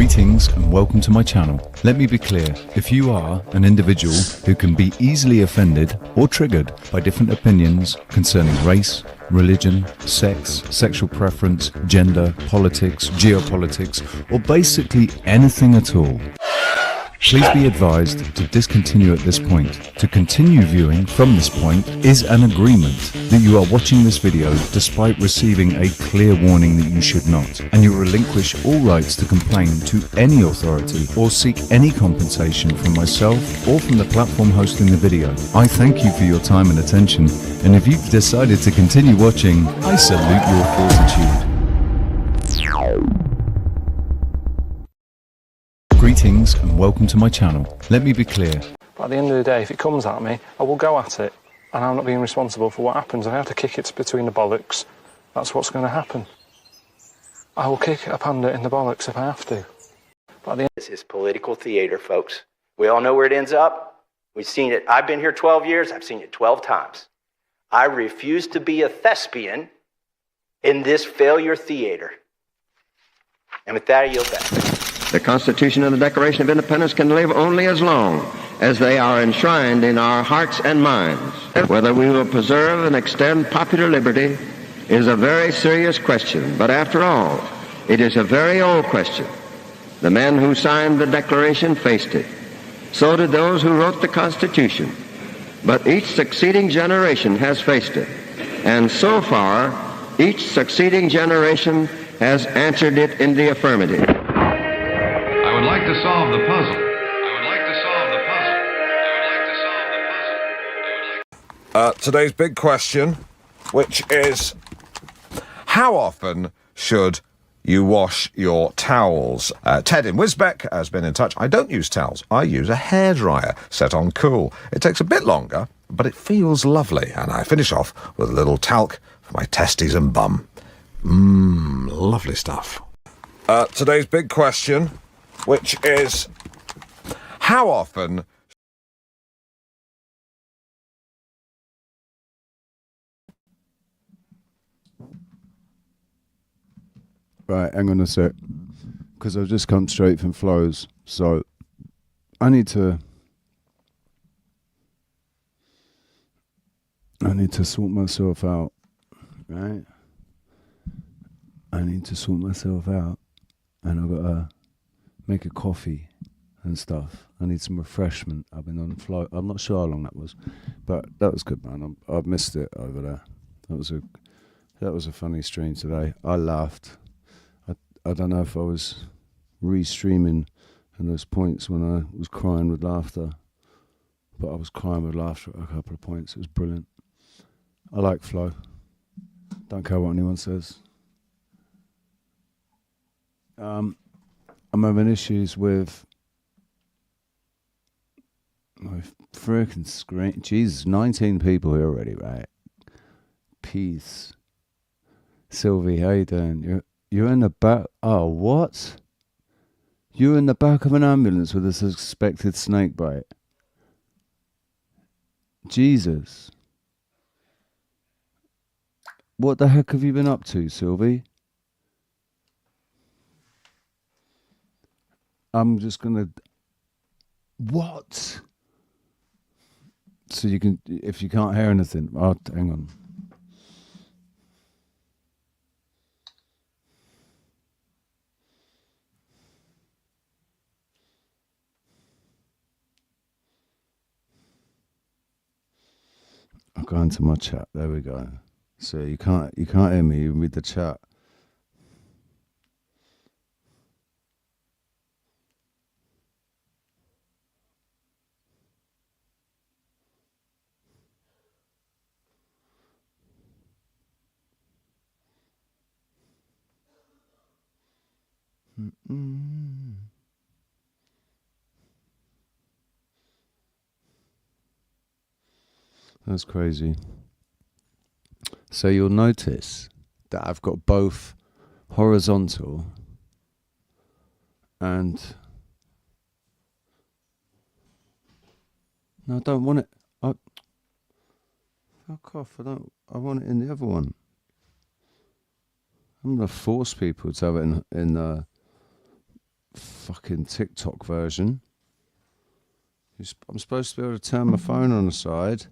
Greetings and welcome to my channel. Let me be clear, if you are an individual who can be easily offended or triggered by different opinions concerning race, religion, sex, sexual preference, gender, politics, geopolitics, or basically anything at all, please be advised to discontinue at this point. To continue viewing from this point is an agreement that you are watching this video despite receiving a clear warning that you should not, and you relinquish all rights to complain to any authority or seek any compensation from myself or from the platform hosting the video. I thank you for your time and attention, and if you've decided to continue watching, I salute your fortitude. Greetings and welcome to my channel. Let me be clear. But at the end of the day, if it comes at me, I will go at it, and I'm not being responsible for what happens. I have to kick it between the bollocks. That's what's going to happen. I will kick a panda in the bollocks if I have to. But at the end This is political theater, folks. We all know where it ends up. We've seen it. I've been here 12 years. I've seen it 12 times. I refuse to be a thespian in this failure theater. And with that, I yield back. The Constitution and the Declaration of Independence can live only as long as they are enshrined in our hearts and minds. Whether we will preserve and extend popular liberty is a very serious question, but after all, it is a very old question. The men who signed the Declaration faced it. So did those who wrote the Constitution. But each succeeding generation has faced it. And so far, each succeeding generation has answered it in the affirmative. I would like to solve the puzzle. Today's big question, which is, how often should you wash your towels? Ted in Wisbeck has been in touch. I don't use towels. I use a hairdryer set on cool. It takes a bit longer, but it feels lovely. And I finish off with a little talc for my testes and bum. Lovely stuff. Today's big question, which is, how often Right, hang on a sec, because I've just come straight from Flo's, so I need to sort myself out, right? I need to sort myself out, and I've got to make a coffee and stuff. I need some refreshment. I've been on Flo. I'm not sure how long that was, but that was good, man. I've missed it over there. That was a funny stream today. I laughed. I don't know if I was re-streaming in those points when I was crying with laughter, but I was crying with laughter at a couple of points. It was brilliant. I like Flo. Don't care what anyone says. I'm having issues with my freaking screen. Jesus, 19 people here already, right? Peace. Sylvie, how you doing? You're in the back. Oh, what? You're in the back of an ambulance with a suspected snake bite. Jesus. What the heck have you been up to, Sylvie? I'm just gonna... What? So you can... If you can't hear anything... Oh, hang on. I'll go into my chat. There we go. So you can't hear me. You read the chat. That's crazy. So you'll notice that I've got both horizontal and... No, I don't want it. Fuck off. I want it in the other one. I'm going to force people to have it in fucking TikTok version. I'm supposed to be able to turn my phone on the side.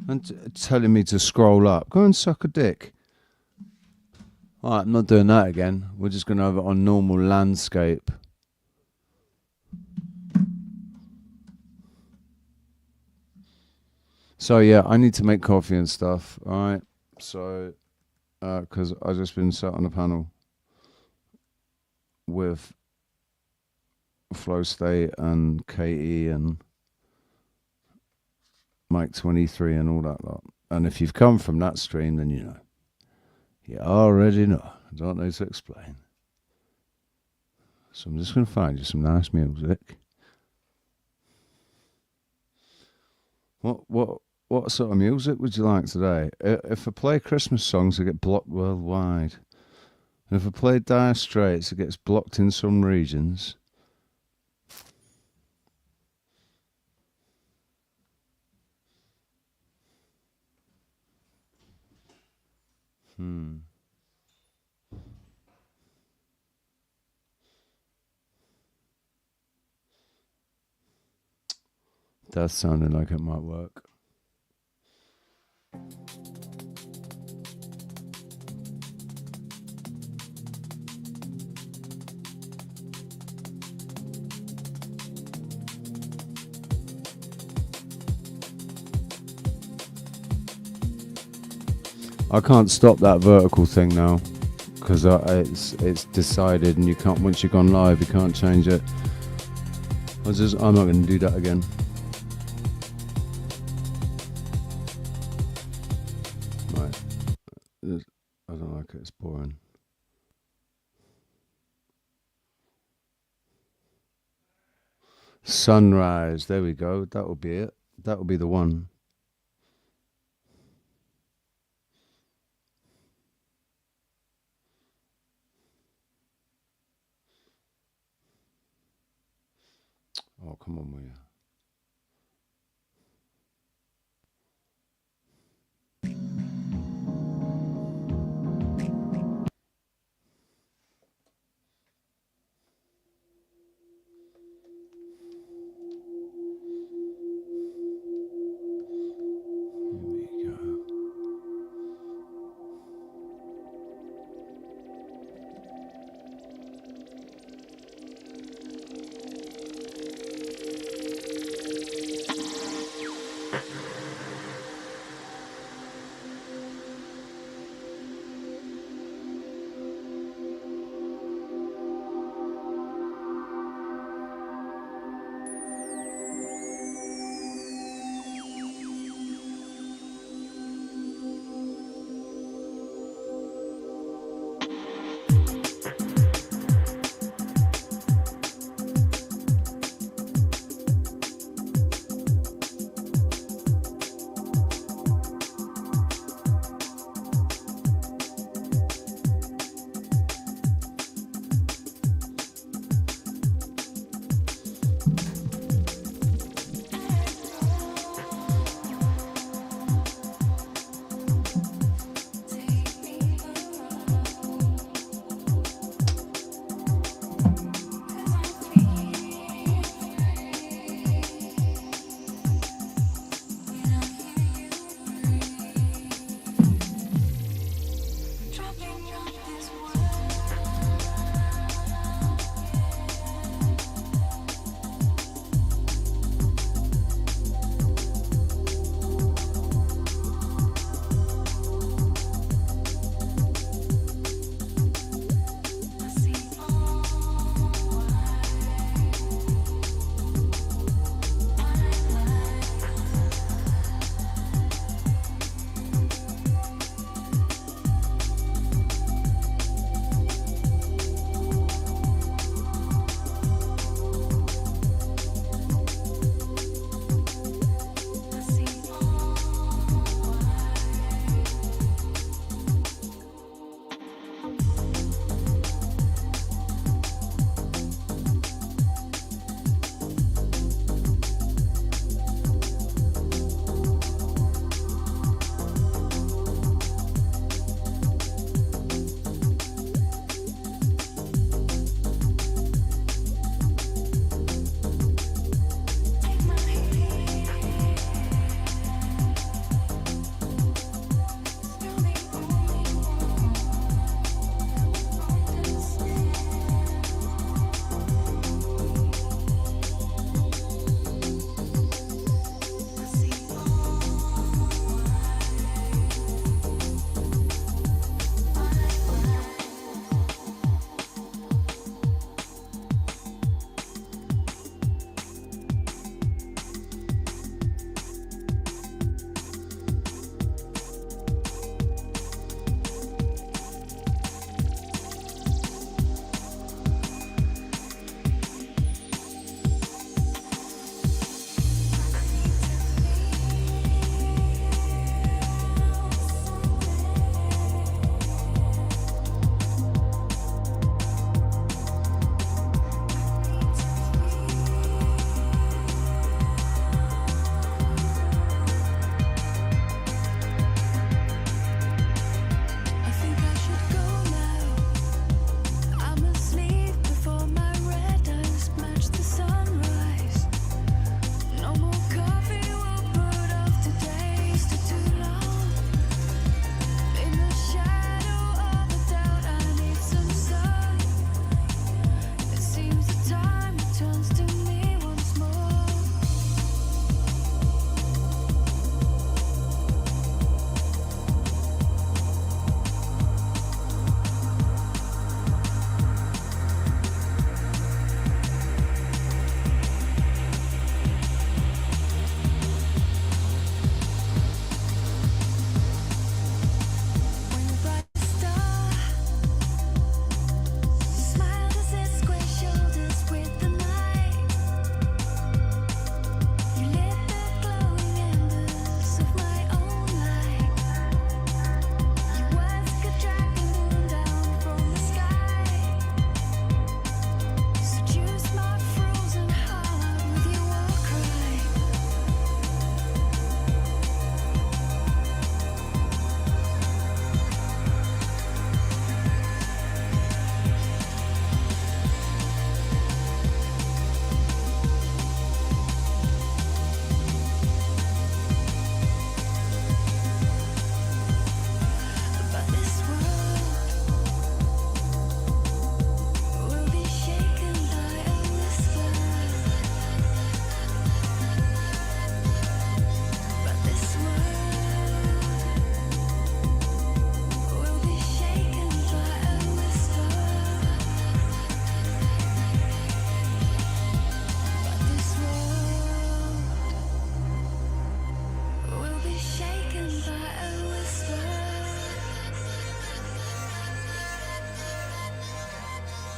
And telling me to scroll up. Go and suck a dick. Alright, I'm not doing that again. We're just going to have it on normal landscape. So yeah, I need to make coffee and stuff. Alright, so because I've just been sat on a panel with Flo State and Katie and Mike 23 and all that lot. And if you've come from that stream, then you know. You already know. I don't need to explain. So I'm just going to find you some nice music. What sort of music would you like today? If I play Christmas songs, I get blocked worldwide. And if I play Dire Straits, it gets blocked in some regions. That's sounding like it might work. I can't stop that vertical thing now because it's decided, and you can't. Once you've gone live, you can't change it. I'm not going to do that again. Right, I don't like it. It's boring. Sunrise. There we go. That will be it. That will be the one. Oh, come on, will you?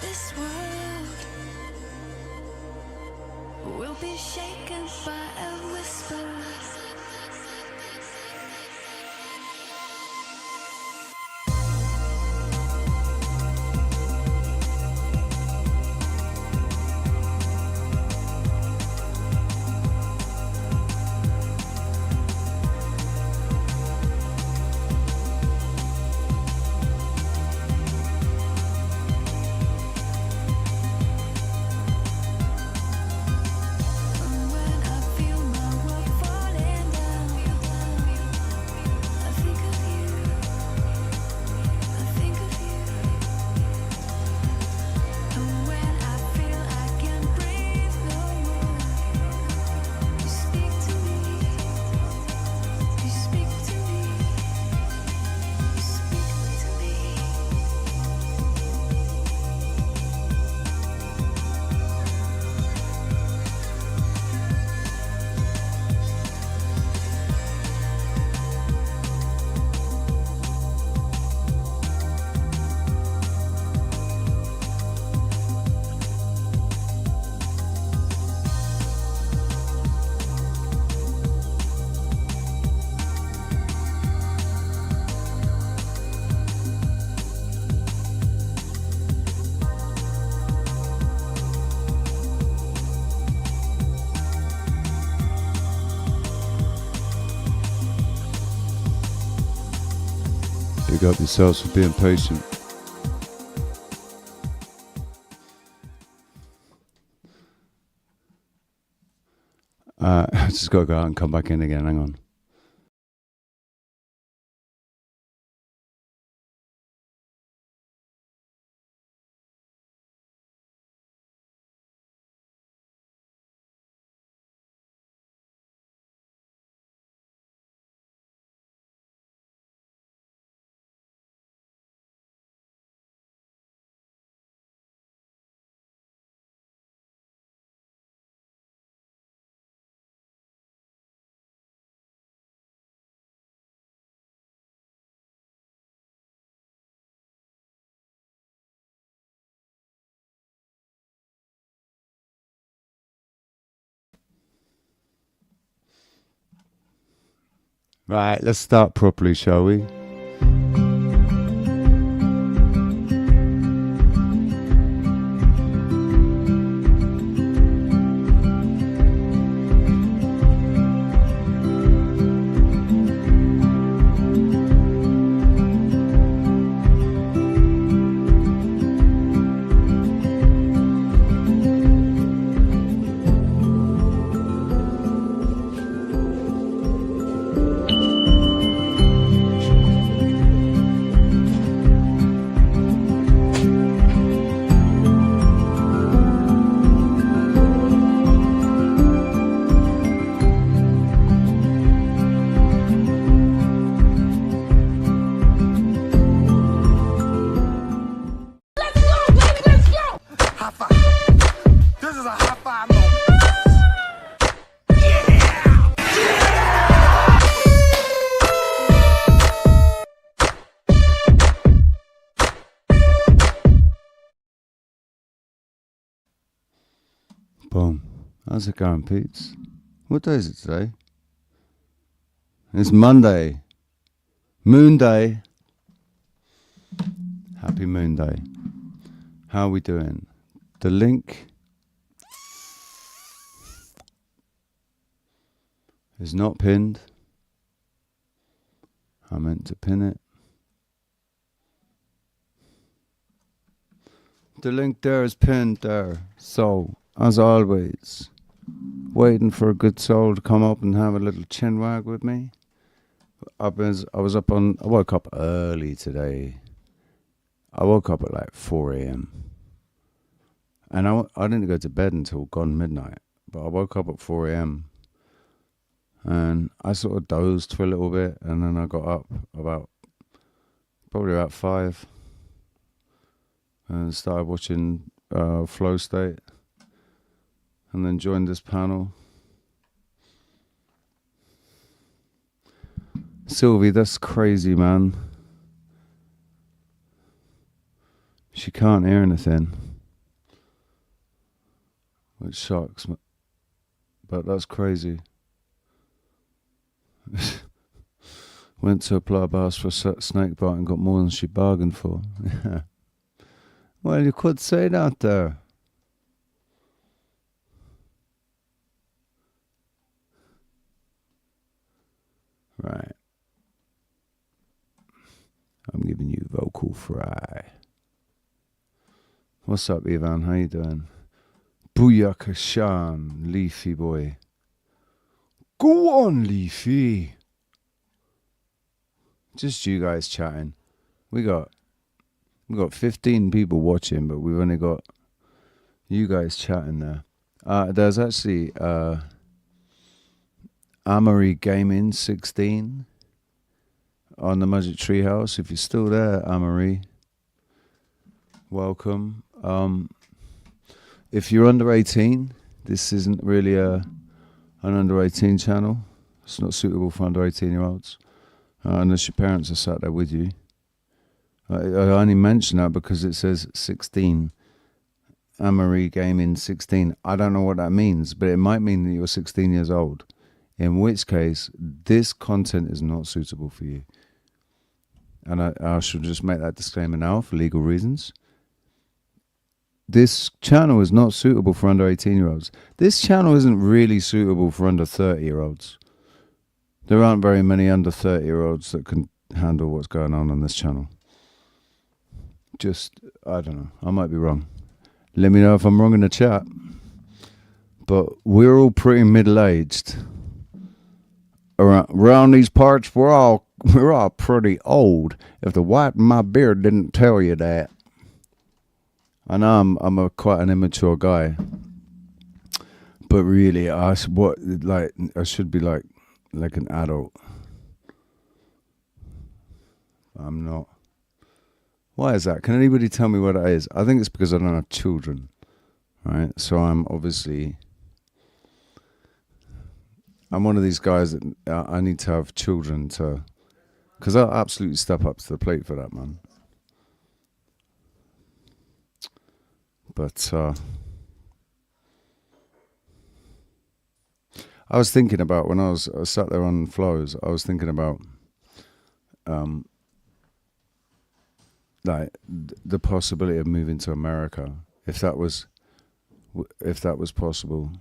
This world will be shaken by a whisper. Big up yourselves for being patient. I just got to go out and come back in again. Hang on. Right, let's start properly, shall we? Boom. How's it going, Pete's? What day is it today? It's Monday. Moon Day. Happy Moon Day. How are we doing? The link is not pinned. I meant to pin it. The link there is pinned there. So, as always, waiting for a good soul to come up and have a little chin wag with me. I woke up early today. I woke up at like 4 a.m. And I didn't go to bed until gone midnight. But I woke up at 4 a.m. And I sort of dozed for a little bit. And then I got up probably about 5. And started watching Flo State. And then joined this panel. Sylvie, that's crazy, man. She can't hear anything. which shocks me. But that's crazy. Went to apply a bars for a snake bite and got more than she bargained for. Yeah. Well, you could say that there. Right. I'm giving you vocal fry. What's up, Ivan? How you doing? Booyaka Shan, Leafy boy. Go on, Leafy. Just you guys chatting. We got 15 people watching, but we've only got you guys chatting there. There's actually Amory Gaming 16 on the Magic Treehouse. If you're still there, Amory, welcome. If you're under 18, this isn't really an under 18 channel. It's not suitable for under 18-year-olds, unless your parents are sat there with you. I only mention that because it says 16. Amory Gaming 16. I don't know what that means, but it might mean that you're 16 years old. In which case, this content is not suitable for you. And I should just make that disclaimer now for legal reasons. This channel is not suitable for under 18-year-olds. This channel isn't really suitable for under 30-year-olds. There aren't very many under 30-year-olds that can handle what's going on this channel. Just, I don't know. I might be wrong. Let me know if I'm wrong in the chat. But we're all pretty middle-aged. Around these parts, we're all pretty old. If the white in my beard didn't tell you that. I know I'm quite an immature guy. But really, I should be like an adult. I'm not. Why is that? Can anybody tell me what that is? I think it's because I don't have children, right? So I'm one of these guys that I need to have children because I'll absolutely step up to the plate for that, man. But I was thinking about when I sat there on Flows, I was thinking about like the possibility of moving to America, if that was possible.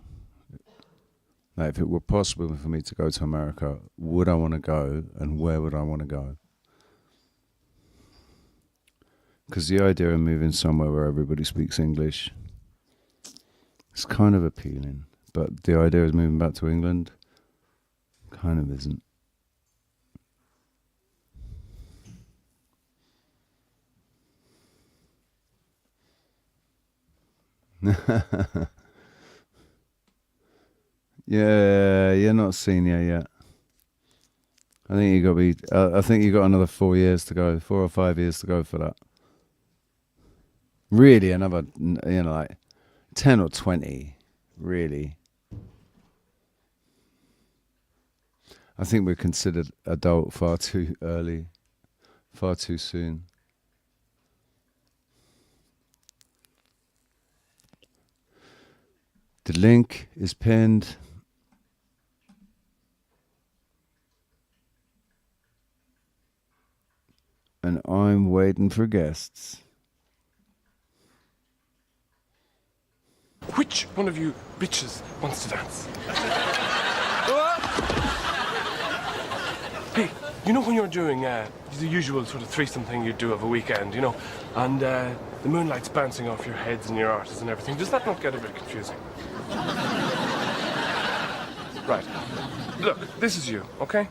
Like if it were possible for me to go to America, would I want to go, and where would I want to go? Because the idea of moving somewhere where everybody speaks English is kind of appealing, but the idea of moving back to England kind of isn't. Yeah, you're not senior yet. I think you got another 4 years to go, 4 or 5 years to go for that. Really, another, like 10 or 20, really. I think we're considered adult far too early, far too soon. The link is pinned. And I'm waiting for guests. Which one of you bitches wants to dance? Hey, you know when you're doing the usual sort of threesome thing you do of a weekend, and the moonlight's bouncing off your heads and your arses and everything, does that not get a bit confusing? Right. Look, this is you, okay?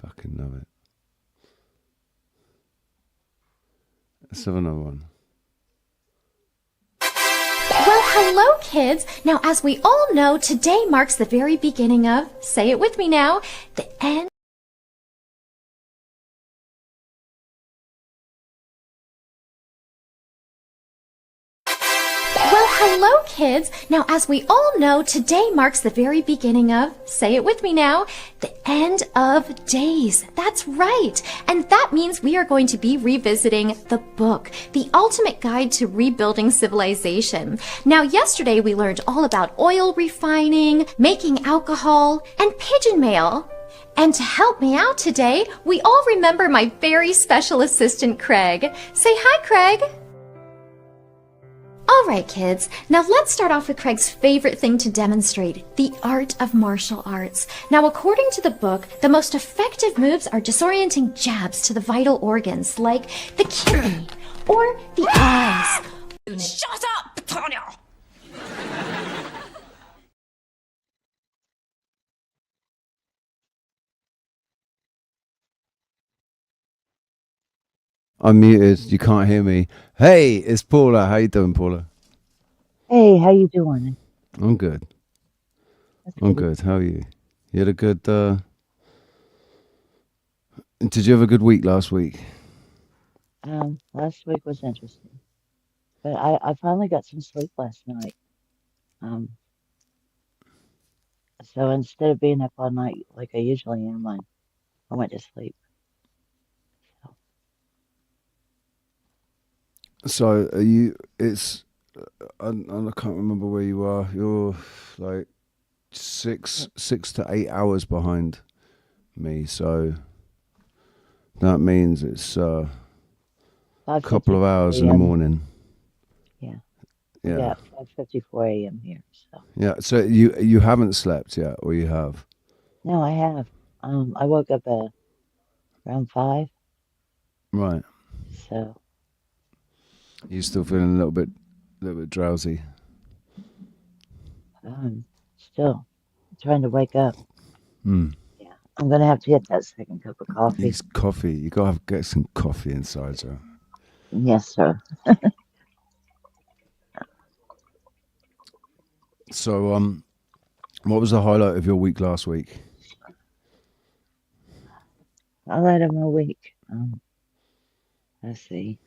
Fucking love it. Let's have another one. Well, hello, kids. Now, as we all know, today marks the very beginning of, say it with me now, the end. Well, hello, kids. kids. Now, as we all know, today marks the very beginning of, say it with me now, the end of days. That's right. And that means we are going to be revisiting the book, The Ultimate Guide to Rebuilding Civilization. Now, yesterday we learned all about oil refining, making alcohol, and pigeon mail. And to help me out today, we all remember my very special assistant, Craig. Say hi, Craig. All right, kids. Now let's start off with Craig's favorite thing to demonstrate, the art of martial arts. Now, according to the book, the most effective moves are disorienting jabs to the vital organs, like the kidney or the eyes. Shut up, Tanya! I'm muted. You can't hear me. Hey, it's Paula. How you doing, Paula? Hey, how you doing? I'm good. I'm good. How are you? You had a good. Did you have a good week last week? Last week was interesting, but I finally got some sleep last night. Um, so instead of being up all night like I usually am, I went to sleep. So are you? It's. I can't remember where you are. You're like six to 8 hours behind me. So that means it's a couple of hours in the morning. Yeah. Yeah. Yeah, 5:54 a.m. here. So Yeah. So you haven't slept yet, or you have? no, I have. I woke up around 5. Right. So You still feeling a little bit drowsy? still trying to wake up. Hmm. Yeah, I'm gonna have to get that second cup of coffee. Needs coffee. You gotta get some coffee inside you. Yes, sir. So what was the highlight of your week last week? Highlight of my week. Let's see.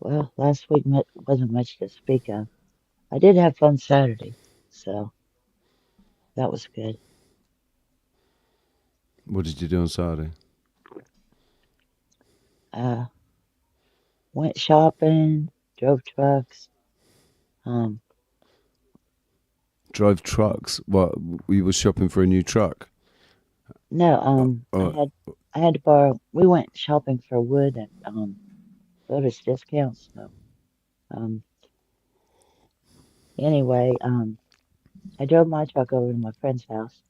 Well, last week wasn't much to speak of. I did have fun Saturday, so that was good. What did you do on Saturday? Went shopping, drove trucks. Drove trucks. What? You were shopping for a new truck? No, I had to borrow. We went shopping for wood at builders discounts. So, anyway, I drove my truck over to my friend's house.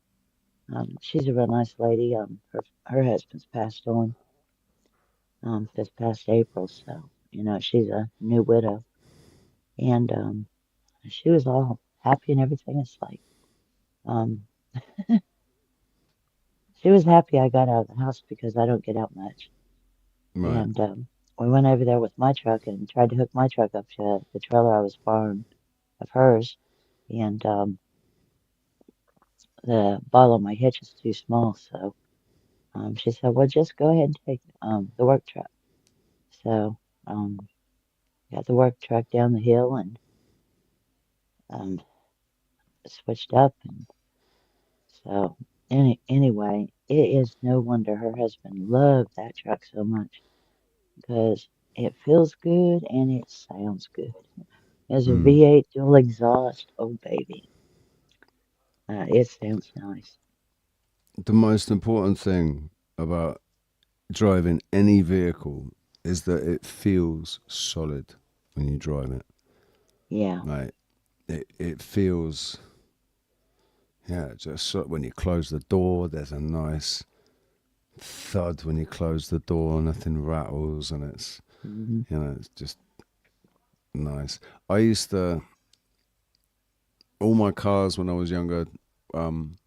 She's a real nice lady. Her husband's passed on this past April, so she's a new widow, and she was all happy and everything. It's like um, she was happy I got out of the house because I don't get out much. Right. And we went over there with my truck and tried to hook my truck up to the trailer I was borrowing of hers, and the ball on my hitch is too small, so she said, "Well, just go ahead and take the work truck." So got the work truck down the hill and um, switched up, and so anyway, it is no wonder her husband loved that truck so much because it feels good and it sounds good. There's a V8 dual exhaust. Oh, baby. It sounds nice. The most important thing about driving any vehicle is that it feels solid when you drive it. Yeah. Like it feels. Yeah, just so when you close the door, there's a nice thud when you close the door. Nothing rattles, and it's it's just nice. I used to all my cars when I was younger, from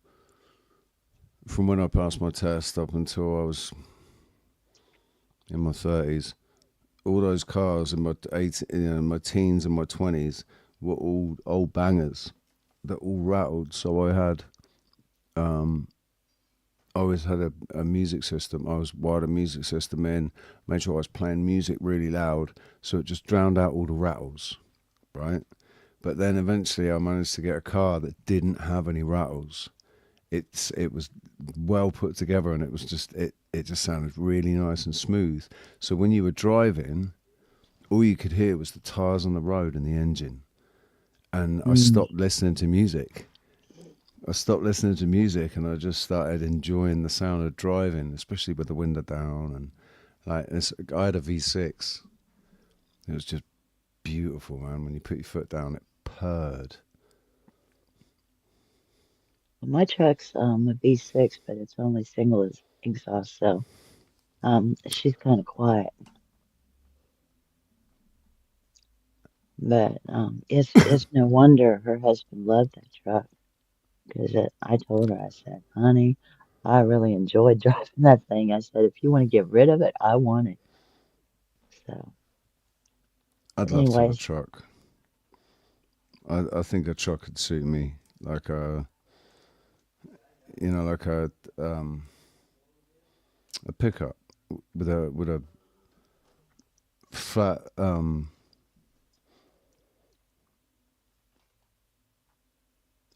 when I passed my test up until I was in my 30s, all those cars in my my teens and my 20s were all old bangers that all rattled. So I had, always had a music system. I was wired a music system in, made sure I was playing music really loud, so it just drowned out all the rattles. right? But then eventually I managed to get a car that didn't have any rattles. It was well put together, and it was just it just sounded really nice and smooth. So when you were driving, all you could hear was the tires on the road and the engine. And I stopped listening to music. And I just started enjoying the sound of driving, especially with the window down. And I had a V6. It was just beautiful, man. When you put your foot down, it purred. My truck's a V6, but it's only single exhaust, so she's kind of quiet. But it's no wonder her husband loved that truck, because I told her, I said, honey, I really enjoyed driving that thing. I said, if you want to get rid of it, I want it. So, I'd love to have a anyways, truck. I think a truck could suit me, like a pickup with a flat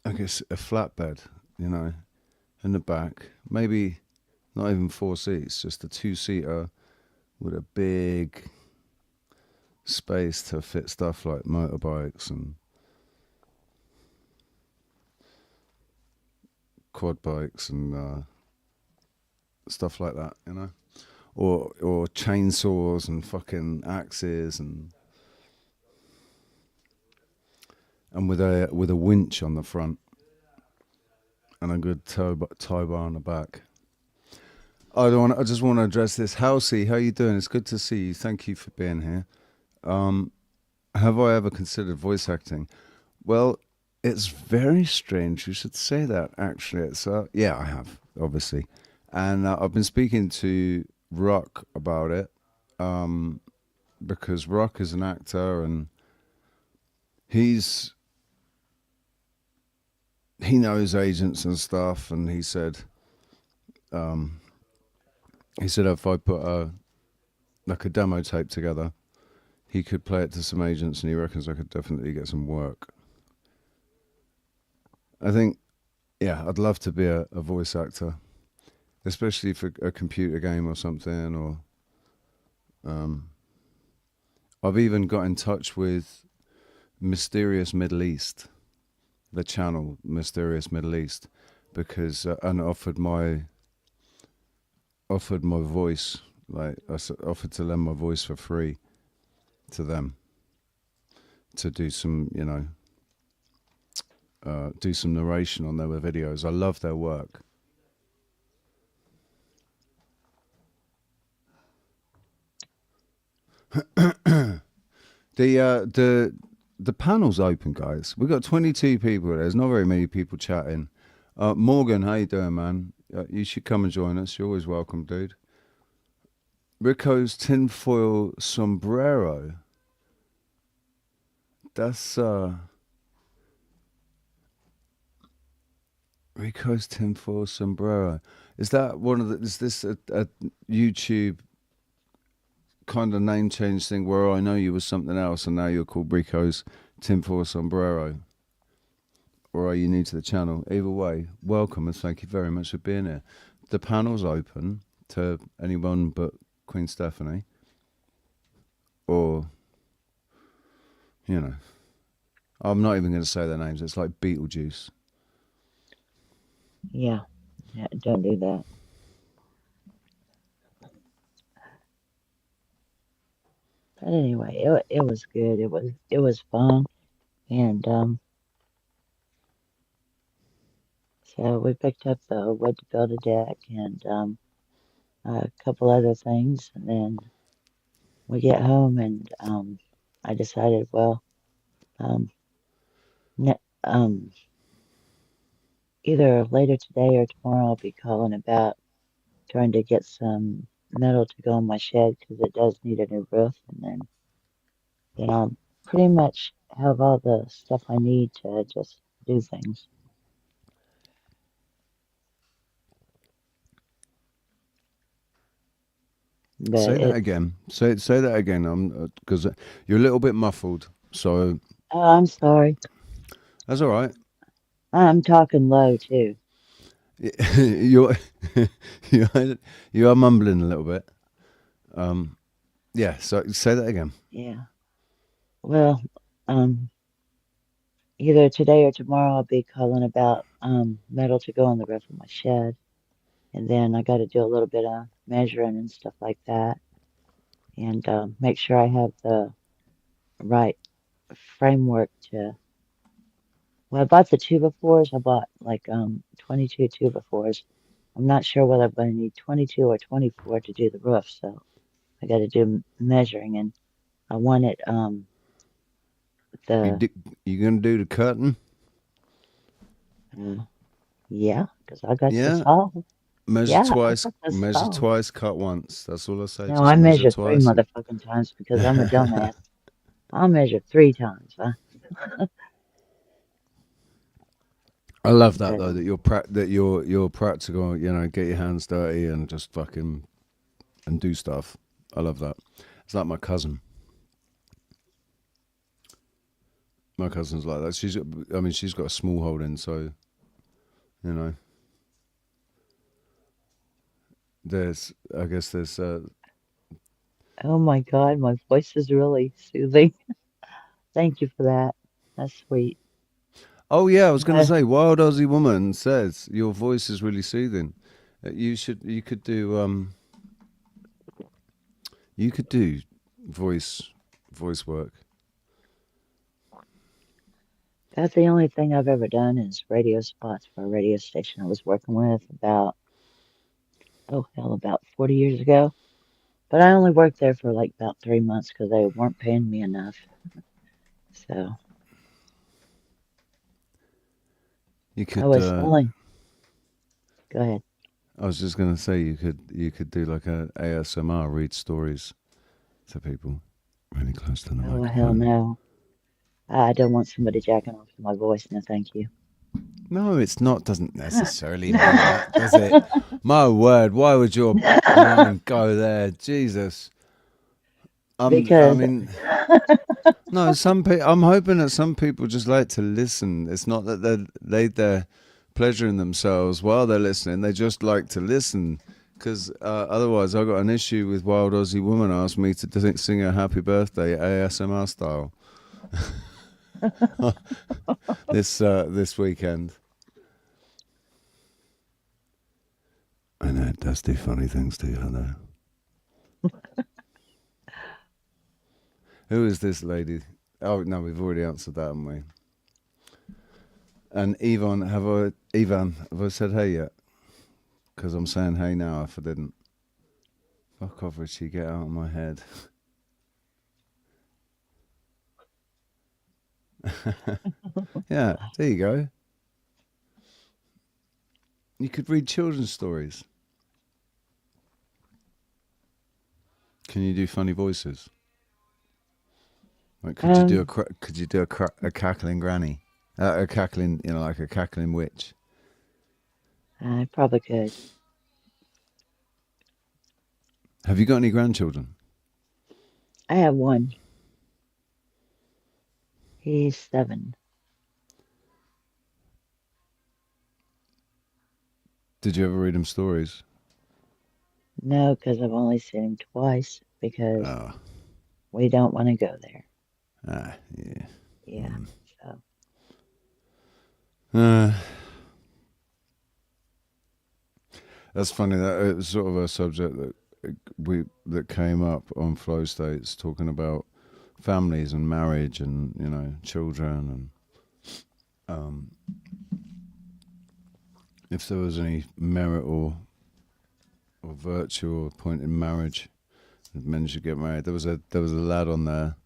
I guess a flatbed, in the back. Maybe not even 4 seats, just a 2-seater with a big space to fit stuff like motorbikes and quad bikes and stuff like that, or chainsaws and fucking axes and with a winch on the front and a good tow bar on the back. I just want to address this. Housey, how you doing? It's good to see you. Thank you for being here. Have I ever considered voice acting? Well, it's very strange you should say that, actually. Yeah, I have, obviously. And I've been speaking to Rock about it, because Rock is an actor and he knows agents and stuff, and he said if I put a demo tape together, he could play it to some agents, and he reckons I could definitely get some work. I think, yeah, I'd love to be a voice actor, especially for a computer game or something. Or I've even got in touch with Mysterious Middle East, the channel Mysterious Middle East, because and offered my voice, like offered to lend my voice for free to them to do some, do some narration on their videos. I love their work. The panel's open, guys. We've got 22 people. There's not very many people chatting. Morgan, how you doing, man? You should come and join us. You're always welcome, dude. Rico's tinfoil sombrero. That's Rico's tinfoil sombrero. Is that one of the? Is this a YouTube kind of name change thing where I know you was something else and now you're called Rico's tinfoil sombrero? Or are you new to the channel? Either way, welcome and thank you very much for being here. The panel's open to anyone but Queen Stephanie. Or, I'm not even going to say their names. It's like Beetlejuice. yeah, don't do that. But anyway, it was good. It was fun, and so we picked up the wood to build a deck and a couple other things, and then we get home and I decided, well, ne either later today or tomorrow I'll be calling about trying to get some metal to go in my shed because it does need a new roof, and then I'll pretty much have all the stuff I need to just do things. Say that again. Say that again. Because you're a little bit muffled. So Oh, I'm sorry. That's all right. I'm talking low too. You're you are mumbling a little bit. Yeah. So say that again. Yeah. Well, um, either today or tomorrow I'll be calling about metal to go on the roof of my shed, and then I got to do a little bit of measuring and stuff like that, and make sure I have the right framework to. Well, I bought the 2x4s. I bought like 22 2x4s. I'm not sure whether I'm going to need 22 or 24 to do the roof, so I got to do measuring, and I want it You the do, you gonna do the curtain? uh, yeah, because I got the Yeah. saw. Measure Yeah, I twice. got the Measure saw. twice. Cut once. That's all I say. No, Just I measure measure three twice. motherfucking times because I'm a dumbass. I'll measure 3 times, huh? I love that But though. That you're practical. You know, get your hands dirty and just fucking and do stuff. I love that. It's like my cousin. My cousin's like that. She's got a small holding, so you know. I guess there's. oh my God, my voice is really soothing. Thank you for that. That's sweet. Oh yeah, I was going to But say, Wild Aussie Woman says your voice is really soothing. You could do voice work. that's the only thing I've ever done is radio spots for a radio station I was working with about 40 years ago. But I only worked there for like about 3 months because they weren't paying me enough. So You I could. was only, go ahead. I was just going to say you could do like a ASMR, read stories to people really close to the Oh, hell microphone. no. I don't want somebody jacking off to my voice. No, thank you. No, it's not. Doesn't necessarily mean that, does it? My word, why would your mind go there? Jesus. I Because mean, no. Some people. I'm hoping that some people just like to listen. It's not that they're pleasuring themselves while they're listening. They just like to listen. Because otherwise, I got an issue with Wild Aussie Woman asked me to sing her happy birthday ASMR style this weekend. I know it does do funny things to you, I know. Who is this lady? Oh no, we've already answered that, haven't we? And Yvonne, have I said hey yet? Because I'm saying hey now if I didn't. Fuck off, Richie, get out of my head. Yeah, there you go. You could read children's stories. Can you do funny voices? Like, could you do a cackling granny, a cackling, like a cackling witch? I probably could. Have you got any grandchildren? I have one. He's 7. Did you ever read him stories? No, because I've only seen him twice because Oh, we don't want to go there. yeah. Yeah. So That's funny. That it was sort of a subject that came up on Flo States, talking about families and marriage and children and if there was any merit or virtue or point in marriage, that men should get married. There was a lad on there.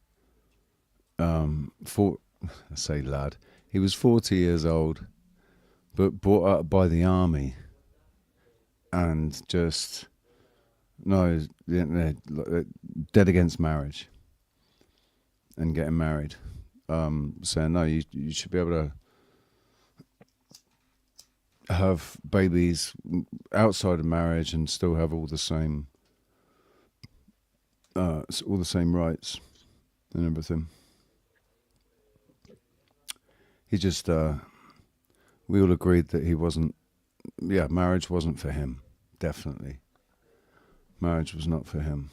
I say lad. He was 40 years old, but brought up by the army, and just dead against marriage and getting married. Saying no, you should be able to have babies outside of marriage and still have all the same rights and everything. he just we all agreed that he wasn't. Yeah, marriage wasn't for him. Definitely, marriage was not for him.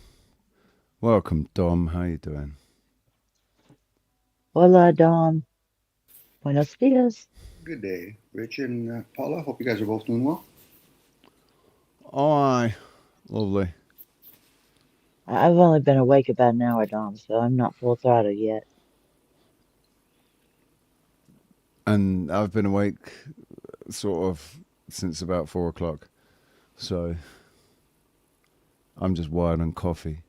Welcome, Dom. How you doing? Hola, Dom. Buenos dias. Good day, Rich and Paula. Hope you guys are both doing well. Oh, aye, lovely. I've only been awake about an hour, Dom, so I'm not full throttle yet. And I've been awake sort of since about 4 o'clock, so I'm just wired on coffee.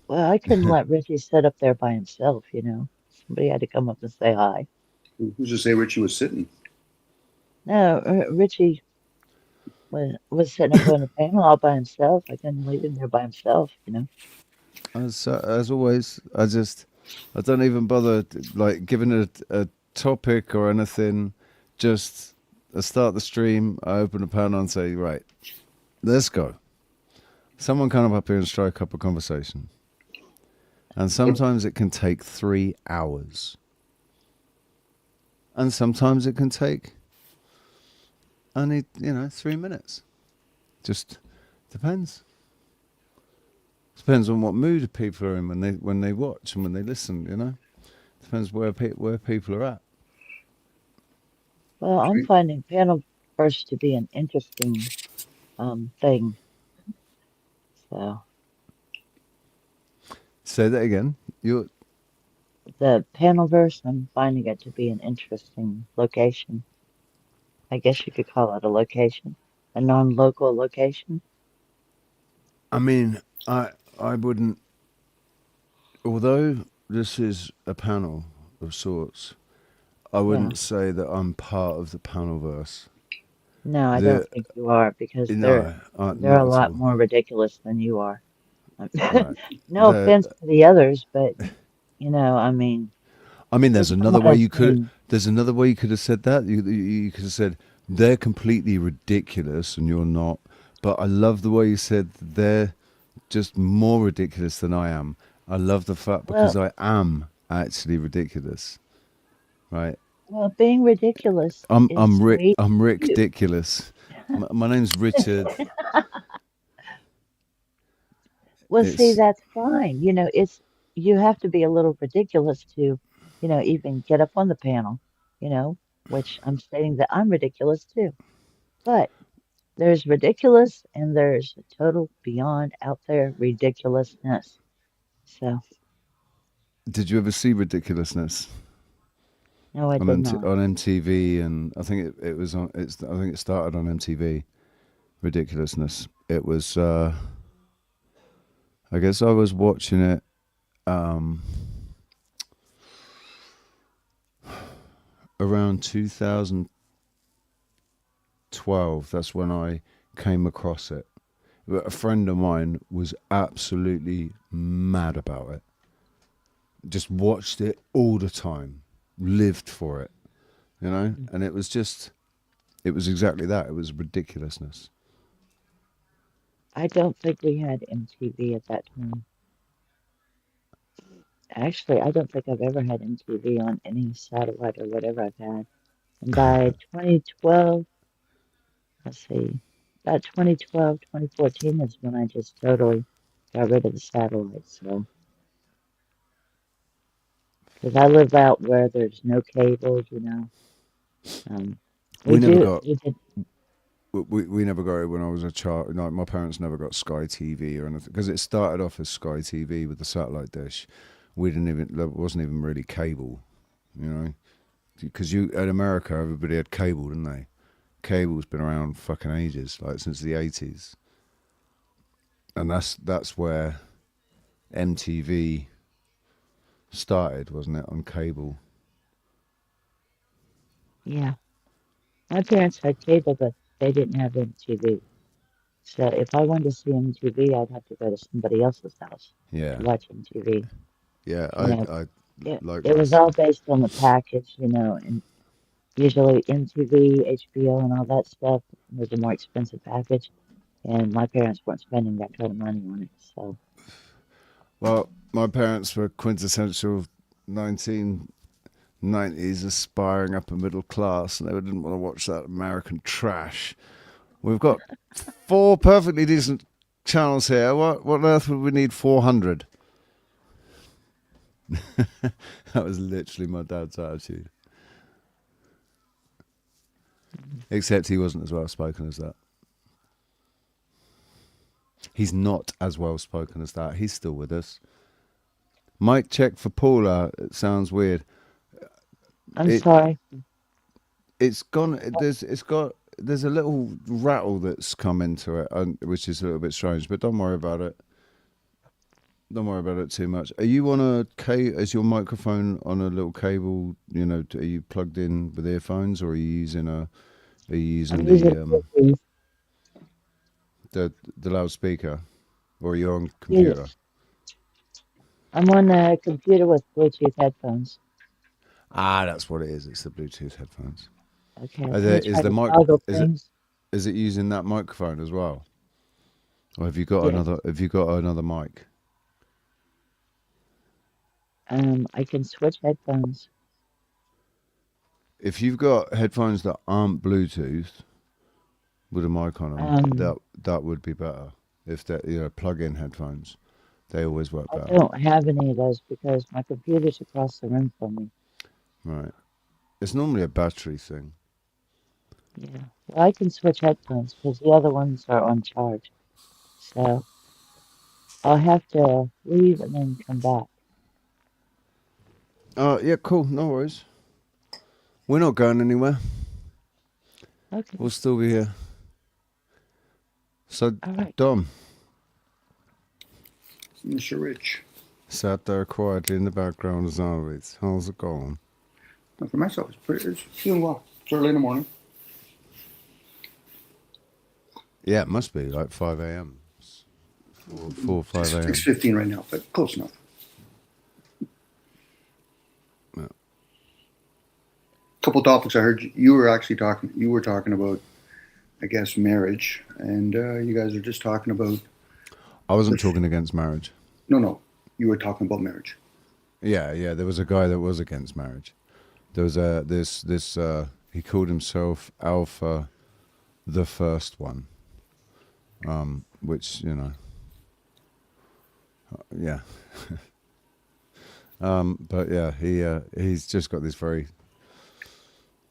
Well, I couldn't let Richie sit up there by himself, you know. Somebody had to come up and say hi. Who's to say Richie was sitting? No, Richie was sitting up on the panel all by himself. I couldn't leave him there by himself, you know. As always, I don't even bother like giving it a topic or anything. Just I start the stream, I open the panel and say, right, let's go. Someone come up here and strike up a conversation. And sometimes it can take 3 hours. And sometimes it can take only, 3 minutes. Just depends. Depends on what mood people are in when they watch and when they listen, you know. Depends where people are at. Well, I'm finding panel bursts to be an interesting thing. So Say that again. the panel verse, I'm finding it to be an interesting location. I guess you could call it a location, a non-local location. I mean, I wouldn't. Although this is a panel of sorts, I wouldn't say that I'm part of the panel verse. No, I don't think you are because they're a lot more ridiculous than you are. Right. No offense to the others, but I mean. There's another way you could. There's another way you could have said that. You could have said they're completely ridiculous and you're not. But I love the way you said they're just more ridiculous than I am. I love the fact because I am actually ridiculous, right? Well, being ridiculous. I'm Rick. I'm Rick Ridiculous. My name's Richard. Well, see, that's fine. You have to be a little ridiculous to, even get up on the panel, which I'm stating that I'm ridiculous too. But there's ridiculous and there's total beyond out there ridiculousness. So. Did you ever see Ridiculousness? No, I did not. On MTV, and I think it was on. I think it started on MTV. Ridiculousness. It was. I guess I was watching it. Around 2012. That's when I came across it. But a friend of mine was absolutely mad about it. Just watched it all the time. Lived for it, and it was exactly that. It was ridiculousness. I don't think we had MTV at that time. Actually, I don't think I've ever had MTV on any satellite or whatever I've had. And by 2012, let's see, about 2012, 2014 is when I just totally got rid of the satellites. So. Because I live out where there's no cables, We never got it when I was a child. Like my parents never got Sky TV or anything because it started off as Sky TV with the satellite dish. There wasn't even really cable, because in America everybody had cable, didn't they? Cable's been around fucking ages, like since the 80s, and that's where MTV started, wasn't it, on cable? Yeah. My parents had cable, but they didn't have MTV. So if I wanted to see MTV, I'd have to go to somebody else's house to watch MTV. Yeah, it was all based on the package, and usually MTV, HBO, and all that stuff was a more expensive package, and my parents weren't spending that kind of money on it. So. Well, my parents were quintessential 1990s 90s aspiring upper middle class, and they didn't want to watch that American trash. We've got 4 perfectly decent channels here. What on earth would we need 400? That was literally my dad's attitude. Except he wasn't as well spoken as that. He's not as well spoken as that. He's still with us. Mic check for Paula. It sounds weird. I'm sorry. It's gone. There's a little rattle that's come into it, which is a little bit strange. But don't worry about it. Don't worry about it too much. Are you on a is your microphone on a little cable? You know, are you plugged in with earphones, or are you using the loudspeaker, or are you on computer? Yes. I'm on a computer with Bluetooth headphones. Ah, that's what it is. It's the Bluetooth headphones. Okay. Is it using that microphone as well, or have you got another? Have you got another mic? I can switch headphones. If you've got headphones that aren't Bluetooth with a mic on them, that would be better. If they're plug-in headphones, they always work better. I don't have any of those because my computer's across the room from me. Right. It's normally a battery thing. Yeah. Well, I can switch headphones because the other ones are on charge. So I'll have to leave and then come back. Yeah, cool. No worries. We're not going anywhere. Okay. We'll still be here. So, right. Dom. Mr. Rich. Sat there quietly in the background as always. How's it going? Well, for myself, it's doing well. It's early in the morning. Yeah, it must be like 5 a.m. 4 or 5 a.m. 6:15 right now, but close enough. Yeah. Couple topics I heard you were actually talking. You were talking about, I guess, marriage, and you guys are just talking about. I wasn't talking against marriage. No, you were talking about marriage. Yeah. There was a guy that was against marriage. There was this he called himself Alpha, the first one. Which yeah. But yeah, he's just got this very,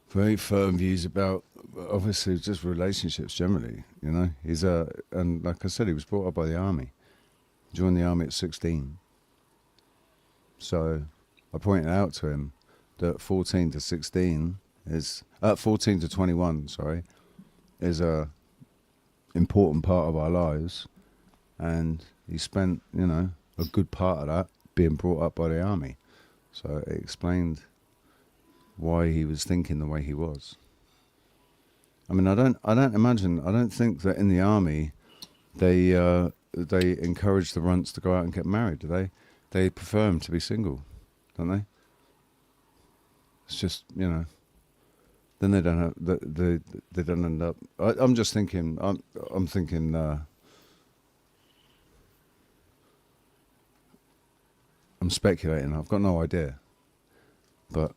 very firm views about obviously just relationships generally. He's and like I said, he was brought up by the army. Joined the army at 16. So I pointed out to him that 14 to 16 is 14 to 21. Sorry, is a important part of our lives, and he spent a good part of that being brought up by the army. So it explained why he was thinking the way he was. I mean, I don't think that in the army they encourage the runts to go out and get married, do they? They prefer them to be single, don't they? It's just then they don't have they don't end up. I'm just thinking. I'm thinking. I'm speculating. I've got no idea, but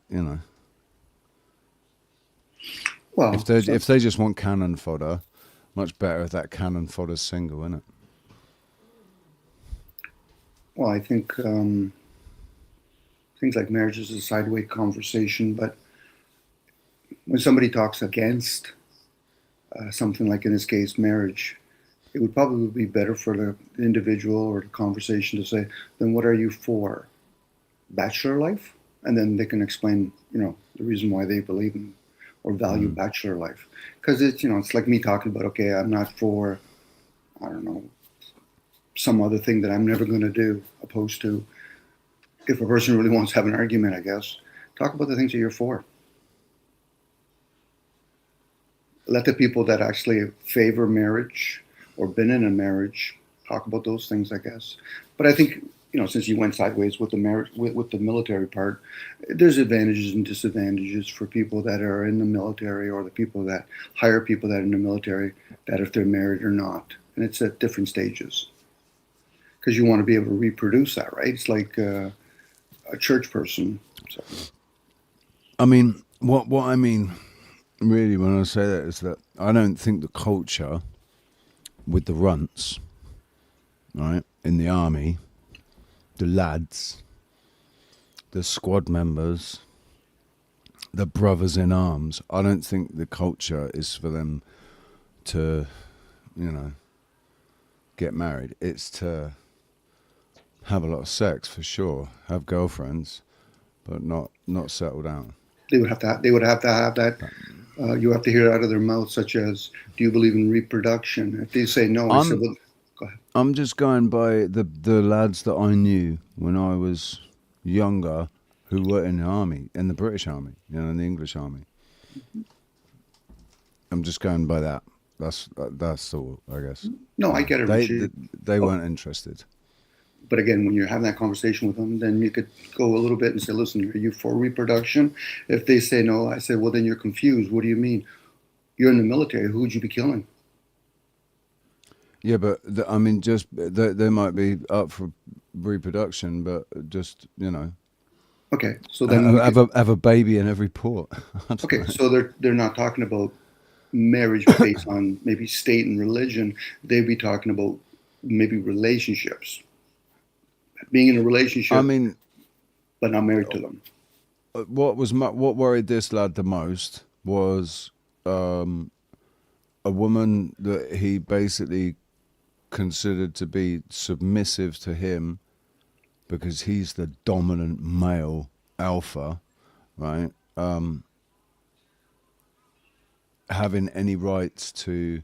Well, if they just want cannon fodder, much better if that cannon fodder's single, isn't it? Well, I think things like marriage is a sideways conversation, but when somebody talks against something like, in this case, marriage, it would probably be better for the individual or the conversation to say, then what are you for? Bachelor life? And then they can explain, the reason why they believe in or value bachelor life. Because it's like me talking about, okay, I'm not for, I don't know, some other thing that I'm never going to do, opposed to if a person really wants to have an argument, I guess, talk about the things that you're for. Let the people that actually favor marriage or been in a marriage talk about those things, I guess. But I think, since you went sideways with the marriage, with the military part, there's advantages and disadvantages for people that are in the military, or the people that hire people that are in the military, that if they're married or not. And it's at different stages. Because you want to be able to reproduce that, right? It's like a church person. So. I mean, what I mean, really, when I say that is that I don't think the culture with the runts, right, in the army, the lads, the squad members, the brothers in arms, I don't think the culture is for them to, get married. It's to have a lot of sex, for sure, have girlfriends, but not settle down. They would have to have that. You have to hear it out of their mouth, such as, "Do you believe in reproduction?" If they say no, I said, "Well, go ahead." I'm just going by the lads that I knew when I was younger, who were in the army, in the British Army, in the English Army. I'm just going by that. That's all, I guess. No, I get it, Richie. They weren't interested. But again, when you're having that conversation with them, then you could go a little bit and say, "Listen, are you for reproduction?" If they say no, I say, "Well, then you're confused. What do you mean? You're in the military. Who would you be killing?" Yeah, but just they might be up for reproduction, but just Okay, so then have a baby in every port. Okay, so they're not talking about marriage based on maybe state and religion. They'd be talking about maybe relationships. Being in a relationship, but not married to them. What worried this lad the most was a woman that he basically considered to be submissive to him because he's the dominant male alpha, right? Having any rights to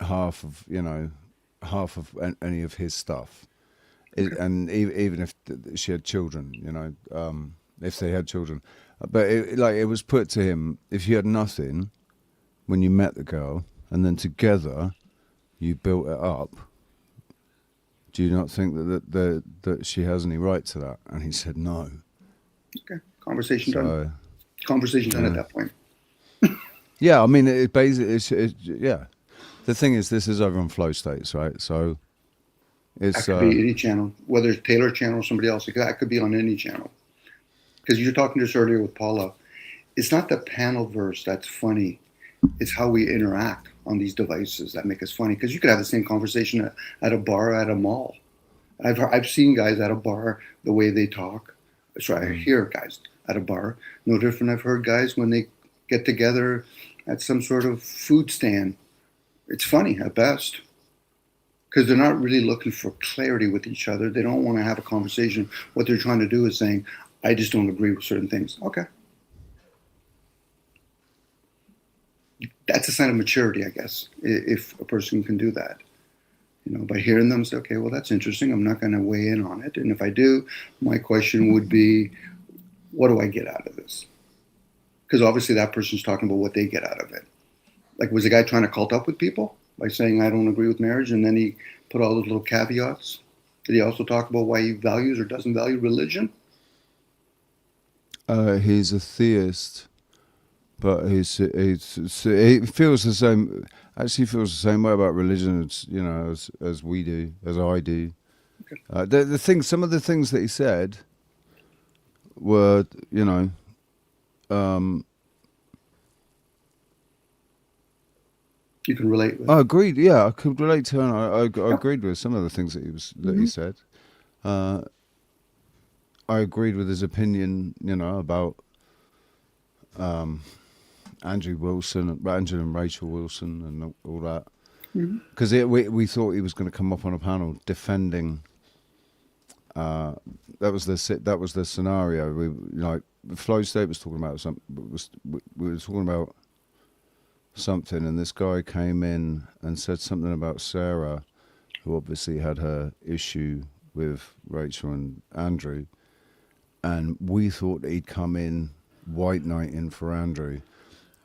half of any of his stuff. And even if she had children, if they had children, but it was put to him: if you had nothing when you met the girl, and then together you built it up, do you not think that she has any right to that? And he said no. Okay, conversation done. Conversation done at that point. Yeah, I mean, it basically, yeah. The thing is, this is over on Flo States, right? So. It's, that could be any channel, whether it's Taylor channel or somebody else. That could be on any channel. Because you're talking to us earlier with Paula. It's not the panel verse that's funny. It's how we interact on these devices that make us funny. Because you could have the same conversation at a bar, at a mall. I've seen guys at a bar, the way they talk. So I hear guys at a bar. No different. I've heard guys when they get together at some sort of food stand. It's funny at best. Because they're not really looking for clarity with each other. They don't want to have a conversation. What they're trying to do is saying, "I just don't agree with certain things." Okay. That's a sign of maturity, I guess, if a person can do that. By hearing them say, "Okay, well, that's interesting. I'm not going to weigh in on it. And if I do, my question would be, what do I get out of this?" Because obviously that person's talking about what they get out of it. Like, was the guy trying to cult up with people? By saying, "I don't agree with marriage," and then he put all those little caveats? Did he also talk about why he values or doesn't value religion? He's a theist, but he feels the same. Actually, feels the same way about religion as we do, as I do. Okay. Some of the things that he said were, you can relate with. I agreed. Yeah, I could relate to, and I agreed with some of the things that he said. I agreed with his opinion, about Andrew and Rachel Wilson, and all that. Because we thought he was going to come up on a panel defending. That was the scenario. Flo State was talking about we were talking about something, and this guy came in and said something about Sarah, who obviously had her issue with Rachel and Andrew, and we thought he'd come in white knighting for Andrew,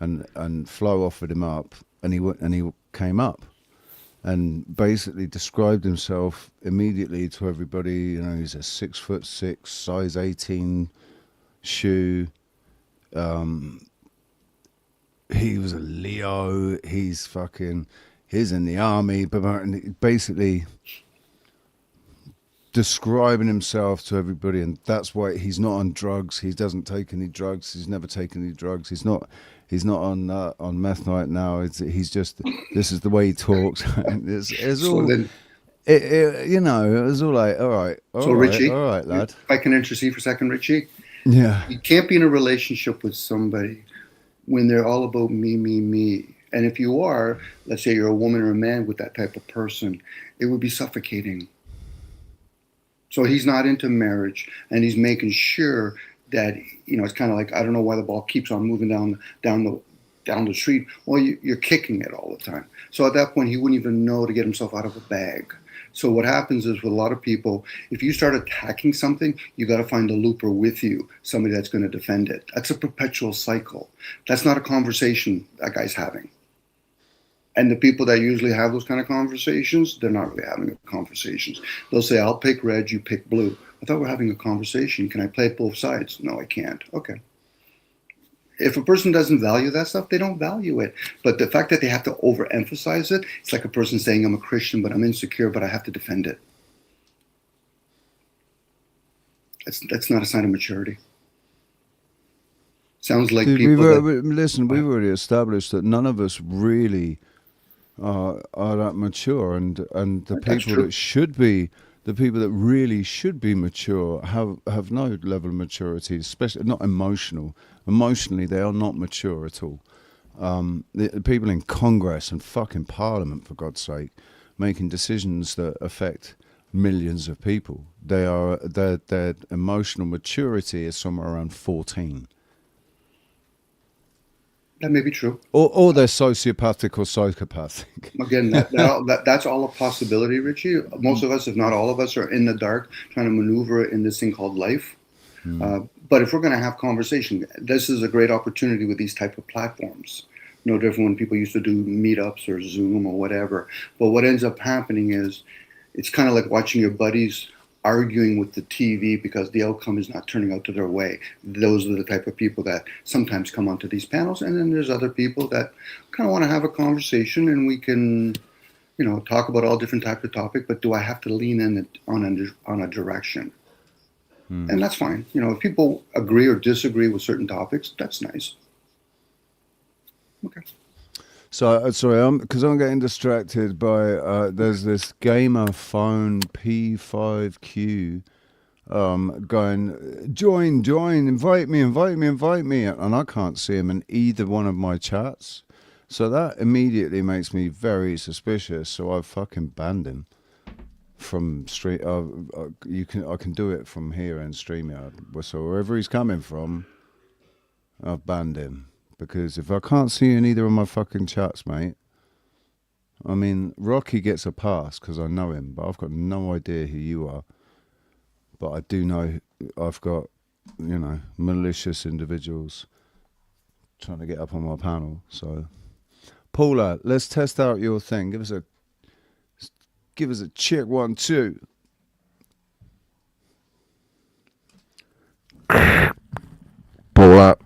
and Flo offered him up, and he came up and basically described himself immediately to everybody. He's a 6'6", size 18 shoe. He was a Leo. He's in the army, but basically describing himself to everybody, and that's why he's not on drugs. He doesn't take any drugs. He's never taken any drugs. He's not on meth right now. He's just, this is the way he talks. It's So all then, you know. It was all like, all right, Richie, all right, lad. if I can intercede for a second, Richie, Yeah. you can't be in a relationship with somebody when they're all about me, me, me. And if you are, let's say you're a woman or a man with that type of person, it would be suffocating. So he's not into marriage, and he's making sure that, you know, it's kind of like, I don't know why the ball keeps on moving down the street. Well, you're kicking it all the time. So at that point, he wouldn't even know to get himself out of a bag. So what happens is with a lot of people, if you start attacking something, you got to find a looper with you, somebody that's going to defend it. That's a perpetual cycle. That's not a conversation that guy's having. And the people that usually have those kind of conversations, they're not really having conversations. They'll say, I'll pick red, you pick blue. I thought we're having a conversation. Can I play it both sides? No, I can't. Okay. If a person doesn't value that stuff, they don't value it. But the fact that they have to overemphasize it, it's like a person saying, I'm a Christian, but I'm insecure, but I have to defend it. That's not a sign of maturity. Sounds like Dude, people we've already established that none of us really are that mature, and the people that should be, the people that really should be mature have no level of maturity, especially not emotional. Emotionally, they are not mature at all. The people in Congress and fucking Parliament, for God's sake, making decisions that affect millions of people. Their emotional maturity is somewhere around 14. that may be true. Or they're sociopathic or psychopathic. Again, that's all a possibility, Richie. Most of us, if not all of us, are in the dark trying to maneuver in this thing called life. But if we're going to have conversation, this is a great opportunity with these type of platforms. No different when people used to do meetups or Zoom or whatever. But what ends up happening is it's kind of like watching your buddies arguing with the TV because the outcome is not turning out to their way. Those are the type of people that sometimes come onto these panels. And then there's other people that kind of want to have a conversation, and we can, you know, talk about all different types of topics, but do I have to lean in on a direction? And that's fine. You know, if people agree or disagree with certain topics, that's nice. Okay. So sorry, because I'm getting distracted by there's this gamer phone P5Q going join, invite me, and I can't see him in either one of my chats. So that immediately makes me very suspicious. So I've fucking banned him from stream. I can do it from here in StreamYard. So wherever he's coming from, I've banned him. Because if I can't see you in either of my fucking chats, mate, I mean, Rocky gets a pass because I know him, but I've got no idea who you are. But I do know I've got, you know, malicious individuals trying to get up on my panel. So, Paula, let's test out your thing. Give us a check 1, 2. Paula,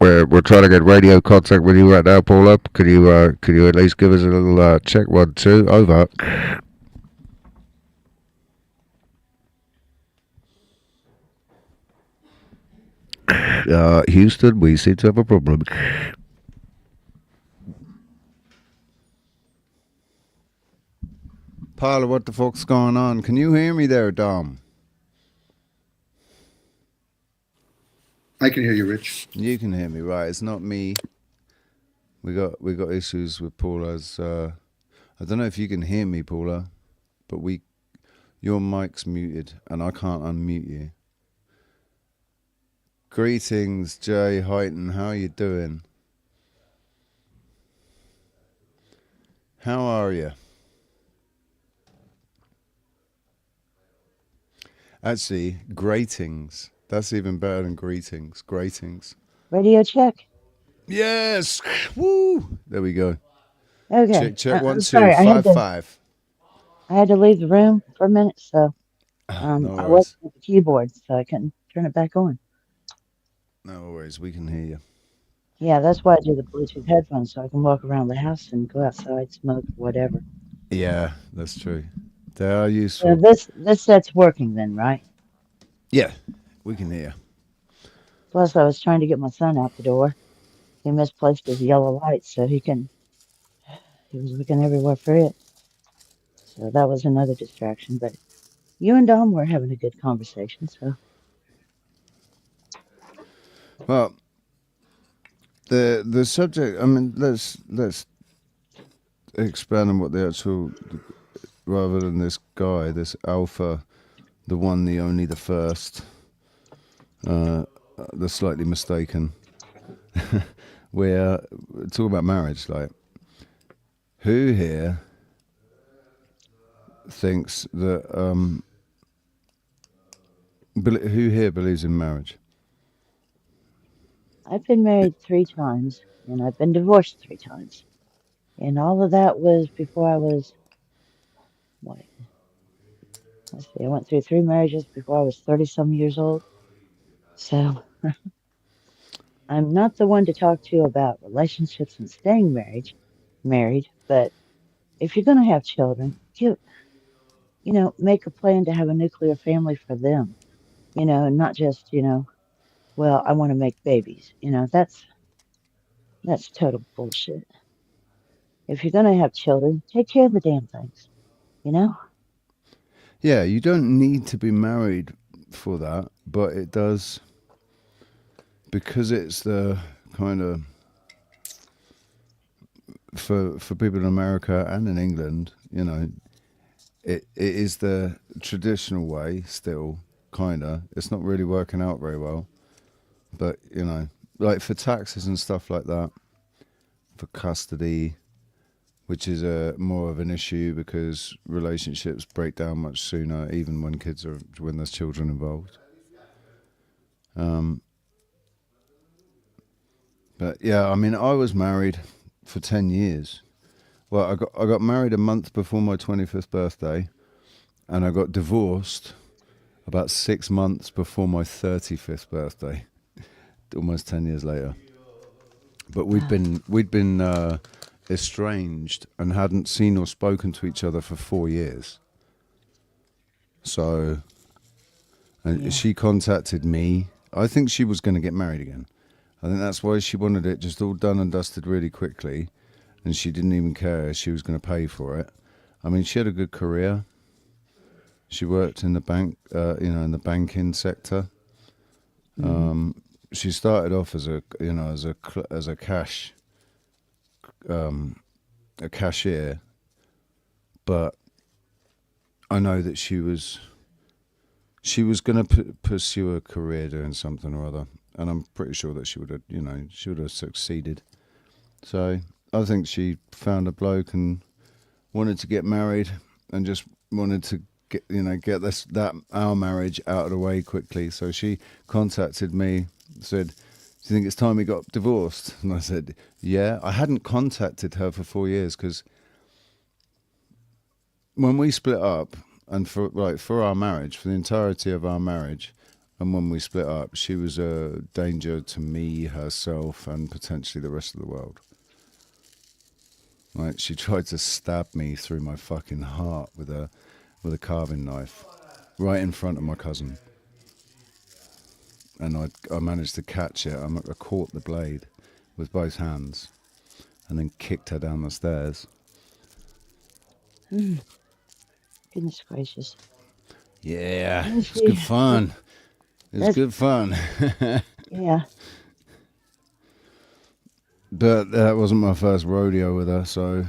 we're trying to get radio contact with you right now, Paula. Could you at least give us a little check 1, 2? Over. Houston, we seem to have a problem. Paula, what the fuck's going on? Can you hear me there, Dom? I can hear you, Rich. You can hear me, right? It's not me. We got issues with Paula's. I don't know if you can hear me, Paula, but your mic's muted and I can't unmute you. Greetings, Jay Heighton. How are you doing? How are you? Actually, gratings. That's even better than greetings. Gratings. Radio check. Yes. Woo. There we go. Okay. Check 1, 2, sorry, 5, 5. I had to leave the room for a minute, so No I worries. wasn't at the keyboard, so I couldn't turn it back on. No worries. We can hear you. Yeah, that's why I do the Bluetooth headphones, so I can walk around the house and go outside, smoke, whatever. Yeah, that's true. They are So useful. this set's working then, right? Yeah, we can hear. Plus, I was trying to get my son out the door. He misplaced his yellow light, so he was looking everywhere for it. So that was another distraction. But you and Dom were having a good conversation, so Well, the subject. I mean, let's expand on what the actual, rather than this guy, this alpha, the one, the only, the first, the slightly mistaken. We're talking about marriage. Like, who here thinks that? Who here believes in marriage? I've been married 3 times and I've been divorced 3 times. And all of that was before I was, what, let's see, I went through 3 marriages before I was 30-some years old. So I'm not the one to talk to about relationships and staying married, but if you're going to have children, make a plan to have a nuclear family for them, and not just, well, I want to make babies. That's total bullshit. If you're going to have children, take care of the damn things, you know? Yeah, you don't need to be married for that, but it does, because it's the kind of, for people in America and in England, it is the traditional way still, kind of. It's not really working out very well, but, like for taxes and stuff like that, for custody, which is more of an issue because relationships break down much sooner, even when there's children involved. But yeah, I mean, I was married for 10 years. Well, I got married a month before my 25th birthday, and I got divorced about 6 months before my 35th birthday, almost 10 years later. But we'd been estranged and hadn't seen or spoken to each other for 4 years. So, and she contacted me. I think she was going to get married again. I think that's why she wanted it just all done and dusted really quickly, and she didn't even care. She was going to pay for it. I mean, she had a good career. She worked in the bank, in the banking sector. She started off as a cashier, but I know that she was going to pursue a career doing something or other, and I'm pretty sure that she would have succeeded. So I think she found a bloke and wanted to get married, and just wanted to get our marriage out of the way quickly. So she contacted me, said, "Do you think it's time we got divorced?" And I said, "Yeah." I hadn't contacted her for 4 years because when we split up, and for our marriage, for the entirety of our marriage, and when we split up, she was a danger to me, herself, and potentially the rest of the world. Right? She tried to stab me through my fucking heart with a carving knife, right in front of my cousin. And I managed to catch it. I caught the blade with both hands, and then kicked her down the stairs. Goodness gracious. Yeah, it's good fun. It's good fun. Yeah. But that wasn't my first rodeo with her, so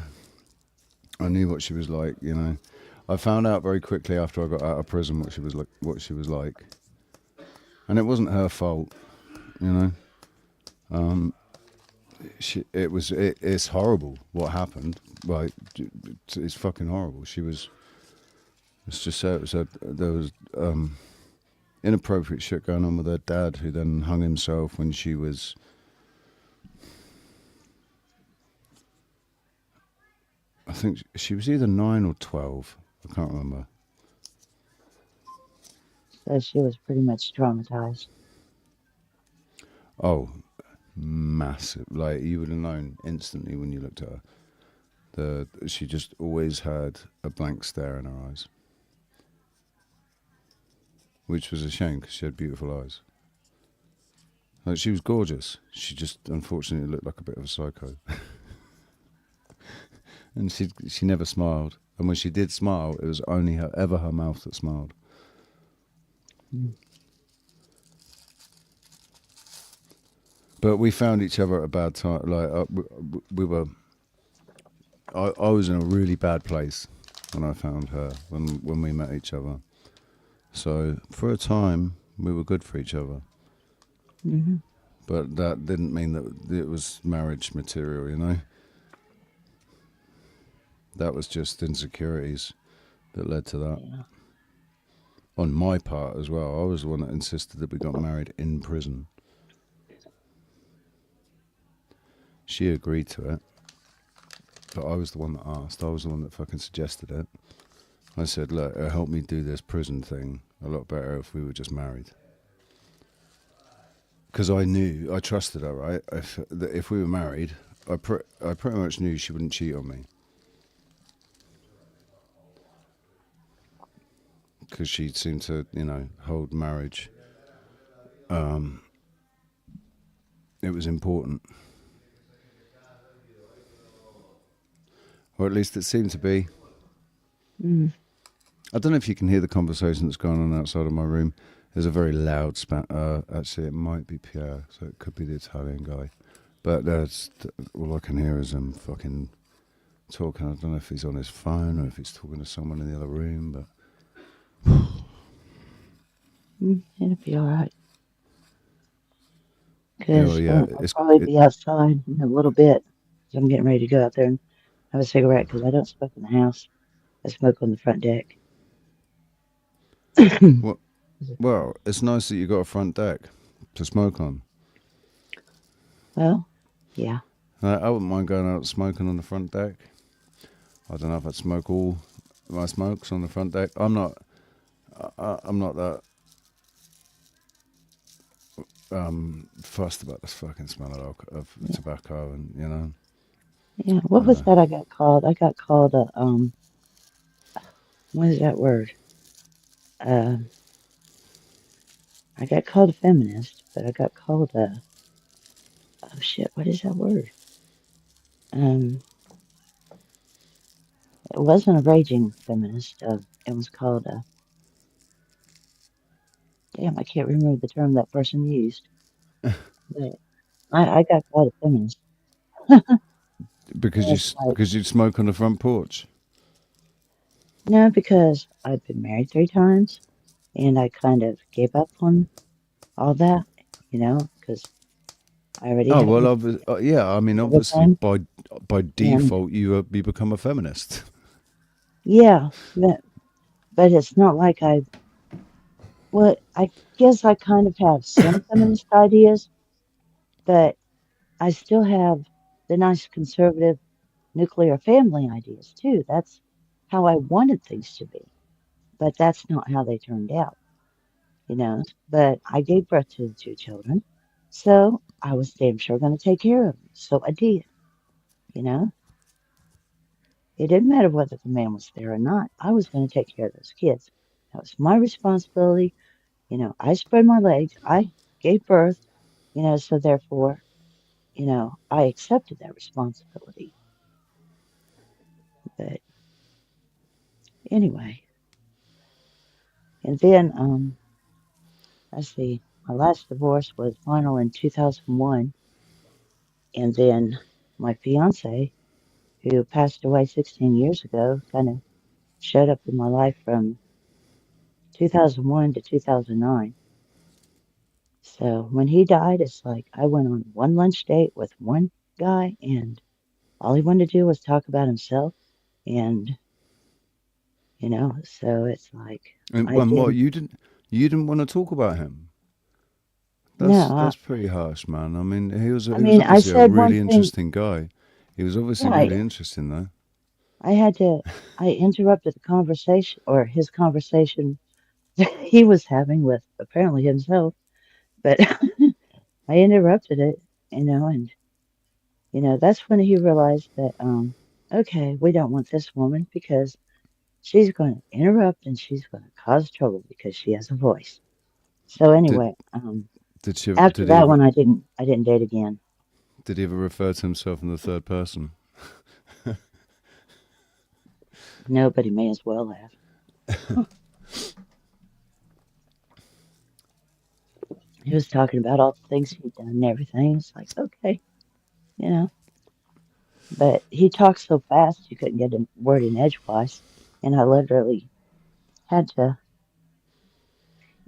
I knew what she was like, I found out very quickly after I got out of prison what she was like. And it wasn't her fault, It's horrible what happened. Like, it's fucking horrible. Let's just say there was inappropriate shit going on with her dad, who then hung himself when she was, I think she was either 9 or 12. I can't remember. So she was pretty much traumatized. Oh, massive. Like, you would have known instantly when you looked at her. She just always had a blank stare in her eyes. which was a shame because she had beautiful eyes. Like, she was gorgeous. She just unfortunately looked like a bit of a psycho. And she never smiled. And when she did smile, it was only her mouth that smiled. Mm. But we found each other at a bad time. Like we were. I was in a really bad place when I found her. When we met each other. So for a time we were good for each other. Mm-hmm. But that didn't mean that it was marriage material, you know. That was just insecurities that led to that. Yeah. On my part as well, I was the one that insisted that we got married in prison. She agreed to it, but I was the one that asked. I was the one that fucking suggested it. I said, look, it'll help me do this prison thing a lot better if we were just married. Because I trusted her, right? If we were married, I pretty much knew she wouldn't cheat on me. Because she seemed to, hold marriage. It was important. Or at least it seemed to be. Mm. I don't know if you can hear the conversation that's going on outside of my room. There's a very loud actually, it might be Pierre, so it could be the Italian guy. But all I can hear is him fucking talking. I don't know if he's on his phone or if he's talking to someone in the other room, but... It'll be all right. Because yeah, I'll probably be outside in a little bit. I'm getting ready to go out there and have a cigarette because I don't smoke in the house. I smoke on the front deck. Well, it's nice that you got a front deck to smoke on. Well, yeah. I wouldn't mind going out smoking on the front deck. I don't know if I'd smoke all my smokes on the front deck. I'm not that fussed about the fucking smell of tobacco, and Yeah. What was that I got called? I got called a what is that word? I got called a feminist, but I got called a, oh shit, what is that word? It wasn't a raging feminist. It was called a, damn, I can't remember the term that person used. But I got called a feminist. because you smoke on the front porch. No, because I've been married 3 times, and I kind of gave up on all that, because I already Oh had well, yeah. I mean, obviously, by default, you become a feminist. Yeah, but it's not like well, I guess I kind of have some feminist ideas, but I still have the nice conservative nuclear family ideas too. That's how I wanted things to be, but that's not how they turned out, But I gave birth to the 2 children, so I was damn sure going to take care of them. So I did, you know. It didn't matter whether the man was there or not. I was going to take care of those kids. That was my responsibility. I spread my legs. I gave birth, so therefore, I accepted that responsibility. But anyway, and then, let's see, my last divorce was final in 2001. And then my fiance, who passed away 16 years ago, kind of showed up in my life from 2001 to 2009. So when he died, it's like I went on one lunch date with one guy, and all he wanted to do was talk about himself. And, so it's like And I what didn't. you didn't want to talk about him? No, That's pretty harsh, man. I mean, he was I obviously a said one really thing. interesting guy. He was obviously Right. really interesting, though. I interrupted the conversation, or his conversation that he was having with apparently himself, but I interrupted it, and that's when he realized that, okay, we don't want this woman because she's going to interrupt and she's going to cause trouble because she has a voice. So anyway, after Did he that ever one, I didn't date again. did he ever refer to himself in the third person? No, but he may as well have. He was talking about all the things he'd done and everything. It's like, okay, you know. But he talked so fast you couldn't get a word in edgewise. And I literally had to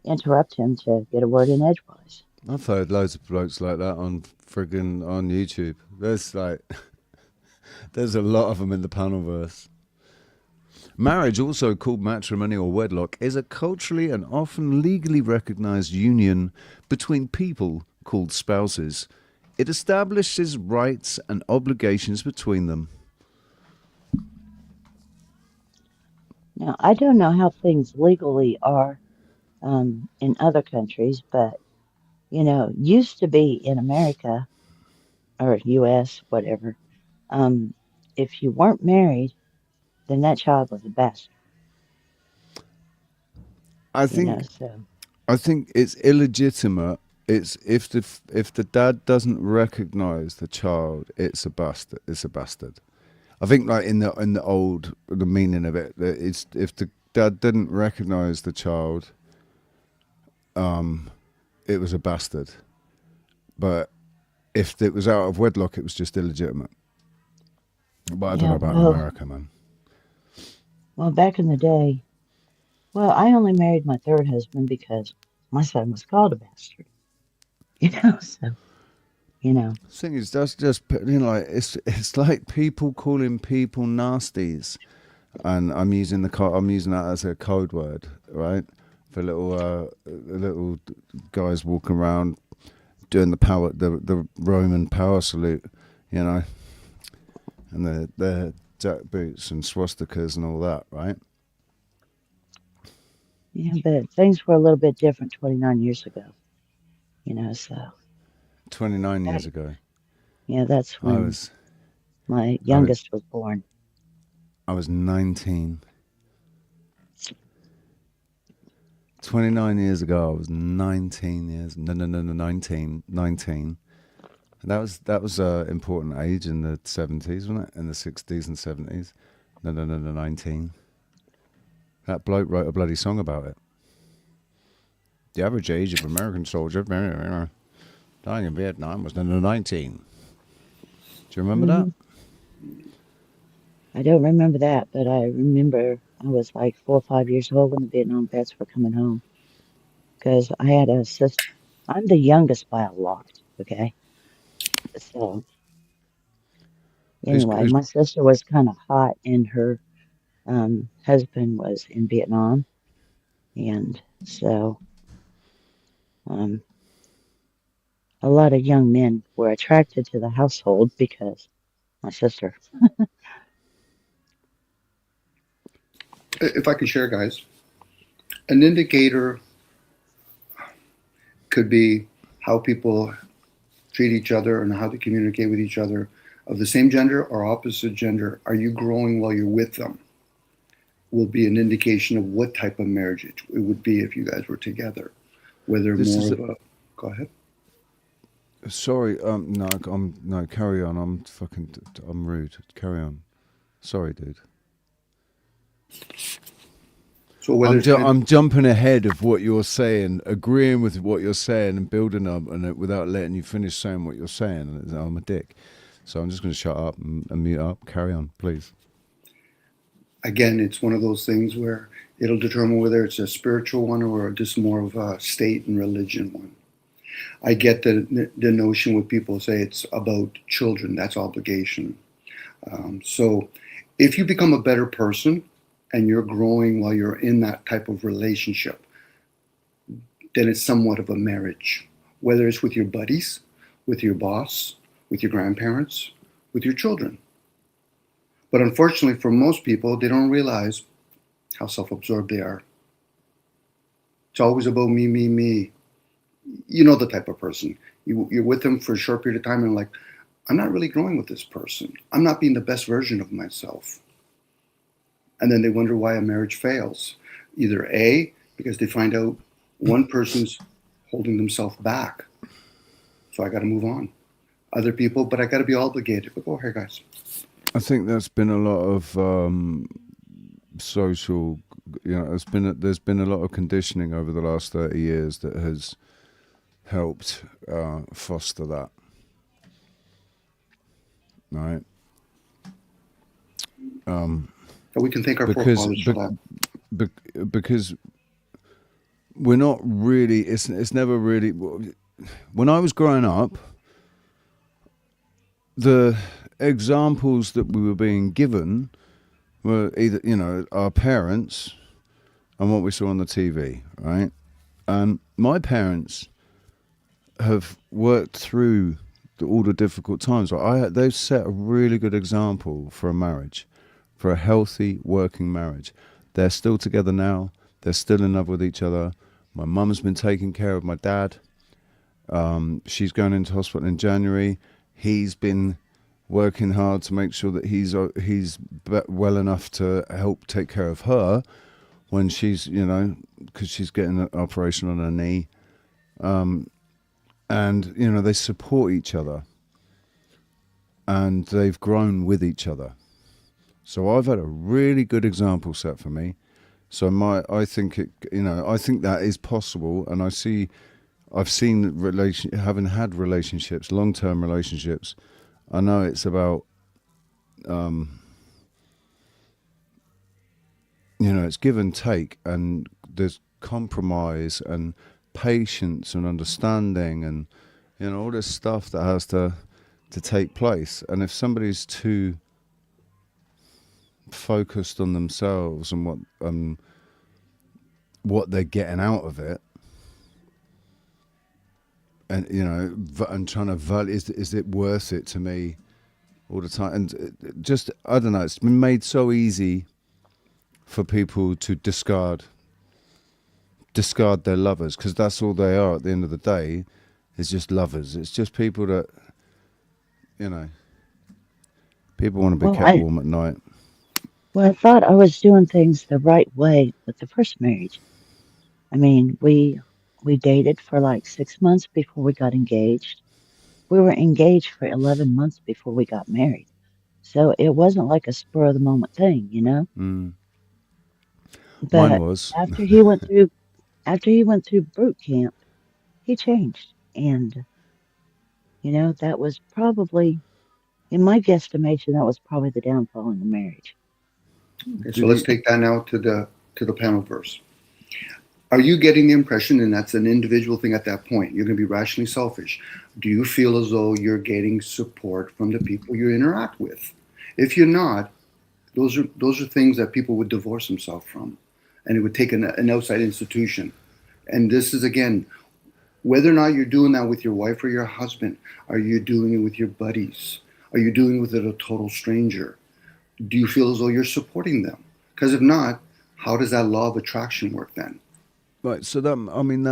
interrupt him to get a word in edgewise. I've heard loads of blokes like that on friggin' on YouTube. There's like, there's a lot of them in the panelverse. Marriage, also called matrimony or wedlock, is a culturally and often legally recognized union between people called spouses. It establishes rights and obligations between them. Now, I don't know how things legally are in other countries, but, you know, used to be in America or US, whatever, if you weren't married, then that child was a bastard. I You know, think so I think it's illegitimate. It's if the dad doesn't recognize the child, it's a bastard. It's a bastard. I think like in the meaning of it, that it's if the dad didn't recognize the child, it was a bastard. But if it was out of wedlock, it was just illegitimate. But I don't know about America, man. Well, back in the day, well, I only married my third husband because my son was called a bastard. You know, so you know. The thing is, that's just like it's like people calling people nasties, and I'm using that as a code word, right? For little guys walking around doing the Roman power salute, you know, and their jack boots and swastikas and all that, right? Yeah, but things were a little bit different 29 years ago. You know, so 29 years ago. Yeah, that's when my youngest was born. I was 19. 29 years ago, I was 19 years. No, 19. And that was an important age in the 70s, wasn't it? In the 60s and 70s. No, 19. That bloke wrote a bloody song about it. The average age of American soldier dying in Vietnam was 19. Do you remember that? I don't remember that, but I remember I was like 4 or 5 years old when the Vietnam vets were coming home. Because I had a sister. I'm the youngest by a lot, okay? So, anyway, my sister was kind of hot, and her husband was in Vietnam. And so, a lot of young men were attracted to the household because my sister. If I can share, guys, an indicator could be how people treat each other and how they communicate with each other of the same gender or opposite gender. Are you growing while you're with them? Will be an indication of what type of marriage it would be if you guys were together. Whether go ahead. Sorry, no, carry on. I'm rude. Carry on. Sorry, dude. So I'm jumping ahead of what you're saying, agreeing with what you're saying, and building up, and without letting you finish saying what you're saying. And I'm a dick, so I'm just going to shut up and mute up. Carry on, please. Again, it's one of those things where it'll determine whether it's a spiritual one or just more of a state and religion one. I get the notion when people say it's about children, that's obligation. So if you become a better person and you're growing while you're in that type of relationship, then it's somewhat of a marriage, whether it's with your buddies, with your boss, with your grandparents, with your children. But unfortunately, for most people, they don't realize how self-absorbed they are. It's always about me, me, me. You know the type of person. You're with them for a short period of time and like, I'm not really growing with this person. I'm not being the best version of myself. And then they wonder why a marriage fails. Either A, because they find out one person's holding themselves back. So I got to move on. Other people, but I got to be obligated. But go ahead, guys. I think there's been a lot of social, there's been a lot of conditioning over the last 30 years that has helped foster that. Right. We can thank our forefathers for that. Because we're not really. It's never really. When I was growing up, the examples that we were being given were either our parents and what we saw on the TV, right? And my parents have worked through all the difficult times. They've set a really good example for a marriage, for a healthy working marriage. They're still together now. They're still in love with each other. My mum's been taking care of my dad. She's going into hospital in January. He's been working hard to make sure that he's well enough to help take care of her when she's, because she's getting an operation on her knee. And, they support each other. And they've grown with each other. So I've had a really good example set for me. So I think that is possible. And I've seen having had relationships, long-term relationships. I know it's about, it's give and take, and there's compromise and patience and understanding, and all this stuff that has to take place. And if somebody's too focused on themselves and what they're getting out of it, and and trying to value, is it worth it to me all the time? And just, I don't know, it's been made so easy for people to discard their lovers, because that's all they are at the end of the day, is just lovers. It's just people that people want to be kept warm at night. Well, I thought I was doing things the right way with the first marriage. I mean, we dated for like 6 months before we got engaged. We were engaged for 11 months before we got married. So it wasn't like a spur of the moment thing, Mm. But Mine was. after he went through boot camp, he changed. And, that was probably, in my guesstimation, that was probably the downfall in the marriage. Okay, so let's take that now to the panel verse. Are you getting the impression, and that's an individual thing at that point, you're going to be rationally selfish, do you feel as though you're getting support from the people you interact with? If you're not, those are things that people would divorce themselves from, and it would take an outside institution. And this is, again, whether or not you're doing that with your wife or your husband, are you doing it with your buddies? Are you doing it with a total stranger? Do you feel as though you're supporting them? Because if not, how does that law of attraction work then? Right, so that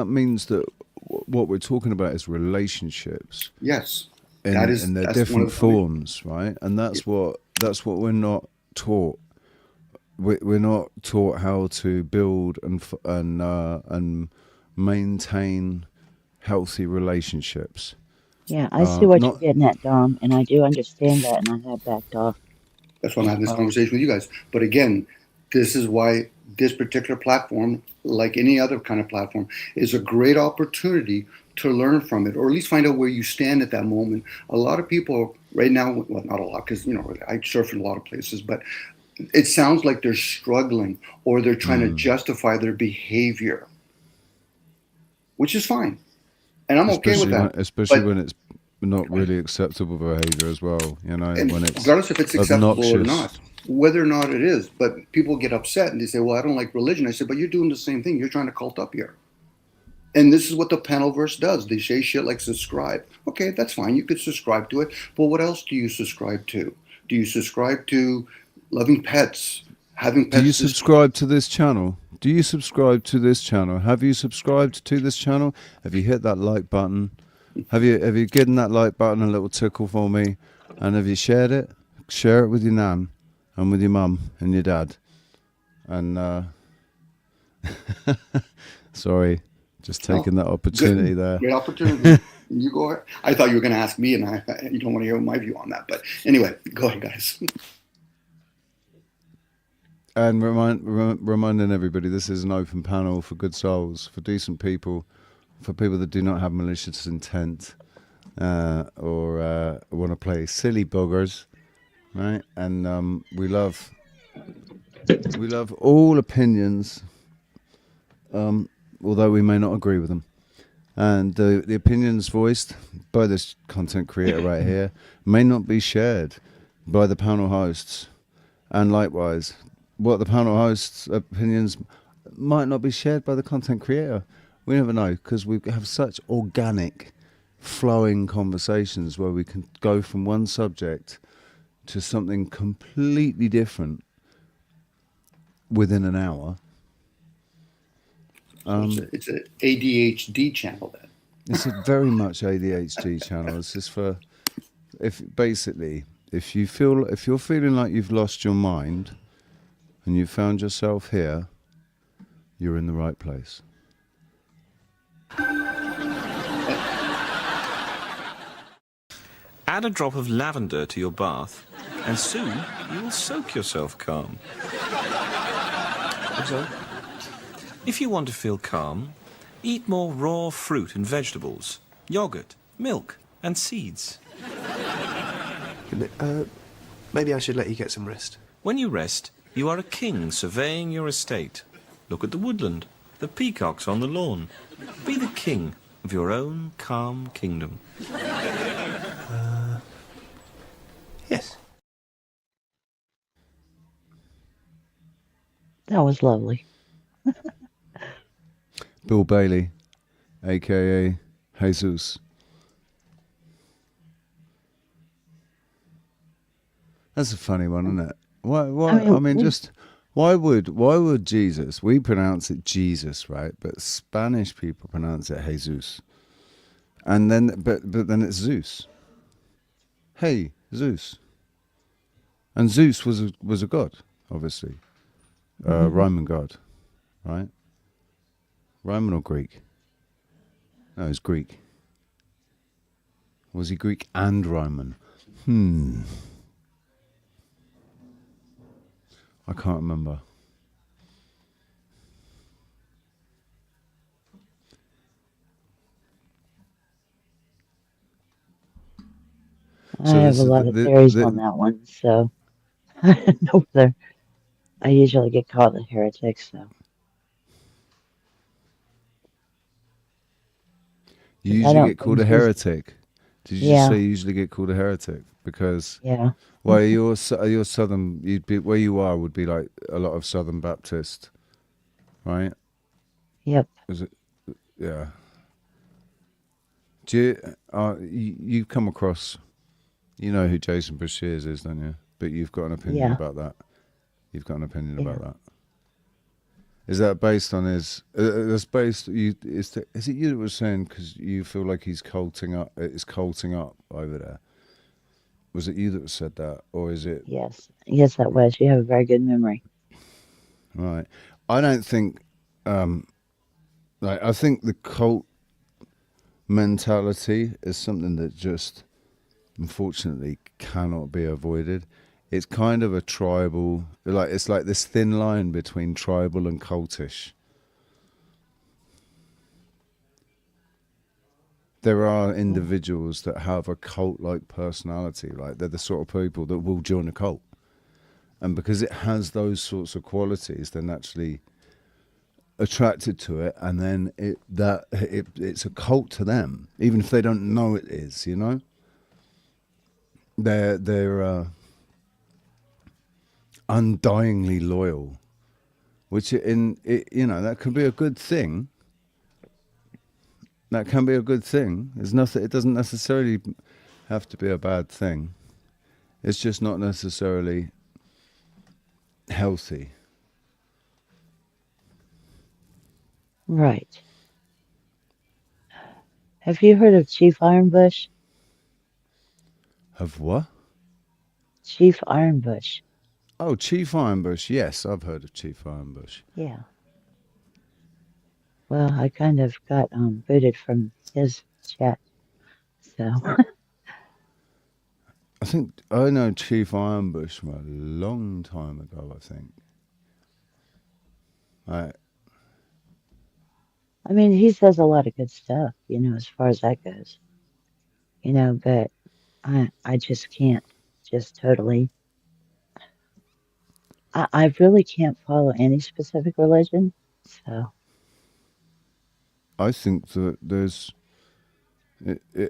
means that what we're talking about is relationships. Yes, in their different forms, right? And that's what we're not taught. We're not taught how to build and maintain healthy relationships. Yeah, I see what you're getting at, Dom, and I do understand that, and I have backed off. That's why I'm having this conversation with you guys. But again, this is why this particular platform, like any other kind of platform, is a great opportunity to learn from it, or at least find out where you stand at that moment. A lot of people right now, well, not a lot, because I surf in a lot of places, but it sounds like they're struggling or they're trying to justify their behavior, which is fine, and I'm okay with that. Especially when it's not really acceptable behavior as well, when it's regardless if it's acceptable obnoxious or not. Whether or not it is, but people get upset and they say, well, I don't like religion. I said, but you're doing the same thing. You're trying to cult up here. And this is what the panel verse does. They say shit like subscribe. Okay, that's fine. You could subscribe to it. But what else do you subscribe to? Do you subscribe to loving pets, having pets? Do you subscribe to this channel? Do you subscribe to this channel? Have you subscribed to this channel? Have you hit that like button? Have you given that like button a little tickle for me? And have you shared it? Share it with your nan and with your mum and your dad. And sorry, just taking that opportunity there. Great opportunity. You go ahead. I thought you were going to ask me, and you don't want to hear my view on that. But anyway, go ahead, guys. And reminding everybody, this is an open panel for good souls, for decent people, for people that do not have malicious intent or want to play silly buggers, right? And we love all opinions, although we may not agree with them. And the opinions voiced by this content creator right here may not be shared by the panel hosts, and likewise, what the panel hosts' opinions might not be shared by the content creator. We never know, because we have such organic, flowing conversations where we can go from one subject to something completely different within an hour. It's an ADHD channel then. It's a very much ADHD channel. It's just if you're feeling like you've lost your mind and you found yourself here, you're in the right place. Add a drop of lavender to your bath, and soon you will soak yourself calm. So, if you want to feel calm, eat more raw fruit and vegetables, yogurt, milk, and seeds. Maybe I should let you get some rest. When you rest, you are a king surveying your estate. Look at the woodland, the peacocks on the lawn. Be the king of your own calm kingdom. Yes. That was lovely. Bill Bailey, a.k.a. Jesus. That's a funny one, isn't it? Why? Why would Jesus? We pronounce it Jesus, right? But Spanish people pronounce it Jesus, and then but then it's Zeus. Hey, Zeus. And Zeus was a god, obviously, Roman god, right? Roman or Greek? No, he's Greek. Was he Greek and Roman? I can't remember. I have a lot of theories on that one, so I don't know whether I usually get called a heretic, so. You usually get called a heretic. Did you just say you usually get called a heretic? Because well, you're southern. You'd be where you are would be like a lot of Southern Baptist, right? Yep. Is it? Yeah. Do you come across? You know who Jason Breshears is, don't you? But you've got an opinion about that. You've got an opinion about that. Is that based on his? That's based. Is it you that was saying because you feel like he's colting up? It's colting up over there. Was it you that said that, or is it? Yes, that was. You have a very good memory. Right. I don't think. I think the cult mentality is something that just, unfortunately, cannot be avoided. It's kind of a tribal, it's like this thin line between tribal and cultish. There are individuals that have a cult-like personality, like they're the sort of people that will join a cult. And because it has those sorts of qualities, they're naturally attracted to it, and then it's a cult to them, even if they don't know it is, you know? They're undyingly loyal, which that can be a good thing. That can be a good thing. There's nothing. It doesn't necessarily have to be a bad thing. It's just not necessarily healthy. Right. Have you heard of Chief Ironbush? Of what? Chief Ironbush. Oh, Chief Ironbush. Yes, I've heard of Chief Ironbush. Yeah. Well, I kind of got booted from his chat, so. I think I know Chief Ironbush from a long time ago, I think. I mean, he says a lot of good stuff, as far as that goes. But I just can't just totally. I really can't follow any specific religion, so. I think that there's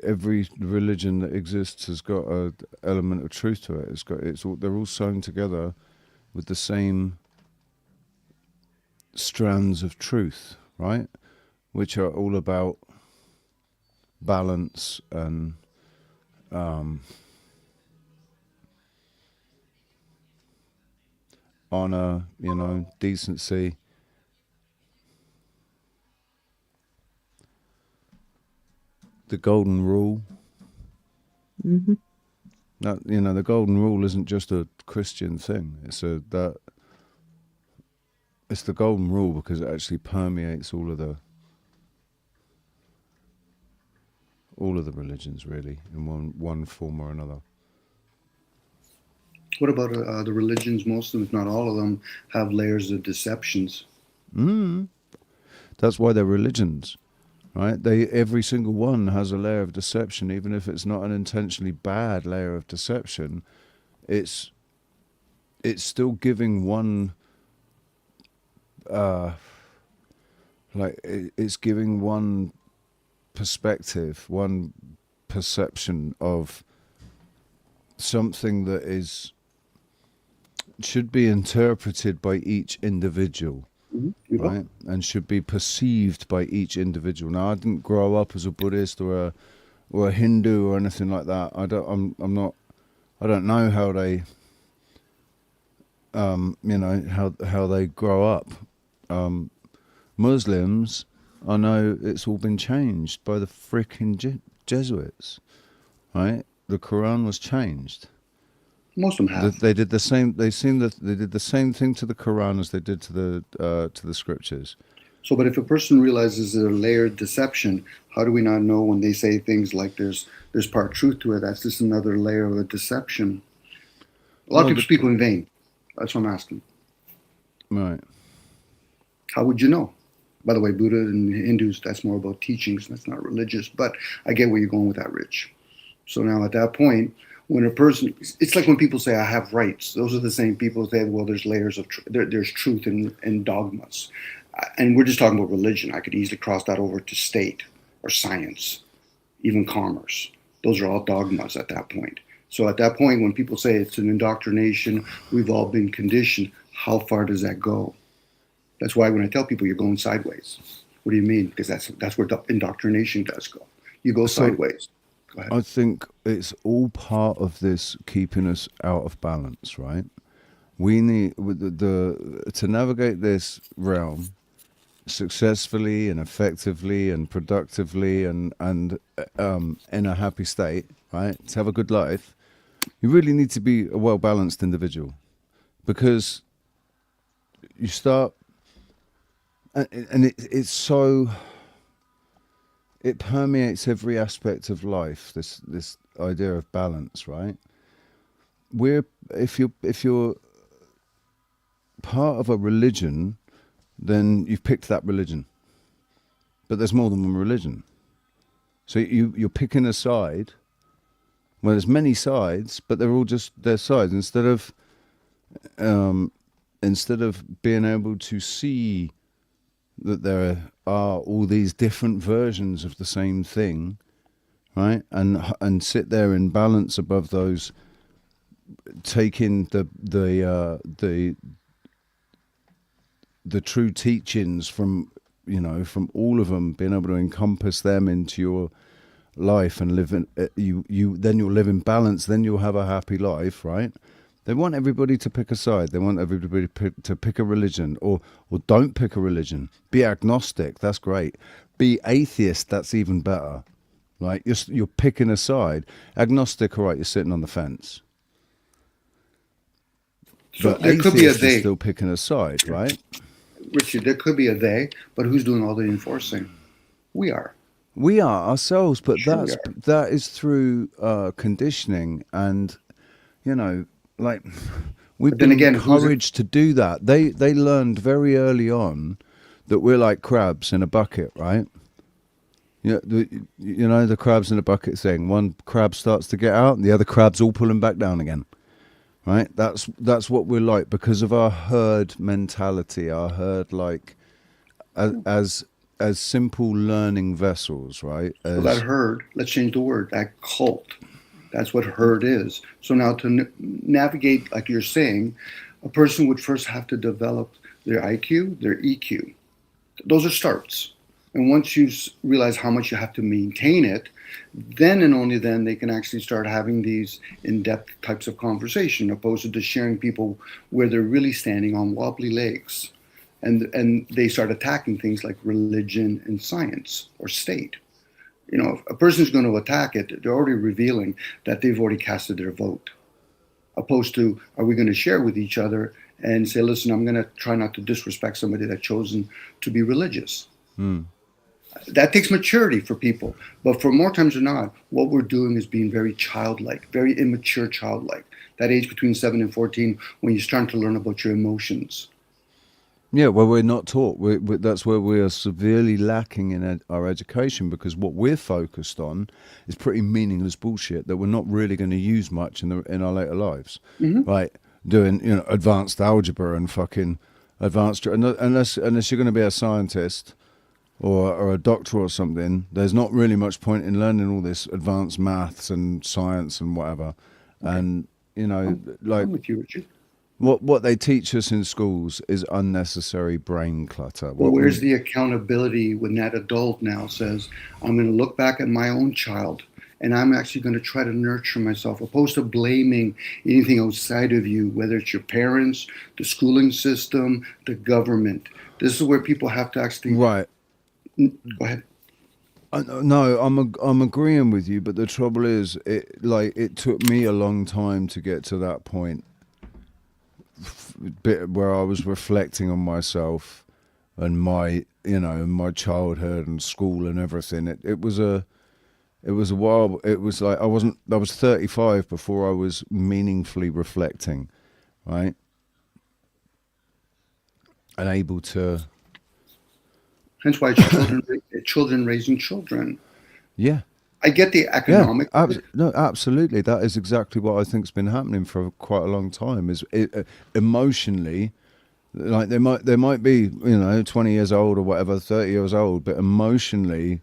every religion that exists has got an element of truth to it. They're all sewn together with the same strands of truth, right? Which are all about balance and honor, decency. The golden rule. Mm-hmm. That, the golden rule isn't just a Christian thing. It's the golden rule because it actually permeates all of the religions, really, in one form or another. What about the religions? Most of them, if not all of them, have layers of deceptions. That's why they're religions, right? Every single one has a layer of deception, even if it's not an intentionally bad layer of deception. It's still giving one, it's giving one perspective, one perception of something that should be interpreted by each individual, right? And should be perceived by each individual. Now, I didn't grow up as a Buddhist or a Hindu or anything like that. I don't know how they, how they grow up. Muslims, I know it's all been changed by the frickin' Jesuits, right? The Quran was changed. Most of them have. They did the same. They did the same thing to the Quran as they did to the scriptures. So, but if a person realizes a layered deception, how do we not know when they say things like there's part truth to it? That's just another layer of a deception. A lot of people speak in vain. That's what I'm asking. Right. How would you know? By the way, Buddha and Hindus, that's more about teachings. That's not religious. But I get where you're going with that, Rich. So now at that point, when a person, it's like when people say, I have rights. Those are the same people that say, well, there's layers of, there's truth in dogmas. And we're just talking about religion. I could easily cross that over to state or science, even commerce. Those are all dogmas at that point. So at that point, when people say it's an indoctrination, we've all been conditioned, how far does that go? That's why when I tell people you're going sideways, what do you mean? Because that's where indoctrination does go. You go sideways. Go ahead. I think it's all part of this keeping us out of balance, right? We need to navigate this realm successfully and effectively and productively and in a happy state, right? To have a good life, you really need to be a well-balanced individual, because you start, and it's so, it permeates every aspect of life. This idea of balance, right? If you're part of a religion, then you've picked that religion. But there's more than one religion. So you're picking a side. Well, there's many sides, but they're all just their sides. Instead of being able to see that there are all these different versions of the same thing, right? And sit there in balance above those, taking the true teachings from all of them, being able to encompass them into your life and live in then you'll live in balance, then you'll have a happy life, right? They want everybody to pick a side. They want everybody to pick a religion, or don't pick a religion. Be agnostic, that's great. Be atheist, that's even better. Right? You're picking a side. Agnostic, all right, you're sitting on the fence. So But there could be a atheists are they. still picking a side, right? Richard, there could be a they, but who's doing all the enforcing? We are. We are ourselves, but Sure we are. that is through conditioning, and you know, like we've But then been again, who's it- encouraged to do that. They learned very early on that we're like crabs in a bucket, right? Yeah, you know the crabs in a bucket thing. One crab starts to get out, and the other crab's all pulling back down again. Right? That's what we're like because of our herd mentality. Our herd like as simple learning vessels, right? So that herd, let's change the word, that cult. That's what herd is. So now to navigate, like you're saying, a person would first have to develop their IQ, their EQ. Those are starts. And once you realize how much you have to maintain it, then and only then they can actually start having these in-depth types of conversation, opposed to just sharing people where they're really standing on wobbly legs. And they start attacking things like religion and science or state. You know, if a person's going to attack it, they're already revealing that they've already casted their vote. Opposed to, are we going to share with each other and say, listen, I'm going to try not to disrespect somebody that's chosen to be religious. That takes maturity for people. But for more times than not, what we're doing is being very childlike, very immature childlike. That age between 7 and 14, when you're starting to learn about your emotions. Yeah, well, we're not taught. That's where we are severely lacking in our education, because what we're focused on is pretty meaningless bullshit that we're not really going to use much in our later lives. Right? Doing advanced algebra and fucking advanced, unless you're going to be a scientist or a doctor or something, there's not really much point in learning all this advanced maths and science and whatever. Okay. And I'm with you, Richard. What they teach us in schools is unnecessary brain clutter. Well, where's the accountability when that adult now says, I'm going to look back at my own child and I'm actually going to try to nurture myself, opposed to blaming anything outside of you, whether it's your parents, the schooling system, the government. This is where people have to actually... Right. Go ahead. No, I'm agreeing with you, but the trouble is, it took me a long time to get to that point. Bit where I was reflecting on myself and my childhood and school and everything. It was a while. It was like I was 35 before I was meaningfully reflecting, right, and able to. Hence why children raising children. Yeah. I get the economic. Yeah, no, absolutely. That is exactly what I think's been happening for quite a long time. Is emotionally, like they might be 20 years old or whatever, 30 years old, but emotionally,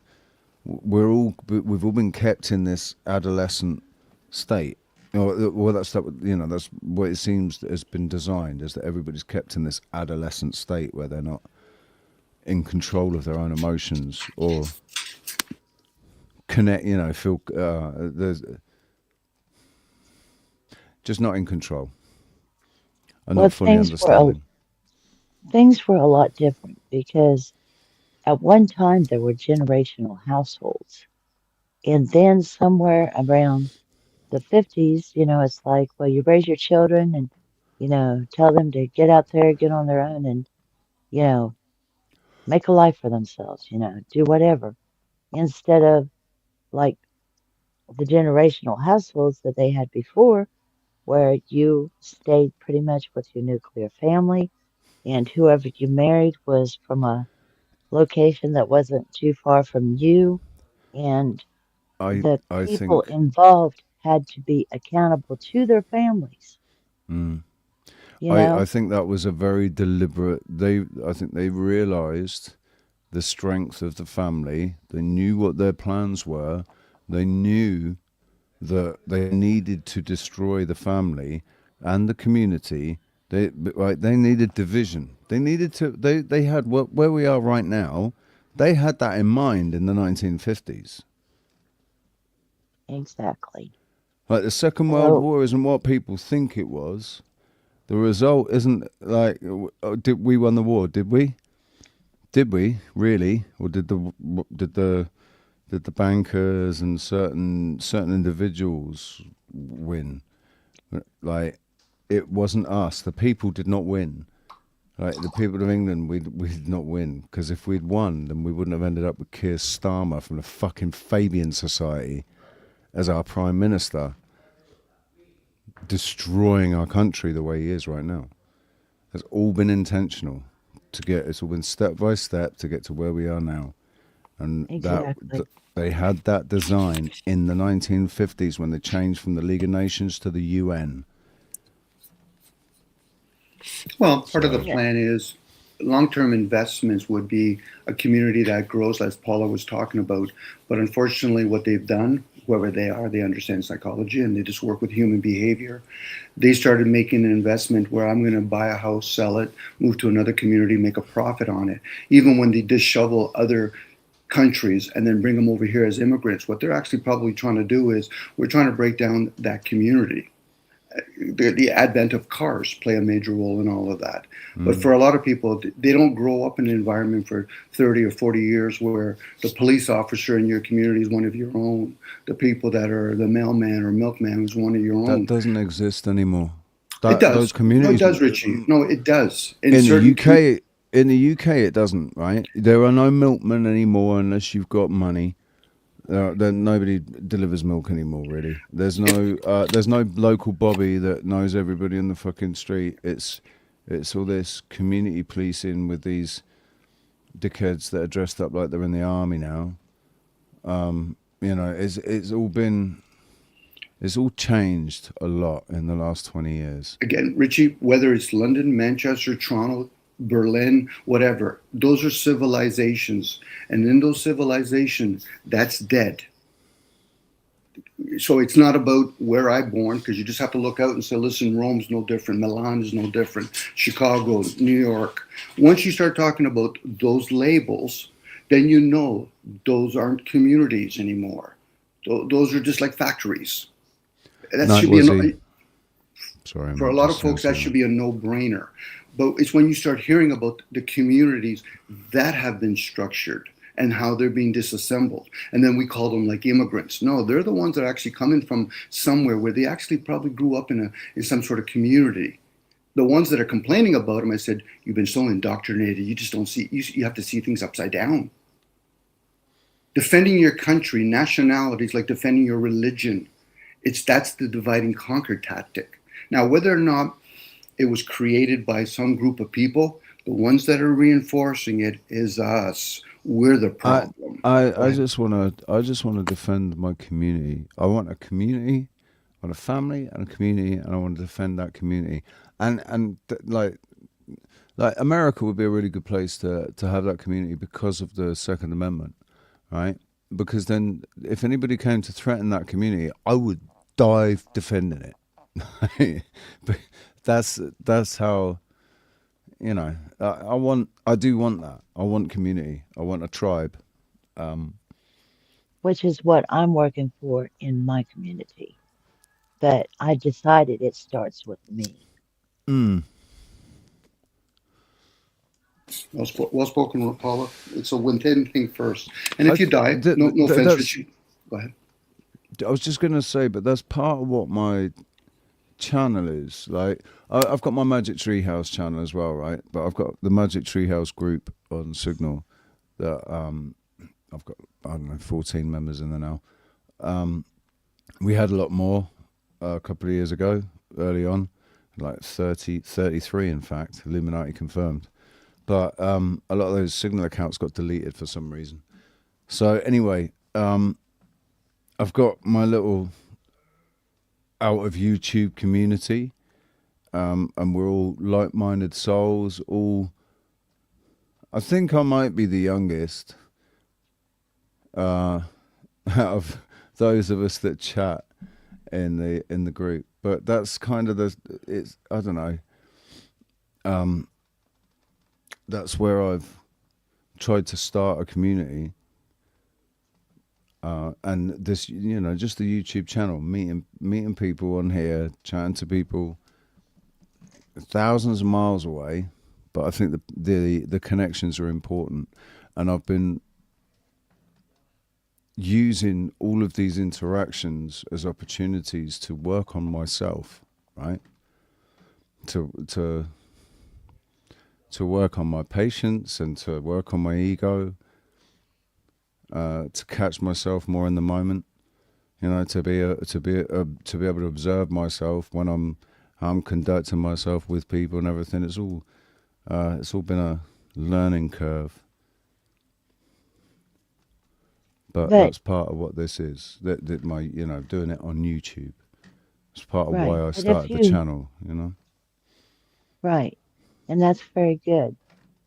we've all been kept in this adolescent state. Well, that's what it seems has been designed, is that everybody's kept in this adolescent state where they're not in control of their own emotions or connect, feel there's just not in control and not fully understanding. Things were a lot different because at one time there were generational households, and then somewhere around the 50s, it's like, well, you raise your children and tell them to get out there, get on their own, and make a life for themselves, do whatever, instead of like the generational households that they had before, where you stayed pretty much with your nuclear family, and whoever you married was from a location that wasn't too far from you, and the people involved had to be accountable to their families. I think that was a very deliberate. I think they realized the strength of the family. They knew what their plans were. They knew that they needed to destroy the family and the community. They needed division. They needed to. They had where we are right now. They had that in mind in the 1950s. Exactly. Like the Second World War isn't what people think it was. The result isn't like did we won the war? Did we? Did we really, or did the bankers and certain individuals win? Like it wasn't us. The people did not win. Like the people of England, we did not win, because if we'd won, then we wouldn't have ended up with Keir Starmer from the fucking Fabian Society as our prime minister, destroying our country the way he is right now. It's all been intentional it's all been step by step to get to where we are now. And Exactly. they had that design in the 1950s when they changed from the League of Nations to the UN. Well, part of the Yeah. plan is long-term investments would be a community that grows, as Paula was talking about. But unfortunately, what they've done, whoever they are, they understand psychology and they just work with human behavior. They started making an investment where I'm going to buy a house, sell it, move to another community, make a profit on it. Even when they dishevel other countries and then bring them over here as immigrants, what they're actually probably trying to do is we're trying to break down that community. The advent of cars play a major role in all of that. But for a lot of people, they don't grow up in an environment for 30 or 40 years where the police officer in your community is one of your own. The people that are the mailman or milkman is one of your own. That doesn't exist anymore. It does. Those communities. No, it does, Richie. No, it does. In the certain UK, it doesn't. Right? There are no milkmen anymore unless you've got money. Then nobody delivers milk anymore. Really, there's no local Bobby that knows everybody in the fucking street. It's all this community policing with these dickheads that are dressed up like they're in the army now. It's all changed a lot in the last 20 years. Again, Richie, whether it's London, Manchester, Toronto, Berlin, whatever, those are civilizations. And in those civilizations, that's dead. So it's not about where I'm born, because you just have to look out and say, listen, Rome's no different, Milan is no different, Chicago, New York. Once you start talking about those labels, then you know those aren't communities anymore. Those are just like factories. That should be Sorry, for a lot of folks, that should be a no-brainer. But it's when you start hearing about the communities that have been structured and how they're being disassembled. And then we call them like immigrants. No, they're the ones that are actually coming from somewhere where they actually probably grew up in some sort of community. The ones that are complaining about them, I said, you've been so indoctrinated, you just don't see, you have to see things upside down. Defending your country, nationality is like defending your religion. That's the divide and conquer tactic. Now, whether or not it was created by some group of people, the ones that are reinforcing it is us. We're the problem. I just want to defend my community. I want a community, I want a family and a community, and I want to defend that community. Like America would be a really good place to have that community because of the Second Amendment, right? Because then if anybody came to threaten that community, I would die defending it. But that's how, I do want that. I want community. I want a tribe. Which is what I'm working for in my community. But I decided it starts with me. Well spoken, Paula. It's a within thing first. And if you die, no offense, Richie. Go ahead. I was just going to say, but that's part of what my channel is. Like, I've got my Magic Treehouse channel as well, right? But I've got the Magic Treehouse group on Signal that I've got, 14 members in there now. We had a lot more a couple of years ago, early on, like 33 in fact, Illuminati confirmed. But a lot of those Signal accounts got deleted for some reason. So anyway, I've got my little out of YouTube community, and we're all like-minded souls. I think I might be the youngest out of those of us that chat in the group. But that's kind of I don't know. That's where I've tried to start a community. And this, just the YouTube channel, meeting people on here, chatting to people thousands of miles away. But I think the connections are important, and I've been using all of these interactions as opportunities to work on myself, right? to work on my patience and to work on my ego, to catch myself more in the moment. You know, to be able to observe myself when I'm conducting myself with people and everything. It's all been a learning curve. But that's part of what this is. That my, doing it on YouTube. It's part of Right. why I But started the channel. Right. And that's very good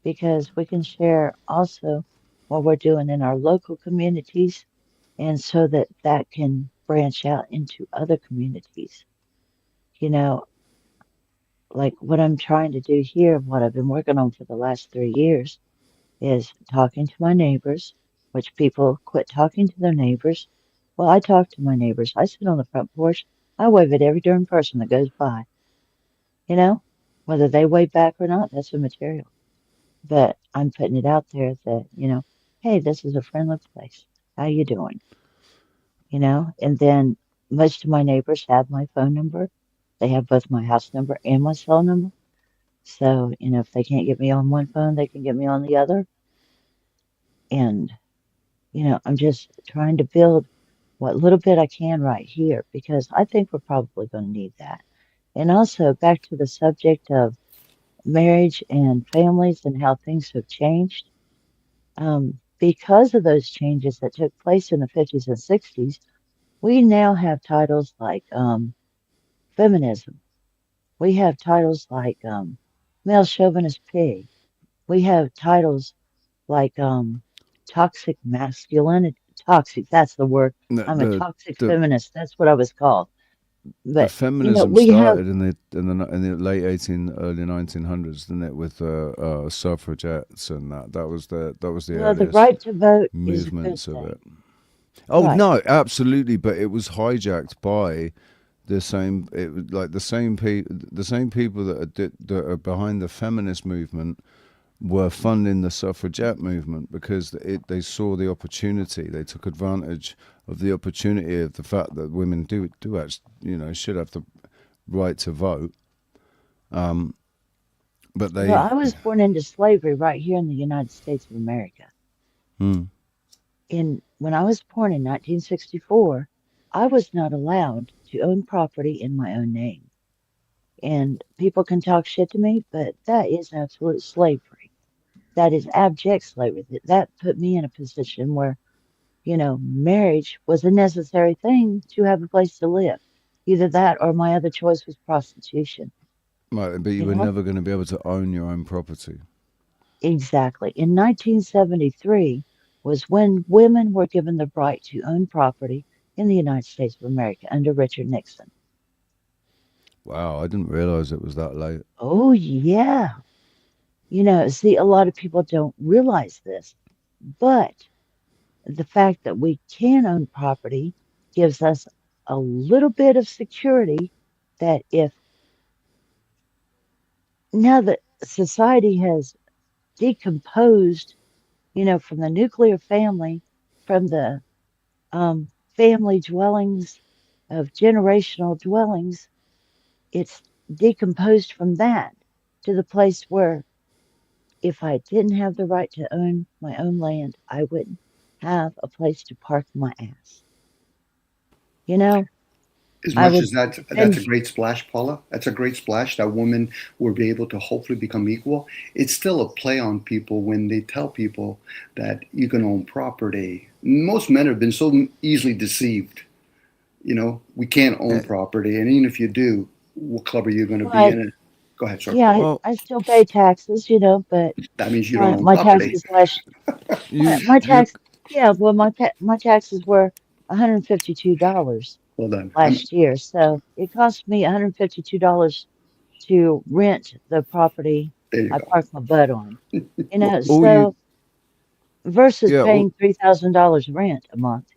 because we can share also what we're doing in our local communities, and so that can branch out into other communities. You know, like what I'm trying to do here, what I've been working on for the last 3 years, is talking to my neighbors, which people quit talking to their neighbors. Well, I talk to my neighbors. I sit on the front porch. I wave at every darn person that goes by. You know, whether they wave back or not, that's immaterial. But I'm putting it out there that, hey, this is a friendly place. How you doing? And then most of my neighbors have my phone number. They have both my house number and my cell number. So, if they can't get me on one phone, they can get me on the other. And, I'm just trying to build what little bit I can right here because I think we're probably going to need that. And also back to the subject of marriage and families and how things have changed. Because of those changes that took place in the 50s and 60s, we now have titles like feminism. We have titles like male chauvinist pig. We have titles like toxic masculinity. Toxic, that's the word. I'm a toxic The feminist. That's what I was called. But feminism we have started in the late early 1900s, didn't it, with suffragettes and that was the the earliest right to vote is a good movements of it. thing. Oh Right. no, absolutely, but it was hijacked by the same people that are behind the feminist movement were funding the suffragette movement because they saw the opportunity. They took advantage of the opportunity of the fact that women do actually, should have the right to vote. But Well, I was born into slavery right here in the United States of America. When I was born in 1964, I was not allowed to own property in my own name. And people can talk shit to me, but that is absolute slavery. That is abject slavery. That put me in a position where, marriage was a necessary thing to have a place to live. Either that or my other choice was prostitution. Right, but you were never going to be able to own your own property. Exactly. In 1973 was when women were given the right to own property in the United States of America under Richard Nixon. Wow, I didn't realize it was that late. Oh, yeah. See, a lot of people don't realize this, but the fact that we can own property gives us a little bit of security that if now that society has decomposed, from the nuclear family, from the family dwellings of generational dwellings, it's decomposed from that to the place where if I didn't have the right to own my own land, I wouldn't have a place to park my ass. As I much would as that's defend. a great splash, Paula. That's a great splash that women will be able to hopefully become equal. It's still a play on people when they tell people that you can own property. Most men have been so easily deceived. We can't own property, and even if you do, what club are you going to be But in? Go ahead, sorry. yeah, I still pay taxes, but That means you don't own my property. taxes last my tax yeah, well my taxes were $152 Well done. last year, so it cost me $152 to rent the property There you I go. parked my butt on. All you, Versus yeah, paying $3,000 rent a month.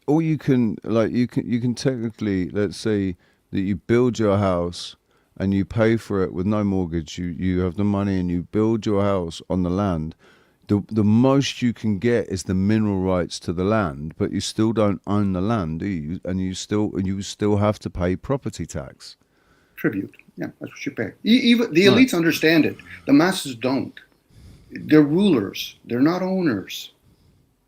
all you can you can technically, let's say that you build your house and you pay for it with no mortgage. You have the money and you build your house on the land. The most you can get is the mineral rights to the land, but you still don't own the land, do you? And you still have to pay property tax. Tribute. Yeah, that's what you pay. Even the elites understand it. The masses don't. They're rulers. They're not owners.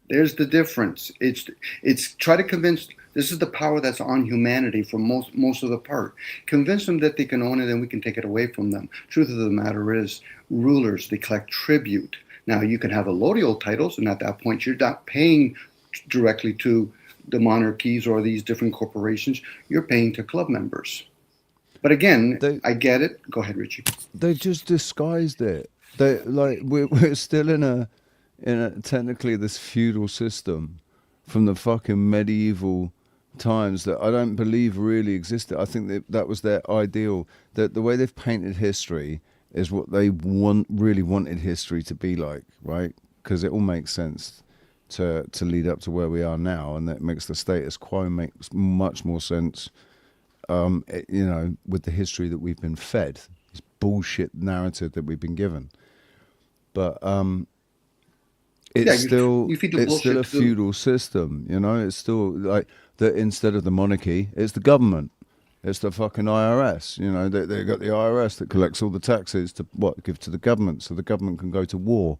There's the difference. It's try to convince. This is the power that's on humanity for most of the part. Convince them that they can own it, and we can take it away from them. Truth of the matter is, rulers, they collect tribute. Now you can have allodial titles, and at that point you're not paying directly to the monarchies or these different corporations. You're paying to club members. But again, I get it. Go ahead, Richie. They just disguised it. They like we're still in a technically this feudal system from the fucking medieval times that I don't believe really existed. I think that was their ideal. That the way they've painted history is what they really wanted history to be like, right? Because it all makes sense to lead up to where we are now, and that makes the status quo makes much more sense. With the history that we've been fed, this bullshit narrative that we've been given, but it's still a feudal system. It's still like that. Instead of the monarchy, it's the government. It's the fucking IRS. They got the IRS that collects all the taxes to give to the government, so the government can go to war.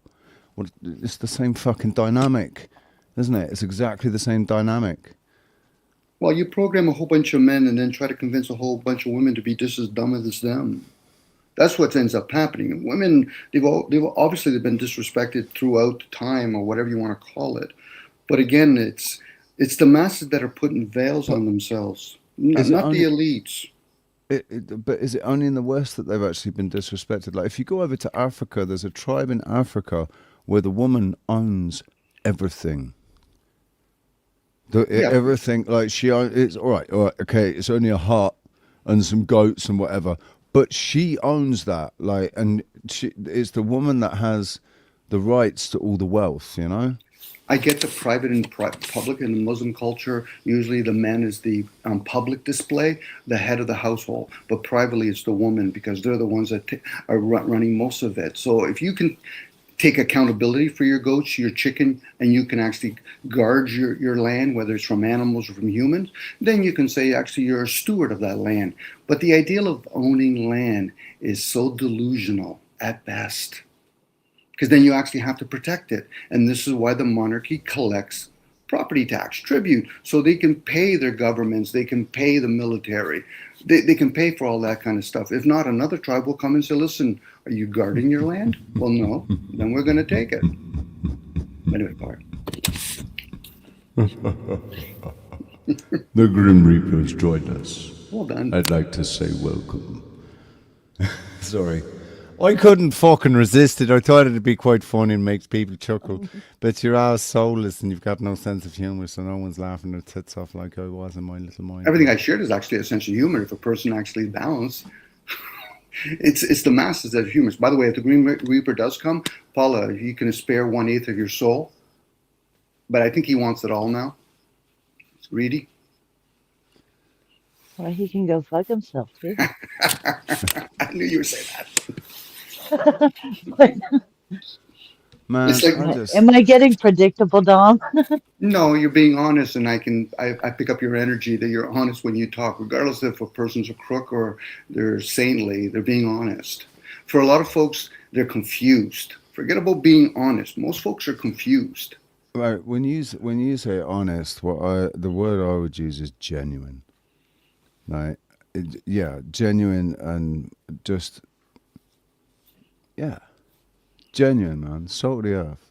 Well, it's the same fucking dynamic, isn't it? It's exactly the same dynamic. Well, you program a whole bunch of men and then try to convince a whole bunch of women to be just as dumb as them. That's what ends up happening. Women, they've obviously been disrespected throughout time, or whatever you want to call it. But again, it's the masses that are putting veils on themselves, not the elites. But is it only in the West that they've actually been disrespected? Like, if you go over to Africa, there's a tribe in Africa where the woman owns everything. Everything, like it's all right, okay, it's only a hut and some goats and whatever, but she owns that, like, and it's the woman that has the rights to all the wealth, I get the private and public in the Muslim culture. Usually the man is the public display, the head of the household, but privately it's the woman, because they're the ones that are running most of it. So if you can take accountability for your goats, your chicken, and you can actually guard your land, whether it's from animals or from humans, then you can say actually you're a steward of that land. But the ideal of owning land is so delusional at best, because then you actually have to protect it. And this is why the monarchy collects property tax, tribute, so they can pay their governments, they can pay the military, they can pay for all that kind of stuff. If not, another tribe will come and say, listen, are you guarding your land? Well, no, then we're going to take it. Anyway, Bart. The Grim Reaper has joined us. Well done. I'd like to say welcome. Sorry. I couldn't fucking resist it. I thought it'd be quite funny and make people chuckle. But you're all soulless and you've got no sense of humour, so no one's laughing their tits off like I was in my little mind. Everything I shared is actually a sense of humor. If a person actually balanced, it's the masses that are humorous. By the way, if the Green Reaper does come, Paula, you can spare 1/8 of your soul. But I think he wants it all now. It's greedy. Well, he can go fuck himself, too. I knew you would say that. Man, am I getting predictable, Dom? No, you're being honest, and I pick up your energy that you're honest when you talk, regardless if a person's a crook or they're saintly. They're being honest. For a lot of folks, they're confused. Forget about being honest. Most folks are confused. Right. When you say honest, the word I would use is genuine. Right? Genuine and just. Yeah, genuine, man. Salt of the earth.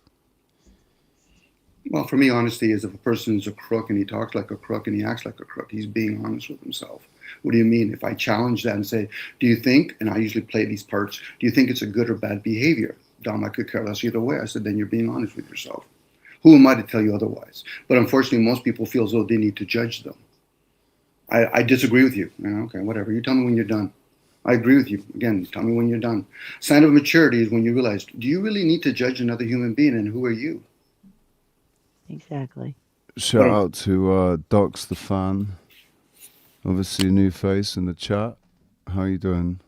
Well, for me, honesty is if a person's a crook and he talks like a crook and he acts like a crook, he's being honest with himself. What do you mean? If I challenge that and say, do you think, and I usually play these parts, do you think it's a good or bad behavior? Dom, I could care less either way. I said, then you're being honest with yourself. Who am I to tell you otherwise? But unfortunately, most people feel as though they need to judge them. I disagree with you. Okay, whatever. You tell me when you're done. I agree with you. Again, tell me when you're done. Sign of maturity is when you realize, do you really need to judge another human being, and who are you? Exactly. Shout out to Docs the fan. Obviously a new face in the chat. How you doing?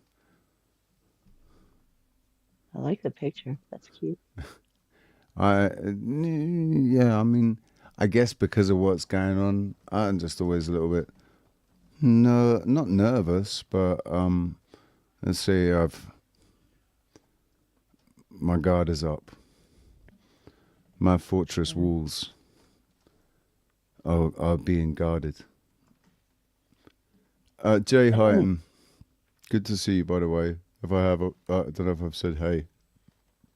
I like the picture. That's cute. I mean, I guess because of what's going on, I'm just always a little bit No, not nervous, but let's see. My guard is up. My fortress walls are being guarded. Jay Hyten, good to see you, by the way. If I have, I don't know if I've said hey.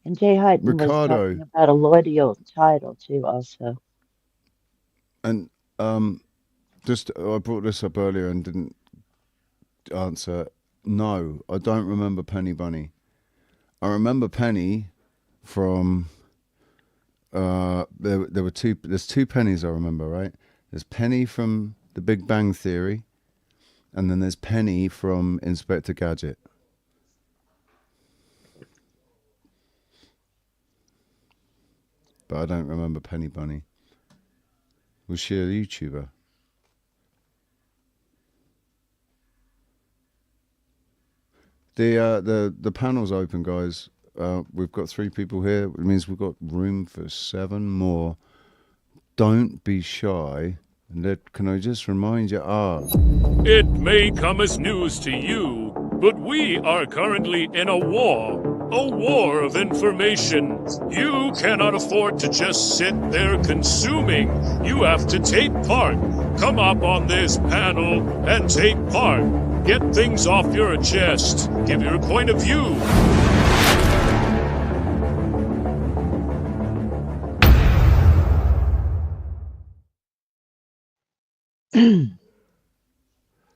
And Jay Hyten was Ricardo, talking about a loyal title too, also. and just I brought this up earlier and didn't answer. No, I don't remember Penny Bunny. I remember Penny from there were two. There's two Pennies I remember, right? There's Penny from The Big Bang Theory, and then there's Penny from Inspector Gadget. But I don't remember Penny Bunny. Was she a YouTuber? The panel's open, guys. We've got 3 people here. It means we've got room for 7 more. Don't be shy. And can I just remind you? It may come as news to you, but we are currently in a war of information. You cannot afford to just sit there consuming. You have to take part. Come up on this panel and take part. Get things off your chest. Give your point of view.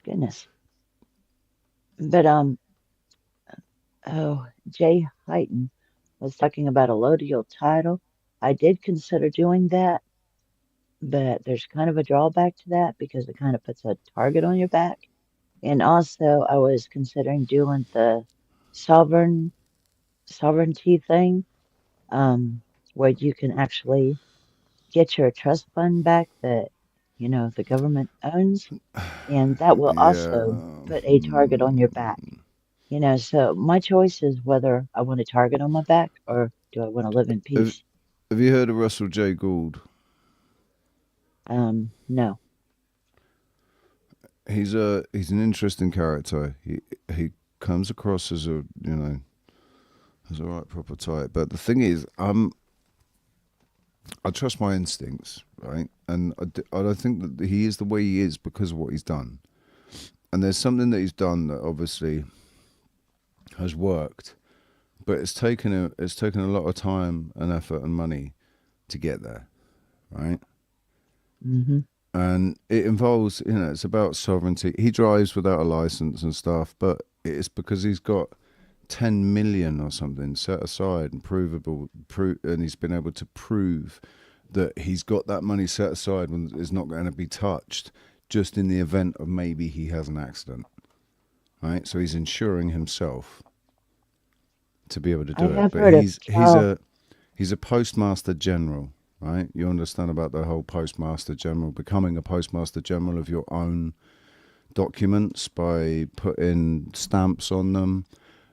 Goodness. But Jay Hyten was talking about a Lodial title. I did consider doing that, but there's kind of a drawback to that because it kind of puts a target on your back. And also, I was considering doing the sovereignty thing, where you can actually get your trust fund back that the government owns, and that will also put a target on your back. So my choice is whether I want a target on my back or do I want to live in peace. Have you heard of Russell J. Gould? No. He's an interesting character. He comes across as a as a right proper type. But the thing is, I trust my instincts, right? And I don't think that he is the way he is because of what he's done. And there's something that he's done that obviously has worked, but it's taken a lot of time and effort and money to get there, right? Mm-hmm. And it involves, it's about sovereignty. He drives without a license and stuff, but it's because he's got 10 million or something set aside and and he's been able to prove that he's got that money set aside and is not going to be touched just in the event of maybe he has an accident, right? So he's insuring himself to be able to do it. But he's a postmaster general. Right, you understand about the whole postmaster general, becoming a postmaster general of your own documents by putting stamps on them.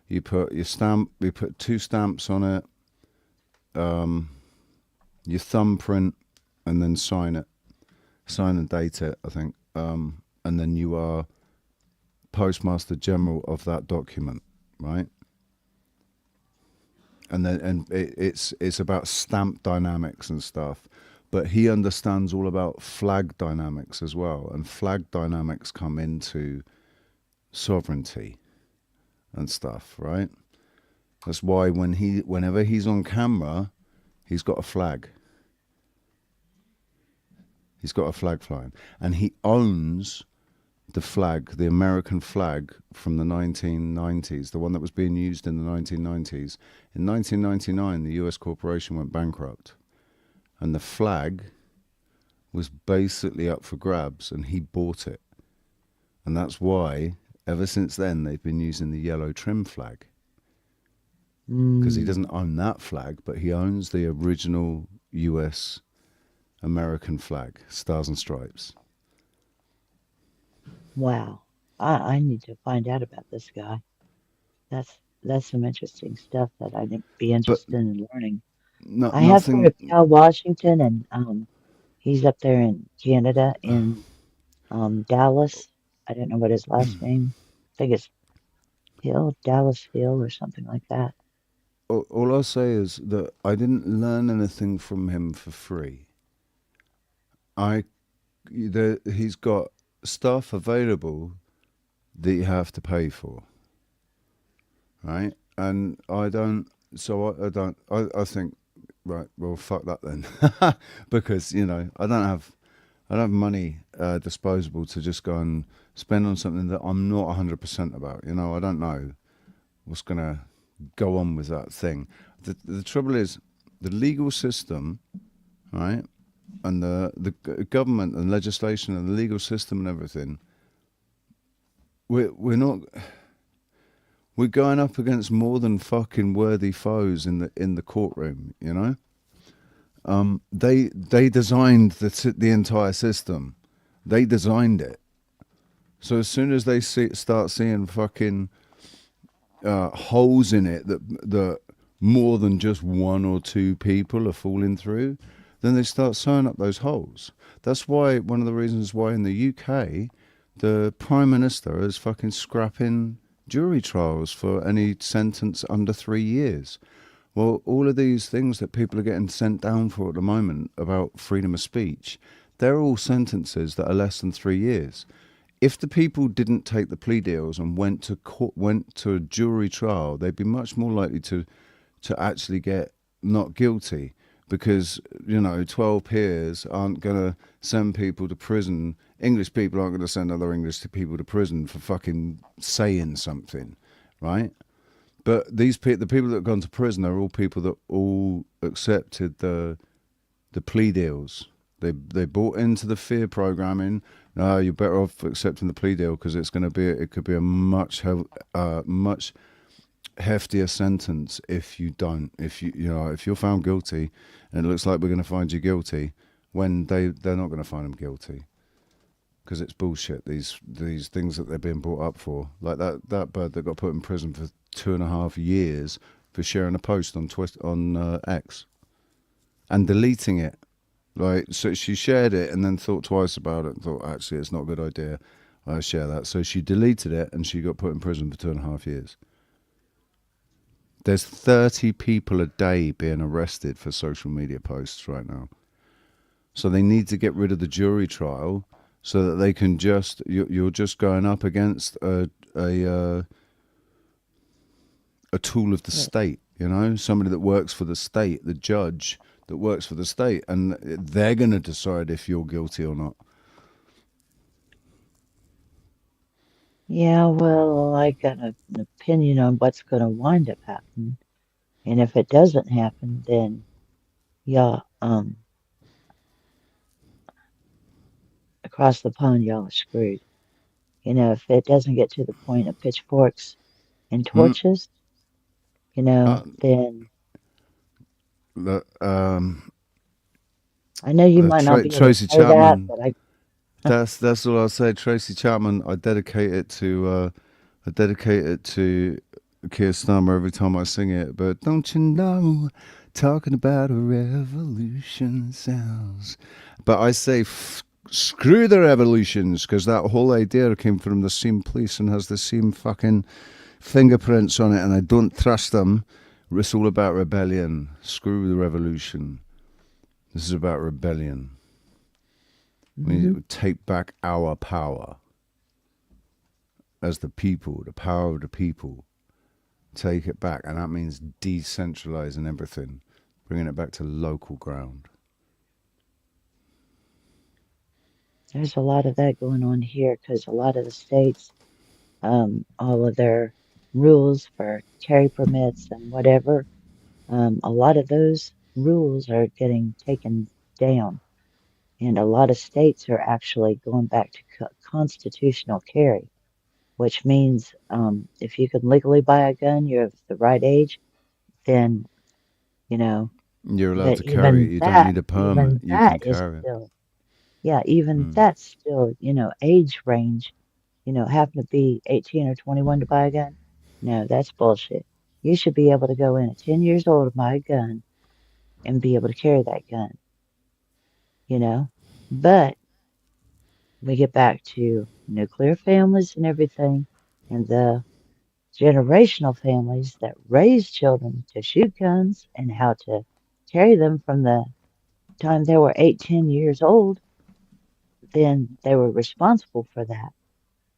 You put 2 stamps on it, your thumbprint, and then sign and date it, I think, and then you are postmaster general of that document, right? And it's about stamp dynamics and stuff, but he understands all about flag dynamics as well, and flag dynamics come into sovereignty and stuff, right? That's why whenever he's on camera, he's got a flag. He's got a flag flying, and he owns the flag, the American flag from the 1990s, the one that was being used in the 1990s. In 1999, the US corporation went bankrupt, and the flag was basically up for grabs, and he bought it. And that's why, ever since then, they've been using the yellow trim flag. Because he doesn't own that flag, but he owns the original US American flag, Stars and Stripes. Wow. I need to find out about this guy. That's some interesting stuff that I'd be interested in learning. I have heard of Cal Washington, and he's up there in Canada, in Dallas, I don't know what his last name. I think it's Hill, Dallas Hill, or something like that. All I'll say is that I didn't learn anything from him for free. He's got stuff available that you have to pay for, right? And I don't. So I don't. I think, right. Well, fuck that then, because I don't have money disposable to just go and spend on something that I'm not 100% about. I don't know what's gonna go on with that thing. The trouble is the legal system, right, and the government and legislation and the legal system and everything. We're going up against more than fucking worthy foes in the courtroom. They designed the entire system. They designed it. So as soon as they start seeing fucking holes in it that more than just one or two people are falling through, then they start sewing up those holes. That's why one of the reasons why in the UK the Prime Minister is fucking scrapping jury trials for any sentence under 3 years. Well, all of these things that people are getting sent down for at the moment about freedom of speech, they're all sentences that are less than 3 years. If the people didn't take the plea deals and went to a jury trial, they'd be much more likely to actually get not guilty, because 12 peers aren't going to send people to prison. English people aren't going to send other English people to prison for fucking saying something, right? But the people that have gone to prison are all people that all accepted the plea deals. They bought into the fear programming. No, you're better off accepting the plea deal because it could be a much heftier sentence if you don't. If you're found guilty, and it looks like we're going to find you guilty, when they're not going to find them guilty, because it's bullshit. These things that they're being brought up for, like that bird that got put in prison for 2.5 years for sharing a post on X and deleting it. Like, so she shared it and then thought twice about it and thought, actually, it's not a good idea. I share that. So she deleted it and she got put in prison for 2.5 years. There's 30 people a day being arrested for social media posts right now. So they need to get rid of the jury trial so that they can you're just going up against a tool of the state, somebody that works for the state, the judge that works for the state, and they're going to decide if you're guilty or not. Yeah, well, I got an opinion on what's going to wind up happening. And if it doesn't happen, then, across the pond, y'all are screwed. If it doesn't get to the point of pitchforks and torches, then I know you might not be able Tracy to say Chapman, that, but that's all I'll say. Tracy Chapman, I dedicate it to Keir Starmer every time I sing it. But don't you know, talking about a revolution sounds. But I say screw the revolutions, because that whole idea came from the same place and has the same fucking fingerprints on it, and I don't trust them. It's all about rebellion. Screw the revolution. This is about rebellion. We need to take back our power as the people, the power of the people. Take it back, and that means decentralizing everything, bringing it back to local ground. there's a lot of that going on here because a lot of the states, all of their rules for carry permits and whatever, a lot of those rules are getting taken down. And a lot of states are actually going back to constitutional carry, which means if you can legally buy a gun, you're of the right age, then, You're allowed but to carry it. You don't need a permit. even You can that is carry it. still, even that's still, age range, having to be 18 or 21 to buy a gun. No, that's bullshit. You should be able to go in at 10 years old and buy a gun and be able to carry that gun, But we get back to nuclear families and everything, and the generational families that raise children to shoot guns and how to carry them from the time they were 8, 10 years old, then they were responsible for that.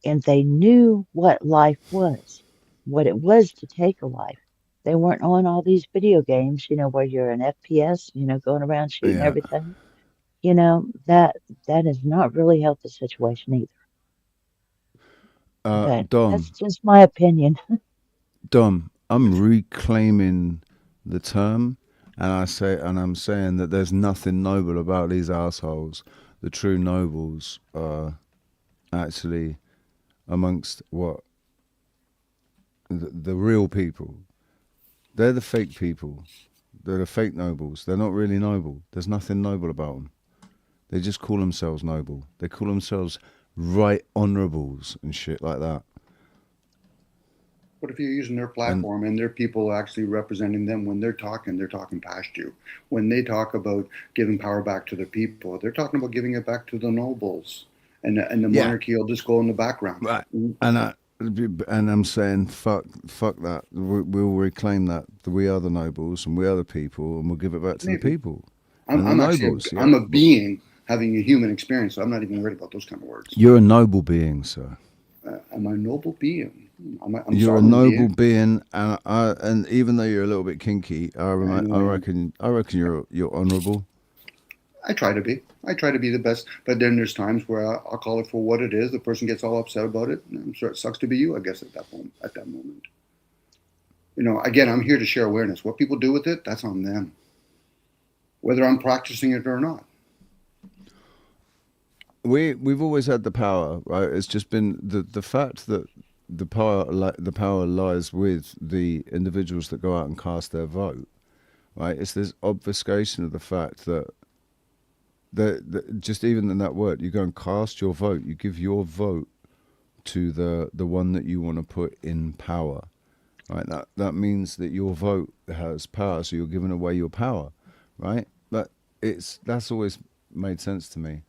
And they knew what life was, what it was to take a life. They weren't on all these video games, where you're an FPS, going around shooting Yeah. everything. That has not really helped the situation either. But that's Dom, just my opinion. I'm reclaiming the term, and I'm saying that there's nothing noble about these assholes. The true nobles are actually amongst the real people. They're the fake people. They're the fake nobles. They're not really noble. There's nothing noble about them. They just call themselves noble. They call themselves right honorables and shit like that. What if you're using their platform and their people actually representing them? When they're talking past you. When they talk about giving power back to the people, they're talking about giving it back to the nobles, and the monarchy will just go in the background. Right. And I'm saying fuck that. We'll reclaim that. We are the nobles and we are the people, and we'll give it back to the people. I'm a being having a human experience, so I'm not even worried about those kind of words. You're a noble being, sir. Am I a noble being? You're a noble being, and even though you're a little bit kinky, I reckon you're honourable. I try to be. I try to be the best, but then there's times where I'll call it for what it is. The person gets all upset about it, and I'm sure it sucks to be you, I guess, at that moment. Again, I'm here to share awareness. What people do with it, that's on them. Whether I'm practicing it or not. We've always had the power, right? It's just been the fact that the power lies with the individuals that go out and cast their vote, right? It's this obfuscation of the fact that just even in that word, you go and cast your vote. You give your vote to the one that you want to put in power, right? That means that your vote has power, so you're giving away your power, right? But that's always made sense to me.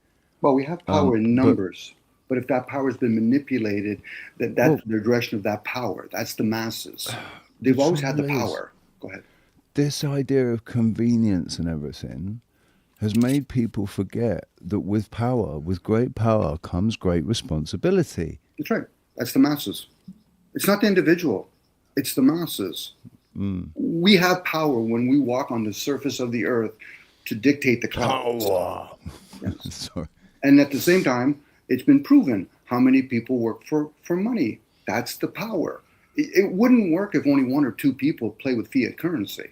Well, we have power in numbers, but if that power has been manipulated, that's the direction of that power. That's the masses. They've always had the power. Go ahead. This idea of convenience and everything has made people forget that with great power comes great responsibility. That's right. That's the masses. It's not the individual. It's the masses. We have power when we walk on the surface of the earth to dictate the clouds. Power. Yes. Sorry. And at the same time, it's been proven how many people work for money. That's the power. It wouldn't work if only one or two people play with fiat currency.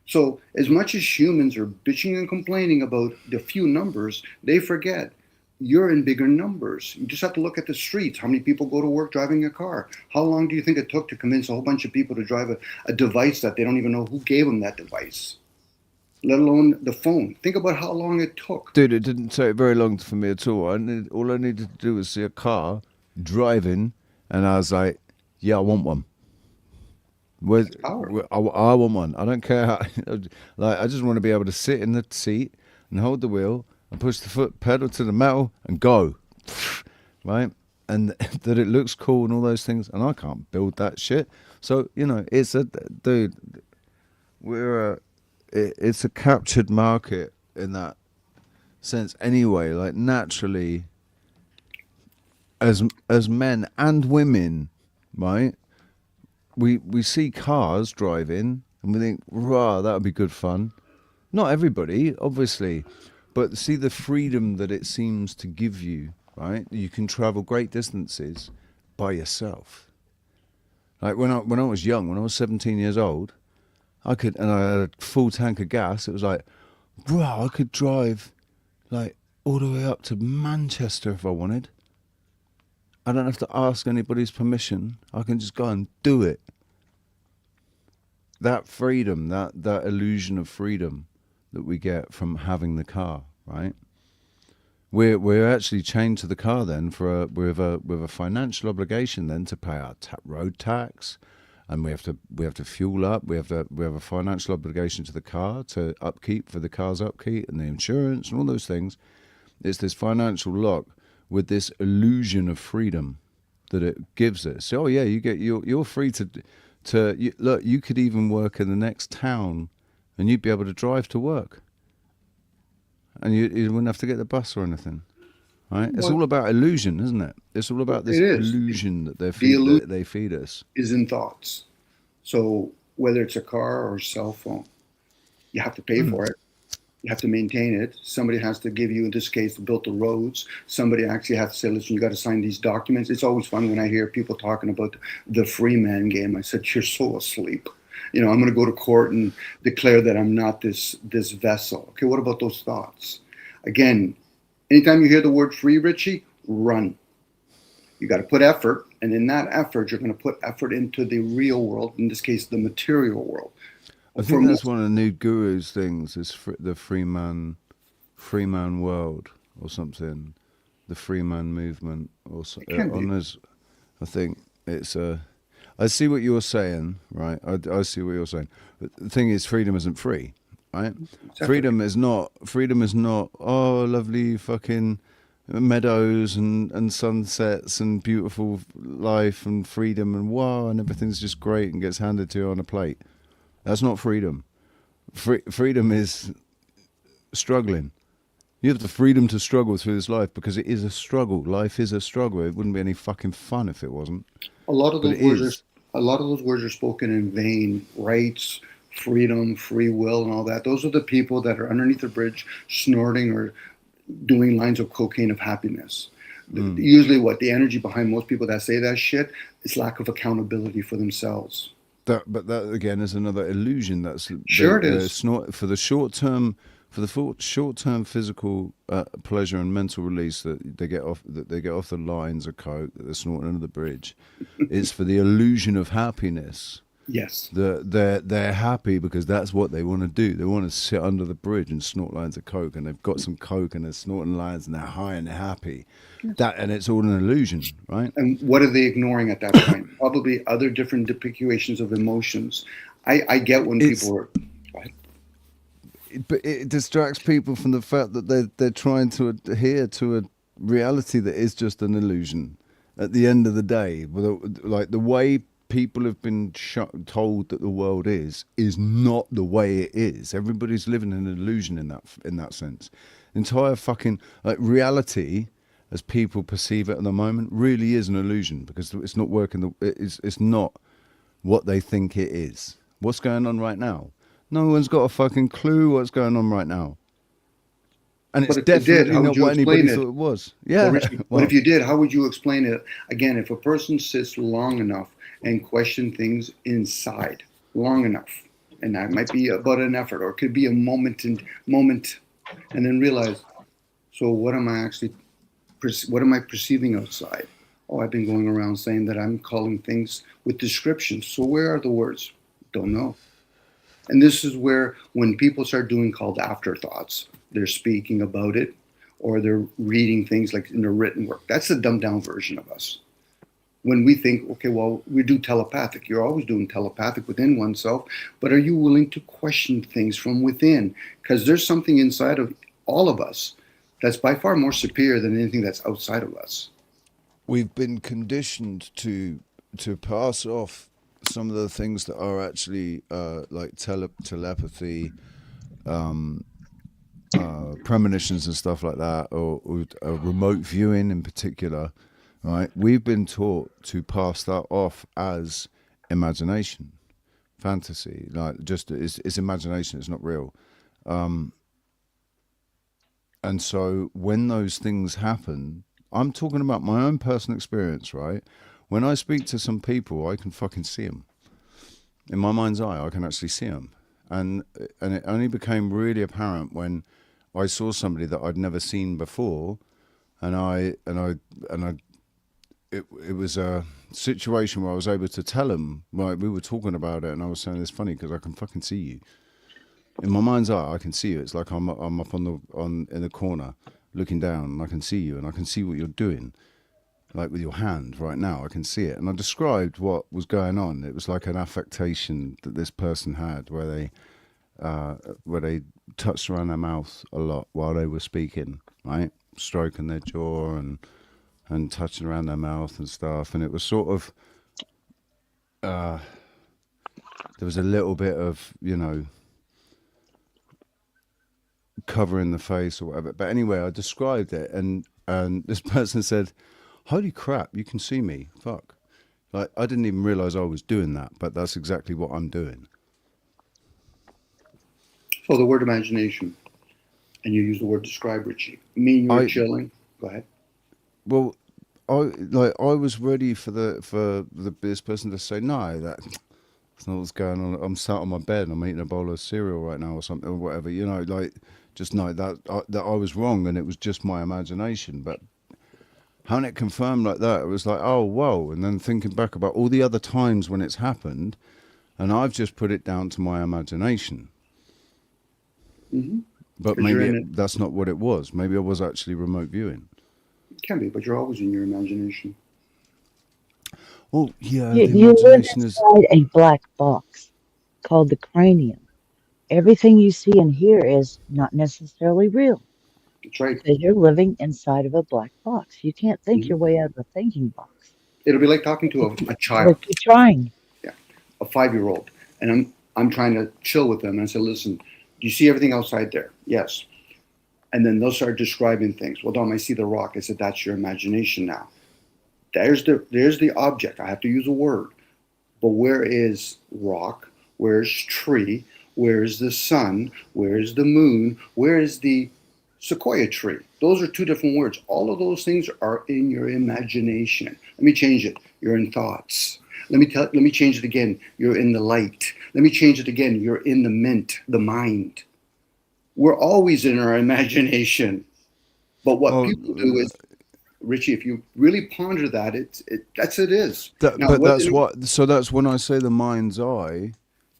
So as much as humans are bitching and complaining about the few numbers, they forget you're in bigger numbers. You just have to look at the streets. How many people go to work driving a car? How long do you think it took to convince a whole bunch of people to drive a device that they don't even know who gave them that device? Let alone the phone. Think about how long it took. Dude, it didn't take very long for me at all. All I needed to do was see a car driving, and I was like, yeah, I want one. I want one. I don't care how. I just want to be able to sit in the seat and hold the wheel and push the foot pedal to the metal and go, right? And that it looks cool and all those things. And I can't build that shit. So it's it's a captured market in that sense anyway. Like naturally, as men and women, right? We see cars driving and we think, rah, that would be good fun. Not everybody, obviously, but see the freedom that it seems to give you, right? You can travel great distances by yourself. Like when I was young, when I was 17 years old, and I had a full tank of gas, it was like, bro, I could drive like all the way up to Manchester if I wanted. I don't have to ask anybody's permission. I can just go and do it. That freedom, that illusion of freedom that we get from having the car, right? We're actually chained to the car then with a financial obligation then to pay our road tax, and we have to fuel up. We have a financial obligation to the car to upkeep for the car's upkeep and the insurance and all those things. It's this financial lock with this illusion of freedom that it gives us. Oh yeah, you're free look. You could even work in the next town, and you'd be able to drive to work, and you wouldn't have to get the bus or anything. Right? It's all about illusion, isn't it? It's all about this illusion that they feed us. Is in thoughts. So whether it's a car or a cell phone, you have to pay for it. You have to maintain it. Somebody has to give you, in this case, built the roads. Somebody actually has to say, listen, you got to sign these documents. It's always fun when I hear people talking about the free man game. I said, you're so asleep. I'm going to go to court and declare that I'm not this vessel. Okay, what about those thoughts? Again, anytime you hear the word free, Richie, run. You got to put effort. And in that effort, you're going to put effort into the real world, in this case, the material world. I think that's one of the new gurus' things, is the free man world or something, the free man movement or something. I think it's I see what you're saying, right? I see what you're saying. But the thing is, freedom isn't free, right? Exactly. Freedom is not, oh, lovely fucking meadows and sunsets and beautiful life and freedom and wow, and everything's just great and gets handed to you on a plate. That's not freedom. Freedom is struggling. You have the freedom to struggle through this life because it is a struggle. Life is a struggle. It wouldn't be any fucking fun if it wasn't. A lot of those words are spoken in vain. Rights, freedom, free will, and all that. Those are the people that are underneath the bridge snorting or doing lines of cocaine of happiness. Usually the energy behind most people that say that shit is lack of accountability for themselves. But that again is another illusion. That's sure it is. For the short term physical pleasure and mental release that they get off the lines of coke that they're snorting under the bridge. It's for the illusion of happiness. Yes. They're happy because that's what they want to do. They want to sit under the bridge and snort lines of coke, and they've got some coke and they're snorting lines and they're high and they're happy. Yes. And it's all an illusion, right? And what are they ignoring at that point? Probably other different depictions of emotions. I get when people are. But it distracts people from the fact that they're trying to adhere to a reality that is just an illusion. At the end of the day, like the way people have been told that the world is not the way it is. Everybody's living in an illusion in that sense. Entire fucking reality, as people perceive it at the moment, really is an illusion because it's not working. It's not what they think it is. What's going on right now? No one's got a fucking clue what's going on right now. And it's definitely not what anybody thought it was. Yeah. But if you did, how would you explain it? Again, if a person sits long enough and question things inside long enough, and that might be about an effort, or it could be a moment, and then realize, so what am I perceiving outside? Oh, I've been going around saying that I'm calling things with descriptions. So where are the words? Don't know. And this is where, when people start doing called afterthoughts, they're speaking about it, or they're reading things like in their written work. That's the dumbed down version of us. When we think, okay, well, we do telepathic. You're always doing telepathic within oneself, but are you willing to question things from within? Because there's something inside of all of us that's by far more superior than anything that's outside of us. We've been conditioned to pass off some of the things that are actually like telepathy, premonitions and stuff like that, or remote viewing in particular, right? We've been taught to pass that off as imagination, fantasy, like just it's imagination, it's not real. And so when those things happen, I'm talking about my own personal experience, right? When I speak to some people, I can fucking see them. In my mind's eye, I can actually see them. And it only became really apparent when I saw somebody that I'd never seen before, it was a situation where I was able to tell them, right, we were talking about it, and I was saying, it's funny because I can fucking see you. In my mind's eye, I can see you. It's like I'm up in the corner looking down, and I can see you, and I can see what you're doing. Like with your hand right now, I can see it. And I described what was going on. It was like an affectation that this person had where they touched around their mouth a lot while they were speaking, right? Stroking their jaw and and touching around their mouth and stuff. And it was sort of, there was a little bit of, covering the face or whatever. But anyway, I described it, and this person said, "Holy crap, you can see me. Fuck." Like, I didn't even realize I was doing that, but that's exactly what I'm doing. So the word imagination, and you use the word describe, Richie. Me and you're chilling. Go ahead. Well, I was ready for this person to say, "No, that's not what's going on. I'm sat on my bed and I'm eating a bowl of cereal right now or something or whatever." Just know that I was wrong and it was just my imagination. But having it confirmed like that, it was like, oh, whoa. And then thinking back about all the other times when it's happened, and I've just put it down to my imagination. Mm-hmm. But maybe that's not what it was. Maybe I was actually remote viewing. It can be, but you're always in your imagination. Well, yeah, You live inside a black box called the cranium. Everything you see and hear is not necessarily real. That's right. Because you're living inside of a black box. You can't think your way out of a thinking box. It'll be like talking to a child. But you're trying. Yeah, a 5-year-old, and I'm trying to chill with them. And I say, "Listen, do you see everything outside there?" "Yes." And then they'll start describing things. "Well, Dom, I see the rock." I said, "That's your imagination now. There's the object. I have to use a word. But where is rock? Where's tree? Where is the sun? Where is the moon? Where is the sequoia tree?" Those are two different words. All of those things are in your imagination. Let me change it. You're in thoughts. Let me change it again. You're in the light. Let me change it again. You're in the mint, the mind. We're always in our imagination. But what people do is, Richie, if you really ponder that, that's it is. So that's when I say the mind's eye.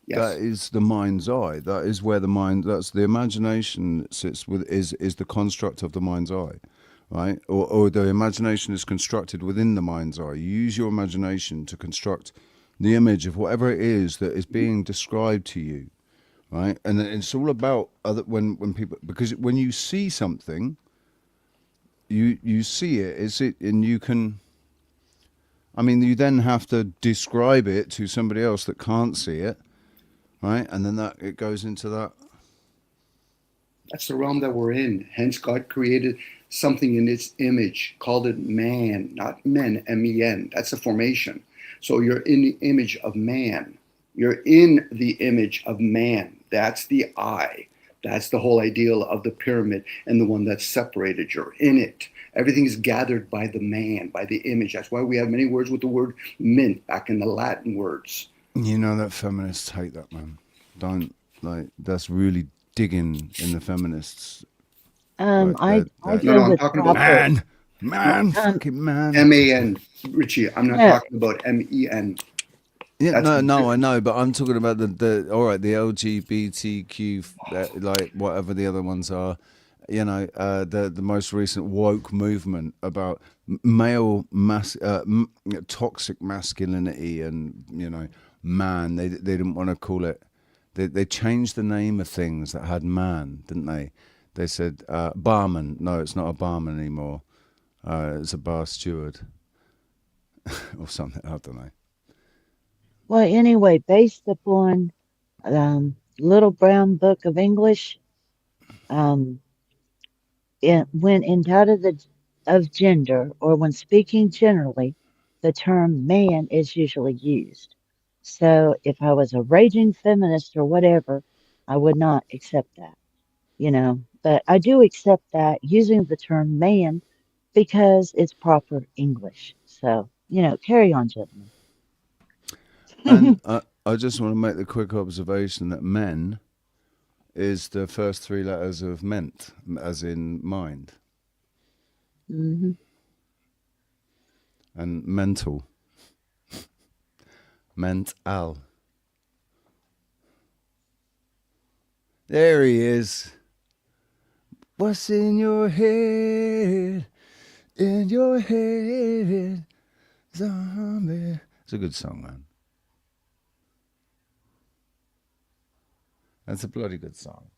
Yes. That is the mind's eye. That is where that's the imagination sits with, is the construct of the mind's eye, right? Or the imagination is constructed within the mind's eye. You use your imagination to construct the image of whatever it is that is being described to you, right? And it's all about when people, because when you see something, you see it, and you can. I mean, you then have to describe it to somebody else that can't see it. Right, and then it goes into that. That's the realm that we're in. Hence, God created something in its image, called it man, not men, M-E-N. That's a formation. So you're in the image of man. You're in the image of man. That's the I. That's the whole ideal of the pyramid and the one that's separated. You're in it. Everything is gathered by the man, by the image. That's why we have many words with the word mint back in the Latin words. You know that feminists hate that, man. That's really digging in the feminists. I'm talking about man, fucking man. M-A-N, Richie. I'm not talking about M-E-N. Yeah, no, I know, but I'm talking about the LGBTQ, like whatever the other ones are. The most recent woke movement about male toxic masculinity and man. They didn't want to call it. They changed the name of things that had man, didn't they? They said barman. No, it's not a barman anymore. It's a bar steward or something. I don't know. Well, anyway, based upon Little Brown Book of English, when in doubt of gender or when speaking generally, the term man is usually used. So if I was a raging feminist or whatever, I would not accept that, But I do accept that using the term man because it's proper English. So, carry on, gentlemen. And I just want to make the quick observation that men is the first 3 letters of ment, as in mind. Mm-hmm. And mental. Mental. There he is. What's in your head? In your head, zombie. It's a good song, man. That's a bloody good song.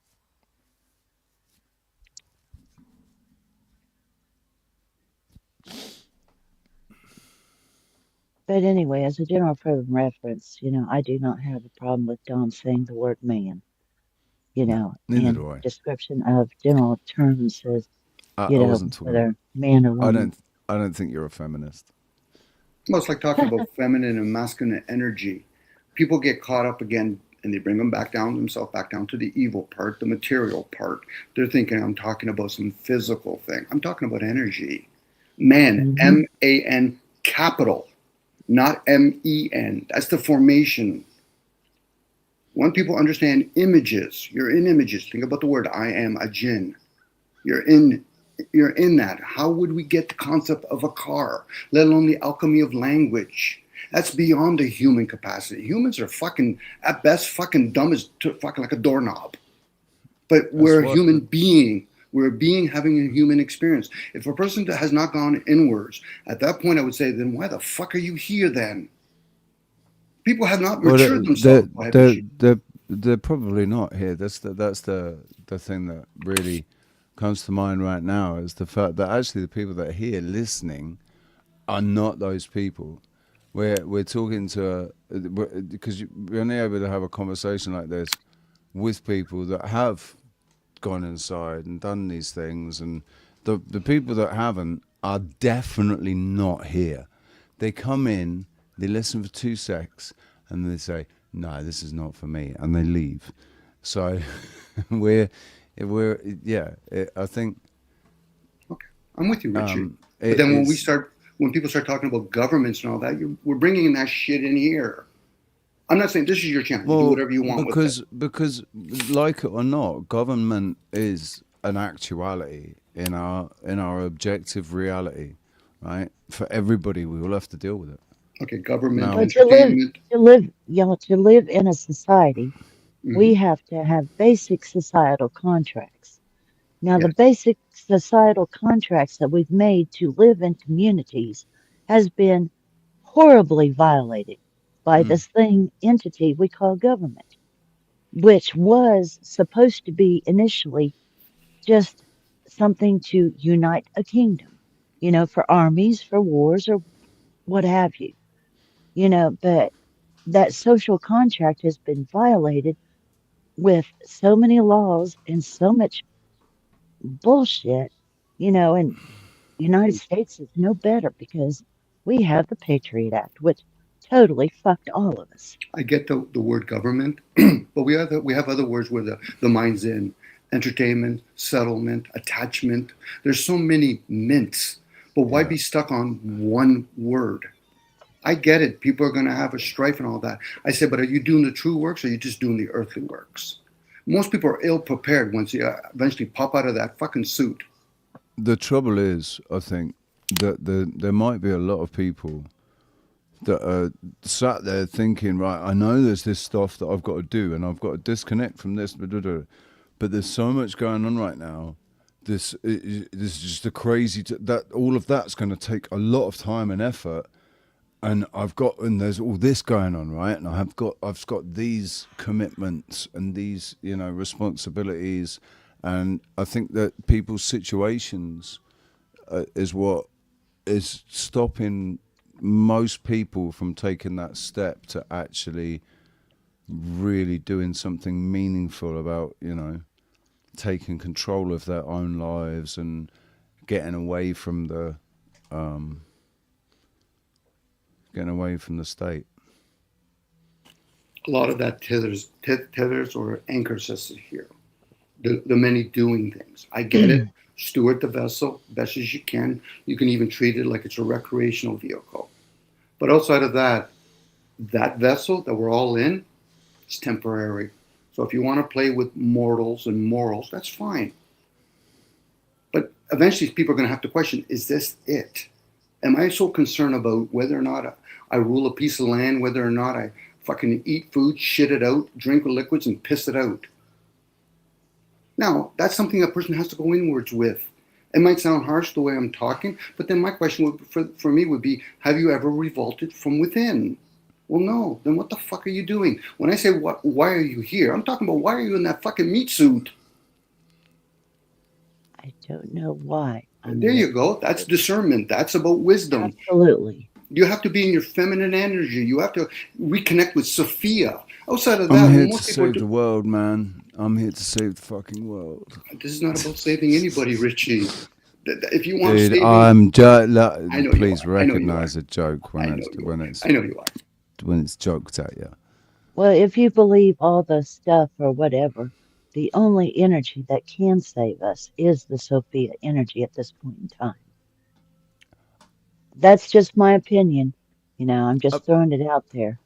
But anyway, as a general frame of reference, I do not have a problem with Dom saying the word man, Neither in do I. description of general terms as, I wasn't talking. whether man or I woman. don't. I don't think you're a feminist. Well, it's like talking about feminine and masculine energy. People get caught up again and they bring them back down themselves, back down to the evil part, the material part. They're thinking I'm talking about some physical thing. I'm talking about energy. Man, M-A-N, capital, not M-E-N. That's the formation. When people understand images, you're in images. Think about the word I am a jinn. You're in that. How would we get the concept of a car, let alone the alchemy of language? That's beyond the human capacity. Humans are fucking, at best, fucking dumb as fucking like a doorknob. But we're a human being. We're a being having a human experience. If a person has not gone inwards, at that point I would say, then why the fuck are you here then? People have not matured themselves. They're probably not here. That's the thing that really comes to mind right now, is the fact that actually the people that are here listening are not those people. We're talking to, because you're only able to have a conversation like this with people that have gone inside and done these things, and the people that haven't are definitely not here. They come in, they listen for 2 seconds, and they say, "No, this is not for me," and they leave. So I think. Okay, I'm with you, Richard. But then when people start talking about governments and all that, we're bringing that shit in here. I'm not saying this is your channel. You do whatever you want with it. Because, like it or not, government is an actuality in our objective reality, right? For everybody, we will have to deal with it. Okay, government, But entertainment. to live in a society, we have to have basic societal contracts. Now, the basic societal contracts that we've made to live in communities has been horribly violated by this entity we call government, which was supposed to be initially just something to unite a kingdom, for armies, for wars, or what have you, but that social contract has been violated with so many laws and so much bullshit, and the United States is no better because we have the Patriot Act, which totally fucked all of us. I get the word government, but we have other words where the mind's in. Entertainment, settlement, attachment. There's so many mints, but why be stuck on one word? I get it. People are going to have a strife and all that. I said, but are you doing the true works or are you just doing the earthly works? Most people are ill prepared once you eventually pop out of that fucking suit. The trouble is, I think, that there might be a lot of people that are sat there thinking, right, I know there's this stuff that I've got to do and I've got to disconnect from this, but there's so much going on right now. This is just a crazy, that all of that's going to take a lot of time and effort. And there's all this going on, right? And I've got these commitments and these, responsibilities. And I think that people's situations is what is stopping most people from taking that step to actually really doing something meaningful about, taking control of their own lives and getting away from the state. A lot of that tethers or anchors us here. The many doing things. I get it. Steward the vessel best as you can. You can even treat it like it's a recreational vehicle. But outside of that vessel that we're all in, it's temporary. So if you want to play with mortals and morals, that's fine. But eventually people are going to have to question, is this it? Am I so concerned about whether or not I rule a piece of land, whether or not I fucking eat food, shit it out, drink liquids, and piss it out? Now, that's something a person has to go inwards with. It might sound harsh the way I'm talking, but then my question for me would be, have you ever revolted from within? Well, no. Then what the fuck are you doing? When I say, why are you here? I'm talking about why are you in that fucking meat suit? I don't know why. There you go. That's discernment. That's about wisdom. Absolutely. You have to be in your feminine energy. You have to reconnect with Sophia. Outside of I'm that, here what to most people save do. the world, man. I'm here to save the fucking world. This is not about saving anybody, Richie. If you want Dude, saving, I know you please are. I know you are. recognize a joke I when know it's you are. when it's I know you are. when it's joked at you. Well, if you believe all the stuff or whatever, the only energy that can save us is the Sophia energy at this point in time. That's just my opinion. I'm I, just throwing it out there.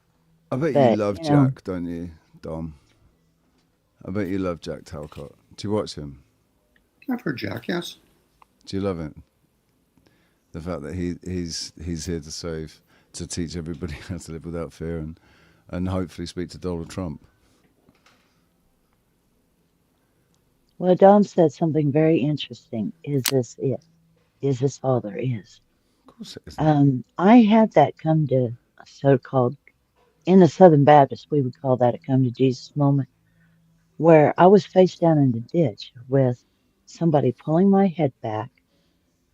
I bet you But, love Jack, don't you, Dom? I bet you love Jack Talcott. Do you watch him? I've heard Jack, yes. Do you love him? The fact that he's here to teach everybody how to live without fear and hopefully speak to Donald Trump. well, Dom said something very interesting. Is this it? Is this all there is? Of course it isn't. I had that come to so-called, in the Southern Baptist, we would call that a come to Jesus moment, where I was face down in the ditch with somebody pulling my head back,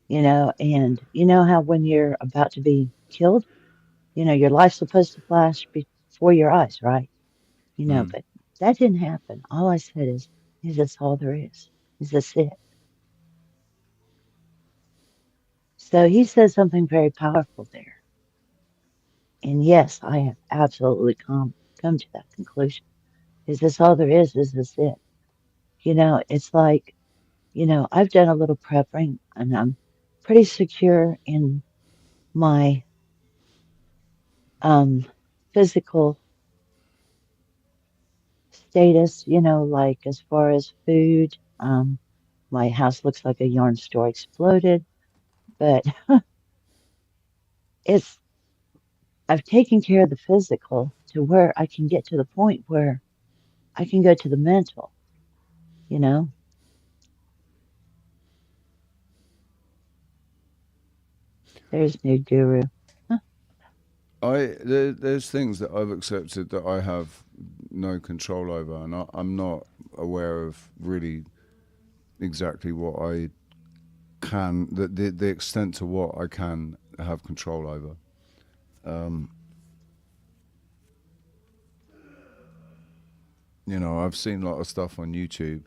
and you know how when you're about to be killed, your life's supposed to flash before your eyes, right? But that didn't happen. All I said is this all there is? Is this it? So he said something very powerful there. And yes, I have absolutely come to that conclusion. Is this all there is? Is this it? It's like, I've done a little prepping and I'm pretty secure in my um physical status, like as far as food. My house looks like a yarn store exploded, but it's I've taken care of the physical to where I can get to the point where I can go to the mental, you know. There's new guru. There's things that I've accepted that I have no control over, and I'm not aware of really exactly what I can, the extent to what I can have control over. I've seen a lot of stuff on YouTube,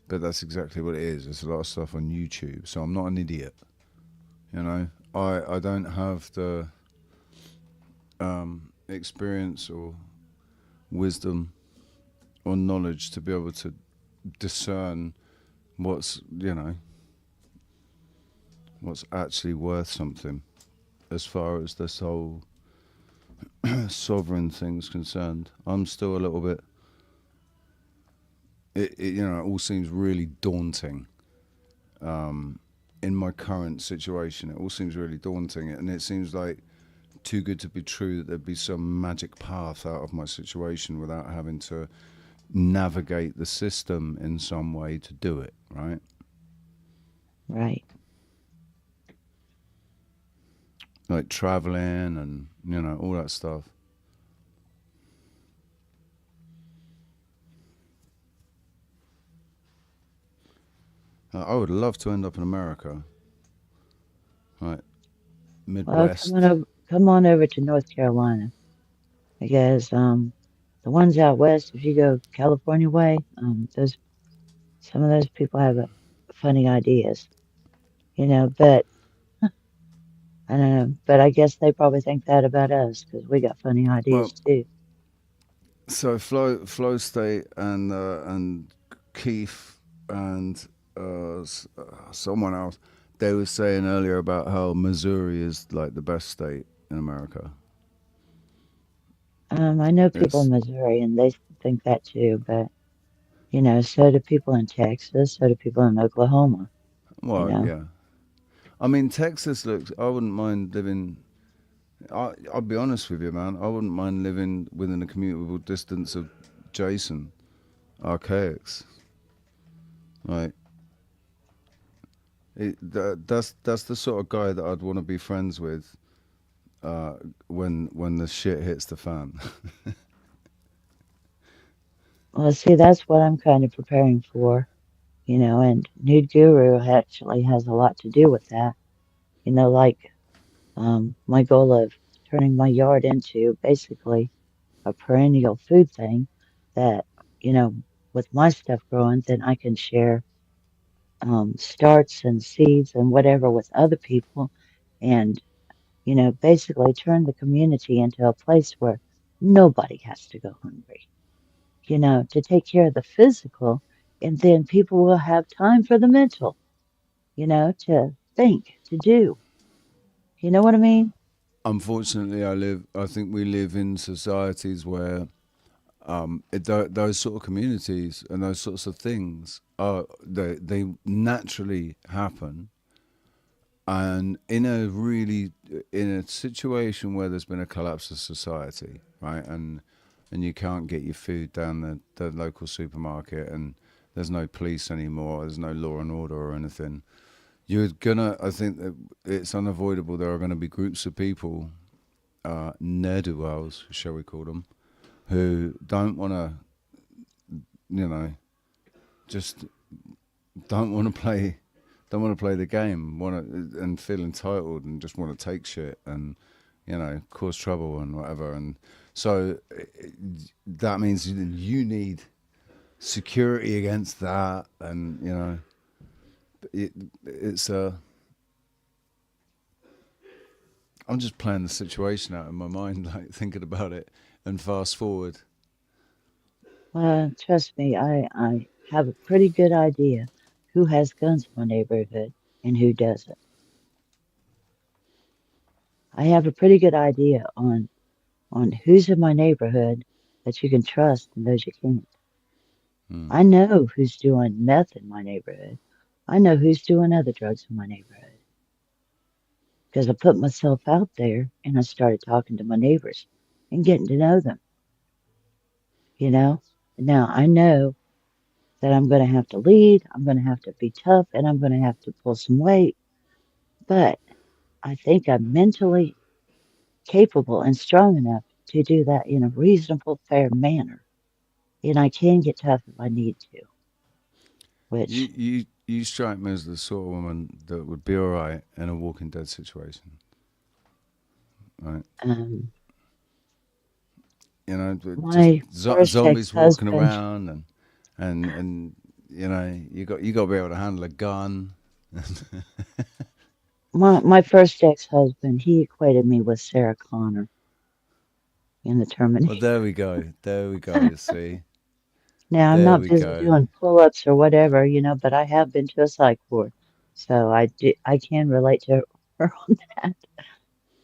but that's exactly what it is. There's a lot of stuff on YouTube, so I'm not an idiot. I don't have the experience or wisdom or knowledge to be able to discern what's actually worth something as far as this whole sovereign thing's concerned. I'm still a little bit it all seems really daunting. In my current situation, it all seems really daunting, and it seems like too good to be true that there'd be some magic path out of my situation without having to navigate the system in some way to do it, right? Right. Like traveling and, all that stuff. I would love to end up in America. Right. Well, Midwest. come on over to North Carolina because the ones out west, if you go California way, some of those people have funny ideas, but I don't know. But I guess they probably think that about us because we got funny ideas Well, too. so Flo State and Keith and someone else, they were saying earlier about how Missouri is like the best state in America. I know people It's in Missouri and they think that too, but so do people in Texas, so do people in Oklahoma, you well, know. yeah. I mean, Texas looks. I wouldn't mind living. I'll be honest with you, man. I wouldn't mind living within a commutable distance of Jason Archaics. Like, that's the sort of guy that I'd want to be friends with. When the shit hits the fan. Well, see, that's what I'm kind of preparing for, and Nude Guru actually has a lot to do with that. Like My goal of turning my yard into basically a perennial food thing that, you know, with my stuff growing, then I can share starts and seeds and whatever with other people and, basically turn the community into a place where nobody has to go hungry, to take care of the physical, and then people will have time for the mental, to think, to do. You know what I mean? Unfortunately, I think we live in societies where those sort of communities and those sorts of things they naturally happen, and in a situation where there's been a collapse of society, right, and you can't get your food down the local supermarket, and there's no police anymore, there's no law and order or anything. I think that it's unavoidable. There are going to be groups of people, ne'er-do-wells, shall we call them, who don't want to, just don't want to play the game, and feel entitled and just want to take shit and, cause trouble and whatever. And so that means you need security against that, and it's I'm just playing the situation out in my mind, like thinking about it, and fast forward. Well, trust me, I have a pretty good idea who has guns in my neighborhood and who doesn't. I have a pretty good idea on who's in my neighborhood that you can trust and those you can't. I know who's doing meth in my neighborhood. I know who's doing other drugs in my neighborhood because I put myself out there and I started talking to my neighbors and getting to know them, you know? Now I know that I'm going to have to lead, I'm going to have to be tough, and I'm going to have to pull some weight, but I think I'm mentally capable and strong enough to do that in a reasonable, fair manner. And I can get tough if I need to, which, You strike me as the sort of woman that would be all right in a Walking Dead situation, right? my Just first zombies walking ex-husband, around, and you got to be able to handle a gun. my first ex-husband, he equated me with Sarah Connor in the Terminator. Well, there we go. There we go. You see. Now, I'm There not we busy go. doing pull-ups or whatever, but I have been to a psych ward, so I can relate to her on that,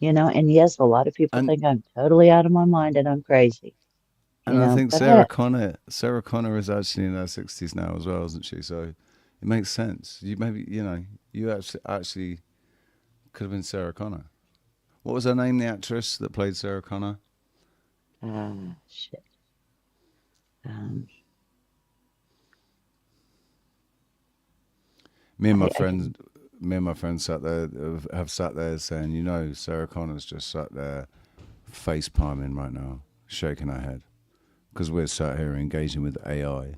and yes, a lot of people think I'm totally out of my mind and I'm crazy, And I think but Sarah Connor is actually in her 60s now as well, isn't she? So it makes sense. You actually could have been Sarah Connor. What was her name, the actress that played Sarah Connor? Shit. Me and my friends have sat there saying, Sarah Connor's just sat there face palming right now, shaking her head, because we're sat here engaging with AI.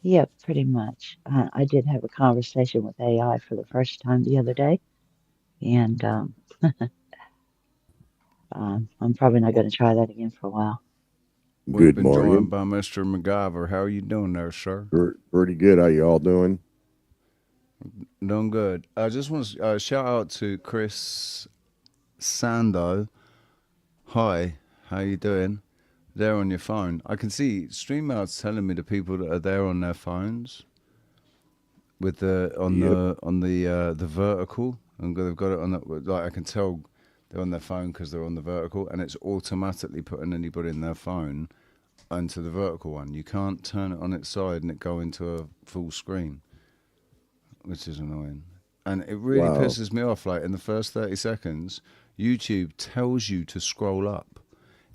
Yeah, pretty much. I did have a conversation with AI for the first time the other day, and I'm probably not going to try that again for a while. We've Good been joined morning. by Mr. MacGyver. How are you doing there, sir? Pretty good. How you all doing? Doing good. I just want to shout out to Chris Sando. Hi, how you doing? There on your phone. I can see StreamYard's telling me the people that are there on their phones with the vertical, and they've got it on the, like I can tell they're on their phone because they're on the vertical, and it's automatically putting anybody in their phone onto the vertical one. You can't turn it on its side and it go into a full screen, which is annoying. And it really pisses me off. Like in the first 30 seconds, YouTube tells you to scroll up.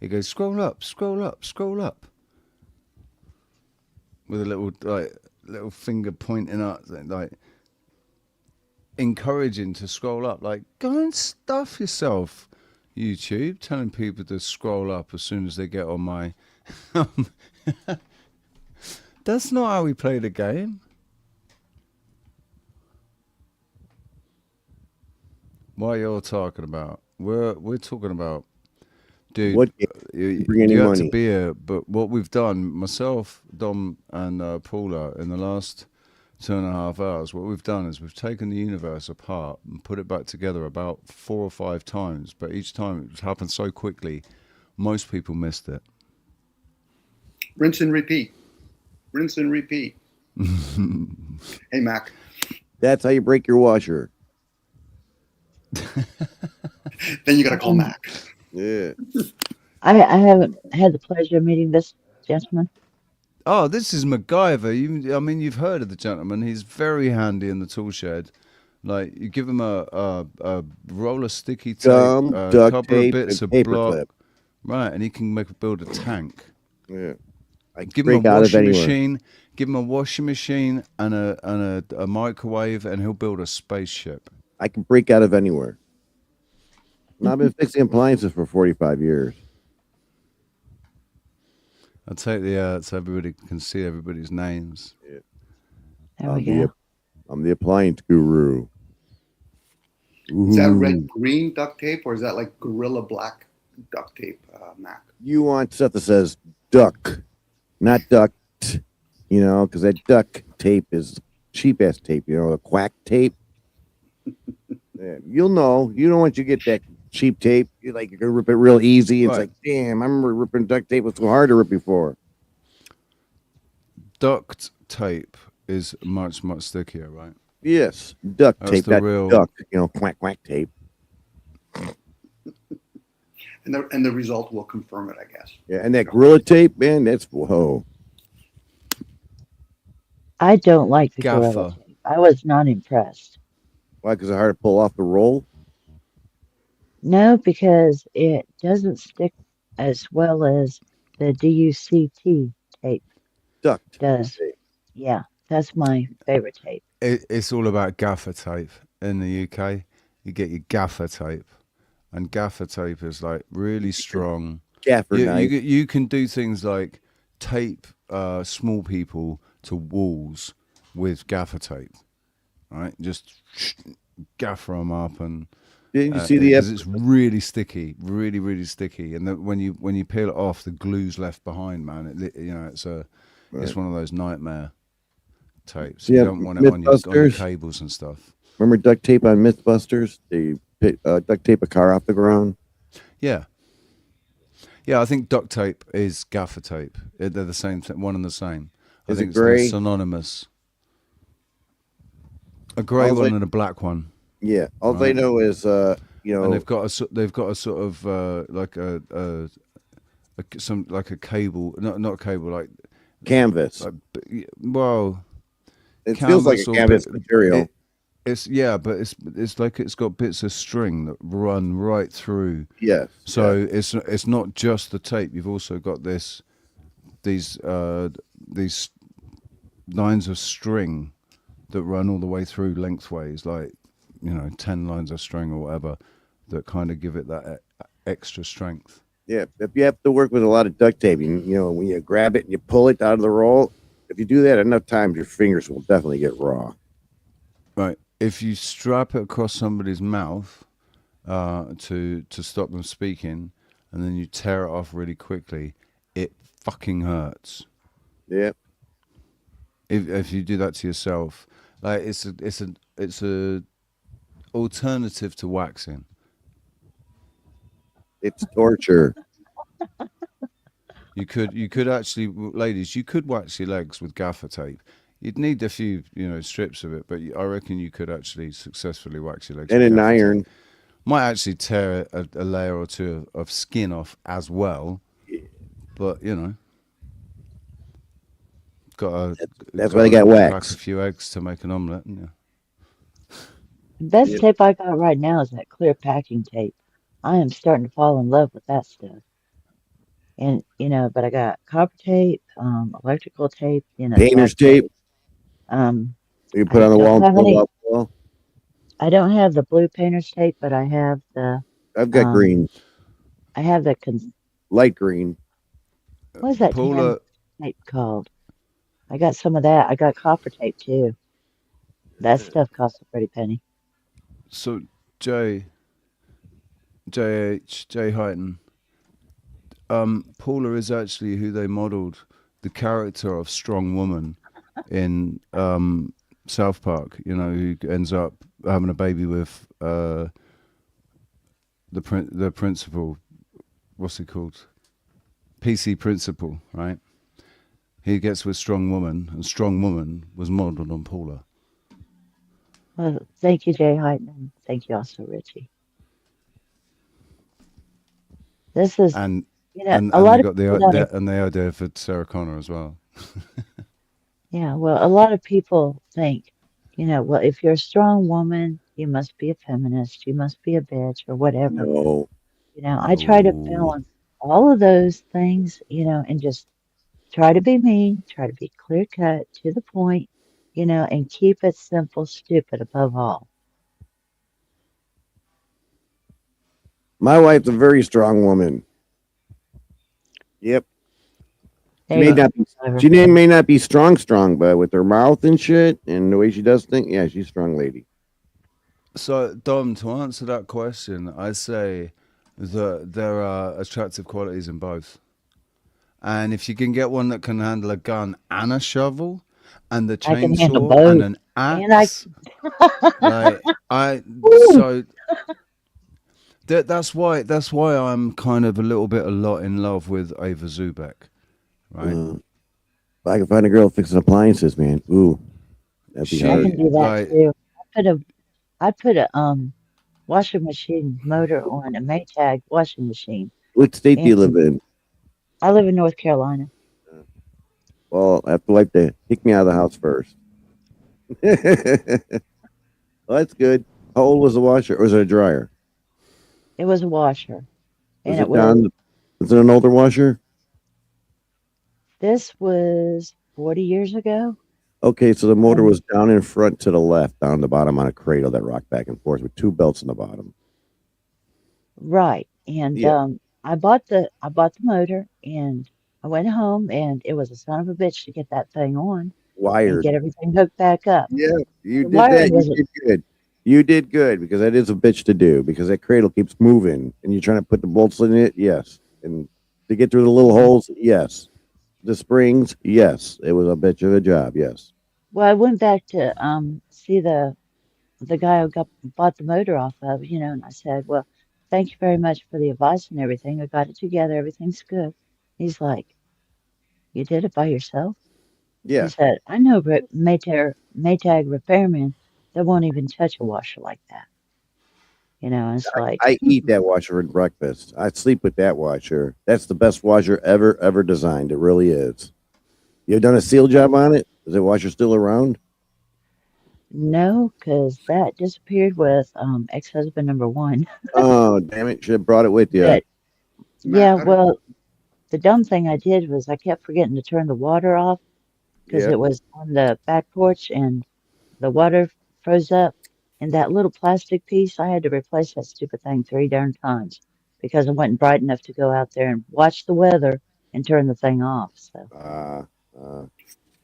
It goes scroll up, scroll up, scroll up, with a little finger pointing up, like encouraging to scroll up. Like, go and stuff yourself, YouTube, telling people to scroll up as soon as they get on my. That's not how we play the game. what you're talking about. We're talking about, dude. What You, bring any you had money? to be here, but what we've done, myself, Dom, and Paula, in the last 2.5 hours, what we've done is we've taken the universe apart and put it back together about 4 or 5 times. But each time it's happened so quickly, most people missed it. Rinse and repeat. Rinse and repeat. Hey, Mac. That's how you break your washer. Then you got to call Mac. Yeah. I haven't had the pleasure of meeting this gentleman. Oh, this is MacGyver. You've heard of the gentleman. He's very handy in the tool shed. Like, you give him a roll of sticky tape, Gum, a duct couple of tape, bits and of paperclip. block, right, and he can build a tank. Yeah. I Give him break a out of washing anywhere. machine. Give him a washing machine and a microwave, and he'll build a spaceship. I can break out of anywhere. And I've been fixing appliances for 45 years. I'll take the so everybody can see everybody's names. Yeah. There we go. I'm the appliance guru. Is that Ooh. red-green duct tape or is that like Gorilla Black duct tape, Mac? You want stuff that says duck, not duct, because that duck tape is cheap ass tape, a quack tape. Yeah, you'll know. You don't want you get that cheap tape. You're going to rip it real easy. It's Right. like, damn, I remember ripping duct tape was so hard to rip before. Duct tape is much, much stickier, right? Yes, duct That's tape, the that real- duck, quack, quack tape. And the result will confirm it, I guess. Yeah, and that Gorilla tape, man, that's whoa. I don't like the Gorilla Gaffer. tape. I was not impressed. Why? Because it's hard to pull off the roll? No, because it doesn't stick as well as the DUCT tape Duct does. tape. Yeah, that's my favorite tape. It's all about gaffer tape in the UK. You get your gaffer tape, and gaffer tape is like really strong. Gaffer knife. You can do things like tape small people to walls with gaffer tape, right? Just gaffer them up, and Didn't you see the because it's really sticky, really, really sticky, and when you peel it off, the glue's left behind, man. It's one of those nightmare tapes. You don't want it on your Mythbusters? cables and stuff. Remember duct tape on Mythbusters? They duct tape a car off the ground. Yeah. Yeah, I think duct tape is gaffer tape. They're the same thing, one and the same. I Is think it gray? it's synonymous. A grey All one they- and a black one. Yeah, all they Right. know is And they've got a sort of like a cable, not a cable, like canvas. Well, It feels like a canvas canvas or material. but it's like it's got bits of string that run right through. Yes. So it's not just the tape. You've also got these lines of string that run all the way through lengthways, like 10 lines of string or whatever, that kind of give it that extra strength. Yeah, if you have to work with a lot of duct tape, when you grab it and you pull it out of the roll, if you do that enough times, your fingers will definitely get raw. Right. If you strap it across somebody's mouth to stop them speaking, and then you tear it off really quickly, it fucking hurts. Yeah. If you do that to yourself, like it's a alternative to waxing. It's torture. You could actually, ladies, you could wax your legs with gaffer tape. You'd need a few, strips of it, but I reckon you could actually successfully wax your legs. And with an gaffer iron. tape. Might actually tear a layer or two of skin off as well, but That's why they got wax. Crack a few eggs to make an omelette. Yeah. The best Yep. tape I got right now is that clear packing tape. I am starting to fall in love with that stuff. And but I got copper tape, electrical tape, Painter's black tape. I You put on the wall don't and have pull any. off the wall. I don't have the blue painter's tape, but I have the. I've got green, I have the light green. what is that Paula, tan tape called? I got some of that. I got copper tape too. That stuff costs a pretty penny. so Jay, J. Hyten. Paula is actually who they modelled the character of Strong Woman in South Park. You know, who ends up having a baby with the principal. What's he called? PC principal, right? He gets with Strong Woman, and Strong Woman was modelled on Paula. Well, thank you, Jay Hyden, and thank you also, Richie. This is, And a and lot they of got people don't. the idea for Sarah Connor as well. Yeah, well, a lot of people think, well, if you're a strong woman, you must be a feminist, you must be a bitch or whatever. No. I try to No. balance all of those things, and just try to be me, try to be clear cut, to the point, and keep it simple, stupid above all. My wife's a very strong woman. Yep. She There may you go. not be, Clever. may not be strong, but with her mouth and shit and the way she does things, yeah, she's a strong lady. So, Dom, to answer that question, I say that there are attractive qualities in both. And if you can get one that can handle a gun and a shovel and the I can handle chainsaw and both. an And I axe, like so that's why I'm kind of a lot in love with Ava Zubek, right? If I can find a girl fixing appliances, man, ooh, that'd be I hard. can do that like too. I put a washing machine motor on a Maytag washing machine. What state do you live And in? I live in North Carolina. Well, I have to like to kick me out of the house first. Well, that's good. How old was the washer, or was it a dryer? It was a washer. Was And it down? Was it an older washer? this was 40 years ago. Okay, so the motor And was down in front to the left, down the bottom on a cradle that rocked back and forth with two belts in the bottom. right. And Yeah, I bought the motor and I went home and it was a son of a bitch to get that thing on and wired. get everything hooked back up. Yeah, you The did wiring that. You wasn't did good. You did good because that is a bitch to do because that cradle keeps moving and you're trying to put the bolts in it. Yes, and to get through the little holes. Yes, the springs. Yes, it was a bitch of a job. Yes. well, I went back to see the guy who bought the motor off of, and I said, well, thank you very much for the advice and everything. I got it together. Everything's good. He's like, you did it by yourself? He Yeah, said, I know Maytag repairmen that won't even touch a washer like that. It's like, I eat that washer for breakfast. I sleep with that washer. That's the best washer ever designed. It really is. You done a seal job on it? Is the washer still around? no, because that disappeared with ex-husband number one. Oh, damn it! Should have brought it with you. But yeah, Mac, how did, well, the dumb thing I did was I kept forgetting to turn the water off because Yeah. it was on the back porch and the water froze up. And that little plastic piece, I had to replace that stupid thing 3 darn times because it wasn't bright enough to go out there and watch the weather and turn the thing off. So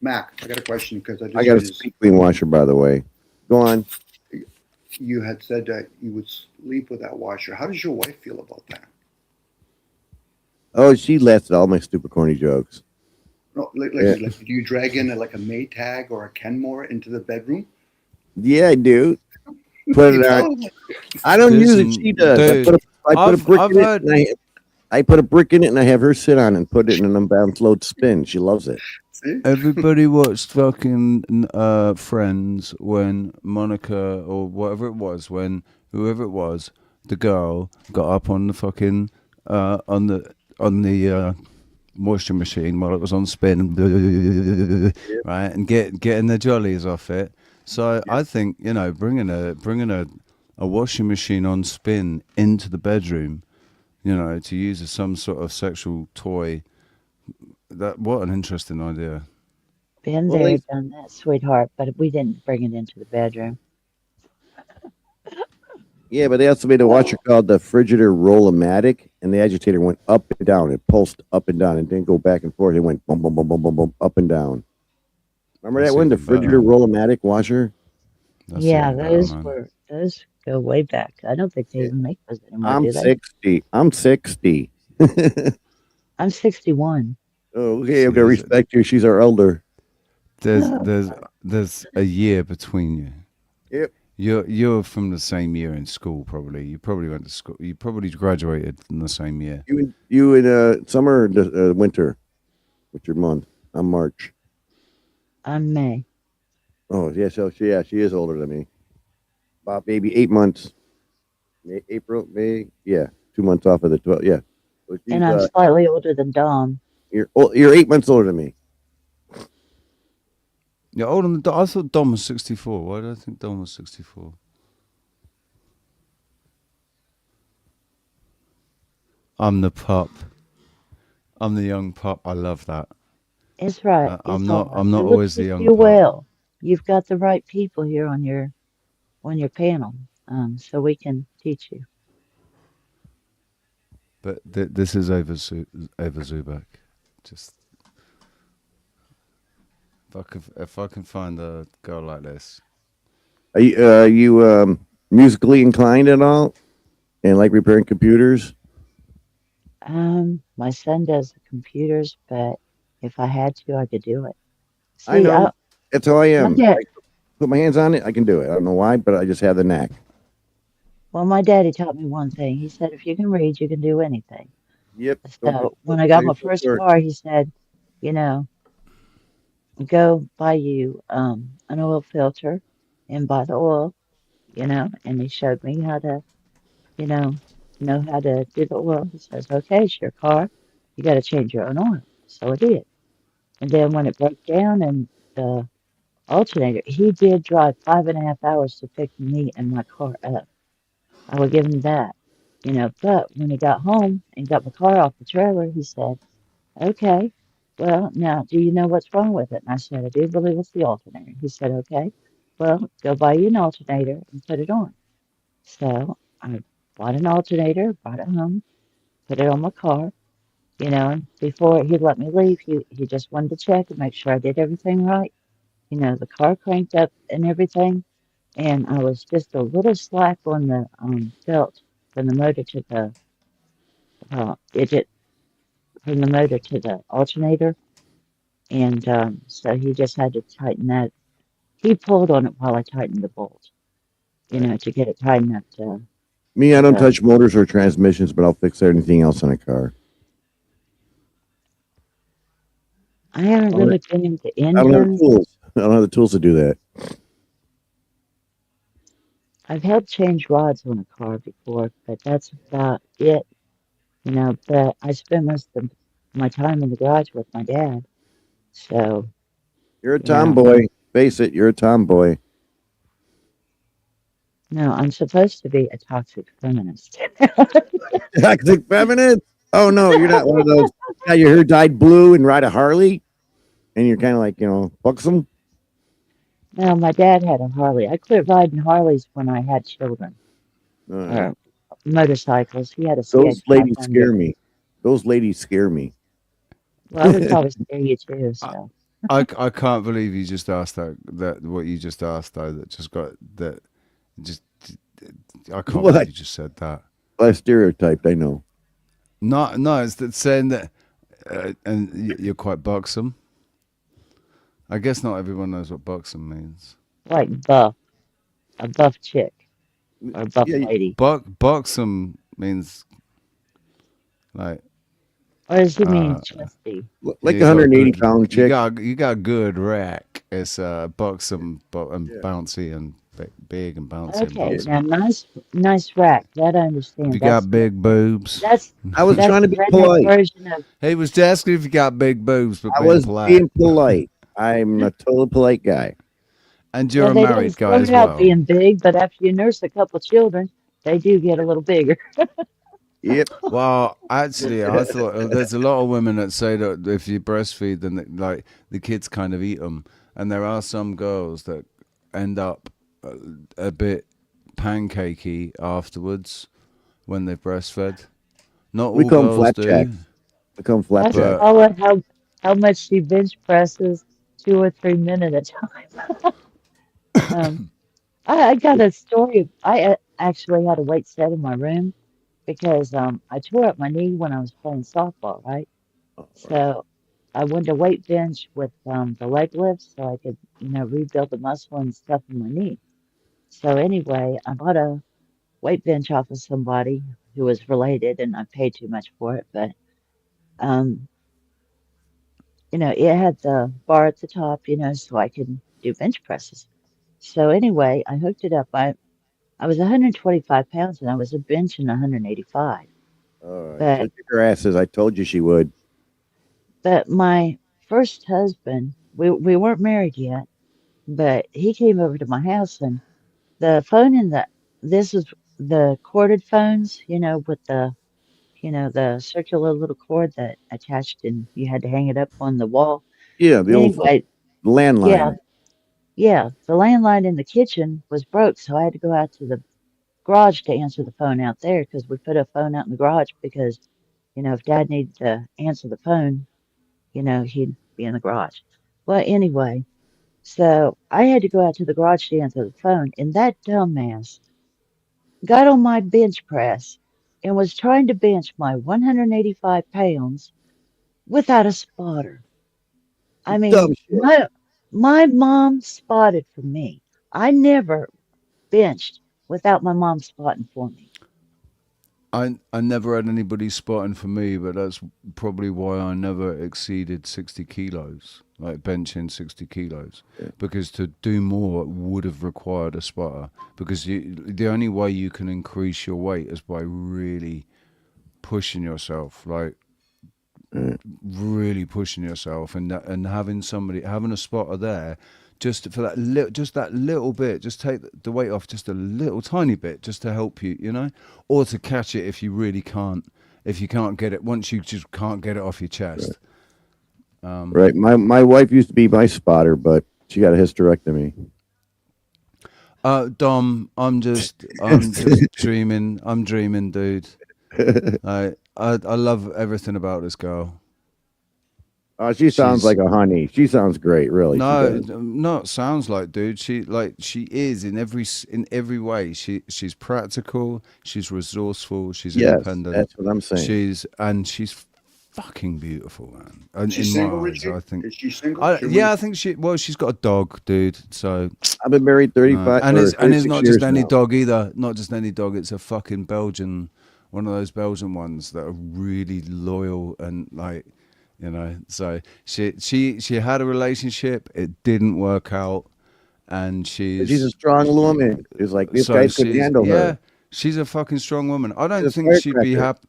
Mac, I got a question because I I just got a read this. squeak clean washer, by the way. Go on. You had said that you would sleep with that washer. How does your wife feel about that? Oh, she lasted all my stupid corny jokes. No, Yeah. do you drag in like a Maytag or a Kenmore into the bedroom? Yeah, I do. Put it on. I don't use it. She does. Dude, I put a I've brick in heard- it. And I put a brick in it, and I have her sit on and put it in an unbalanced load spin. She loves it. See? Everybody watched fucking Friends when Monica or whatever it was, when whoever it was, the girl got up on the fucking on the moisture machine while it was on spin, right, and getting the jollies off it. So I think bringing a washing machine on spin into the bedroom, to use as some sort of sexual toy. What an interesting idea. been Well, there, done that, sweetheart, but we didn't bring it into the bedroom. Yeah, but they also made a washer called the Frigidaire Roll-O-Matic, and the agitator went up and down. It pulsed up and down. It didn't go back and forth. It went boom, boom, boom, boom, boom, boom, up and down. Remember That's that one, the even better. Frigidaire Roll-O-Matic washer? That's Yeah, even better, those man. were those go way back. I don't think they even make those anymore, I'm do they? 60. I'm 60. I'm 61. Oh, okay, See, I'm gonna respect you. She's our elder. There's a year between you. Yep. You're from the same year in school, probably. You probably went to school. You probably graduated in the same year. You in summer or winter? What's your month? I'm March. I'm May. Oh yeah, so she is older than me. About maybe 8 months. April, May, yeah, 2 months off of the 12. Yeah, so she's, And I'm slightly older than Dom. you're 8 months older than me. Yeah, older than I thought Dom was 64. Why did I think Dom was 64? I'm the pup. I'm the young pup. I love that. It's right. I'm It's not. all right. I'm not It will always the teach young you pup. well. You've got the right people here on your panel, so we can teach you. But this is Ava Zubak. Just if I can find a girl like this. Are you musically inclined at all, and like repairing computers? My son does the computers, but if I had to, I could do it. I See, know. That's how I my am. dad. I put my hands on it, I can do it. I don't know why, but I just have the knack. Well, my daddy taught me one thing. He said, if you can read, you can do anything. Yep. So when I got my first car, he said, you know, go buy you an oil filter and buy the oil, and he showed me how to, you know how to do the oil. He says, okay, it's your car. You got to change your own oil. So I did. And then when it broke down and the alternator, he did drive 5.5 hours to pick me and my car up. I would give him that, but when he got home and got my car off the trailer, he said, okay, well, now, do you know what's wrong with it? And I said, I do believe it's the alternator. He said, okay, well, go buy you an alternator and put it on. So I bought an alternator, brought it home, put it on my car, and before he let me leave, he just wanted to check and make sure I did everything right. The car cranked up and everything, and I was just a little slack on the belt from the motor to the digit from the motor to the alternator. And so he just had to tighten that. He pulled on it while I tightened the bolt, to get it tight enough to. Me, I don't to touch motors or transmissions, but I'll fix anything else on a car. I haven't I don't really been into I don't have engines. tools. I don't have the tools to do that. I've helped change rods on a car before, but that's about it, But I spend most of my time in the garage with my dad. So, You're a tomboy. Face it, you're a tomboy. No, I'm supposed to be a toxic feminist. Toxic feminist? Oh no, you're not one of those. Got your hair dyed blue and ride a Harley, and you're kind of like buxom. No, my dad had a Harley. I quit riding Harleys when I had children. Or motorcycles. He had a Those ladies scare CH500. me. Those ladies scare me. Well, I would probably scare you too. So I can't believe you just asked that what you just asked though. That just got that. Just I can't What? believe you just said that. I stereotyped. I know. No, it's that saying that, and you're quite buxom. I guess not everyone knows what buxom means. like buff, a buff chick or a buff lady. Buxom means like. Or does it mean chesty? Like you got 180 good- pound chick. You got good rack. It's buxom, and bouncy and big and bouncy. And Okay, buxom. now nice rack. That I understand. If you That's got big boobs. that's I was that's trying to the be redneck polite. version of. He was asking if you got big boobs, but I being was polite. being polite. I'm a totally polite guy. And you're Well, a they married didn't guy start as out well. being big, but after you nurse a couple children, they do get a little bigger. Yep. Well, actually, I thought there's a lot of women that say that if you breastfeed, then like the kids kind of eat them, and there are some girls that end up a bit pancakey afterwards when they've breastfed. Not We all call them girls flapjacks. do. We call them That's flapjacks. all how much she bench presses 2 or 3 minutes at a time. I got a story. actually had a weight set in my room because I tore up my knee when I was playing softball, right? So I wanted a weight bench with the leg lifts so I could, rebuild the muscle and stuff in my knee. So anyway, I bought a weight bench off of somebody who was related, and I paid too much for it, but um, it had the bar at the top, so I could do bench presses. So anyway, I hooked it up. I was 125 pounds and I was a benching 185. All right. But She'll kick her asses. I told you she would. but my first husband, we weren't married yet, but he came over to my house and the phone in the this is the corded phones, with the circular little cord that attached and you had to hang it up on the wall. Yeah, the old Anyway, yeah, landline. yeah, the landline in the kitchen was broke, so I had to go out to the garage to answer the phone out there because we put a phone out in the garage because, if Dad needed to answer the phone, he'd be in the garage. Well, anyway, so I had to go out to the garage to answer the phone, and that dumbass got on my bench press and was trying to bench my 185 pounds without a spotter. I Dumb mean, shit. my mom spotted for me. I never benched without my mom spotting for me. I never had anybody spotting for me, but that's probably why I never exceeded 60 kilos, like benching 60 kilos. Because to do more would have required a spotter. Because the only way you can increase your weight is by really pushing yourself, like really pushing yourself, and having a spotter there. Just for that little bit, just take the weight off just a little tiny bit, just to help you, or to catch it if you really can't, if you can't get it, once you just can't get it off your chest. Right. My wife used to be my spotter, but she got a hysterectomy. Dom, I'm just dreaming. I'm dreaming, dude. I love everything about this girl. Oh, she sounds like a honey. She sounds great, really. No, it sounds like, dude. She is in every way. She's practical. She's resourceful. She's independent. That's what I'm saying. She's fucking beautiful, man. And Is she single, Richie? I think. Is she single? I think she's got a dog, dude. So I've been married 35. and it's not just any now. dog either. Not just any dog. It's a fucking Belgian, one of those Belgian ones that are really loyal and like. So she had a relationship. It didn't work out, and she's a strong woman. It's like this guy could handle her. Yeah, she's a fucking strong woman. I don't think she'd be happy.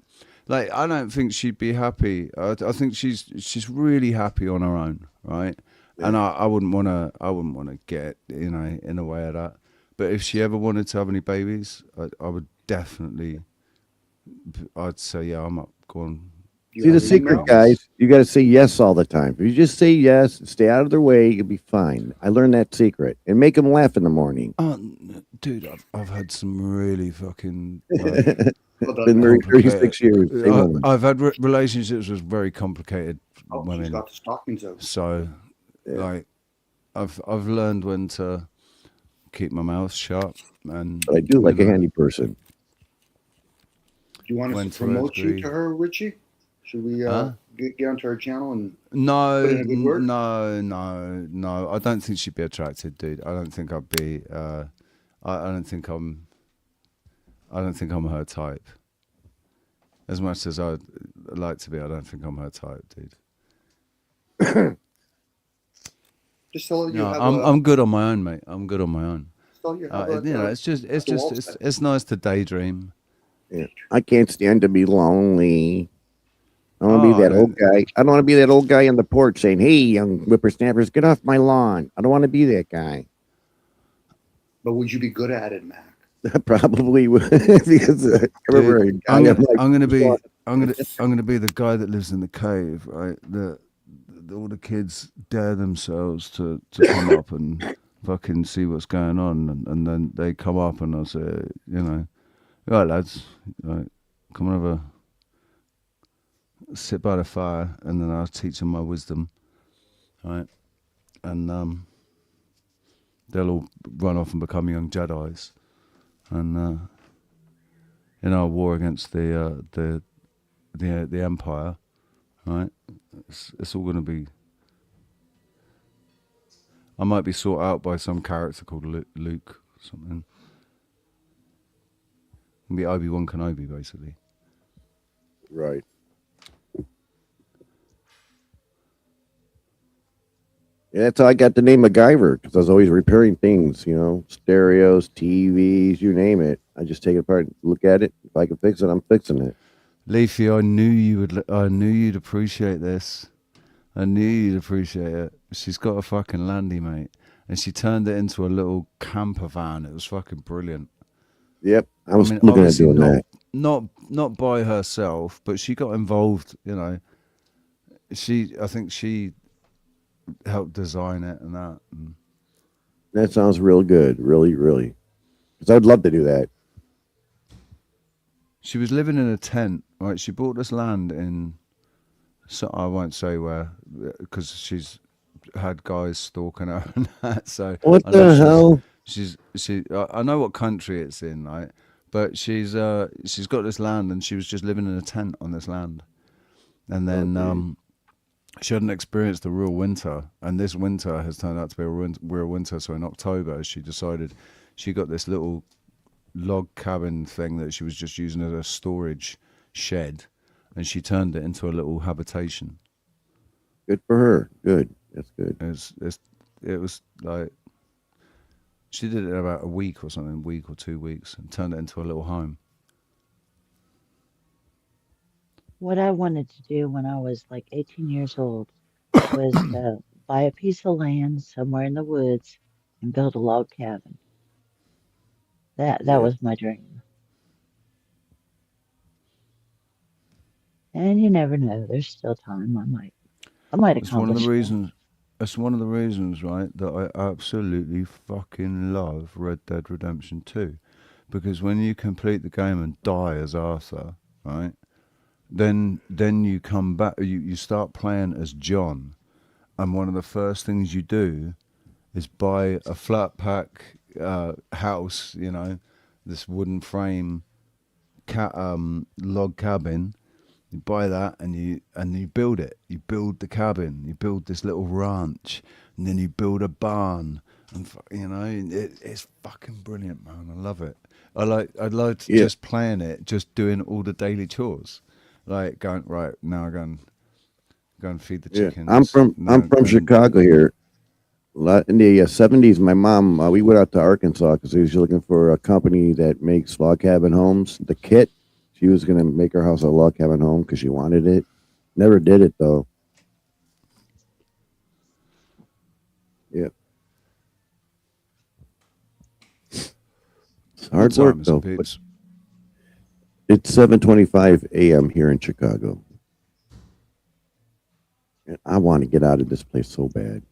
Like I don't think she'd be happy. I think she's really happy on her own, right? Yeah. And I wouldn't want to get in the way of that. But if she ever wanted to have any babies, I would definitely. I'd say yeah, I'm up. Go on. See the secret, guys. You got to say yes all the time. If you just say yes, stay out of their way, you'll be fine. I learned that secret, and make them laugh in the morning. Dude, I've had some really fucking. Been married 36 years. I've had relationships with very complicated women. She's got the stockings out. So, like, I've learned when to keep my mouth shut, and but I do like a handy person. Do you want us to promote you to her, Richie? Should we get onto her channel and put in a good word? No. I don't think she'd be attracted, dude. I don't think I'd be. I don't think I'm her type. As much as I'd like to be, I don't think I'm her type, dude. Just so you have I'm good on my own, mate. I'm good on my own. So you have it's nice to daydream. Yeah. I can't stand to be lonely. I want to be that old guy. I don't want to be that old guy on the porch saying, "Hey, young whippersnappers, get off my lawn." I don't want to be that guy. But would you be good at it, Mac? I probably would, because I'm gonna be the guy that lives in the cave, right? All the kids dare themselves to come up and fucking see what's going on, and then they come up and I'll say, right, lads, right, come on over. Sit by the fire, and then I'll teach them my wisdom, right? And they'll all run off and become young Jedis, and in our war against the empire, right? It's all going to be. I might be sought out by some character called Luke or something. Be Obi-Wan Kenobi, basically. Right. Yeah, that's how I got the name MacGyver, because I was always repairing things, stereos, TVs, you name it. I just take it apart, look at it. If I can fix it, I'm fixing it. Leafy, I knew you'd appreciate this. I knew you'd appreciate it. She's got a fucking landy, mate, and she turned it into a little camper van. It was fucking brilliant. Yep, I was looking at doing that. Not by herself, but she got involved. I think she helped design it and that. And that sounds real good, really, really. Because I'd love to do that. She was living in a tent, right? She bought this land in, so I won't say where, because she's had guys stalking her and that. So what the hell? I know what country it's in, right? But she's got this land, and she was just living in a tent on this land, and then she hadn't experienced the real winter, and this winter has turned out to be a real winter. So in October, she decided she got this little log cabin thing that she was just using as a storage shed, and she turned it into a little habitation. Good for her. Good. That's good. It was like she did it in about a week or something, a week or 2 weeks, and turned it into a little home. What I wanted to do when I was like 18 years old was buy a piece of land somewhere in the woods and build a log cabin. That was my dream. And you never know. There's still time. I might accomplish It's one of the that. reasons. That's one of the reasons, right, that I absolutely fucking love Red Dead Redemption 2, because when you complete the game and die as Arthur, right, then you come back. You start playing as John, and one of the first things you do is buy a flat pack house. This wooden frame log cabin. You buy that and you build it. You build the cabin. You build this little ranch, and then you build a barn. And it's fucking brilliant, man. I love it. I like just playing it, just doing all the daily chores, like going right now. Go and feed the chickens. I'm from Chicago here. In the 70s, my mom, we went out to Arkansas because she was looking for a company that makes log cabin homes. The kit. She was going to make her house a log cabin home because she wanted it. Never did it, though. Yep. It's hard work, though. It's 7:25 a.m. here in Chicago. And I want to get out of this place so bad.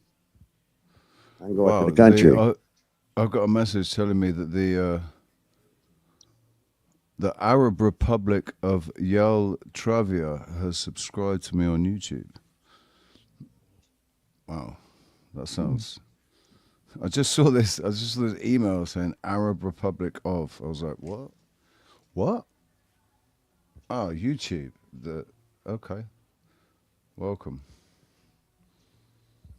I can go out to the country. I've got a message telling me that the Arab Republic of Yeltravia has subscribed to me on YouTube. Wow, that sounds. I just saw this email saying Arab Republic of. I was like, what? What? Oh, YouTube. Okay. Welcome.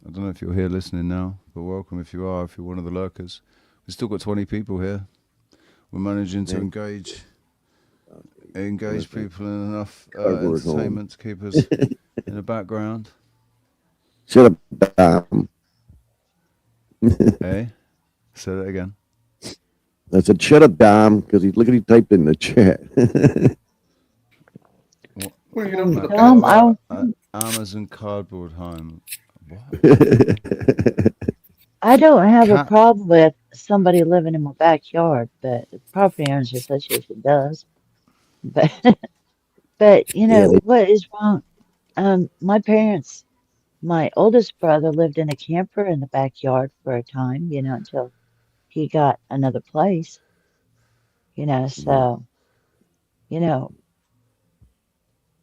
I don't know if you're here listening now, but welcome if you are. If you're one of the lurkers, we've still got 20 people here. We're managing to engage people in enough entertainment to keep us in the background. Shut up, Dom. Hey, say that again. I said, shut up, Dom, because look at he typed in the chat. Amazon cardboard home. What? I don't have a problem with somebody living in my backyard, but the property owners association does. But what is wrong? My oldest brother lived in a camper in the backyard for a time, until he got another place. So.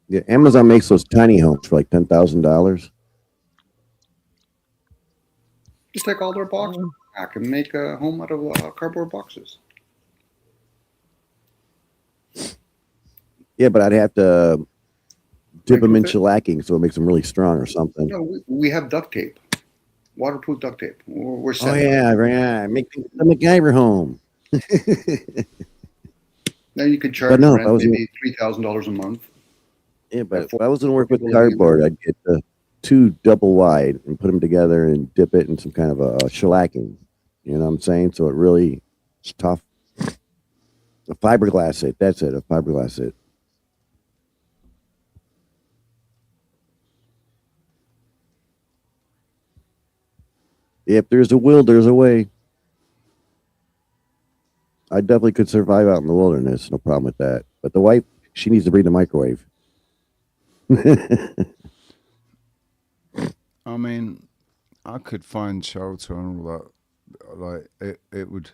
Yeah, Amazon makes those tiny homes for like $10,000. Just take all their boxes back and make a home out of cardboard boxes. Yeah, but I'd have to dip them in Microfit? shellacking so it makes them really strong or something. No, we have duct tape, waterproof duct tape. We're Oh set. yeah, right. Make the MacGyver home. Then you could But charge no, if I rent was maybe $3,000 a month. yeah, but At if I was going to work with people living in cardboard, there. I'd get the 2 double wide and put them together and dip it in some kind of a shellacking. You know what I'm saying? So it really it's tough. A fiberglass it. That's it. A fiberglass it. If there's a will, there's a way. I definitely could survive out in the wilderness. No problem with that. But the wife, she needs to bring the microwave. I mean, I could find shelter and all that. Like it would.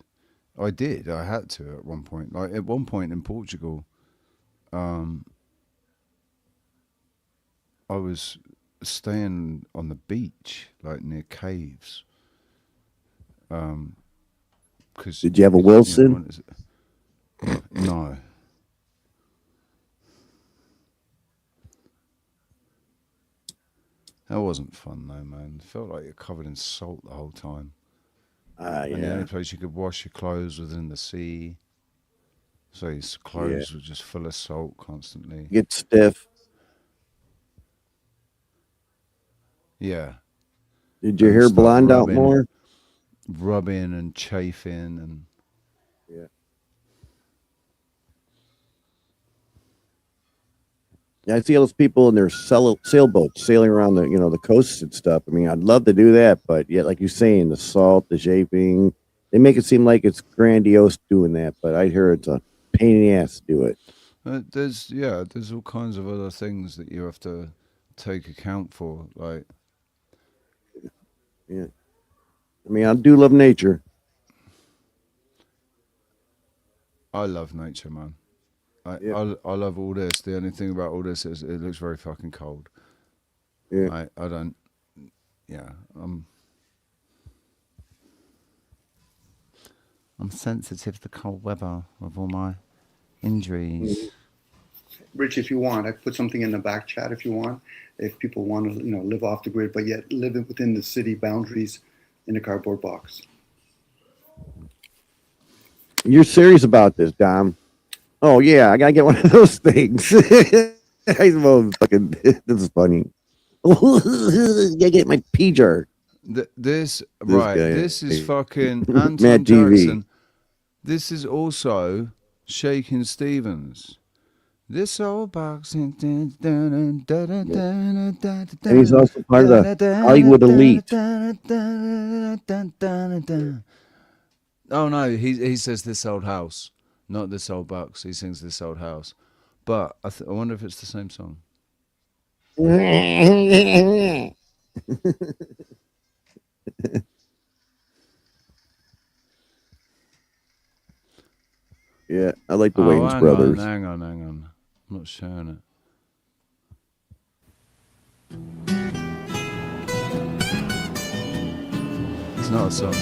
I did. I had to at one point. Like at one point in Portugal, I was staying on the beach, like near caves. Because Did you have a Wilson? No. That wasn't fun though, man. It felt like you're covered in salt the whole time. And the Yeah. only place you could wash your clothes was in the sea. So your clothes were just full of salt constantly. Get stiff. Yeah. Did your And hair start blonde out more? Rubbing and chafing and Yeah. Yeah, I see all those people in their sailboats sailing around the coasts and stuff. I mean, I'd love to do that, but yet, like you're saying, the salt, the chafing, they make it seem like it's grandiose doing that, but I hear it's a pain in the ass to do it. there's all kinds of other things that you have to take account for. Like, Yeah. I mean, I do love nature. I love nature, man. I love all this. The only thing about all this is it looks very fucking cold. Yeah. I don't. Yeah. I'm sensitive to cold weather with all my injuries. Rich, if you want, I put something in the back chat if you want. If people want to, live off the grid, but yet live within the city boundaries in a cardboard box. You're serious about this, Dom? Oh yeah, I gotta get one of those things. I suppose fucking this is funny. Gotta get my pee jar. This guy is is fucking Mad Anton TV. Jackson. This is also Shaking Stevens. This old boxing. And he's also part of the Hollywood elite. Oh no, he says This Old House, not This Old Box. He sings This Old House, but I wonder if it's the same song. Yeah, I like the Wayans brothers. Hang on. I'm not sharing it. It's not a song.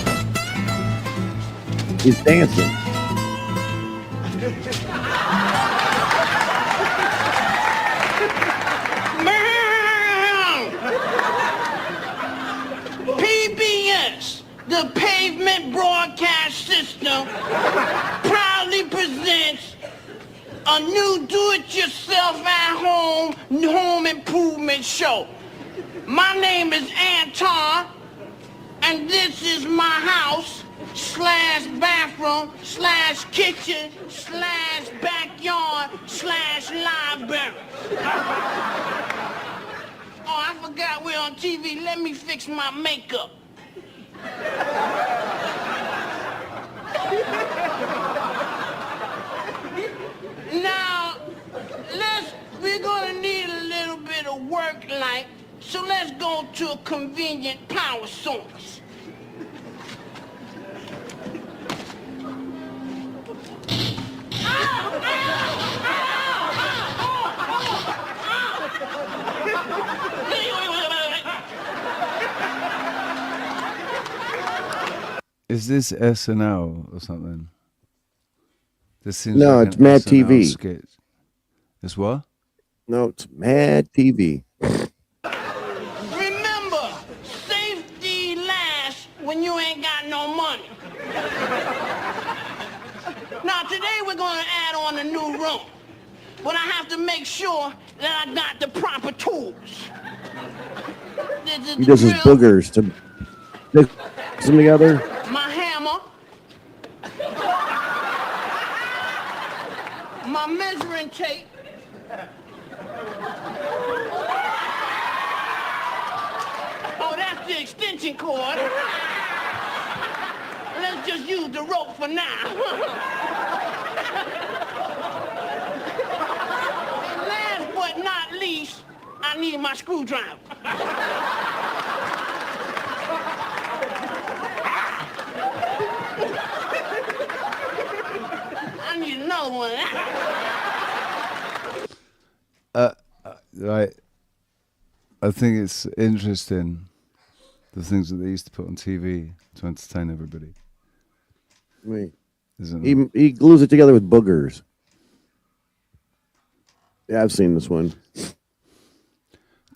He's dancing. PBS, the Pavement Broadcast System, proudly presents a new do-it-yourself at-home home improvement show. My name is Anton, and this is my house / bathroom / kitchen / backyard / library. Oh, I forgot we're on TV. Let me fix my makeup. Now, we're gonna need a little bit of work light, so let's go to a convenient power source. Is this SNL or something? This seems No, like it's an Mad SNL TV. skit. It's what? No, it's Mad TV. Remember, safety lasts when you ain't got no money. Now, today we're going to add on a new room. But I have to make sure that I got the proper tools. He does his boogers to mix them together. My hammer. My measuring tape. Oh, that's the extension cord. Let's just use the rope for now. And last but not least, I need my screwdriver. I need another one. Right. I think it's interesting the things that they used to put on TV to entertain everybody. Wait. Isn't it? He glues it together with boogers. Yeah, I've seen this one.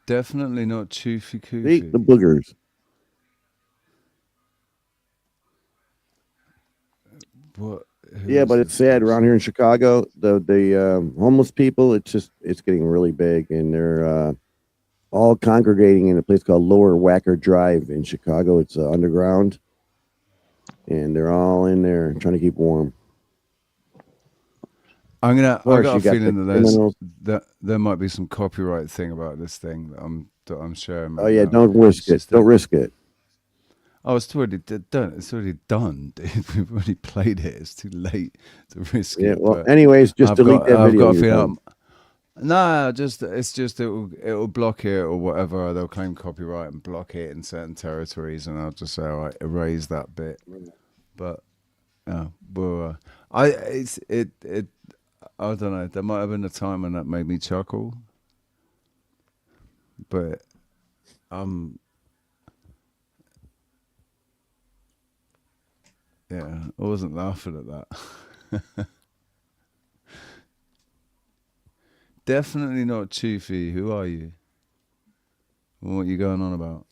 Definitely not choofy koofy. See, the boogers. What? Yeah, but it's sad around here in Chicago. The homeless people, it's getting really big, and they're all congregating in a place called Lower Wacker Drive in Chicago. It's underground, and they're all in there trying to keep warm. I got a feeling that there might be some copyright thing about this thing that I'm sharing. Oh yeah, don't risk it. Don't risk it. Oh, it's already done. It's already done. We've already played it. It's too late to risk it. Yeah. Well, anyways, just delete that video. I've got a feeling. No, it'll block it or whatever. They'll claim copyright and block it in certain territories, and I'll just say, all right, erase that bit. But I don't know. There might have been a time when that made me chuckle, but yeah, I wasn't laughing at that. Definitely not Choofy. Who are you? What are you going on about?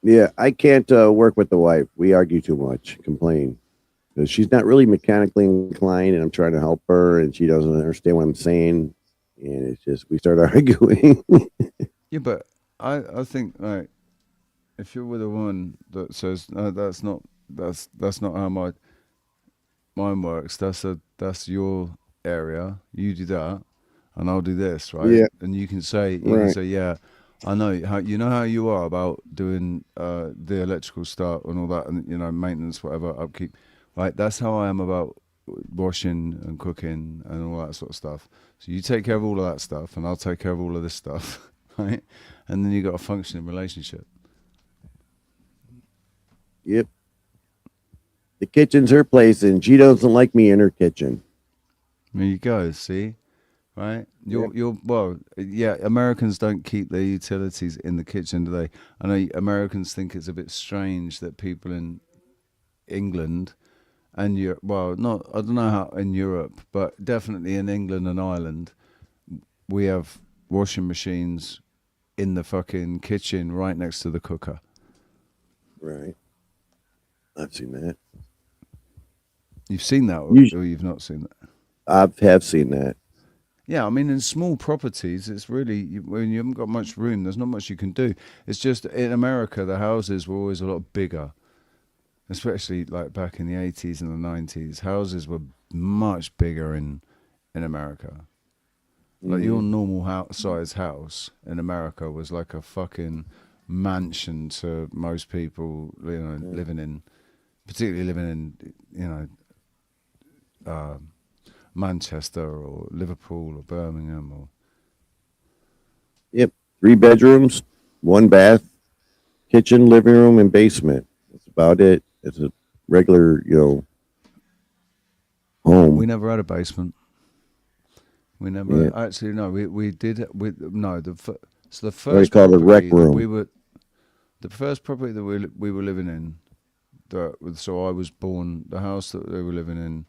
Yeah, I can't work with the wife. We argue too much, complain. She's not really mechanically inclined, and I'm trying to help her, and she doesn't understand what I'm saying. And it's just, we start arguing. Yeah, but I think, like, if you're with a woman that says, no, that's not how my mine works. That's your area. You do that, and I'll do this, right? Yeah. And you can say, yeah, I know how you are about doing the electrical stuff and all that, and maintenance, whatever, upkeep. Right? That's how I am about washing and cooking and all that sort of stuff. So you take care of all of that stuff, and I'll take care of all of this stuff, right? And then you got a functioning relationship. Yep. The kitchen's her place, and she doesn't like me in her kitchen. There you go. See, right? Americans don't keep their utilities in the kitchen, do they? I know Americans think it's a bit strange that people in England and Europe, I don't know how in Europe, but definitely in England and Ireland, we have washing machines in the fucking kitchen right next to the cooker. Right. I've seen that. You've seen that, or you've not seen that? I have seen that. Yeah, I mean, in small properties, it's really, when you haven't got much room, there's not much you can do. It's just, in America, the houses were always a lot bigger, especially like back in the 80s and the 90s. Houses were much bigger in America. Like your normal size house in America was like a fucking mansion to most people, living in, particularly living in, Manchester or Liverpool or Birmingham or. Yep, 3 bedrooms, 1 bath, kitchen, living room, and basement. That's about it. It's a regular, home. We never had a basement. We never actually no. We did. The first. What do you call the rec room? The first property that we were living in. So I was born. The house that they were living in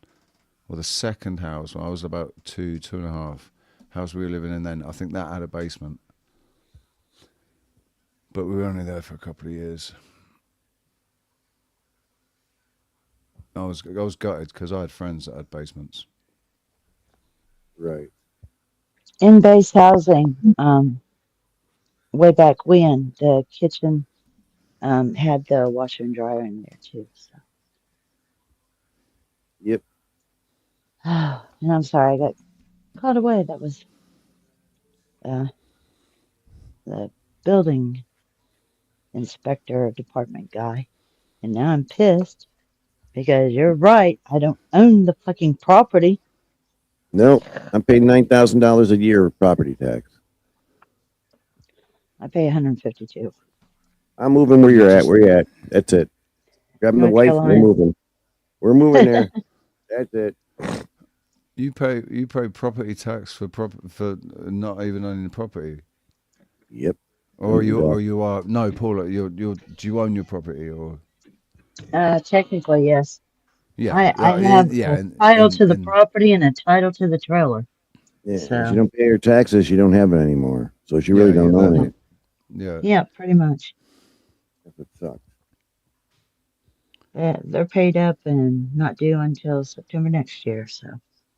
or the second house when I was about two and a half, house we were living in then, I think that had a basement. But we were only there for a couple of years. I was gutted because I had friends that had basements. Right. In base housing, way back when, the kitchen had the washer and dryer in there too. So. Yep. And I'm sorry, I got caught away. That was the building inspector department guy. And now I'm pissed because you're right. I don't own the fucking property. No, I'm paying $9,000 a year of property tax. I pay 152. I'm moving where you're at. Where you at? That's it. Grabbing the North wife. Carolina. We're moving. We're moving there. That's it. You pay property tax for not even owning the property. Yep. Or you are no, Paula. Do you own your property or? Technically, yes. Yeah, I have a title to the property and a title to the trailer. Yeah. So. If you don't pay your taxes, you don't have it anymore. So you really don't own it. Yeah. Yeah, pretty much. That sucks. Yeah, they're paid up and not due until September next year. So.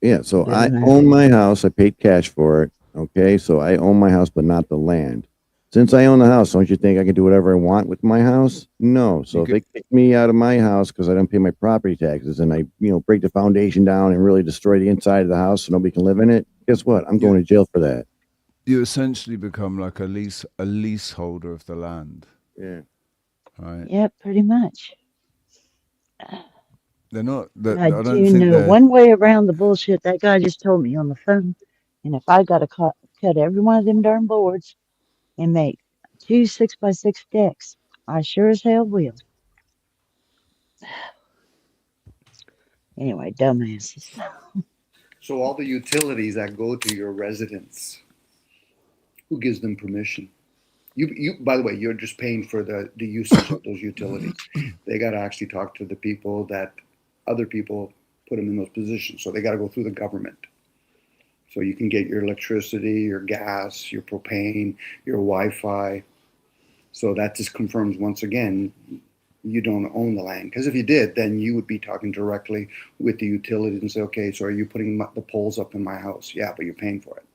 Yeah. So I own my house. I paid cash for it. Okay. So I own my house, but not the land. Since I own the house, don't you think I can do whatever I want with my house? No. So if they kick me out of my house because I don't pay my property taxes and I, break the foundation down and really destroy the inside of the house so nobody can live in it, guess what? I'm going to jail for that. You essentially become like a leaseholder of the land. Yeah. Right. Yeah, pretty much. They're not. I do know one way around the bullshit that guy just told me on the phone. And if I got to cut every one of them darn boards and make 2 6x6 decks, I sure as hell will. Anyway, dumbasses. So all the utilities that go to your residence, who gives them permission? You by the way, you're just paying for the usage of those utilities. They got to actually talk to the people that other people put them in those positions. So they got to go through the government. So you can get your electricity, your gas, your propane, your Wi-Fi. So that just confirms once again, you don't own the land. Because if you did, then you would be talking directly with the utilities and say, okay, so are you putting the poles up in my house? Yeah, but you're paying for it.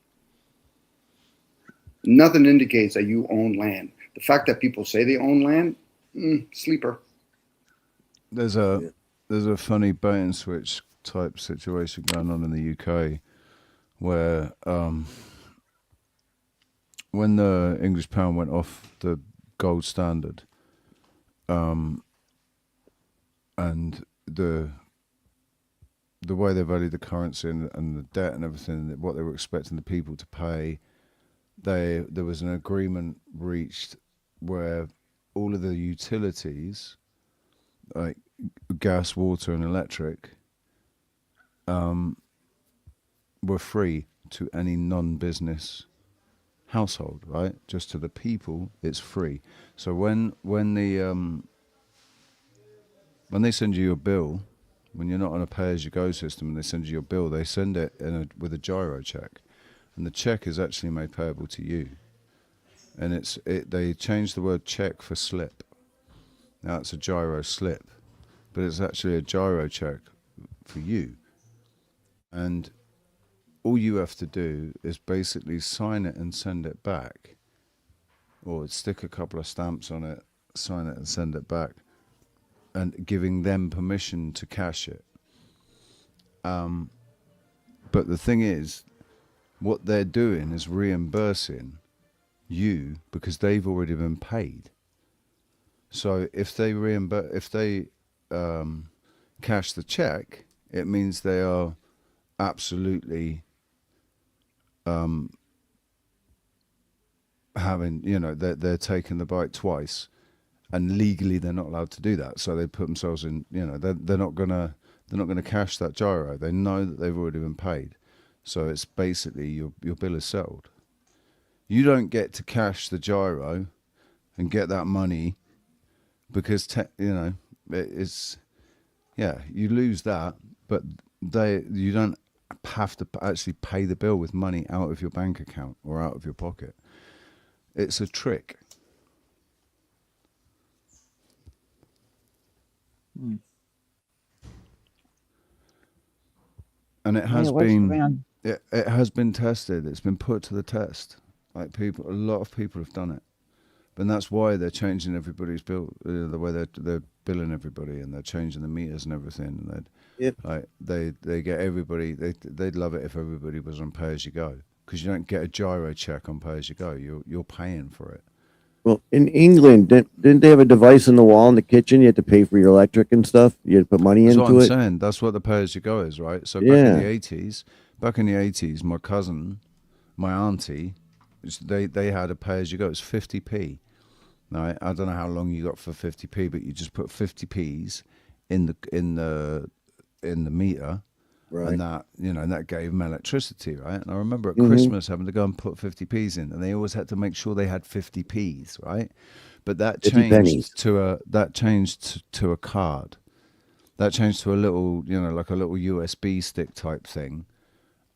Nothing indicates that you own land. The fact that people say they own land, sleeper. There's a funny bait and switch type situation going on in the UK where when the English pound went off the gold standard, and the way they valued the currency and the debt and everything, what they were expecting the people to pay, there was an agreement reached where all of the utilities, like gas, water, and electric, were free to any non-business household, right? Just to the people, it's free. So when they send you your bill, when you're not on a pay-as-you-go system and they send you your bill, they send it with a gyro check, and the check is actually made payable to you. And they changed the word check for slip. Now it's a gyro slip, but it's actually a gyro check for you. And all you have to do is basically sign it and send it back, or stick a couple of stamps on it, sign it and send it back, and giving them permission to cash it. But the thing is, what they're doing is reimbursing you because they've already been paid. So if they cash the check, it means they are absolutely they're taking the bite twice, and legally they're not allowed to do that. So they put themselves in, they're not gonna cash that gyro. They know that they've already been paid, so it's basically your bill is settled. You don't get to cash the gyro and get that money because you lose that, but you don't have to actually pay the bill with money out of your bank account or out of your pocket. It's a trick. Hmm. And it Yeah, has it works been around. it has been tested. It's been put to the test. Like a lot of people have done it. And that's why they're changing everybody's bill, the way they're billing everybody, and they're changing the meters and everything. And they get everybody. They'd love it if everybody was on pay as you go, because you don't get a gyro check on pay as you go. You're paying for it. Well, in England, didn't they have a device in the wall in the kitchen? You had to pay for your electric and stuff. You had to put money That's into what I'm it. saying. That's what the pay as you go is, right? So Yeah. back in the 80s, my cousin, my auntie, they had a pay as you go. It's 50p. Right? I don't know how long you got for 50p, but you just put 50p's in the meter, Right. and that gave them electricity, right? And I remember at Mhm. Christmas having to go and put 50p's in, and they always had to make sure they had 50p's, right? But that 50 pennies. changed to a card. That changed to a little, like a little USB stick type thing,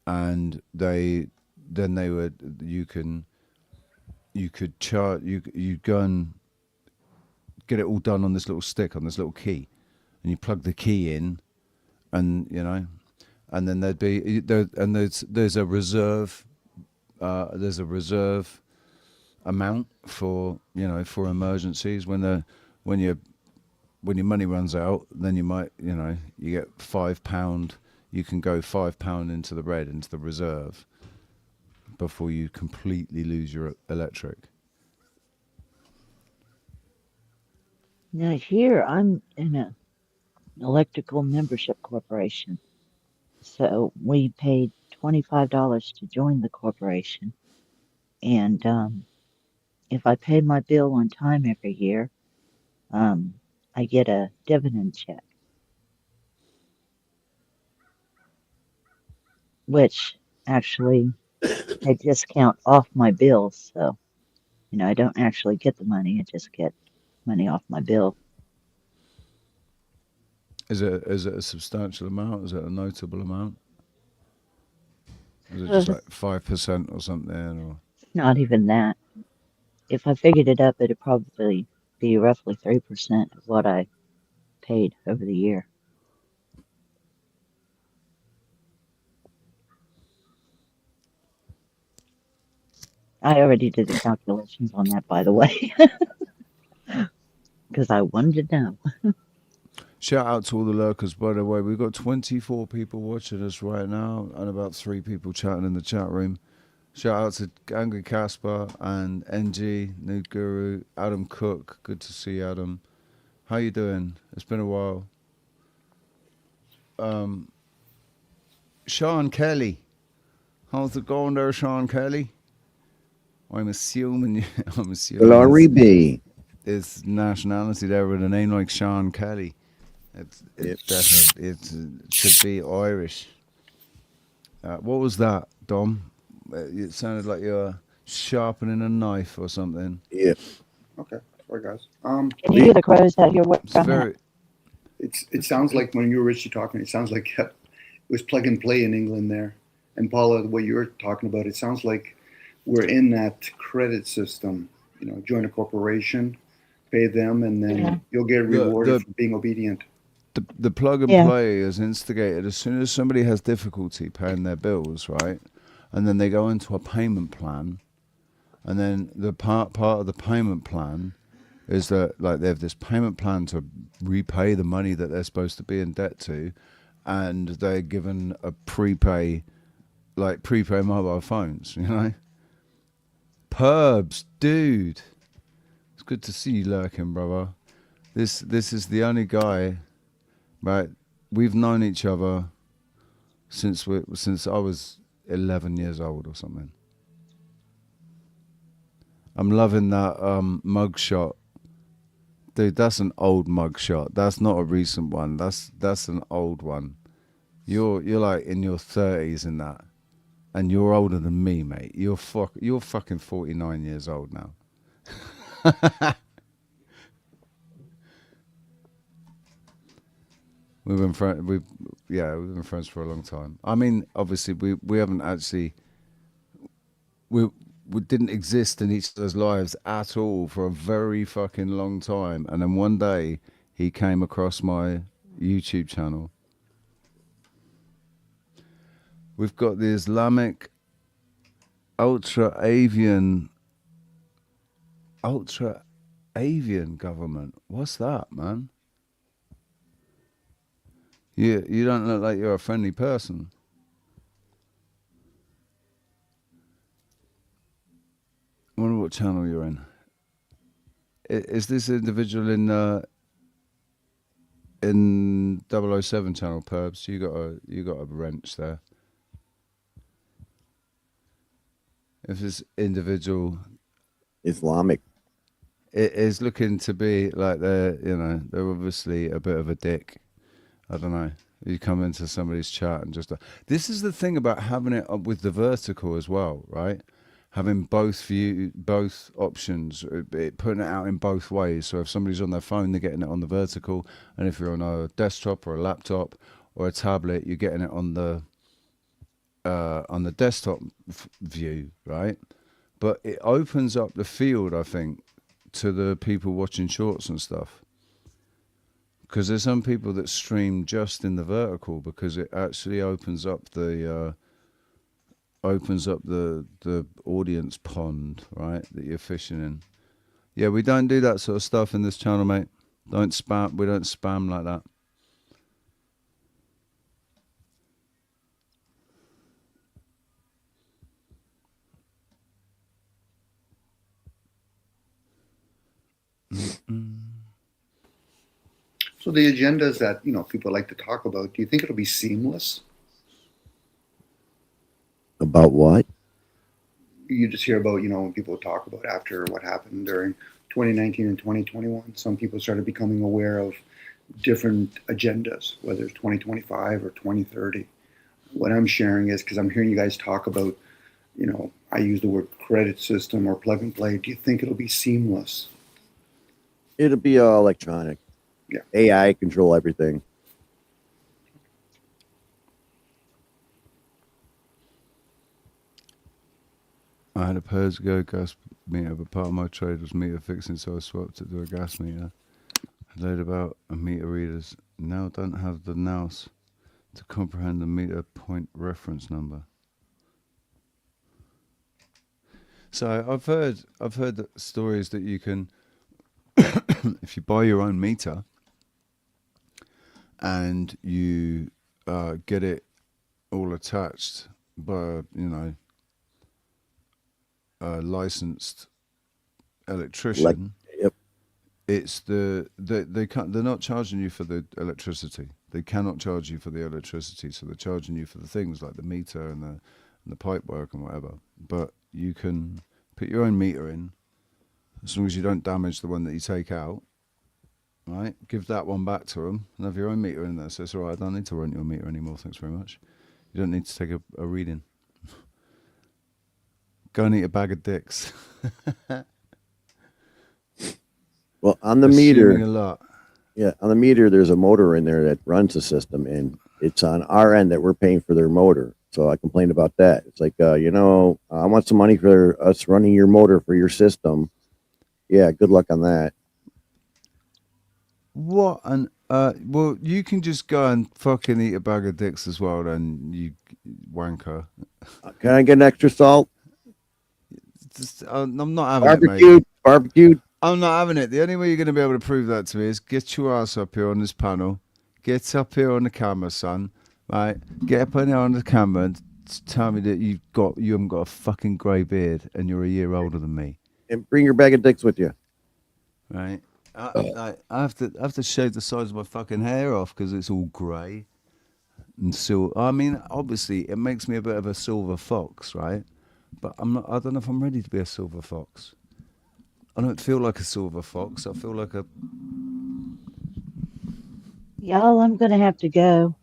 and you could chart. You go and get it all done on this little stick, on this little key, and you plug the key in, and and then there's a reserve. There's a reserve amount for for emergencies when your money runs out. Then you might you get £5. You can go £5 into the red, into the reserve, before you completely lose your electric. Now here I'm in an electrical membership corporation. So we paid $25 to join the corporation. And if I pay my bill on time every year, I get a dividend check, which actually they discount off my bill. So, I don't actually get the money. I just get money off my bill. Is it a substantial amount? Is it a notable amount? Is it just like 5% or something? Or Not even that. If I figured it up, it'd probably be roughly 3% of what I paid over the year. I already did the calculations on that, by the way, because I wanted to know. shout out to all the lurkers, by the way. We've got 24 people watching us right now, and about 3 people chatting in the chat room. Shout out to Angry Casper and NG, Nude Guru, Adam Cook. Good to see you, Adam. How you doing? It's been a while. Sean Kelly. How's it going there, Sean Kelly? I'm assuming Glory be. It's nationality there with a name like Sean Kelly. It should be Irish. What was that, Dom? It sounded like you were sharpening a knife or something. Yeah. Okay, sorry guys. Can you hear the crows out here? It sounds like when you were Richie talking, it sounds like it was plug and play in England there. And Paula, the way you're talking about it, sounds like we're in that credit system. Join a corporation, pay them, and then you'll get rewarded for being obedient. The plug and play is instigated as soon as somebody has difficulty paying their bills, right? And then they go into a payment plan, and then the part of the payment plan is that they have this payment plan to repay the money that they're supposed to be in debt to, and they're given a prepay mobile phones, Purbs, dude. It's good to see you lurking, brother. This is the only guy, right? We've known each other since I was 11 years old or something. I'm loving that mug shot. Dude, that's an old mug shot. That's not a recent one. That's an old one. You're like in your 30s in that. And you're older than me, mate. You're fucking 49 years old now. We've yeah, we've been friends for a long time. I mean, obviously, we haven't actually we didn't exist in each other's lives at all for a very fucking long time, and then one day he came across my YouTube channel. We've got the Islamic ultra avian government. What's that, man? You don't look like you're a friendly person. I wonder what channel you're in. Is this individual in 007 channel, Perbs? You got a wrench there. If this individual Islamic it is looking to be like they're obviously a bit of a dick. I don't know. You come into somebody's chat and just this is the thing about having it up with the vertical as well, right? Having both options, putting it out in both ways. So if somebody's on their phone, they're getting it on the vertical, and if you're on a desktop or a laptop or a tablet, you're getting it on the desktop view, right? But it opens up the field, I think, to the people watching shorts and stuff. Because there's some people that stream just in the vertical because it actually opens up the audience pond, right, that you're fishing in. Yeah, we don't do that sort of stuff in this channel, mate. Don't spam. We don't spam like that. So the agendas that people like to talk about, do you think it'll be seamless? About what? You just hear about when people talk about after what happened during 2019 and 2021. Some people started becoming aware of different agendas, whether it's 2025 or 2030. What I'm sharing is because I'm hearing you guys talk about, I use the word credit system or plug and play. Do you think it'll be seamless? It'll be all electronic. Yeah. AI control everything. I had a Peugeot gas meter, but part of my trade was meter fixing, so I swapped it to a gas meter. I learned about meter readers now don't have the nous to comprehend the meter point reference number. So I've heard stories that you can, if you buy your own meter and you get it all attached by a licensed electrician. Yep. It's they're not charging you for the electricity. They cannot charge you for the electricity, so they're charging you for the things like the meter and the pipe work and whatever. But you can put your own meter in as long as you don't damage the one that you take out. Right? Give that one back to them and have your own meter in there. So it's all right. I don't need to rent your meter anymore. Thanks very much. You don't need to take a reading. Go and eat a bag of dicks. Well, on the Assuming meter, a lot. yeah, on the meter, there's a motor in there that runs the system, and it's on our end that we're paying for their motor. So I complained about that. It's like, I want some money for us running your motor for your system. Yeah, good luck on that. What an well, you can just go and fucking eat a bag of dicks as well, then, you wanker. Can I get an extra salt? I'm not having Barbecued, it, mate. barbecued. I'm not having it. The only way you're going to be able to prove that to me is get your ass up here on this panel. Get up here on the camera, son. Right? Get up in there on the camera and tell me that you haven't got a fucking grey beard and you're a year older than me. And bring your bag of dicks with you. Right? I have to shave the sides of my fucking hair off because it's all grey and silver. I mean, obviously, it makes me a bit of a silver fox, right? But I don't know if I'm ready to be a silver fox. I don't feel like a silver fox. I feel like a... Y'all, I'm gonna have to go.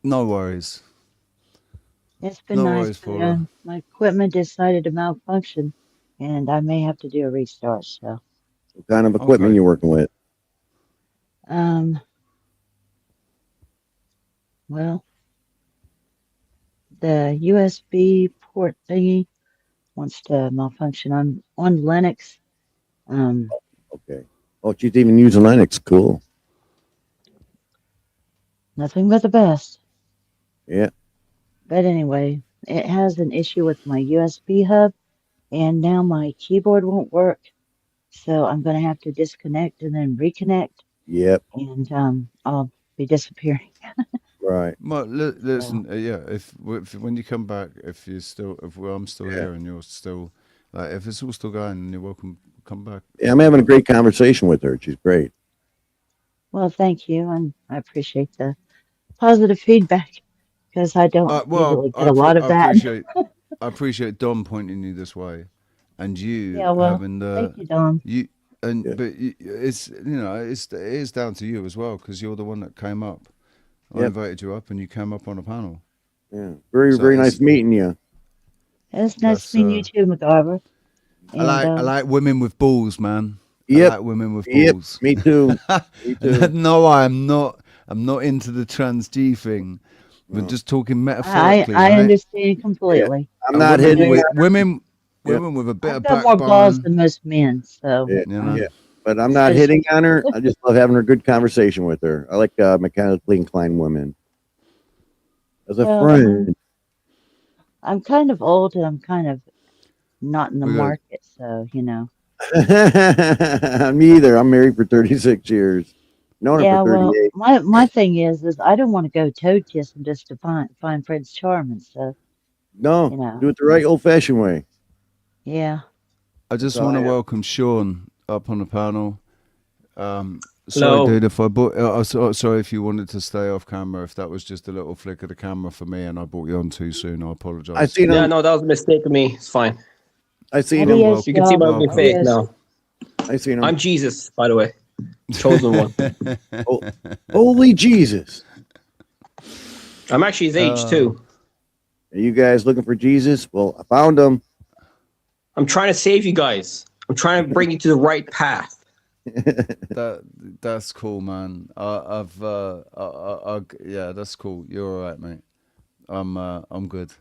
No worries. It's been No nice, worries, but Paula. my equipment decided to malfunction, and I may have to do a restart. So, What kind of equipment Okay. you working with? Well, the USB port thingy wants to malfunction on Linux. Okay. Oh, she's even using Linux. Cool. Nothing but the best. Yeah. But anyway, it has an issue with my USB hub, and now my keyboard won't work. So I'm going to have to disconnect and then reconnect, Yep. and I'll be disappearing. Right. Well, listen, yeah. If when you come back, if you're still, if I'm still here and you're still, like, if it's all still going, then you're welcome. Come back. Yeah, I'm having a great conversation with her. She's great. Well, thank you, and I appreciate the positive feedback because I don't usually get a lot of that. I appreciate Dom pointing you this way, and you Yeah, well, having the thank you, Dom. you and but it's it is down to you as well because you're the one that came up. I Yep. invited you up, and you came up on a panel. Yeah. Very nice meeting you. It's nice meeting you too, MacGyver. I like women with balls, man. Yep. I like women with Yep. balls. Me too. Me too. No, I'm not. I'm not into the trans G thing. We're just talking metaphorically. I right? understand completely. I'm not hitting women with a bit I've of got more balls backbone. than most men, so Yeah. You know? Yeah. But I'm not hitting on her. I just love having a good conversation with her. I like mechanically inclined women. As a Well, friend. I'm kind of old and I'm kind of not in the We got- market, so Me either. I'm married for 36 years. Known her Yeah, for well, 38. my thing is I don't want to go toad kissing just to find Prince Charming, so No, do it the right old fashioned way. yeah. I just That's all want to I have. welcome Sean up on the panel. Sorry, Hello. dude, if I bought. Sorry if you wanted to stay off camera. If that was just a little flick of the camera for me, and I brought you on too soon, I apologize. Yeah, no, that was a mistake of me. It's fine. I seen him. You can see my ugly face now. I seen him. I'm Jesus, by the way. Chosen one. Holy Jesus. I'm actually his age, too. Are you guys looking for Jesus? Well, I found him. I'm trying to save you guys. I'm trying to bring you to the right path. That's cool, man. Yeah, that's cool. You're all right, mate. I'm good.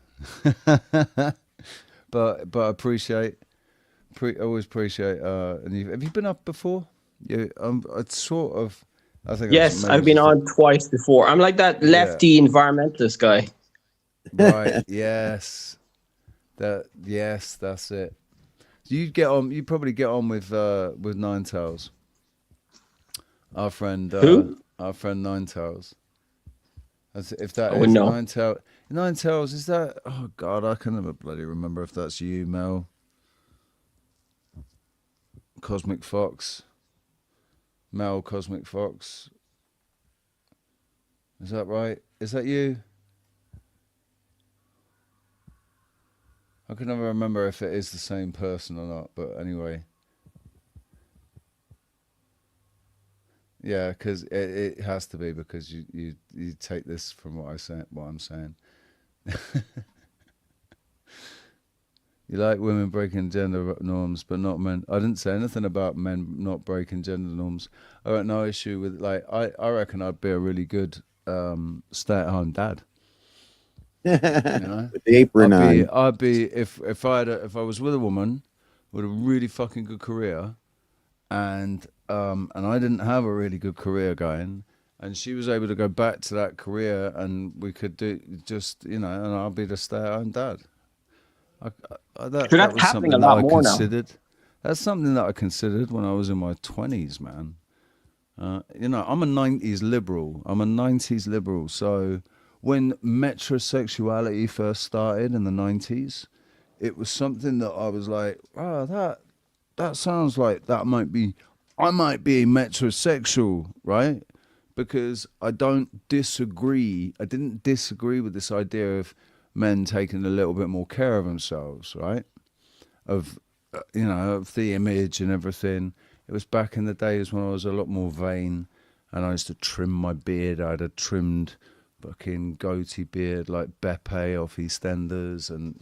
but I always appreciate. And have you been up before? Yeah, it's sort of. I think. Yes, I've been on twice before. I'm like that lefty environmentalist guy. Right. Yes. That's it. You get on. You probably get on with Nine Tails. Our friend. Who? Our friend Nine Tails. If that I is wouldn't know. Nine Tails, is that? Oh God, I can never bloody remember if that's you, Mel. Cosmic Fox. Mel Cosmic Fox. Is that right? Is that you? I can never remember if it is the same person or not, but anyway. Yeah, because it has to be because you take this from what I'm saying. You like women breaking gender norms, but not men. I didn't say anything about men not breaking gender norms. I got no issue with I reckon I'd be a really good stay-at-home dad. You know? With the apron on. I'd be if I was with a woman with a really fucking good career, and I didn't have a really good career going, and she was able to go back to that career, and we could do and I'll be the stay-at-home dad. That that's was happening something a lot that I more now. considered. That's something that I considered when I was in my 20s, man. I'm a 90s liberal. So when metrosexuality first started in the 90s, it was something that I was like, oh, that sounds like I might be metrosexual, right? Because I didn't disagree with this idea of men taking a little bit more care of themselves, right? Of the image and everything. It was back in the days when I was a lot more vain, and I used to trim my beard. I had a trimmed fucking goatee beard like Beppe off EastEnders, and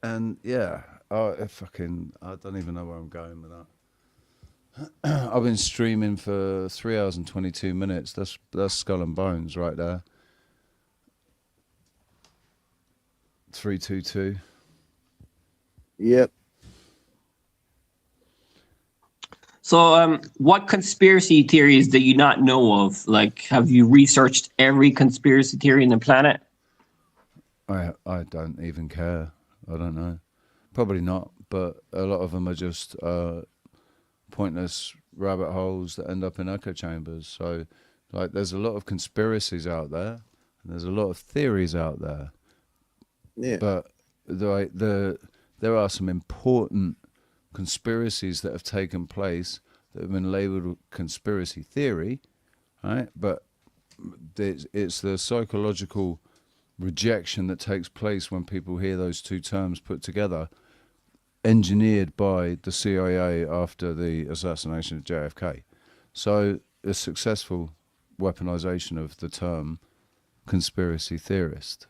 and yeah, I don't even know where I'm going with that. I've been streaming for 3 hours and 22 minutes. That's Skull and Bones right there. 322. Yep. So, what conspiracy theories do you not know of? Like, have you researched every conspiracy theory in the planet? I don't even care. I don't know. Probably not, but a lot of them are just pointless rabbit holes that end up in echo chambers. So, like, there's a lot of conspiracies out there, and there's a lot of theories out there. Yeah. But there are some important conspiracies that have taken place that have been labeled conspiracy theory, right? But it's the psychological rejection that takes place when people hear those two terms put together, engineered by the CIA after the assassination of JFK. So a successful weaponization of the term conspiracy theorist,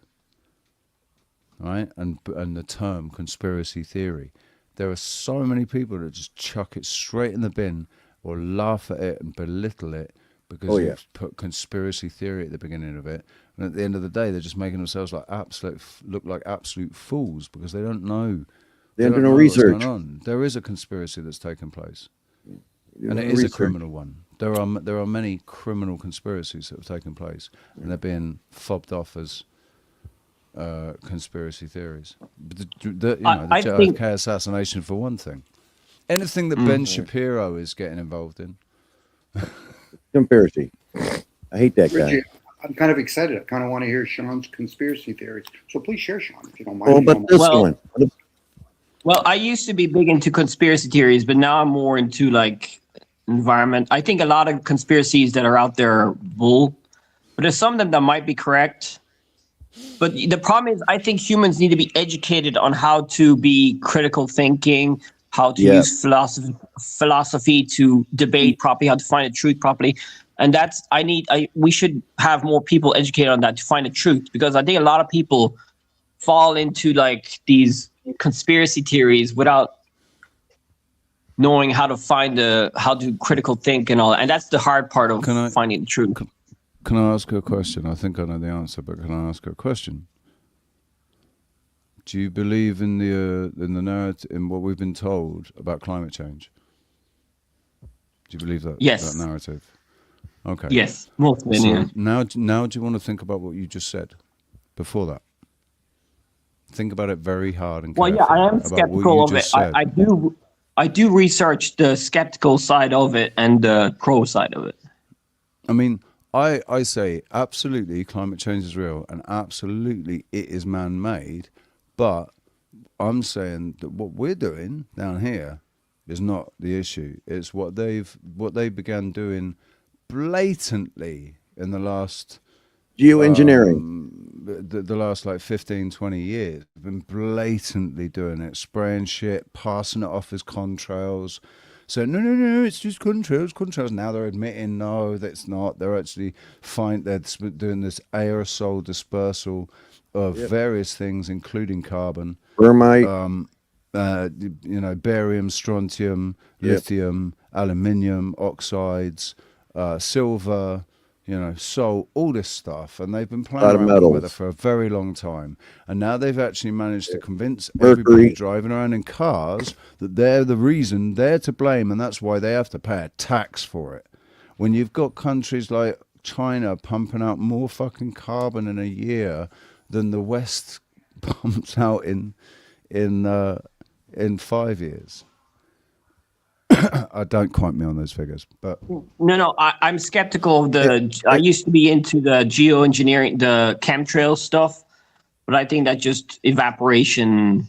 right? And the term conspiracy theory. There are so many people that just chuck it straight in the bin or laugh at it and belittle it because they've put conspiracy theory at the beginning of it. And at the end of the day, they're just making themselves look like absolute fools because they don't know. They don't know know what's research. going on. There is a conspiracy that's taken place, and it is a criminal one. There are many criminal conspiracies that have taken place, and they're being fobbed off as conspiracy theories. But the JFK assassination, for one thing. Anything that Ben Shapiro is getting involved in. Conspiracy. I hate that guy. Richie, I'm kind of excited. I kind of want to hear Sean's conspiracy theories. So please share, Sean, if you don't mind. Oh, but this one. Well, I used to be big into conspiracy theories, but now I'm more into like environment. I think a lot of conspiracies that are out there are bull, but there's some of them that might be correct. But the problem is, I think humans need to be educated on how to be critical thinking, how to use philosophy to debate properly, how to find the truth properly. And we should have more people educated on that to find the truth, because I think a lot of people fall into like these conspiracy theories without knowing how to how to critical think and all that. And that's the hard part of finding the truth. Can I ask you a question? I think I know the answer, but can I ask you a question? Do you believe in the narrative, in what we've been told about climate change? Do you believe that? Yes. That narrative. Okay. Yes. Most of it, so yeah. now do you want to think about what you just said before that? Think about it very hard and carefully. Well, yeah, I am skeptical of it. I do research the skeptical side of it and the pro side of it. I mean, I say absolutely climate change is real and absolutely it is man-made, but I'm saying that what we're doing down here is not the issue. It's what they began doing blatantly in the last geoengineering. The last like 15, 20 years. They've been blatantly doing it, spraying shit, passing it off as contrails. So no, it's just contrails. Now they're admitting no, that's not. They're actually they're doing this aerosol dispersal of various things, including carbon, Thermite, barium, strontium, lithium, aluminium, oxides, silver, salt, all this stuff, and they've been playing around with it for a very long time. And now they've actually managed to convince everybody driving around in cars that they're the reason, they're to blame, and that's why they have to pay a tax for it. When you've got countries like China pumping out more fucking carbon in a year than the West pumps out in 5 years. I don't quote me on those figures, but no, I'm skeptical of I used to be into the geoengineering, the chemtrail stuff, but I think that just evaporation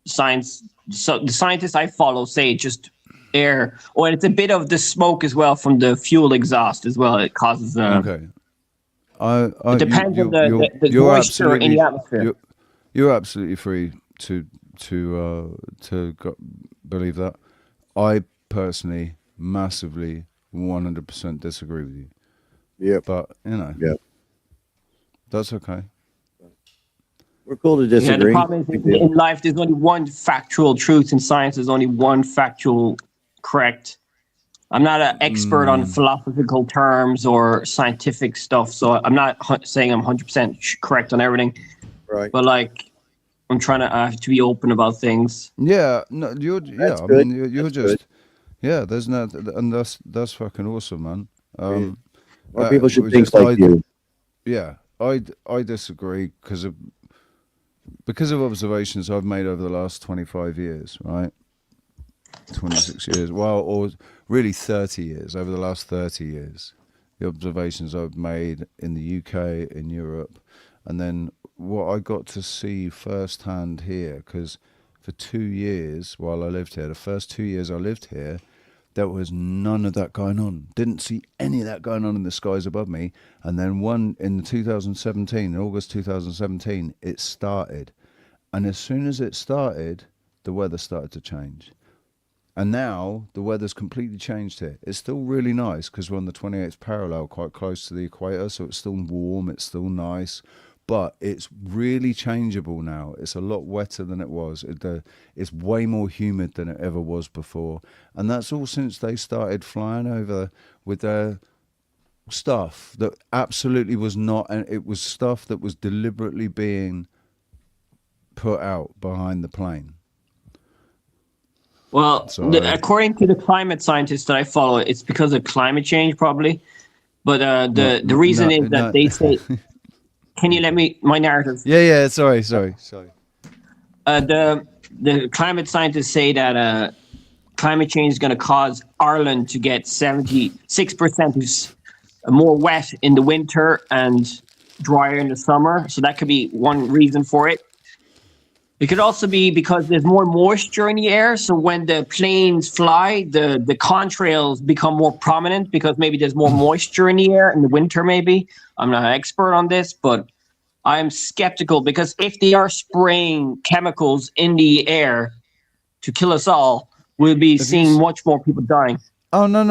science. So the scientists I follow say just air, or it's a bit of the smoke as well from the fuel exhaust as well. It causes okay. It depends on the moisture in the atmosphere. You're absolutely free to believe that. I personally massively 100% disagree with you. Yeah, but that's okay. We're cool to disagree. Yeah, the problem is in life there's only one factual truth. In science there's only one factual correct I'm not an expert on philosophical terms or scientific stuff, so I'm not saying I'm 100% correct on everything. Right. But like, I'm trying to be open about things. Yeah, no, you're That's I good. mean, you're That's just good. yeah. There's no, and that's fucking awesome, man. More people should we think just like you. Yeah, I disagree because of observations I've made over the last 25 years, right? 26 years, well, or really 30 years, over the last 30 years. The observations I've made in the UK, in Europe, and then what I got to see firsthand here, because for 2 years while I lived here, the first 2 years I lived here, there was none of that going on. Didn't see any of that going on in the skies above me. And then one in 2017, in August 2017, it started. And as soon as it started, the weather started to change. And now the weather's completely changed here. It's still really nice because we're on the 28th parallel, quite close to the equator, so it's still warm, it's still nice, but it's really changeable now. It's a lot wetter than it was. It's way more humid than it ever was before. And that's all since they started flying over with their stuff that absolutely was not, and it was stuff that was deliberately being put out behind the plane. Well, according to the climate scientists that I follow, it's because of climate change, probably. But the reason is that they say, can you let me, my narrative? Yeah, sorry. The climate scientists say that climate change is going to cause Ireland to get 76% more wet in the winter and drier in the summer. So that could be one reason for it. It could also be because there's more moisture in the air. So when the planes fly, the contrails become more prominent because maybe there's more moisture in the air in the winter, maybe. I'm not an expert on this, but I'm skeptical because if they are spraying chemicals in the air to kill us all, we'll be seeing much more people dying. Oh, no.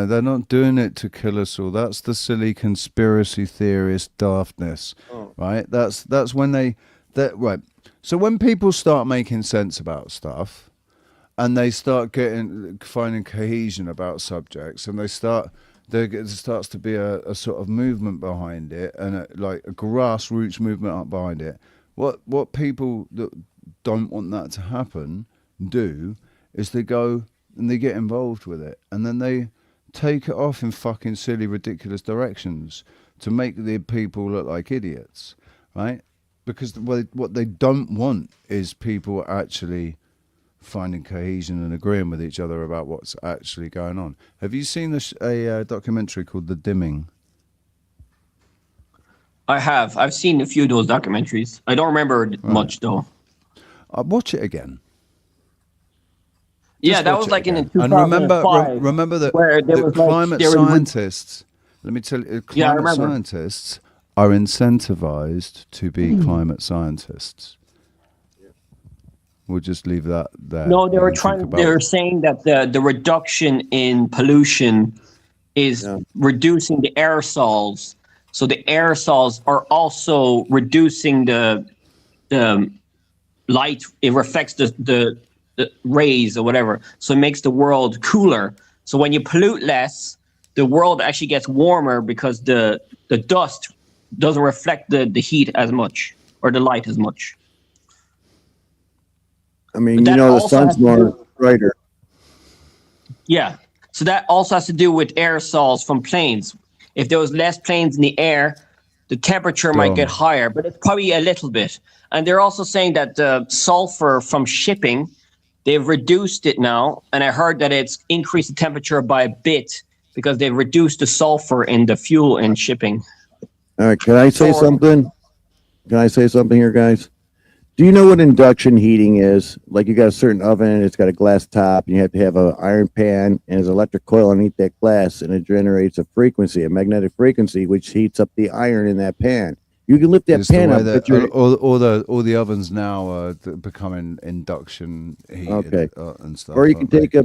They're not doing it to kill us all. That's the silly conspiracy theorist daftness, right? That's when right. So when people start making sense about stuff and they start finding cohesion about subjects and there starts to be a sort of movement behind it and like a grassroots movement behind it. What people that don't want that to happen do is they go and they get involved with it and then they take it off in fucking silly, ridiculous directions to make the people look like idiots, right? Because what they don't want is people actually finding cohesion and agreeing with each other about what's actually going on. Have you seen a documentary called The Dimming? I have. I've seen a few of those documentaries. I don't remember much, though. I'll watch it again. Yeah, that was like again. in 2005. And remember that where there the was climate like, scientists, let me tell you, climate scientists are incentivized to be climate scientists. We'll just leave that there. No, they were saying that the reduction in pollution is reducing the aerosols. So the aerosols are also reducing the light. It reflects the rays or whatever. So it makes the world cooler. So when you pollute less, the world actually gets warmer because the dust doesn't reflect the heat as much or the light as much. I mean, the sun's more brighter. Yeah. So that also has to do with aerosols from planes. If there was less planes in the air, the temperature might get higher, but it's probably a little bit. And they're also saying that the sulfur from shipping, they've reduced it now. And I heard that it's increased the temperature by a bit because they've reduced the sulfur in the fuel in shipping. All right, can I say something? Can I say something here, guys? Do you know what induction heating is? Like you got a certain oven, it's got a glass top, and you have to have an iron pan, and there's an electric coil underneath that glass, and it generates a frequency, a magnetic frequency, which heats up the iron in that pan. You can lift that pan up. All the ovens now are becoming induction heated and stuff. Or you can take a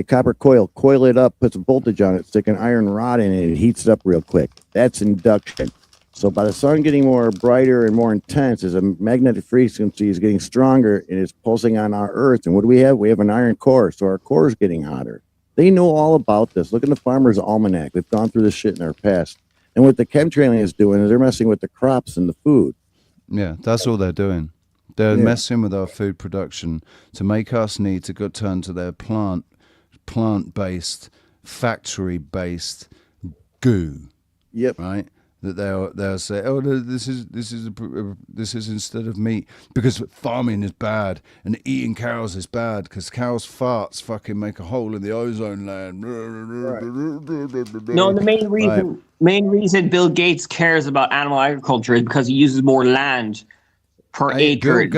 copper coil, coil it up, put some voltage on it, stick an iron rod in it, it heats it up real quick. That's induction. So by the sun getting more brighter and more intense, as a magnetic frequency is getting stronger and it's pulsing on our Earth. And what do we have? We have an iron core, so our core is getting hotter. They know all about this. Look in the Farmer's Almanac. They've gone through this shit in their past. And what the chemtrailing is doing is they're messing with the crops and the food. Yeah, that's all they're doing. They're Yeah. messing with our food production to make us need to go turn to their plant-based, factory-based goo. Yep. Right. That they'll say, oh, no, this is instead of meat, because farming is bad and eating cows is bad because cows' farts fucking make a hole in the ozone land. No, the main reason Bill Gates cares about animal agriculture is because he uses more land per acre.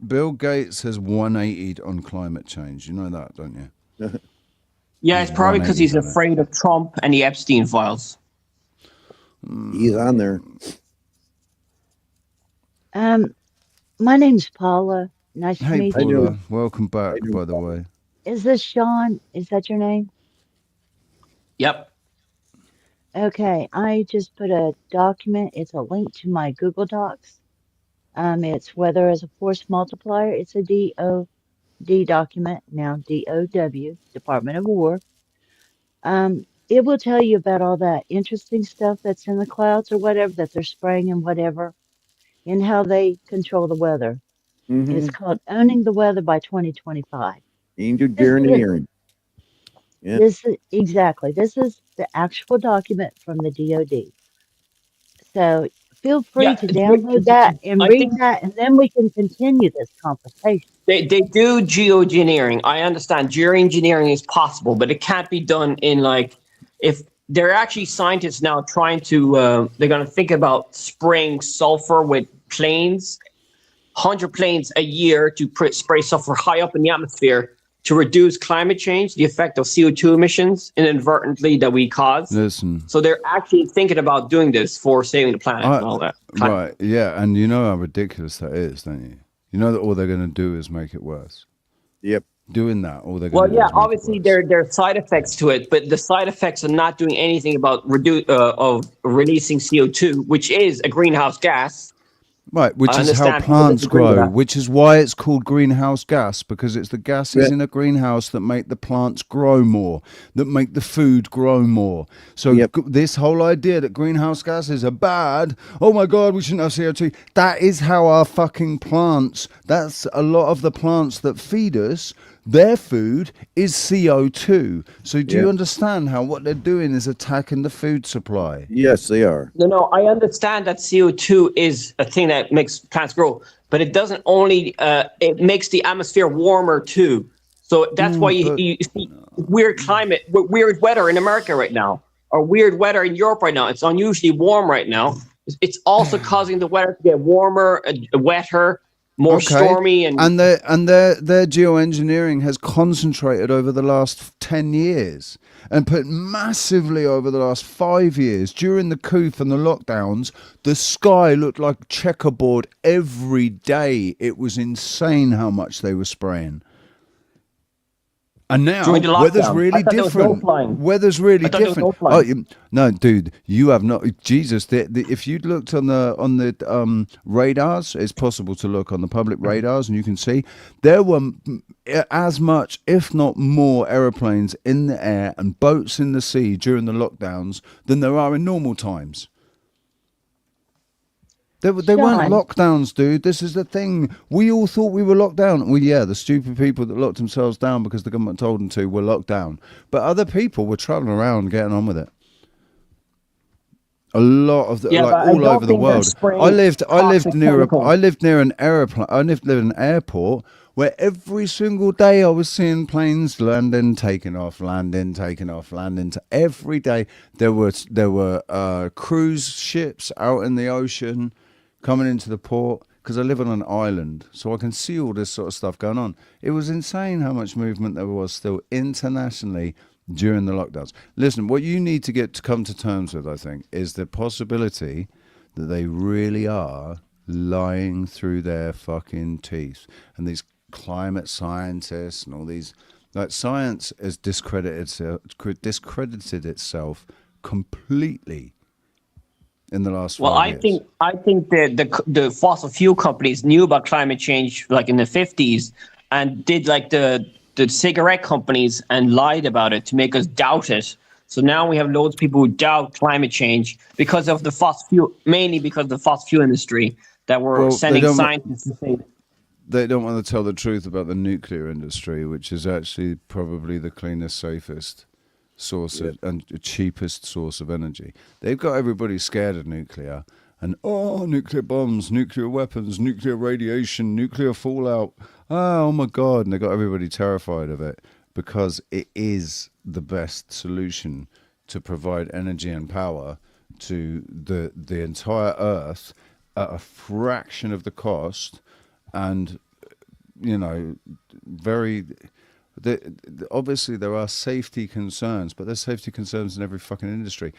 Bill Gates has 180'd on climate change. You know that, don't you? Yeah, it's probably because he's afraid of Trump and the Epstein files. He's on there. My name's Paula. Nice to Hey, meet Paula, you. welcome back, by the way. Is this Sean? Is that your name? Yep. Okay, I just put a document. It's a link to my Google Docs. It's weather as a force multiplier. It's a DOD document, now DOW, Department of War. It will tell you about all that interesting stuff that's in the clouds or whatever that they're spraying and whatever, and how they control the weather. Mm-hmm. It's called Owning the Weather by 2025. Angel Guaranteeing. Yeah. This is the actual document from the DOD. So feel free to download that and read that, and then we can continue this conversation. They do geoengineering. I understand geoengineering is possible, but it can't be done in if there are actually scientists now trying to, they're going to think about spraying sulfur with planes, 100 planes a year to spray sulfur high up in the atmosphere to reduce climate change, the effect of CO2 emissions inadvertently that we cause. Listen. So they're actually thinking about doing this for saving the planet and all that. Right, yeah, and you know how ridiculous that is, don't you? You know that all they're going to do is make it worse. Yep. Doing that, all they're going to do is make obviously there are side effects to it, but the side effects are not doing anything about of releasing CO2, which is a greenhouse gas. Right, which is how plants grow, which is why it's called greenhouse gas, because it's the gases in a greenhouse that make the plants grow more, that make the food grow more. So this whole idea that greenhouse gases are bad, oh my God, we shouldn't have CO2, that is how our fucking plants, that's a lot of the plants that feed us, their food is CO2. So do you understand how what they're doing is attacking the food supply? Yes, they are. No, I understand that CO2 is a thing that makes plants grow, but it doesn't only, it makes the atmosphere warmer too. So that's why you see weird climate, weird weather in America right now, or weird weather in Europe right now. It's unusually warm right now. It's also causing the weather to get warmer, wetter, more stormy, and their geoengineering has concentrated over the last 10 years and put massively over the last 5 years. During the coup and the lockdowns, the sky looked like checkerboard every day. It was insane how much they were spraying. And now weather's really different. Weather's really different. No, dude, you have not. Jesus, if you'd looked on the radars, it's possible to look on the public radars, and you can see there were as much, if not more, aeroplanes in the air and boats in the sea during the lockdowns than there are in normal times. They weren't lockdowns, dude. This is the thing. We all thought we were locked down. Well, yeah, the stupid people that locked themselves down because the government told them to were locked down. But other people were traveling around getting on with it. A lot of all over the world. I lived near an airplane. I lived in an airport where every single day I was seeing planes landing, taking off, landing, taking off, landing. Every day there were cruise ships out in the ocean coming into the port, because I live on an island, so I can see all this sort of stuff going on. It was insane how much movement there was still internationally during the lockdowns. Listen, what you need to come to terms with, I think, is the possibility that they really are lying through their fucking teeth. And these climate scientists and all these, science has discredited itself completely in the last 5 years. I think the fossil fuel companies knew about climate change in the 50s and did the the cigarette companies and lied about it to make us doubt it. So now we have loads of people who doubt climate change because of the fossil fuel, mainly because of the fossil fuel industry that were sending scientists to say. They don't want to tell the truth about the nuclear industry, which is actually probably the cleanest, safest source of, and cheapest source of energy. They've got everybody scared of nuclear and nuclear bombs, nuclear weapons, nuclear radiation, nuclear fallout. Oh my God. And they got everybody terrified of it because it is the best solution to provide energy and power to the entire Earth at a fraction of the cost. And, you know, obviously there are safety concerns, but there's safety concerns in every fucking industry.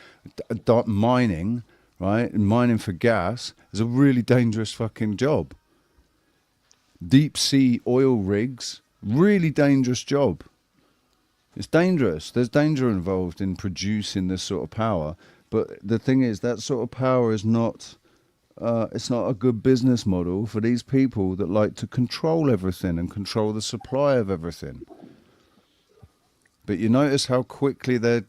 Mining, right? Mining for gas is a really dangerous fucking job. Deep sea oil rigs, really dangerous job. It's dangerous. There's danger involved in producing this sort of power. But the thing is, that sort of power is not... it's not a good business model for these people that like to control everything and control the supply of everything. But you notice how quickly they're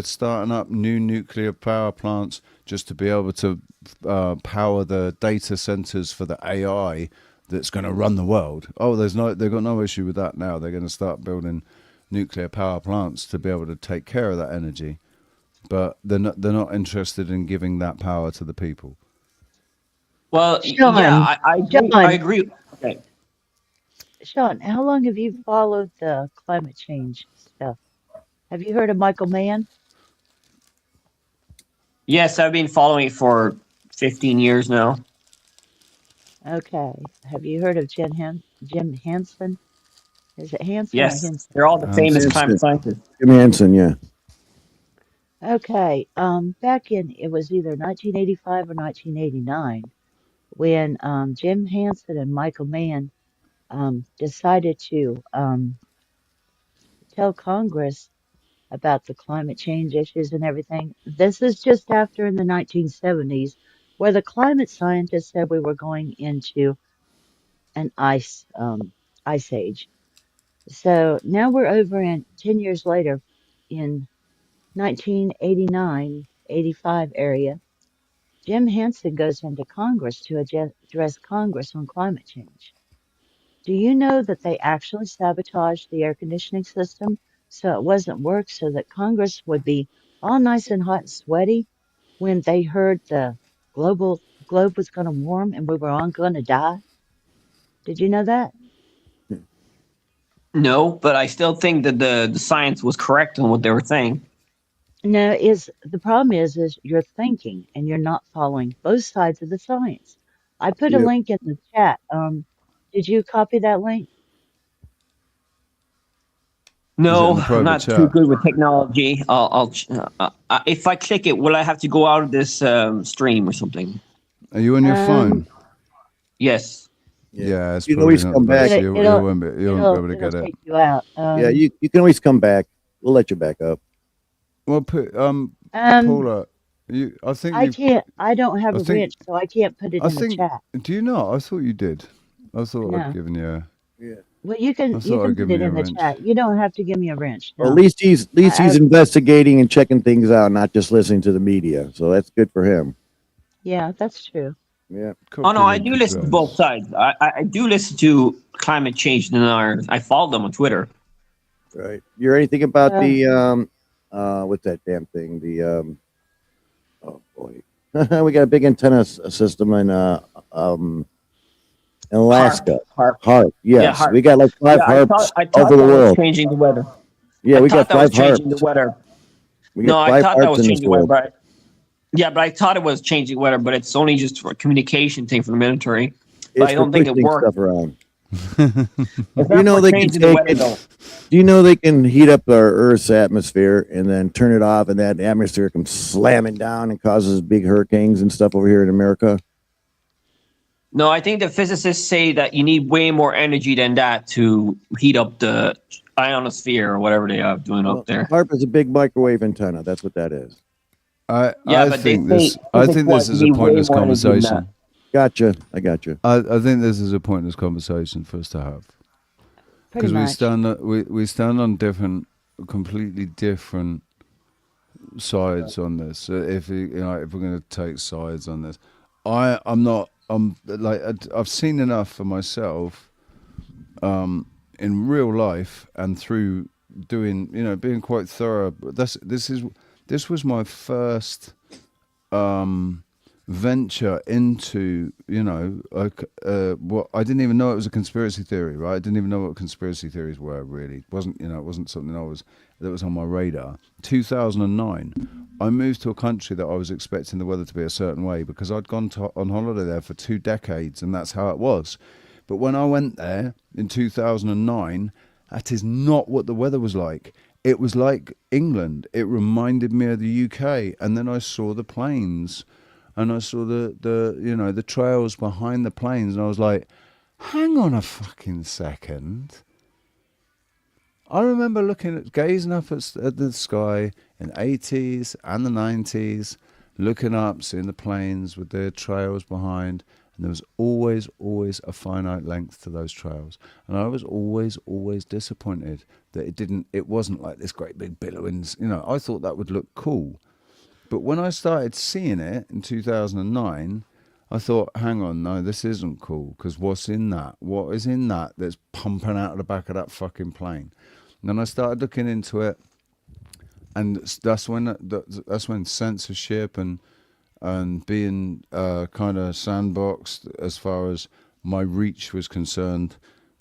starting up new nuclear power plants just to be able to power the data centers for the AI that's going to run the world. Oh, they've got no issue with that now. They're going to start building nuclear power plants to be able to take care of that energy. But they're not interested in giving that power to the people. Well, Sean, yeah, I agree. Okay. Sean, how long have you followed the climate change stuff? Have you heard of Michael Mann? Yes, I've been following it for 15 years now. Okay. Have you heard of Jim Hansen? Is it Hansen or Yes, Henson? they're all the famous climate scientists. Jim Hansen, yeah. Okay. Back in, it was either 1985 or 1989 when Jim Hansen and Michael Mann decided to tell Congress about the climate change issues and everything. This is just after in the 1970s, where the climate scientists said we were going into an ice age. So now we're over in 10 years later in 1989, 85 area. Jim Hansen goes into Congress to address Congress on climate change. Do you know that they actually sabotaged the air conditioning system so it wasn't work so that Congress would be all nice and hot and sweaty when they heard the globe was going to warm and we were all going to die? Did you know that? No, but I still think that the science was correct on what they were saying. No, the problem is you're thinking and you're not following both sides of the science. I put a link in the chat. Did you copy that link? No, I'm not too good with technology. If I click it, will I have to go out of this stream or something? Are you on your phone? Yes. Yeah, it's You can probably always not come the best. back. You won't be able to get it. Take you out. Yeah, you can always come back. We'll let you back up. Well, Paula, I think I can't. I don't have a wrench, so I can't put it in the chat. Do you not? I thought you did. I thought I'd given you. Well, you can put it in the chat. You don't have to give me a wrench. No. Well, at least he's investigating and checking things out, not just listening to the media. So that's good for him. Yeah, that's true. Yeah. Oh no, I do listen to both sides. I do listen to climate change deniers. I follow them on Twitter. Right. You heard anything about the what's that damn thing? The oh boy, we got a big antenna system in Alaska. HARP. Yes, Yeah, HARP. We got like 5 HARPs I thought over the that was world. changing the weather. Yeah, we got 5 changing HARPs. the weather. We got 5 I thought that HARPs was in this changing the weather, world. but I thought it was changing weather, but it's only just for a communication thing for the military. But It's I don't for think it pushing works. stuff around. It's You not know for they can changing the take weather, it. though. Do you know they can heat up our Earth's atmosphere and then turn it off, and that atmosphere comes slamming down and causes big hurricanes and stuff over here in America? No, I think the physicists say that you need way more energy than that to heat up the ionosphere or whatever they are doing up there. HARP is a big microwave antenna. That's what that is. I think this is a pointless conversation. Gotcha. I got you. I think this is a pointless conversation for us to have. because we much. stand on completely different sides on this. If if we're going to take sides on this, I'm like I've seen enough for myself, in real life and through doing being quite thorough. But this was my first venture into what I didn't even know it was a conspiracy theory, right? I didn't even know what conspiracy theories were, really. It wasn't something that was on my radar. 2009, I moved to a country that I was expecting the weather to be a certain way because I'd gone on holiday there for 2 decades and that's how it was. But when I went there in 2009, that is not what the weather was like. It was like England. It reminded me of the UK. And then I saw the planes and I saw the trails behind the planes. And I was like, hang on a fucking second. I remember gazing up at the sky in the 80s and the 90s, looking up, seeing the planes with their trails behind. And there was always a finite length to those trails. And I was always disappointed that it wasn't like this great big billowing, I thought that would look cool. But when I started seeing it in 2009, I thought, hang on, no, this isn't cool. Because what's in that? What is in that that's pumping out of the back of that fucking plane? And then I started looking into it. And that's when censorship and being kind of sandboxed as far as my reach was concerned,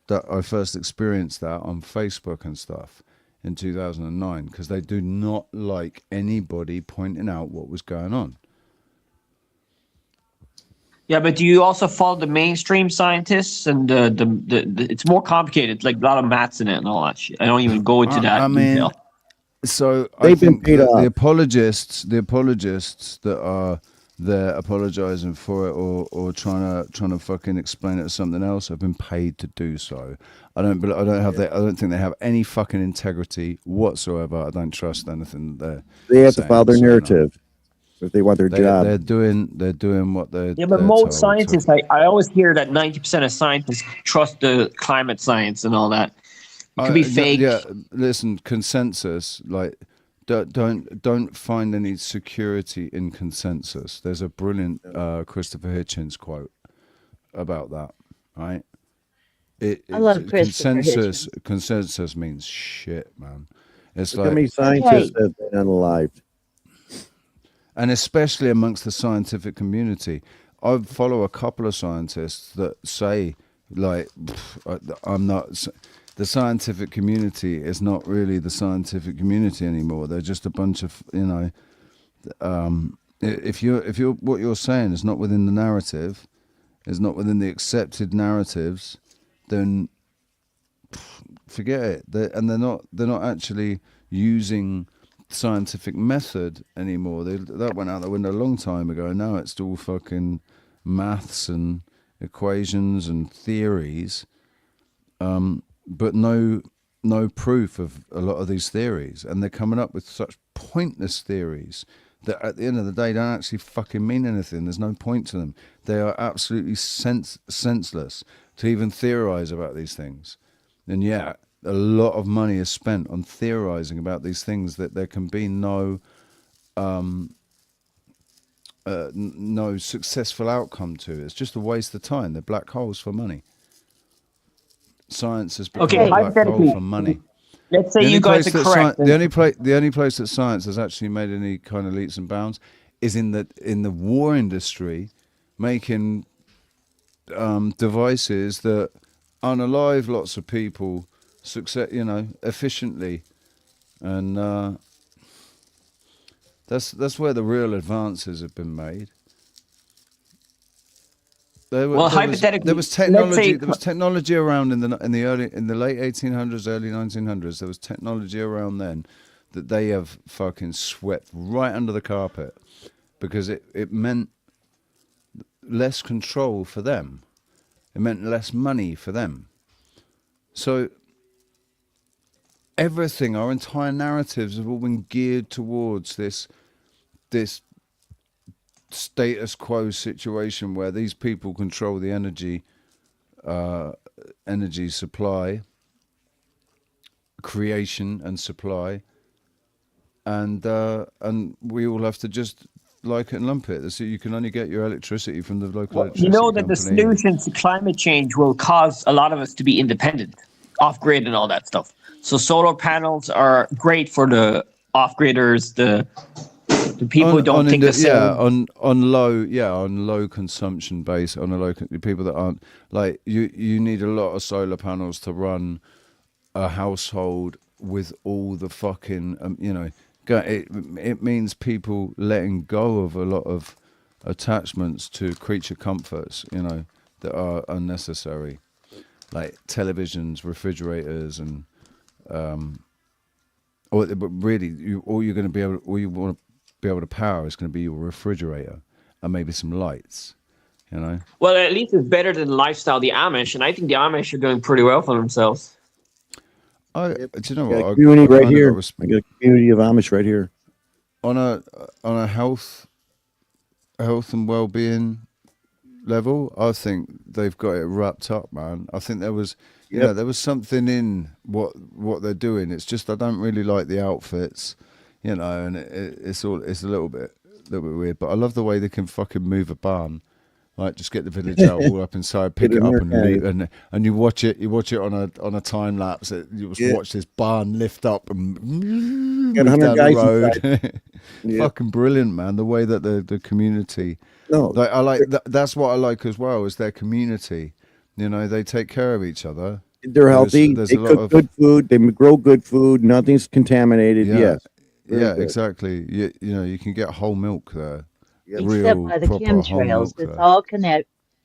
that I first experienced that on Facebook and stuff in 2009, because they do not like anybody pointing out what was going on. Yeah, but do you also follow the mainstream scientists and the it's more complicated, like a lot of maths in it and all that shit. I don't even go into that detail. So I think the apologists that are there apologizing for it or trying to fucking explain it as something else have been paid to do so. I don't think they have any fucking integrity whatsoever. I don't trust anything that they have to follow their narrative if they want their job. They're doing what they're but most scientists, I always hear that 90% of scientists trust the climate science and all that. It could be fake. Yeah, listen, consensus, like don't find any security in consensus. There's a brilliant Christopher Hitchens quote about that, right? I love Christopher Hitchens. Consensus means shit, man. It's Look how many scientists have been unalived. And especially amongst the scientific community. I follow a couple of scientists that say, like, the scientific community is not really the scientific community anymore. They're just a bunch of, if you're what you're saying is not within the narrative, is not within the accepted narratives, then forget it. They're not actually using scientific method anymore. That went out the window a long time ago. Now it's all fucking maths and equations and theories. But no proof of a lot of these theories, and they're coming up with such pointless theories that at the end of the day don't actually fucking mean anything. There's no point to them. They are absolutely senseless to even theorize about these things. And yet a lot of money is spent on theorizing about these things that there can be no successful outcome to. It's just a waste of time. They're black holes for money. Science has become a black hole for money. Let's say you guys are correct. The only place that science has actually made any kind of leaps and bounds is in the war industry, making devices that unalive lots of people, efficiently, and that's where the real advances have been made. Hypothetically, there was technology around in the late 1800s, early 1900s. There was technology around then that they have fucking swept right under the carpet because it meant less control for them. It meant less money for them. So everything, our entire narratives have all been geared towards this status quo situation where these people control the energy supply, creation and supply, and we all have to just like it and lump it. So you can only get your electricity from the local electricity You know that company. the solution to climate change will cause a lot of us to be independent, off grid, and all that stuff. So solar panels are great for the off gridders, the people who don't think the same. on low consumption base, on a low people that aren't like you need a lot of solar panels to run a household with all the fucking it means people letting go of a lot of attachments to creature comforts, that are unnecessary, like televisions, refrigerators, and but really, all you want to be able to power is going to be your refrigerator and maybe some lights, Well, at least it's better than the lifestyle of the Amish, and I think the Amish are doing pretty well for themselves. Do you know I got what? a community I right kinda here. got I got a community of Amish right here. On a health and well-being level, I think they've got it wrapped up, man. I think there was there was something in what they're doing. It's just I don't really like the outfits, and it's a little bit weird. But I love the way they can fucking move a barn. Like, just get the village out, all up inside, pick it up, and you watch it. You watch it on a time lapse. You watch this barn lift up and move down the road. Fucking brilliant, man. The way that the community. No, I like that's what I like as well. Is their community. They take care of each other. They're healthy. They cook good food. They grow good food. Nothing's contaminated. Yeah, Yes. exactly. You can get whole milk there. Except by the proper whole milk chemtrails. It's there. all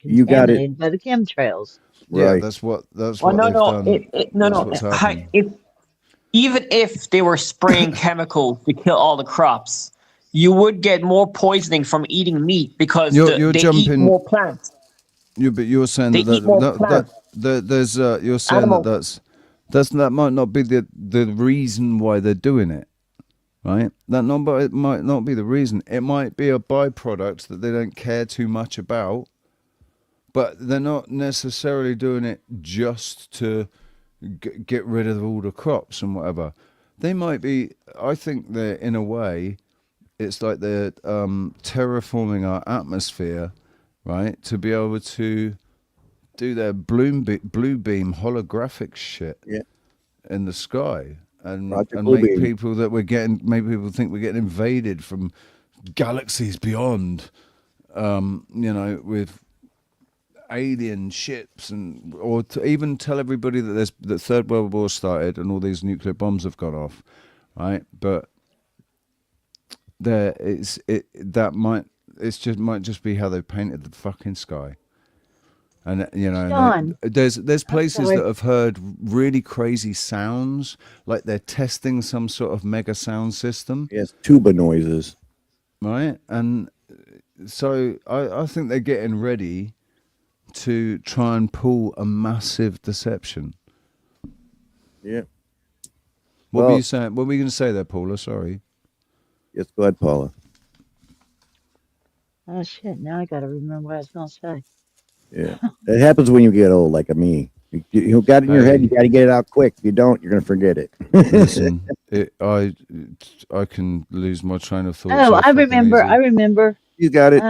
You got it. contaminated by the chemtrails. Yeah, Right. that's what they've No, done. no. What's happening. Even if they were spraying chemicals to kill all the crops, you would get more poisoning from eating meat because You're they jumping- eat more plants. But you're saying They eat more plants. there's you're saying Animals. that might not be the reason why they're doing it, right? It might not be the reason. It might be a byproduct that they don't care too much about, but they're not necessarily doing it just to get rid of all the crops and whatever. They might be. I think they're, in a way, it's like they're terraforming our atmosphere, right, to be able to do their blue beam holographic shit in the sky and make people that make people think we're getting invaded from galaxies beyond, with alien ships, or to even tell everybody that the Third World War started and all these nuclear bombs have gone off, right? But might just be how they painted the fucking sky. And Sean, there's places sorry. that have heard really crazy sounds, like they're testing some sort of mega sound system. Yes, tuba noises. Right? And so I think they're getting ready to try and pull a massive deception. Yeah. What were you saying? What were you going to say there, Paula? Sorry. Yes, go ahead, Paula. Oh shit! Now I gotta remember what I was gonna say. Yeah, it happens when you get old, like me. You got it in your head. You got to get it out quick. If you don't, you're gonna forget it. Listen, I can lose my train of thought. Oh, I remember. You got it.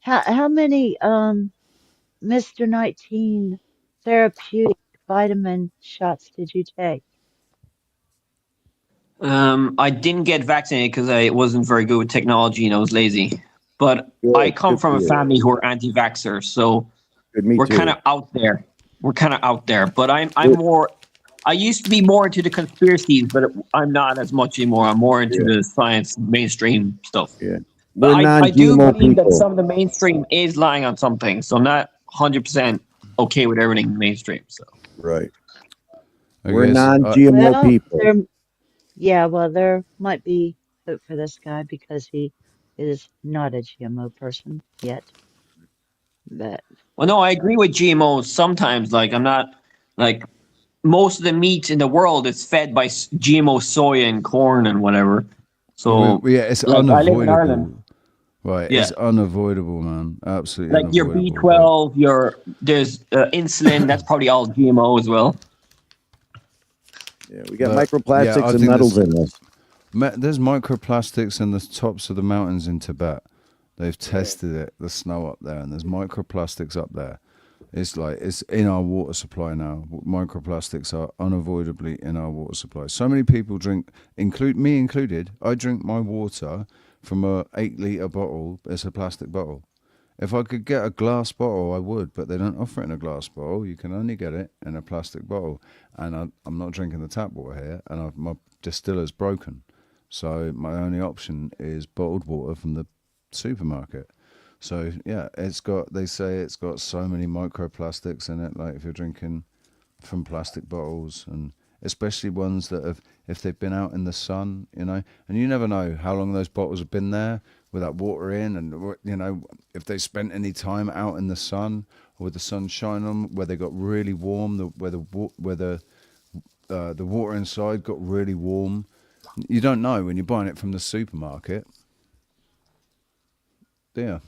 How many Mr. 19 therapeutic vitamin shots did you take? I didn't get vaccinated because I wasn't very good with technology and I was lazy. But I come from a family who are anti-vaxxers, so we're kind of out there. But I used to be more into the conspiracies, but I'm not as much anymore. I'm more into the science mainstream stuff. Yeah. But I do believe that some of the mainstream is lying on something, so I'm not 100% okay with everything mainstream. So right. We're non-GMO people. There might be hope for this guy because he is not a GMO person yet. But well, no, I agree with GMOs sometimes. Like, I'm not like most of the meat in the world is fed by GMO soy and corn and whatever. So it's unavoidable. Right, it's unavoidable, man. Absolutely. Like your B12, there's insulin. That's probably all GMO as well. Yeah, we got But, microplastics I and think metals in this. There's microplastics in the tops of the mountains in Tibet. They've tested it, the snow up there, and there's microplastics up there. It's in our water supply now. Microplastics are unavoidably in our water supply. So many people drink, me included. I drink my water from a 8-liter bottle. It's a plastic bottle. If I could get a glass bottle, I would, but they don't offer it in a glass bottle. You can only get it in a plastic bottle. And I'm not drinking the tap water here, and my distiller's broken. So my only option is bottled water from the supermarket. So yeah, they say it's got so many microplastics in it, like if you're drinking from plastic bottles, and especially ones that if they've been out in the sun, and you never know how long those bottles have been there with that water in, and if they spent any time out in the sun or with the sun shining on them, where they got really warm, where the water inside got really warm. You don't know when you're buying it from the supermarket. Yeah.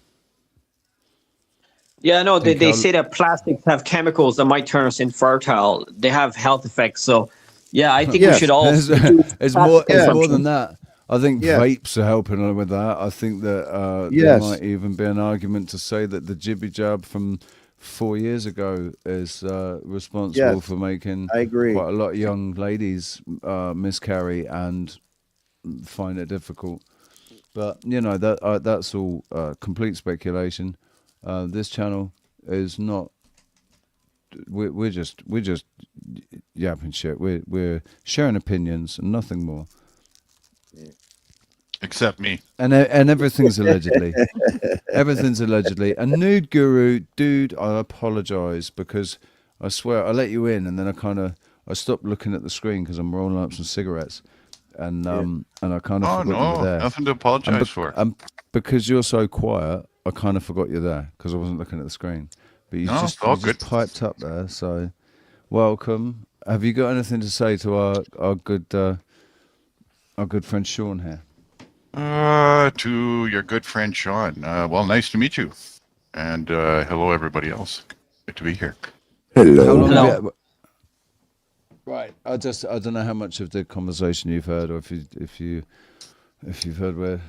Yeah, no, they say that plastics have chemicals that might turn us infertile. They have health effects. So, yeah, I think we should all. It's more than that. I think vapes are helping with that. I think that there might even be an argument to say that the jibby jab from 4 years ago is responsible for making I agree. quite a lot of young ladies miscarry and find it difficult. But that's all complete speculation. This channel is not. We're just yapping shit. We're sharing opinions and nothing more. Except me. And everything's allegedly. Everything's allegedly. A nude guru, dude. I apologize because I swear I let you in, and then I stopped looking at the screen because I'm rolling up some cigarettes, and I kind of forgot you were there. Nothing to apologize for. Because you're so quiet, I kind of forgot you're there because I wasn't looking at the screen. But you just piped up there, so welcome. Have you got anything to say to our good friend Sean here? To your good friend Sean. Well, nice to meet you, and hello everybody else. Good to be here. Hello. Right. I don't know how much of the conversation you've heard, or if you've heard where.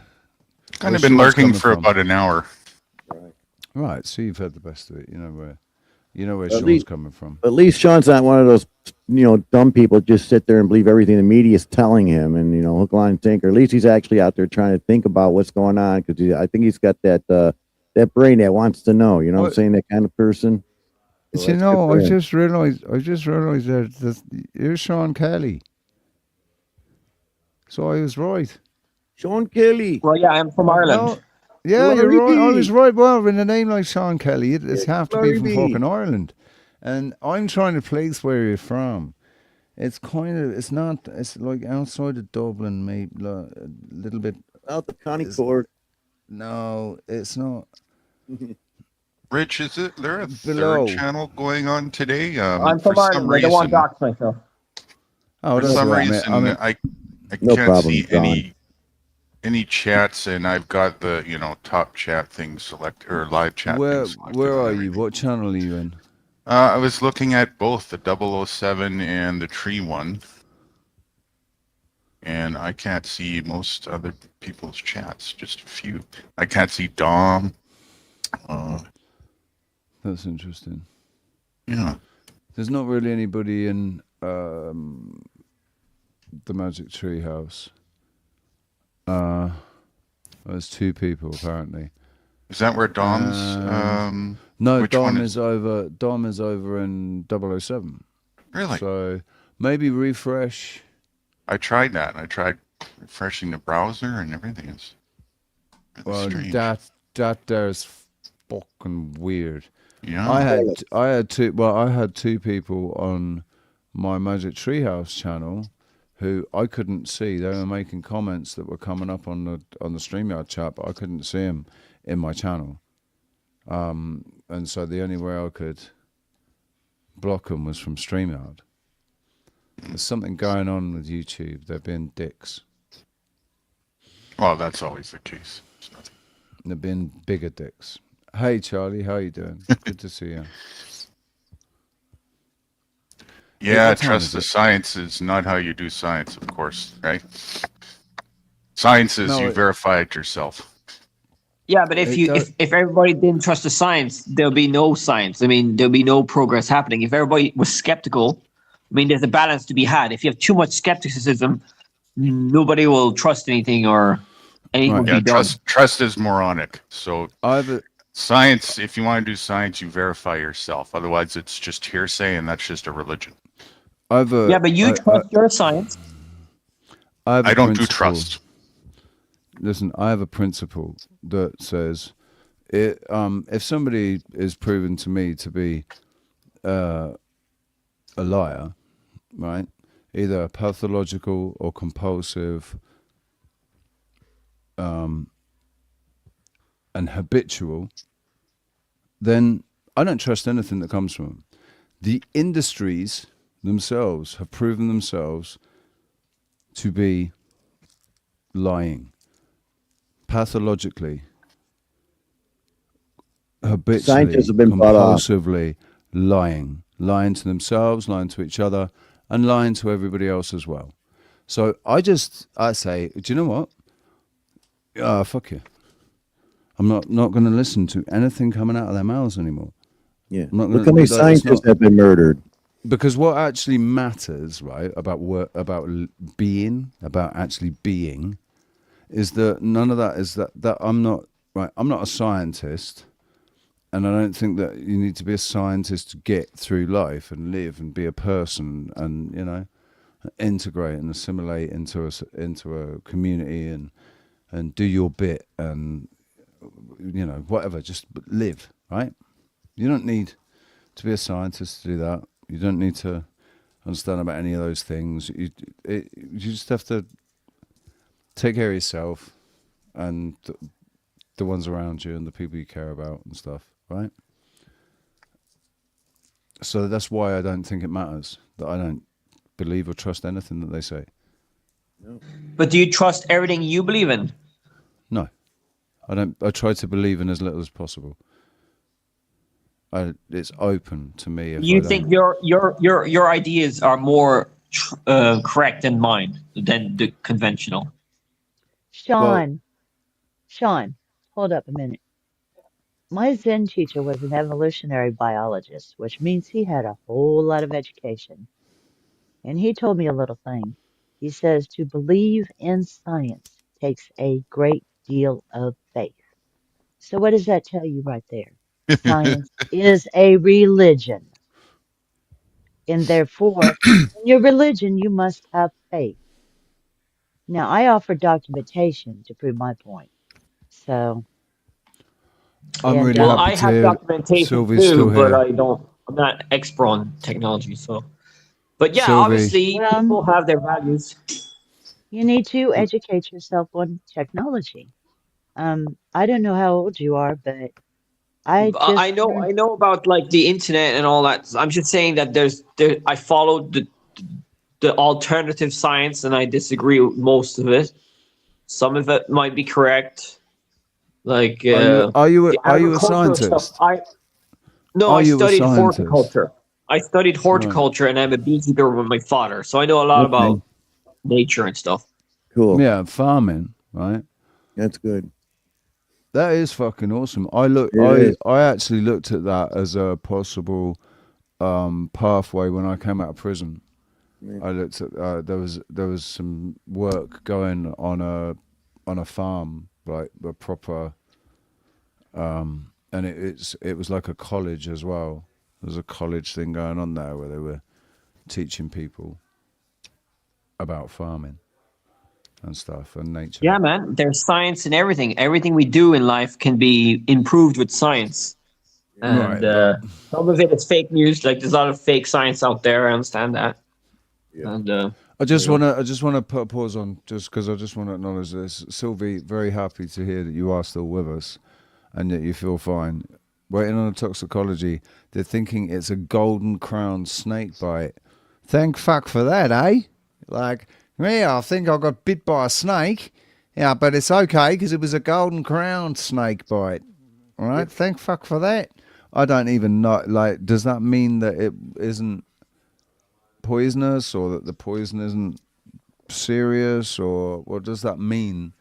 Kind of been lurking for about an hour. Right. So you've heard the best of it. You know where Sean's coming from. At least Sean's not one of those dumb people just sit there and believe everything the media's telling him, and hook, line, and sinker. At least he's actually out there trying to think about what's going on, because I think he's got that brain that wants to know. You know what I'm saying? That kind of person. So I just realized that here's Sean Kelly. So I was right. Sean Kelly. Well, yeah, I'm from Ireland. No, yeah, you're right. I was right. Well, with a name like Sean Kelly, it's have to be from fucking Ireland. And I'm trying to place where you're from. It's like outside of Dublin, maybe a little bit. Out the county court. No, it's not. Rich, is there a Below. third channel going on today? I'm from Ireland. I don't want to dox myself. For some reason, I can't see any chats, and I've got the top chat thing selected, or live chat. Where are you? What channel are you in? I was looking at both the 007 and the Tree one, and I can't see most other people's chats. Just a few. I can't see Dom. That's interesting. Yeah. There's not really anybody in the Magic Tree House. There's two people apparently. Is that where Dom's? No, Dom is over. Dom is over in 007. Really? So maybe refresh. I tried that. I tried refreshing the browser, and everything is really strange. That there's fucking weird. Yeah. I had two people on my Magic Treehouse channel who I couldn't see. They were making comments that were coming up on the StreamYard chat, but I couldn't see them in my channel. And so the only way I could block them was from StreamYard. There's something going on with YouTube. They're being dicks. Well, that's always the case. They're being bigger dicks. Hey, Charlie, how you doing? Good to see you. Yeah, What time trust is the it? science is not how you do science, of course, right? Science is No, you verify it yourself. Yeah, but if it you does. if everybody didn't trust the science, there'll be no science. I mean, there'll be no progress happening. If everybody was skeptical, I mean, there's a balance to be had. If you have too much skepticism, nobody will trust anything, or anything Right. will Yeah, be done. trust is moronic. So Either science, if you want to do science, you verify yourself. Otherwise, it's just hearsay, and that's just a religion. Yeah, but you trust your science. I have a I don't do principle. trust. Listen, I have a principle that says, if somebody is proven to me to be a liar, right, either pathological or compulsive, and habitual, then I don't trust anything that comes from them. The industries themselves have proven themselves to be lying, pathologically, habitually, Scientists have been bought off. compulsively lying to themselves, lying to each other, and lying to everybody else as well. So I say, do you know what? Fuck you. I'm not going to listen to anything coming out of their mouths anymore. Yeah. I'm not Look gonna, how many scientists have been murdered. Because what actually matters, right, about actually being, is that none of that is that I'm not a scientist, and I don't think that you need to be a scientist to get through life and live and be a person and integrate and assimilate into a community and do your bit and whatever, just live, right? You don't need to be a scientist to do that. You don't need to understand about any of those things. You just have to take care of yourself and the ones around you and the people you care about and stuff, right? So that's why I don't think it matters, that I don't believe or trust anything that they say. No. But do you trust everything you believe in? No. I don't. I try to believe in as little as possible. It's open to me. If You I think don't, your ideas are more correct than mine, than the conventional? Sean, hold up a minute. My Zen teacher was an evolutionary biologist, which means he had a whole lot of education. And he told me a little thing. He says to believe in science takes a great deal of faith. So what does that tell you right there? Science is a religion. And therefore, in your religion, you must have faith. Now, I offer documentation to prove my point. So, I'm really Well, happy I to have hear documentation Sylvie's too, still but here. I'm not expert on technology, so. But yeah, Sylvie, obviously people have their values. you need to educate yourself on technology. I don't know how old you are, but I just I know about like the internet and all that. I'm just saying that I followed the alternative science, and I disagree with most of it. Some of it might be correct, like are you the a agricultural stuff. scientist? No, Are I you a studied scientist? horticulture. I studied Right. horticulture, and I'm a beekeeper with my father, so I know a lot Okay. about nature and stuff. Cool. Yeah, farming, right? That's good. That is fucking awesome. It is. I actually looked at that as a possible pathway when I came out of prison. Yeah. I looked at there was some work going on a farm, like a proper and it was like a college as well. There was a college thing going on there where they were teaching people about farming and stuff and nature. Yeah, man. There's science in everything. Everything we do in life can be improved with science. And Right, some of it is fake news. Like there's a lot of fake science out there. I understand that. Yeah. And I just want to put a pause on just because I just want to acknowledge this. Sylvie, very happy to hear that you are still with us and that you feel fine. Waiting on a toxicology, they're thinking it's a golden crowned snake bite. Thank fuck for that, eh? Like, yeah, I think I got bit by a snake. Yeah, but it's okay because it was a golden crowned snake bite. All right, thank fuck for that. I don't even know. Like, does that mean that it isn't poisonous, or that the poison isn't serious, or what does that mean?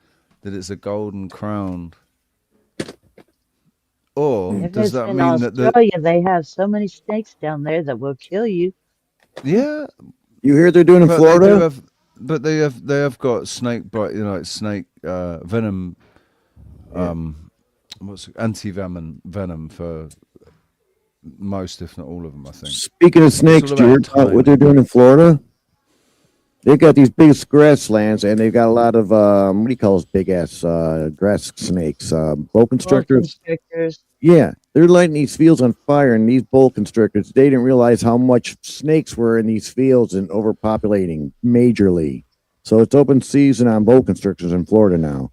That it's a golden crown? Or If does it's that in mean that Australia, they have so many snakes down there that will kill you. yeah, You hear they're doing in but Florida? they do have, but they have got snake bite, like snake venom, what's anti-venom for most, if not all of them, I think. Speaking of snakes, do you hear about what they're doing in Florida? They've got these big grasslands, and they've got a lot of what do you call those big ass grass snakes? Boa constrictors. Yeah, they're lighting these fields on fire, and these boa constrictors, they didn't realize how much snakes were in these fields and overpopulating majorly. So it's open season on boa constrictors in Florida now.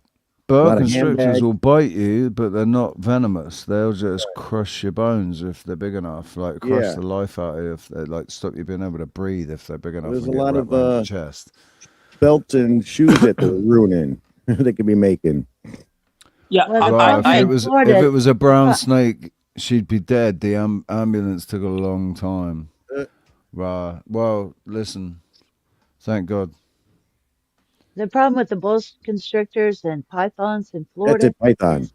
Boa constrictors will bite you, but they're not venomous. They'll just crush your bones if they're big enough. Like crush the life out of you if they stop you being able to breathe if they're big enough. There's a and get lot wrapped around your of chest. belts and shoes that they're ruining. They could be making. Yeah, if it was a brown snake, she'd be dead. The ambulance took a long time. Right. Well, listen. Thank God. The problem with the boa constrictors and pythons in Florida That's a python. is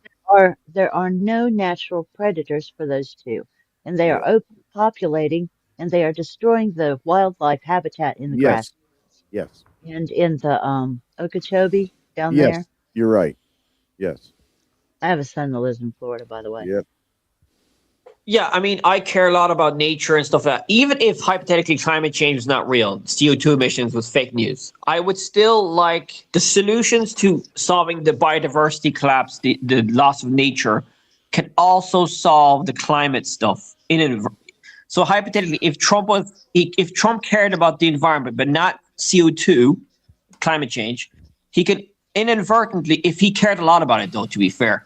there are no natural predators for those two, and they are overpopulating, and they are destroying the wildlife habitat in the grass Yes. and in the Okeechobee down Yes. there. You're right. Yes. I have a son that lives in Florida, by the way. Yep. Yeah, I mean, I care a lot about nature and stuff like that. Even if hypothetically climate change is not real, CO2 emissions was fake news, I would still like the solutions to solving the biodiversity collapse, the loss of nature, can also solve the climate stuff. So hypothetically, if Trump cared about the environment but not CO2, climate change, he could inadvertently, if he cared a lot about it, though, to be fair,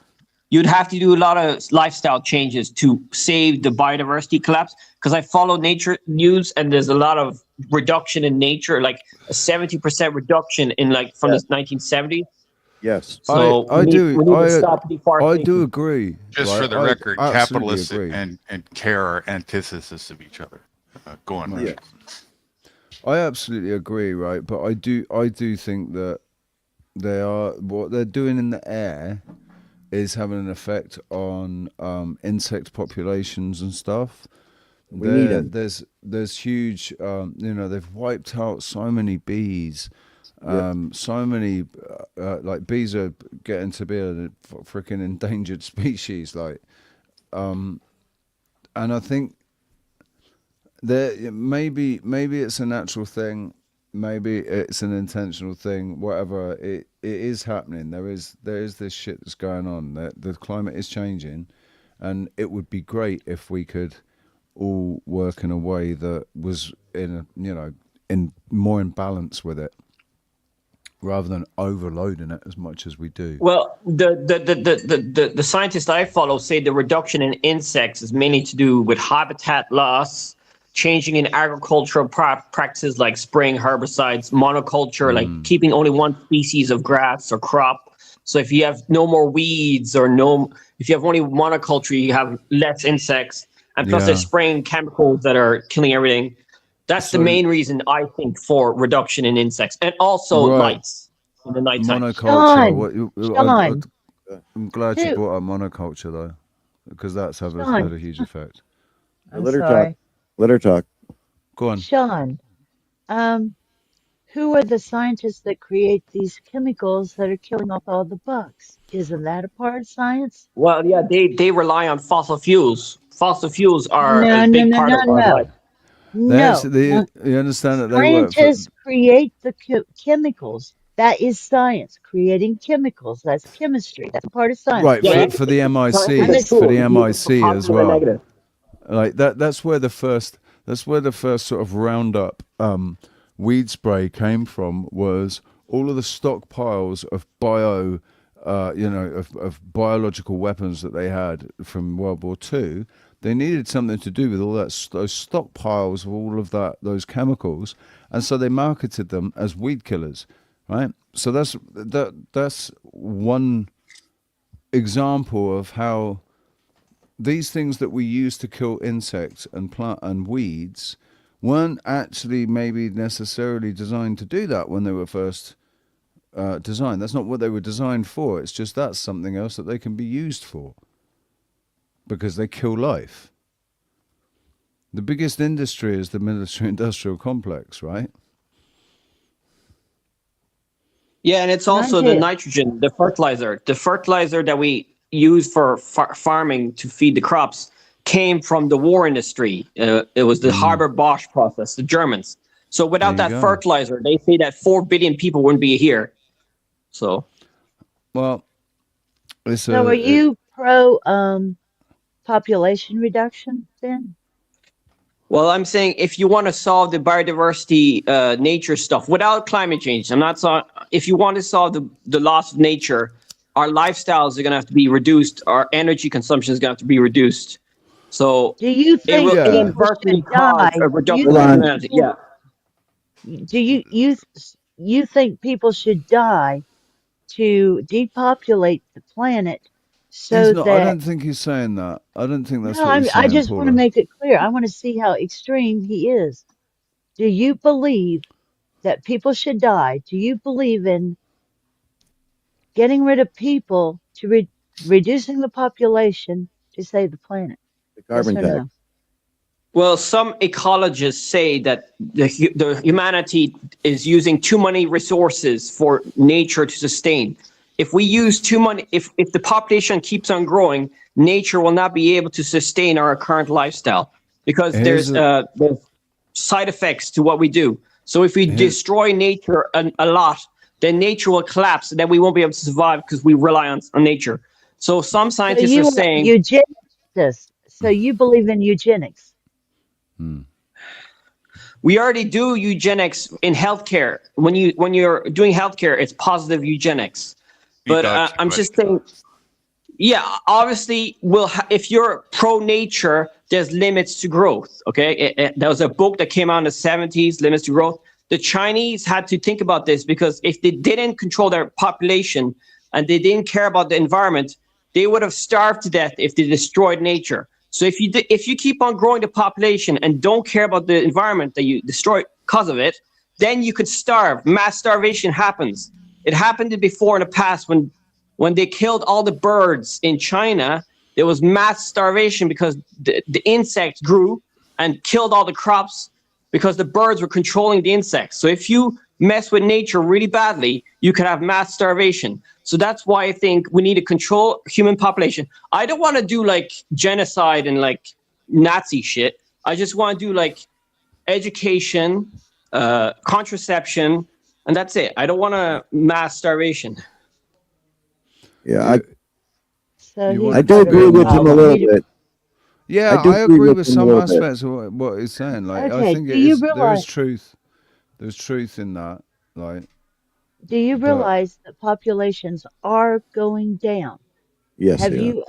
you'd have to do a lot of lifestyle changes to save the biodiversity collapse. Because I follow nature news, and there's a lot of reduction in nature, like a 70% reduction in from the 1970s. Yes. So I we need to stop deforestation. I do agree. Just for the record, capitalists and care are antithesis of each other. Go on, Rich. I absolutely agree, right? But I do think that what they're doing in the air is having an effect on insect populations and stuff. We need them. There's huge, they've wiped out so many bees. So many, bees are getting to be a freaking endangered species. And I think that maybe it's a natural thing. Maybe it's an intentional thing. Whatever it is happening, there is this shit that's going on. The climate is changing, and it would be great if we could all work in a way that was in more in balance with it, rather than overloading it as much as we do. Well, the scientists I follow say the reduction in insects is mainly to do with habitat loss, changing in agricultural practices like spraying herbicides, monoculture, like keeping only one species of grass or crop. So if you have no more weeds if you have only monoculture, you have less insects. And plus they're spraying chemicals that are killing everything. That's the main reason, I think, for reduction in insects. And also lights in the nighttime. Monoculture. I'm glad you brought up monoculture, though, because that's had a huge effect. Let her talk. Go on. Sean, who are the scientists that create these chemicals that are killing off all the bugs? Isn't that a part of science? Well, yeah, they rely on fossil fuels. Fossil fuels are a big part of our life. You understand that scientists create the chemicals. That is science. Creating chemicals. That's chemistry. That's part of science. Right, for the MIC as well. Like that's where the first sort of Roundup weed spray came from, was all of the stockpiles of of biological weapons that they had from World War II. They needed something to do with all those stockpiles of all of those chemicals, and so they marketed them as weed killers, right? So that's one example of how these things that we use to kill insects and plant and weeds weren't actually maybe necessarily designed to do that when they were first designed. That's not what they were designed for. It's just that's something else that they can be used for because they kill life. The biggest industry is the military-industrial complex, right? Yeah, and it's also the nitrogen, the fertilizer that we use for farming to feed the crops came from the war industry. It was the Haber-Bosch process, the Germans. So without that fertilizer, they say that 4 billion people wouldn't be here. So, well, so are you pro population reduction then? Well, I'm saying if you want to solve the biodiversity, nature stuff without climate change, if you want to solve the loss of nature, our lifestyles are going to have to be reduced. Our energy consumption is going to have to be reduced. So, do you think it will inversely cause a reduction of humanity? Yeah. Do you think people should die to depopulate the planet so that? I don't think he's saying that. I don't think that's what he's saying. I just want to make it clear. I want to see how extreme he is. Do you believe that people should die? Do you believe in getting rid of people to reducing the population to save the planet? The carbon yes or tax. no? Well, some ecologists say that the humanity is using too many resources for nature to sustain. If we use too many, if the population keeps on growing, nature will not be able to sustain our current lifestyle because there's side effects to what we do. So if we destroy nature a lot, then nature will collapse, and then we won't be able to survive because we rely on nature. So some scientists are saying eugenics. So you believe in eugenics? We already do eugenics in healthcare. When you're doing healthcare, it's positive eugenics. But I'm just saying, yeah, obviously, if you're pro-nature, there's limits to growth, okay? There was a book that came out in the 70s, Limits to Growth. The Chinese had to think about this because if they didn't control their population and they didn't care about the environment, they would have starved to death if they destroyed nature. So if you keep on growing the population and don't care about the environment that you destroy because of it, then you could starve. Mass starvation happens. It happened before in the past when they killed all the birds in China. There was mass starvation because the insects grew and killed all the crops because the birds were controlling the insects. So if you mess with nature really badly, you could have mass starvation. So that's why I think we need to control human population. I don't want to do like genocide and like Nazi shit. I just want to do like education, contraception, and that's it. I don't want a mass starvation. Yeah, So I do agree with him a little bit. Yeah, I agree with some aspects of what he's saying. Like, okay, I think there is truth. There's truth in that. Like, do you realize that populations are going down? Yes. Have you?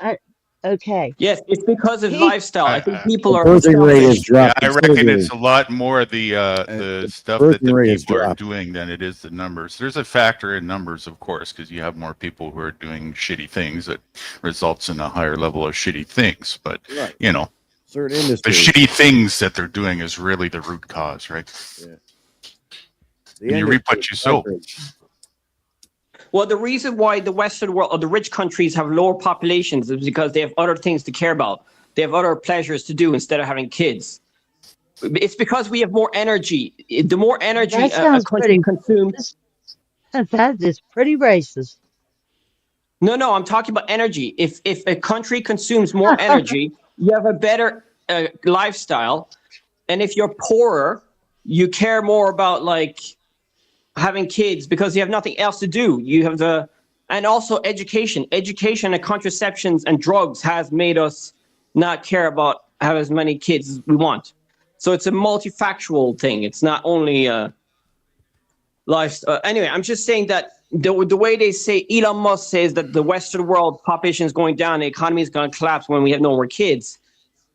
Okay. Yes, it's because of lifestyle. I think people are. Yeah, I reckon it's a lot more the stuff that the people are doing than it is the numbers. There's a factor in numbers, of course, because you have more people who are doing shitty things that results in a higher level of shitty things. But you know, certain the industries, shitty things that they're doing is really the root cause, right? Yeah. And you reap what you sow. Well, the reason why the Western world or the rich countries have lower populations is because they have other things to care about. They have other pleasures to do instead of having kids. It's because we have more energy. The more energy a country consumes. That is pretty racist. No, I'm talking about energy. If a country consumes more energy, you have a better lifestyle. And if you're poorer, you care more about like having kids because you have nothing else to do. You have and also education and contraceptions and drugs has made us not care about have as many kids as we want. So it's a multifactual thing. It's not only life. Anyway, I'm just saying that the way they say, Elon Musk says that the Western world population is going down, the economy is going to collapse when we have no more kids.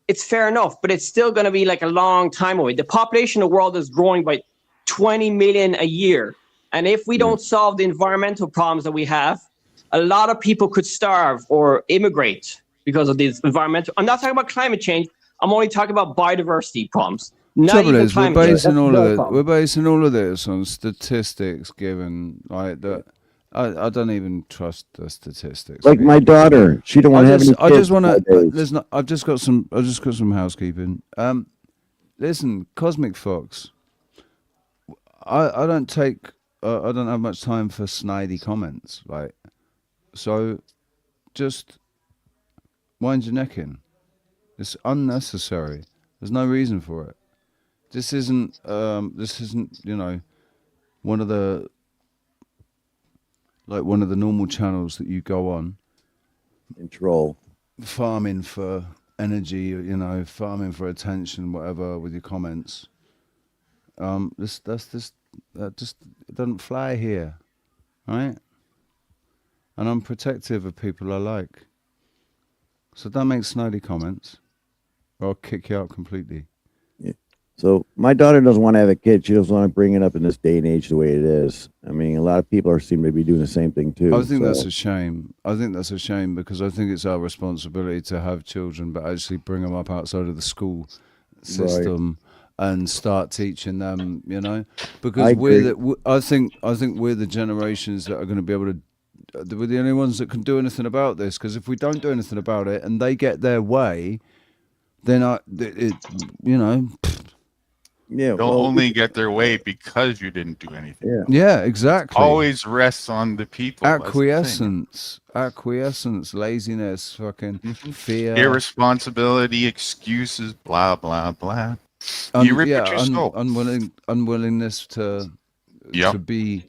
It's fair enough, but it's still going to be like a long time away. The population of the world is growing by 20 million a year. And if we don't solve the environmental problems that we have, a lot of people could starve or immigrate because of these environmental. I'm not talking about climate change. I'm only talking about biodiversity problems. Not Trouble even is, we're climate change. basing That's all their of it. problem. We're basing all of this on statistics given, right? That I don't even trust the statistics. Like my daughter, she don't want to have any kids. I just want to nowadays. listen. I've just got some housekeeping. Listen, Cosmic Fox. I don't take. I don't have much time for snidey comments, right? So, just wind your neck in. It's unnecessary. There's no reason for it. This isn't. You know, one of the normal channels that you go on. And troll. Farming for energy, you know, farming for attention, whatever, with your comments. That just doesn't fly here, right? And I'm protective of people I like. So don't make snidey comments, or I'll kick you out completely. Yeah. So my daughter doesn't want to have a kid. She doesn't want to bring it up in this day and age the way it is. I mean, a lot of people seem to be doing the same thing too. I think that's a shame. I think that's a shame because I think it's our responsibility to have children, but actually bring them up outside of the school system and start teaching them. You know, because I think we're the generations that are going to be able to. We're the only ones that can do anything about this. Because if we don't do anything about it and they get their way, then you know. Yeah, they'll only get their way because you didn't do anything. Yeah, exactly. Always rests on the people. Acquiescence, laziness, fucking fear, irresponsibility, excuses, blah blah blah. You rip it yourself. Unwillingness to be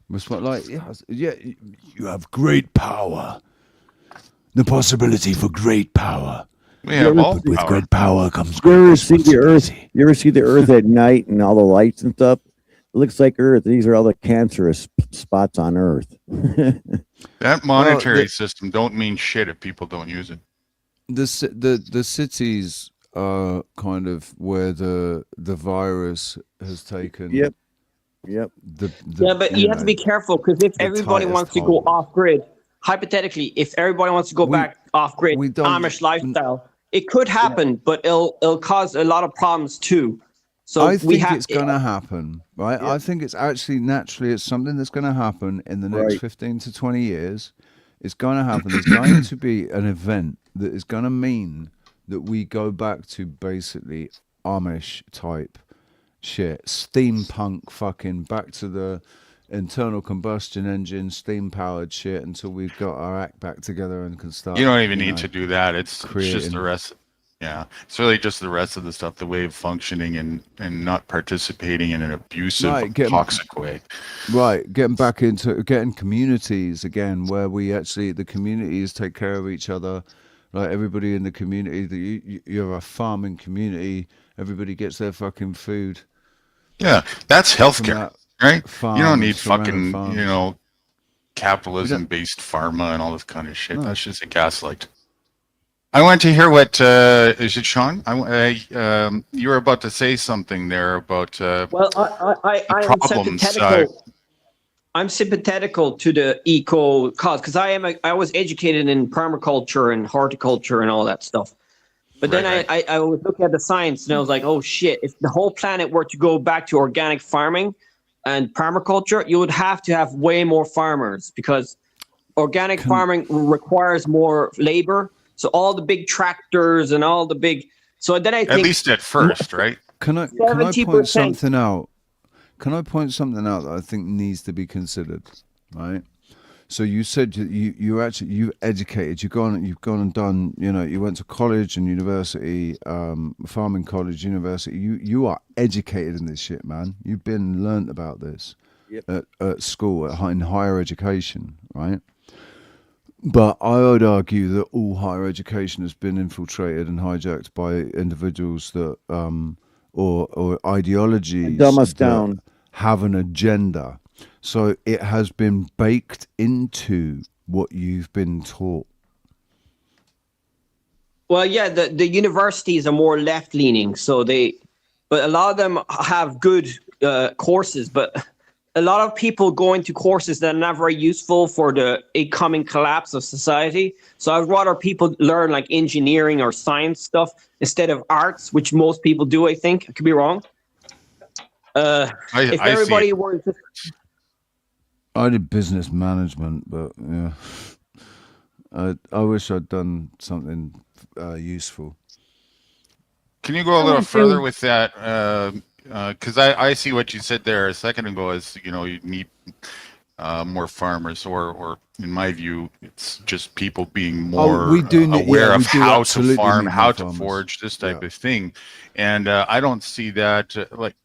you have great power. The possibility for great power. With great power comes great responsibility. You ever see the Earth at night and all the lights and stuff? It looks like Earth. These are all the cancerous spots on Earth. That monetary system don't mean shit if people don't use it. The cities are kind of where the virus has taken. Yep. But you have to be careful because if everybody wants to go off grid, hypothetically, if everybody wants to go back off grid, Amish lifestyle, it could happen, but it'll cause a lot of problems too. So I think it's going to happen, right? Yeah. I think it's actually naturally it's something that's going to happen in the next 15 to 20 years. It's going to happen. There's going to be an event that is going to mean that we go back to basically Amish type shit, steampunk fucking back to the internal combustion engine, steam powered shit until we've got our act back together and can start. You don't even need to do that. It's just the rest. Yeah, it's really just the rest of the stuff, the way of functioning and not participating in an abusive, toxic way. Right, getting communities again where we actually, the communities take care of each other. Like everybody in the community, you're a farming community, everybody gets their fucking food. Yeah, that's healthcare, right? You don't need fucking, capitalism-based pharma and all this kind of shit. No. That's just a gaslight. I want to hear what is it, Sean? You were about to say something there about well, I am sympathetical. I'm sympathetical to the eco cause because I was educated in permaculture and horticulture and all that stuff. But then I was looking at the science and I was like, oh shit! If the whole planet were to go back to organic farming and permaculture, you would have to have way more farmers because organic farming requires more labor. So all the big tractors and all the big. So then I think at least at first, right? Can I point something out? Can I point something out that I think needs to be considered? Right. So you said you educated. You've gone and done. You went to college and university, farming college, university. You are educated in this shit, man. You've been learnt about this at school, in higher education, right? But I would argue that all higher education has been infiltrated and hijacked by individuals that, or ideologies that have an agenda. So it has been baked into what you've been taught. Well, yeah, the universities are more left-leaning, but a lot of them have good courses, but a lot of people go into courses that are not very useful for the incoming collapse of society. So I'd rather people learn like engineering or science stuff instead of arts, which most people do, I think. I could be wrong. If I see everybody it. were just... I did business management, but yeah, I wish I'd done something useful. Can you go a little further with that? Because I see what you said there a second ago. Is you need more farmers, or in my view, it's just people being more aware of how to farm, how to forage, this type of thing. And I don't see that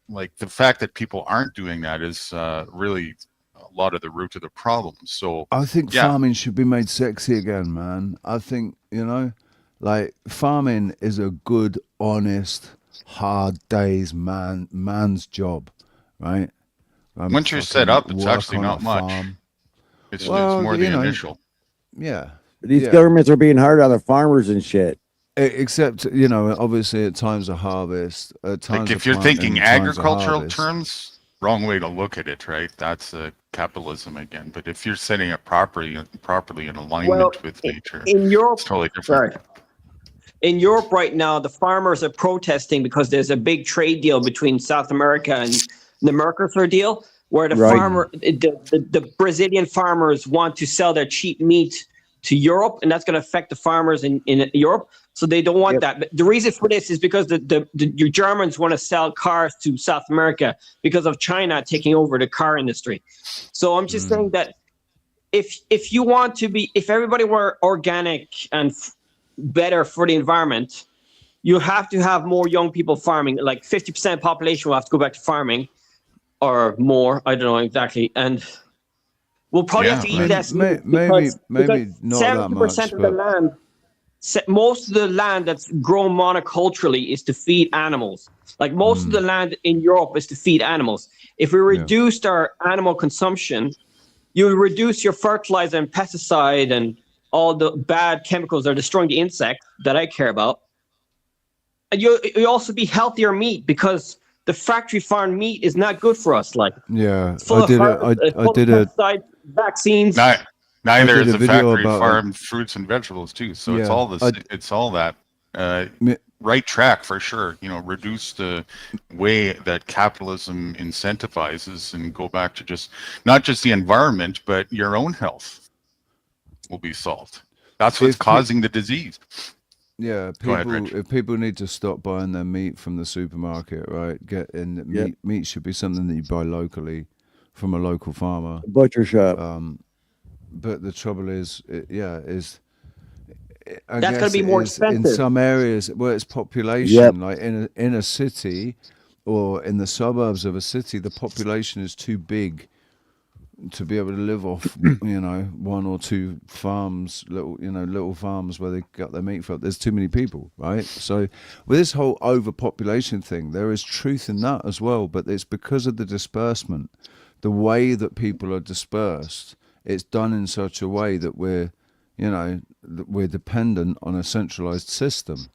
like the fact that people aren't doing that is really a lot of the root of the problem. So I think farming should be made sexy again, man. I think, like farming is a good, honest, hard day's man's job, right? Once you're set up, it's actually not much. It's more the initial. Yeah. These governments are being hard on the farmers and shit. Except, obviously at times of harvest, at times if you're thinking agricultural terms, wrong way to look at it, right? That's capitalism again. But if you're setting it properly in alignment with nature, in Europe, it's totally different. In Europe right now, the farmers are protesting because there's a big trade deal between South America and the Mercosur deal, where the Brazilian farmers want to sell their cheap meat to Europe, and that's going to affect the farmers in Europe. So they don't want that. But the reason for this is because the Germans want to sell cars to South America because of China taking over the car industry. So I'm just saying that if you want to be, if everybody were organic and better for the environment, you have to have more young people farming. Like 50% population will have to go back to farming, or more. I don't know exactly. And we'll probably have to eat less meat because not that much. 70% of the land. Most of the land that's grown monoculturally is to feed animals. Like most of the land in Europe is to feed animals. If we reduced our animal consumption, you would reduce your fertilizer and pesticide and all the bad chemicals that are destroying the insects that I care about. And you also be healthier meat because the factory farmed meat is not good for us. Like I did a vaccines. Neither is a factory farmed fruits and vegetables too. So it's all that right track for sure. Reduce the way that capitalism incentivizes and go back to just not just the environment, but your own health will be solved. That's what's causing the disease. Yeah, if people need to stop buying their meat from the supermarket, right? Meat should be something that you buy locally from a local farmer, butcher shop. But the trouble is, that's going to be more expensive in some areas where it's population. Like in a city or in the suburbs of a city, the population is too big to be able to live off, one or two farms, little farms where they got their meat from. There's too many people, right? So with this whole overpopulation thing, there is truth in that as well, but it's because of the disbursement, the way that people are dispersed. It's done in such a way that we're dependent on a centralized system.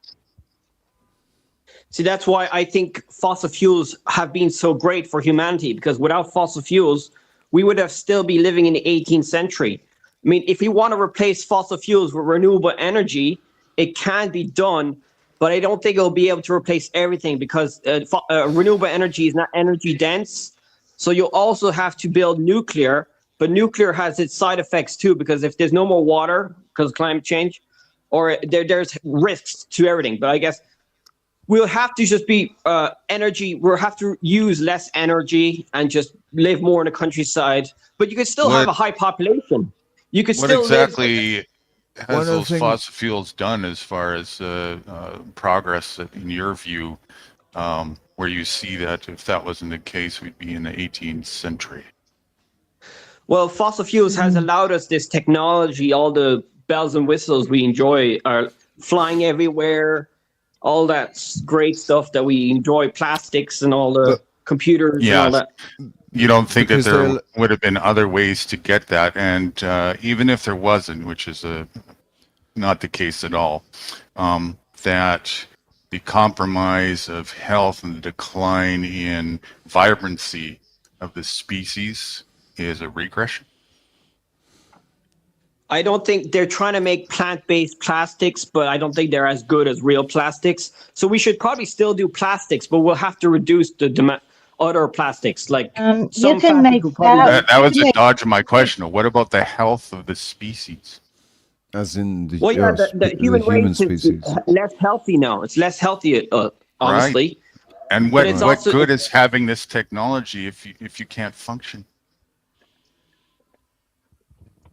See, that's why I think fossil fuels have been so great for humanity, because without fossil fuels, we would have still be living in the 18th century. I mean, if we want to replace fossil fuels with renewable energy, it can be done, but I don't think it'll be able to replace everything because renewable energy is not energy dense. So you'll also have to build nuclear. But nuclear has its side effects too, because if there's no more water because of climate change, or there's risks to everything. But I guess we'll have to just be energy. We'll have to use less energy and just live more in the countryside. But you could still have a high population. You could still live. Has those fossil fuels done as far as progress in your view, where you see that if that wasn't the case, we'd be in the 18th century? Well, fossil fuels has allowed us this technology, all the bells and whistles we enjoy are flying everywhere, all that great stuff that we enjoy, plastics and all the computers and all that. You don't think that there would have been other ways to get that? And even if there wasn't, which is not the case at all, that the compromise of health and the decline in vibrancy of the species is a regression? I don't think they're trying to make plant-based plastics, but I don't think they're as good as real plastics. So we should probably still do plastics, but we'll have to reduce the other plastics. Like You some can plastics make will probably that. That was a dodge of my question. What about the health of the species? As in the, Well, yeah, the human race species. is less healthy now. It's less healthy, honestly. Right. And But what it's what also- good is having this technology if you can't function?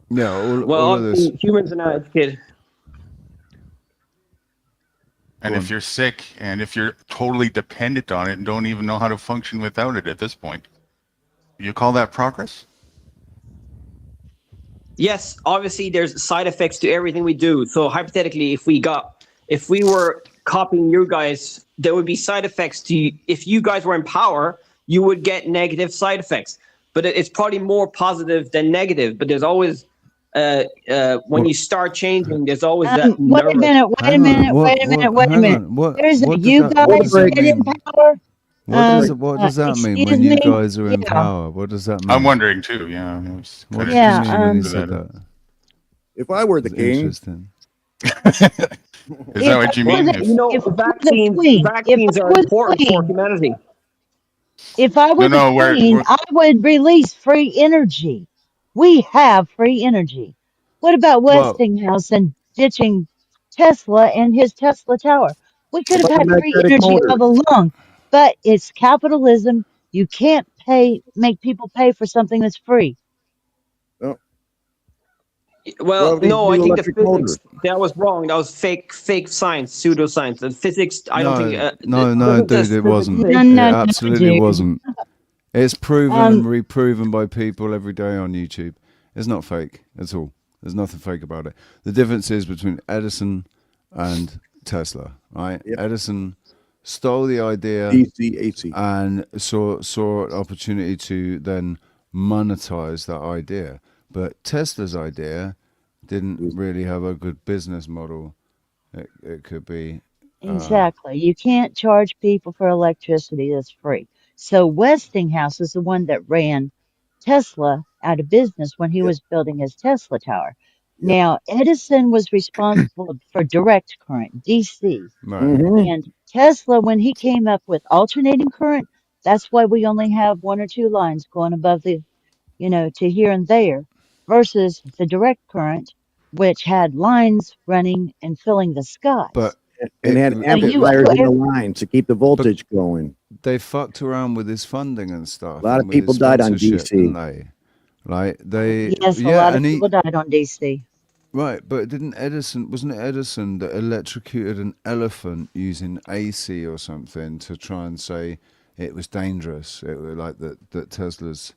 Yeah, Well, all of this. obviously, humans are not educated. And if you're sick and if you're totally dependent on it and don't even know how to function without it at this point, you call that progress? Yes, obviously there's side effects to everything we do. So hypothetically, if we were copying you guys, there would be side effects to you. If you guys were in power, you would get negative side effects. But it's probably more positive than negative. But there's always when you start changing, there's always that. Wait a minute, wait a minute, wait a minute, wait a minute. There's you guys get in power. What does that mean when excuse you me? guys are in Yeah. power? What does that mean? I'm wondering too, yeah. What does Yeah, he mean when he said that? If I were the It's king, interesting. Is that what you mean? You know, vaccines are important for humanity. If I were the queen, I would release free energy. We have free energy. What about Westinghouse and ditching Tesla and his Tesla Tower? We could have had free magnetic energy motor? all along, but it's capitalism. You can't make people pay for something that's free. Well, these no, I new think the electric physics motors. that was wrong. That was fake science, pseudoscience. The physics, I don't think. No, dude, it wasn't. No, It no, no, absolutely dude. wasn't. It's proven and reproven by people every day on YouTube. It's not fake at all. There's nothing fake about it. The difference is between Edison and Tesla, right? Yep. Edison stole the idea DC, AC. and saw an opportunity to then monetize that idea. But Tesla's idea didn't really have a good business model. It could be Exactly. You can't charge people for electricity that's free. So Westinghouse is the one that ran Tesla out of business when he was building his Tesla tower. Now, Edison was responsible for direct current, DC. right. And Tesla, when he came up with alternating current, that's why we only have one or two lines going above the, to here and there, versus the direct current, which had lines running and filling the skies. But And had amplifiers in the lines to keep the voltage going. they fucked around with his funding and stuff. A lot of and with his people died on sponsorship, DC. didn't they? Like Yes, a lot of people died on DC. Right, but wasn't it Edison that electrocuted an elephant using AC or something to try and say it was dangerous? It was like that Tesla's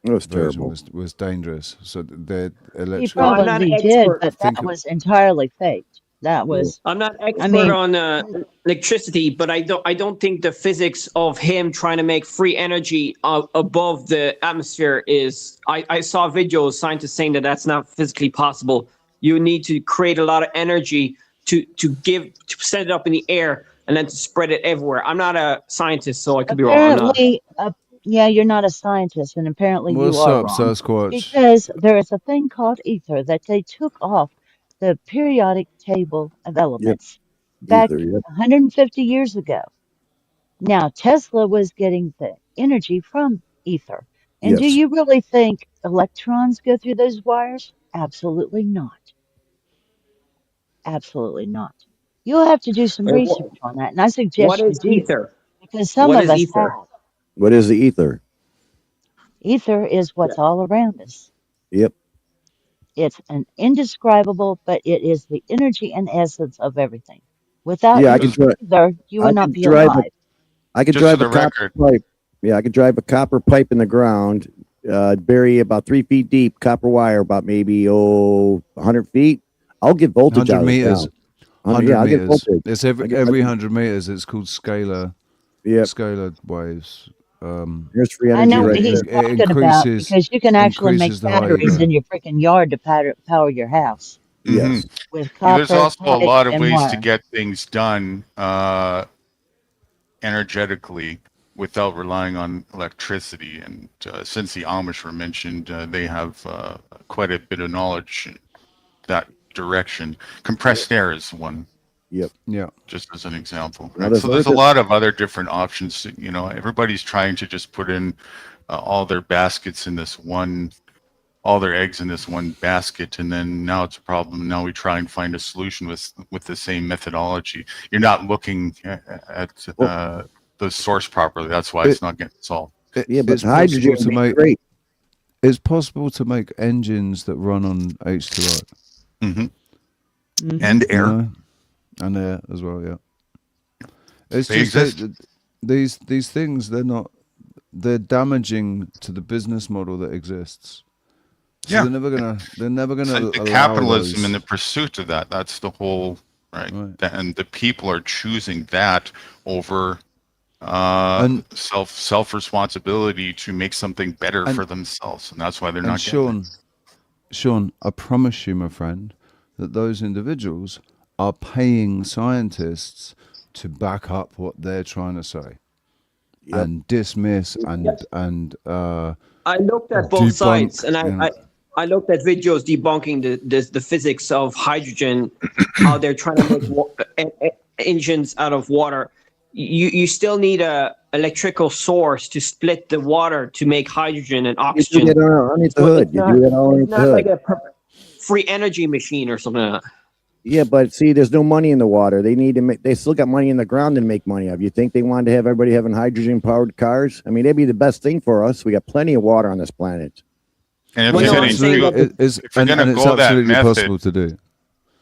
was version terrible. was dangerous. So the He electric. probably did, but that was entirely faked. That was. I'm not expert on electricity, but I don't think the physics of him trying to make free energy above the atmosphere is. I saw videos, scientists saying that that's not physically possible. You need to create a lot of energy to send it up in the air and then to spread it everywhere. I'm not a scientist, so I could be wrong. Apparently, yeah, you're not a scientist, and apparently What's you are up, wrong. Sasquatch? Because there is a thing called ether that they took off the periodic table of elements back 150 years ago. Now, Tesla was getting the energy from ether. And do Yes. you really think electrons go through those wires? Absolutely not. Absolutely not. You'll have to do some research on that, and I suggest What is you do. ether? Because some What of is us ether? have. What is the ether? Ether is what's all around us. Yep. It's an indescribable, but it is the energy and essence of everything. Without Yeah, I can try. ether, you would not be drive alive. I could Just drive for a the copper pipe. Yeah, I could drive a copper pipe in the ground, bury about 3 feet deep, copper wire about maybe 100 feet. I'll get voltage 100 out meters. of it. 100 100 I'll get meters. voltage. It's every 100 meters. It's called scalar. Yep. Scalar waves. There's free I energy know what right he's there. talking about increases- because you can actually make increases the height, batteries yeah. in your freaking yard to power your house Yes. with Yeah, copper. there's also a pipe, lot of and ways wire. to get things done energetically without relying on electricity. And since the Amish were mentioned, they have quite a bit of knowledge in that direction. Compressed air is one. Yep. Yeah. Just as an example. Now, Right? So there's a lot of other different options. You know, everybody's trying to just put in all their baskets in this one, all their eggs in this one basket, and then now it's a problem. Now we try and find a solution with the same methodology. You're not looking at the source properly. That's why it's not getting solved. Yeah, but It's hydrogen possible to would be make. great. It's possible to make engines that run on H2O. And air. You know? And air as well, yeah. It's They just exist. these things, they're damaging to the business model that exists. So Yeah. they're never gonna So the allow capitalism those. and the pursuit of that, that's the whole right. And the people are choosing that over self responsibility to make something better for themselves, and that's why they're not getting Sean, I promise you, my friend, that those individuals are paying scientists to back up what they're trying to say and dismiss and I looked at both debunk, sides, and you know. I looked at videos debunking the physics of hydrogen, how they're trying to make engines out of water. You still need a electrical source to split the water to make hydrogen and oxygen. You do that underneath the hood. You do that underneath the Not like hood. a free energy machine or something like that. Yeah, but see, there's no money in the water. They need to make. They still got money in the ground to make money of. You think they wanted to have everybody having hydrogen-powered cars? I mean, that'd be the best thing for us. We got plenty of water on this planet. And if you're going to go that possible method, to do.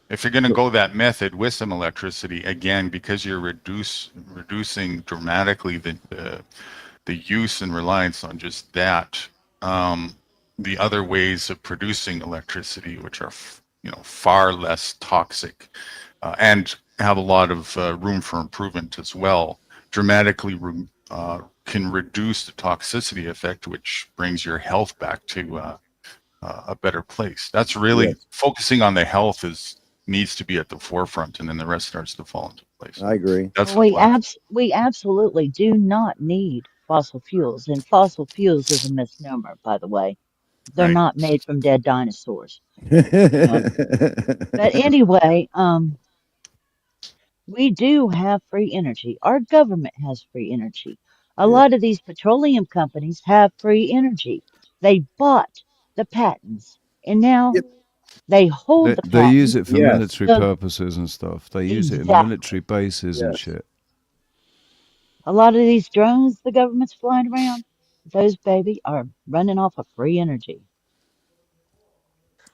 if you're going to go that method with some electricity, again, because you're reducing dramatically the use and reliance on just that, the other ways of producing electricity, which are far less toxic and have a lot of room for improvement as well, dramatically can reduce the toxicity effect, which brings your health back to a better place. That's really focusing on the health needs to be at the forefront, and then the rest starts to fall into place. I agree. That's We absolutely do not need fossil fuels, and fossil fuels is a misnomer, by the way. They're Right. not made from dead dinosaurs. But anyway, we do have free energy. Our government has free energy. A lot of these petroleum companies have free energy. They bought the patents, and now they hold the They use it patents. for military So purposes and stuff. They use it in exactly. military bases and shit. A lot of these drones the government's flying around, those baby are running off of free energy.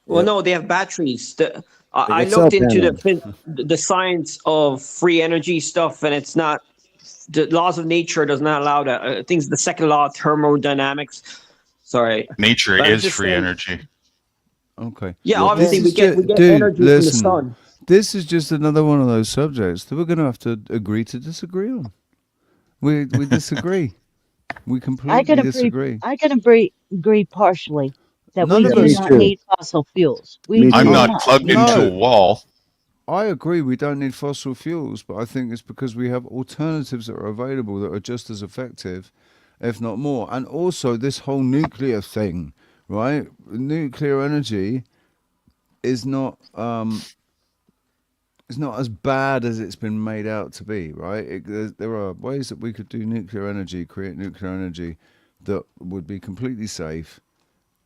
Well, no, they have batteries. I get looked into self-panels. the science of free energy stuff, and it's not. The laws of nature does not allow that. I think it's the second law of thermodynamics. Sorry. Nature But I'm is just free saying- energy. Okay. Yeah, obviously we get Dude, energy from the listen, sun. this is just another one of those subjects that we're going to have to agree to disagree on. We disagree. We completely disagree. I can agree partially that None we of do us not do. need fossil fuels. We do I'm not not. plugged into a wall. I agree we don't need fossil fuels, but I think it's because we have alternatives that are available that are just as effective, if not more. And also this whole nuclear thing, right? Nuclear energy is not it's not as bad as it's been made out to be, right? There are ways that we could do nuclear energy, create nuclear energy that would be completely safe,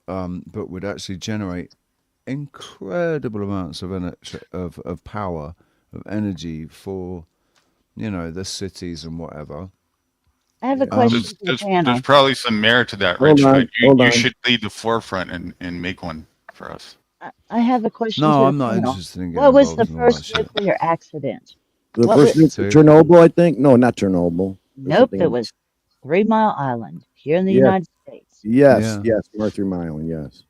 but would actually generate incredible amounts of of power, of energy for, the cities and whatever. I have a question for the There's panel. probably some merit to that, Hold Rich, on, but hold you on. should lead the forefront and make one for us. I have a question No, to I'm the not panel. interested in getting What was the involved in all that first shit. nuclear accident? The What first was, Chernobyl, I think. No, not Chernobyl. There's nope, something it else. was 3 Mile Island here in the Yes. United States. Yes, Yeah. Mercury Island, yes.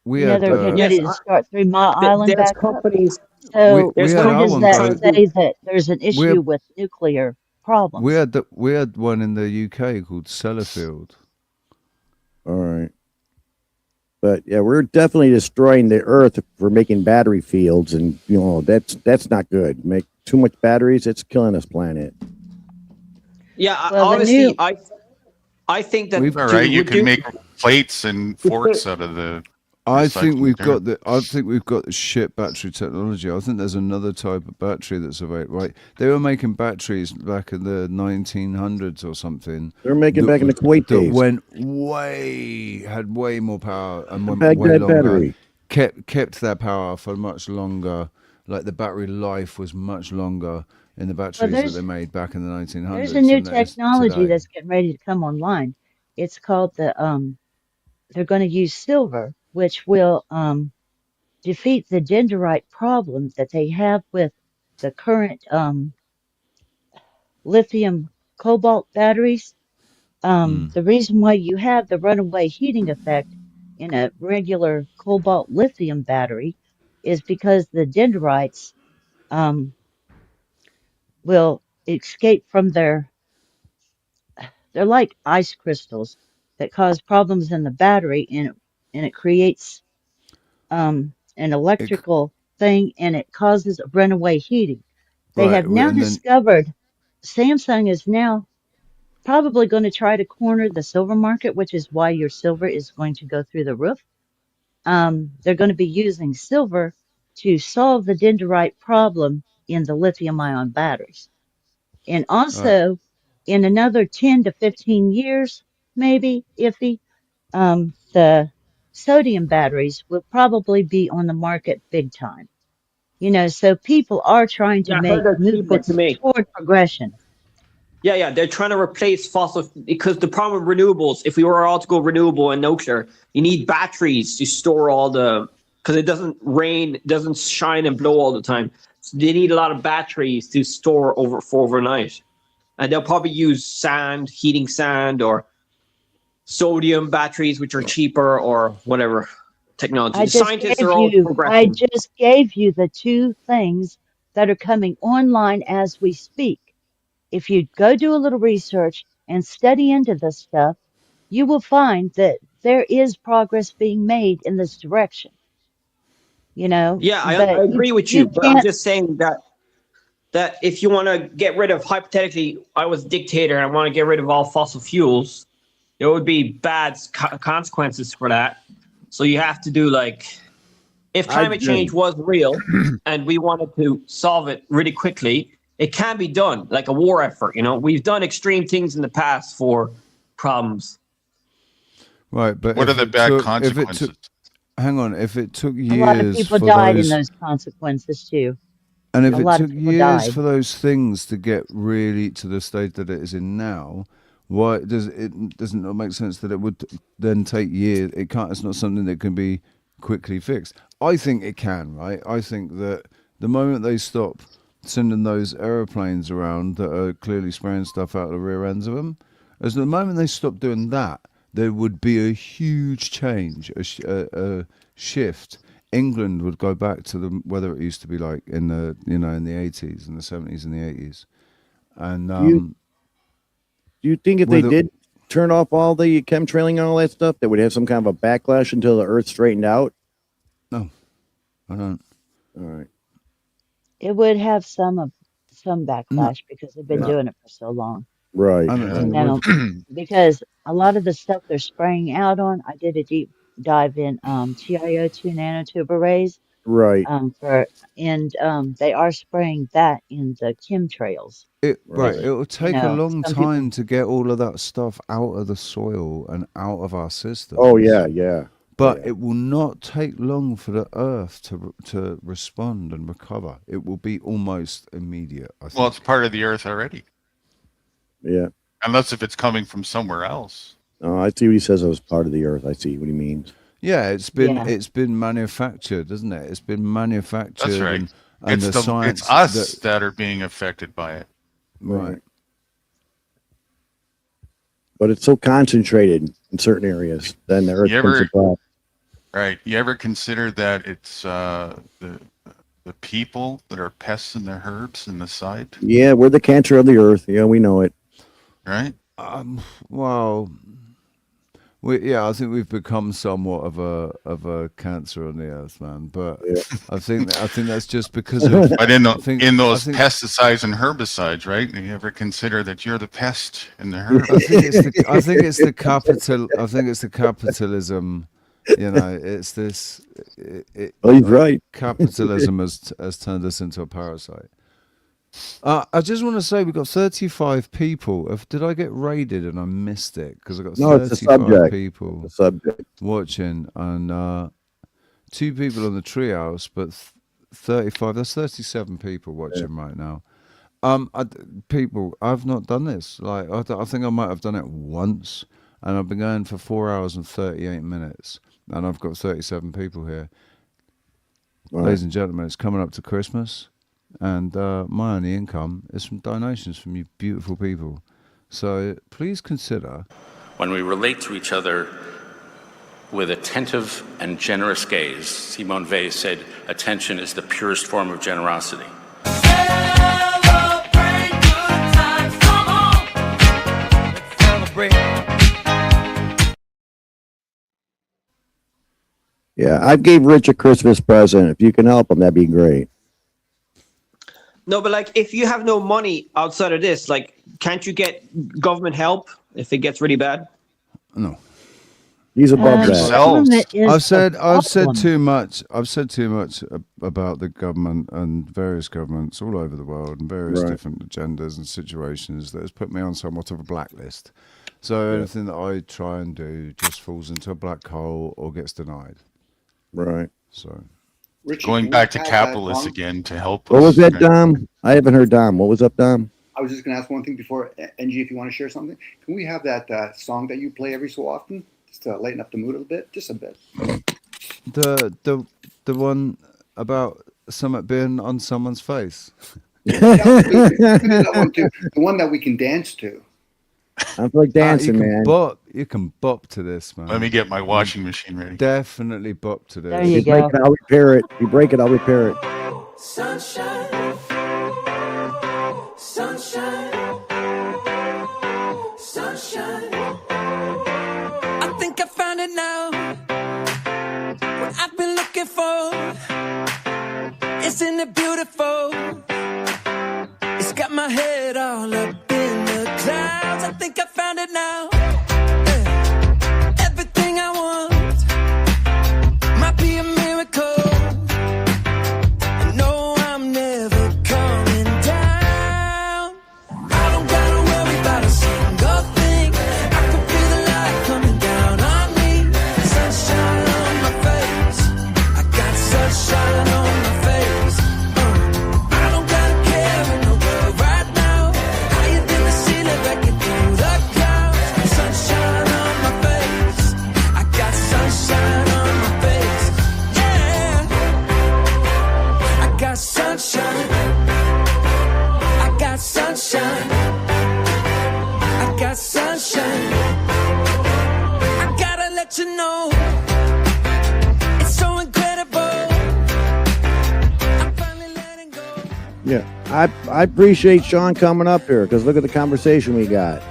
We You know, had they're getting ready to start 3 Mile Island There's back up. companies. So we had what our does one that go. say that there's an issue with nuclear problems? We had one in the UK called Sellafield. All right. But yeah, we're definitely destroying the earth for making battery fields, and that's not good. Make too much batteries, it's killing this planet. Yeah, Well, the obviously, new I think that All to right, you can reduce. make plates and forks out of the I think recycled we've material. got the. I think we've got the shit battery technology. I think there's another type of battery that's available. Right, they were making batteries back in the 1900s or something. They're making that, back in the Kuwait that days. had way more power and went way Baghdad longer. battery. Kept their power for much longer. Like the battery life was much longer in the well, batteries that they made back in the there's a 1900s new than it is technology today. that's getting ready to come online. It's called they're going to use silver, which will defeat the dendrite problem that they have with the current lithium cobalt batteries. The reason why you have the runaway heating effect in a regular cobalt lithium battery is because the dendrites will escape from they're like ice crystals that cause problems in the battery, and it creates an electrical thing, and it causes runaway heating. They Right, have now and then discovered, Samsung is now probably going to try to corner the silver market, which is why your silver is going to go through the roof. They're going to be using silver to solve the dendrite problem in the lithium ion batteries. And also, in another 10 to 15 years, maybe, iffy, the sodium batteries will probably be on the market big time. So people are trying to Yeah, I heard make they're cheaper to movements make. toward progression. Yeah, they're trying to replace fossil because the problem with renewables, if we were all to go renewable and nuclear, you need batteries to store all the because it doesn't rain, it doesn't shine and blow all the time. So they need a lot of batteries to store for overnight, and they'll probably use sand, heating sand, or sodium batteries, which are cheaper, or whatever technology. The scientists are all I progressing. just gave you the two things that are coming online as we speak. If you go do a little research and study into this stuff, you will find that there is progress being made in this direction, Yeah, I but agree with you you, but I'm can't. just saying that if you want to get rid of, hypothetically, I was a dictator and I want to get rid of all fossil fuels, there would be bad consequences for that. So you have to do if climate change was real and we wanted to solve it really quickly, it can be done, like a war effort. We've done extreme things in the past for problems. right, but What are if the it bad took if it consequences? took hang on, if it took A lot of years people for died in those those consequences too. And if A it lot of took people years died. for those things to get really to the state that it is in now, why doesn't it make sense that it would then take years? It can't. It's not something that can be quickly fixed. I think it can. Right. I think that the moment they stop sending those aeroplanes around that are clearly spraying stuff out of the rear ends of them, as the moment they stop doing that, there would be a huge change, a shift. England would go back to the weather it used to be like in the in the 80s and the 70s and the 80s, and Do you think if they did turn off all the chemtrailing and all that stuff, that would have some kind of a backlash until the Earth straightened out? No, I don't. All right. It would have some No, backlash because they've been Yeah. doing it for so long. Right. I don't think it Now, would. because a lot of the stuff they're spraying out on, I did a deep dive in TiO2 nanotube arrays Right. they are spraying that in the chemtrails. Right, Which, it will take a long some time people. to get all of that stuff out of the soil and out of our systems. Oh yeah. But it will not take long for the Earth to respond and recover. It will be almost immediate. I think. Well, it's part of the Earth already, Yeah. unless if it's coming from somewhere else. Oh, I see what he says. It was part of the Earth. I see what he means. Yeah, it's been manufactured, isn't it? It's been manufactured. That's right. And the science. It's us that are being affected by it. Right. But it's so concentrated in certain areas. Then the Earth comes apart. Right. You ever consider that it's the people that are pests and the herbs in the site? Yeah, we're the cancer of the Earth. Yeah, we know it. Right. Well, I think we've become somewhat of a cancer on the earth, man. But I think that's just because of. But in those I think pesticides and herbicides, right? You ever consider that you're the pest in the herb? I think it's the capital. I think it's the capitalism. You know, it's this. He's right. Capitalism has turned us into a parasite. I just want to say we've got 35 people. Did I get raided and I missed it? Because I got 35 people watching and 2 people on the treehouse, but 35. That's 37 people watching right now. People, I've not done this. Like I think I might have done it once, and I've been going for 4 hours and 38 minutes, and I've got 37 people here. Right. Ladies and gentlemen, it's coming up to Christmas. And my only income is from donations from you beautiful people. So please consider. When we relate to each other with attentive and generous gaze, Simone Weil said, attention is the purest form of generosity. Celebrate good times, come on. Let's celebrate. Yeah, I gave Rich a Christmas present. If you can help him, that'd be great. No, but like, if you have no money outside of this, like, can't you get government help if it gets really bad? No. He's above that. I've said too much. I've said too much about the government and various governments all over the world and various different agendas and situations that has put me on somewhat of a blacklist. So anything that I try and do just falls into a black hole or gets denied. Right. So. Richie, going back to capitalists again to help What us. was that, Dom? I haven't heard Dom. What was up, Dom? I was just going to ask one thing before, NG, if you want to share something. Can we have that song that you play every so often, just to lighten up the mood a bit, just a bit? The one about something being on someone's face. Yeah, that one too. The one that we can dance to. I'm like dancing, man. You can bop to this, man. Let me get my washing machine ready. Definitely bop to this. There you go. Break it, I'll repair it. You break it, I'll repair it. Sunshine, sunshine, sunshine. I think I found it now. What I've been looking for. Isn't it beautiful? It's got my head all up in the clouds. I think I found it now. Everything I want might be a miracle. No, I'm never coming down. I don't gotta worry about a single thing. I can feel the light coming down on me. Sunshine on my face. I got sunshine on my face. I don't gotta care in the world right now. Higher than the ceiling, breaking through the clouds. Sunshine on my face. I got sunshine on my face. Yeah. I got sunshine. I got sunshine. I got sunshine. I gotta let you know. It's so incredible. I'm finally letting go. Yeah, I appreciate Sean coming up here because look at the conversation we got.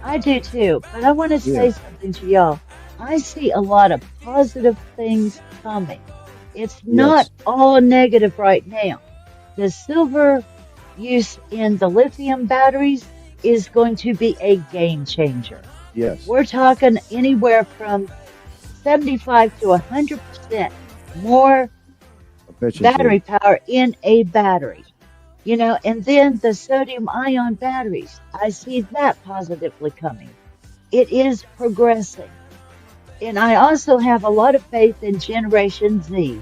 I do too, but I want to say something to y'all. I see a lot of positive things coming. It's not all negative right now. The silver use in the lithium batteries is going to be a game changer. Yes. We're talking anywhere from 75 to 100% more Efficiency. battery power in a battery. You know, and then the sodium ion batteries, I see that positively coming. It is progressing. And I also have a lot of faith in Generation Z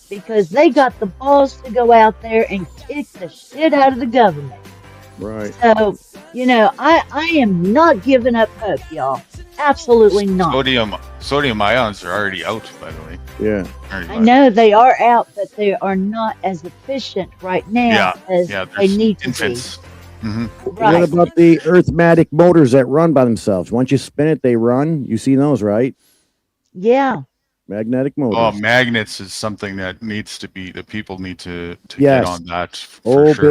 because they got the balls to go out there and kick the shit out of the government. Right. So, you know, I am not giving up hope, y'all. Absolutely not. Sodium ions are already out, by the way. Yeah. I know they are out, but they are not as efficient right now as they need to infants. be. Mm-hmm. Right. What about the Earthmatic motors that run by themselves? Once you spin it, they run. You see those, right? Yeah. Magnetic motors. Oh, magnets is something that needs to be. The people need to Yes. get on that. For sure.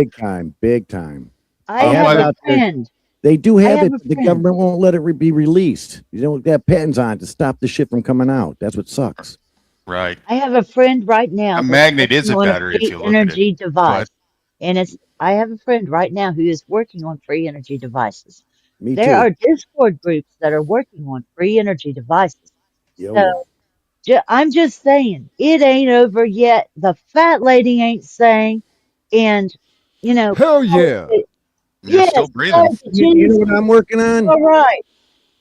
Big time. I have a friend. They do I have have it, a but the friend. government won't let it be released. You don't have patents on it to stop the shit from coming out. That's what sucks. Right. I have a friend right now A that's magnet is working a on a battery if free you look at it. energy Go ahead. device. And I have a friend right now who is working on free energy devices. Me There too. are Discord groups that are working on free energy devices. Oh So yeah. I'm just saying, it ain't over yet. The fat lady ain't saying, and, Hell yeah. You're still yes, breathing. You know what I'm working on? all right.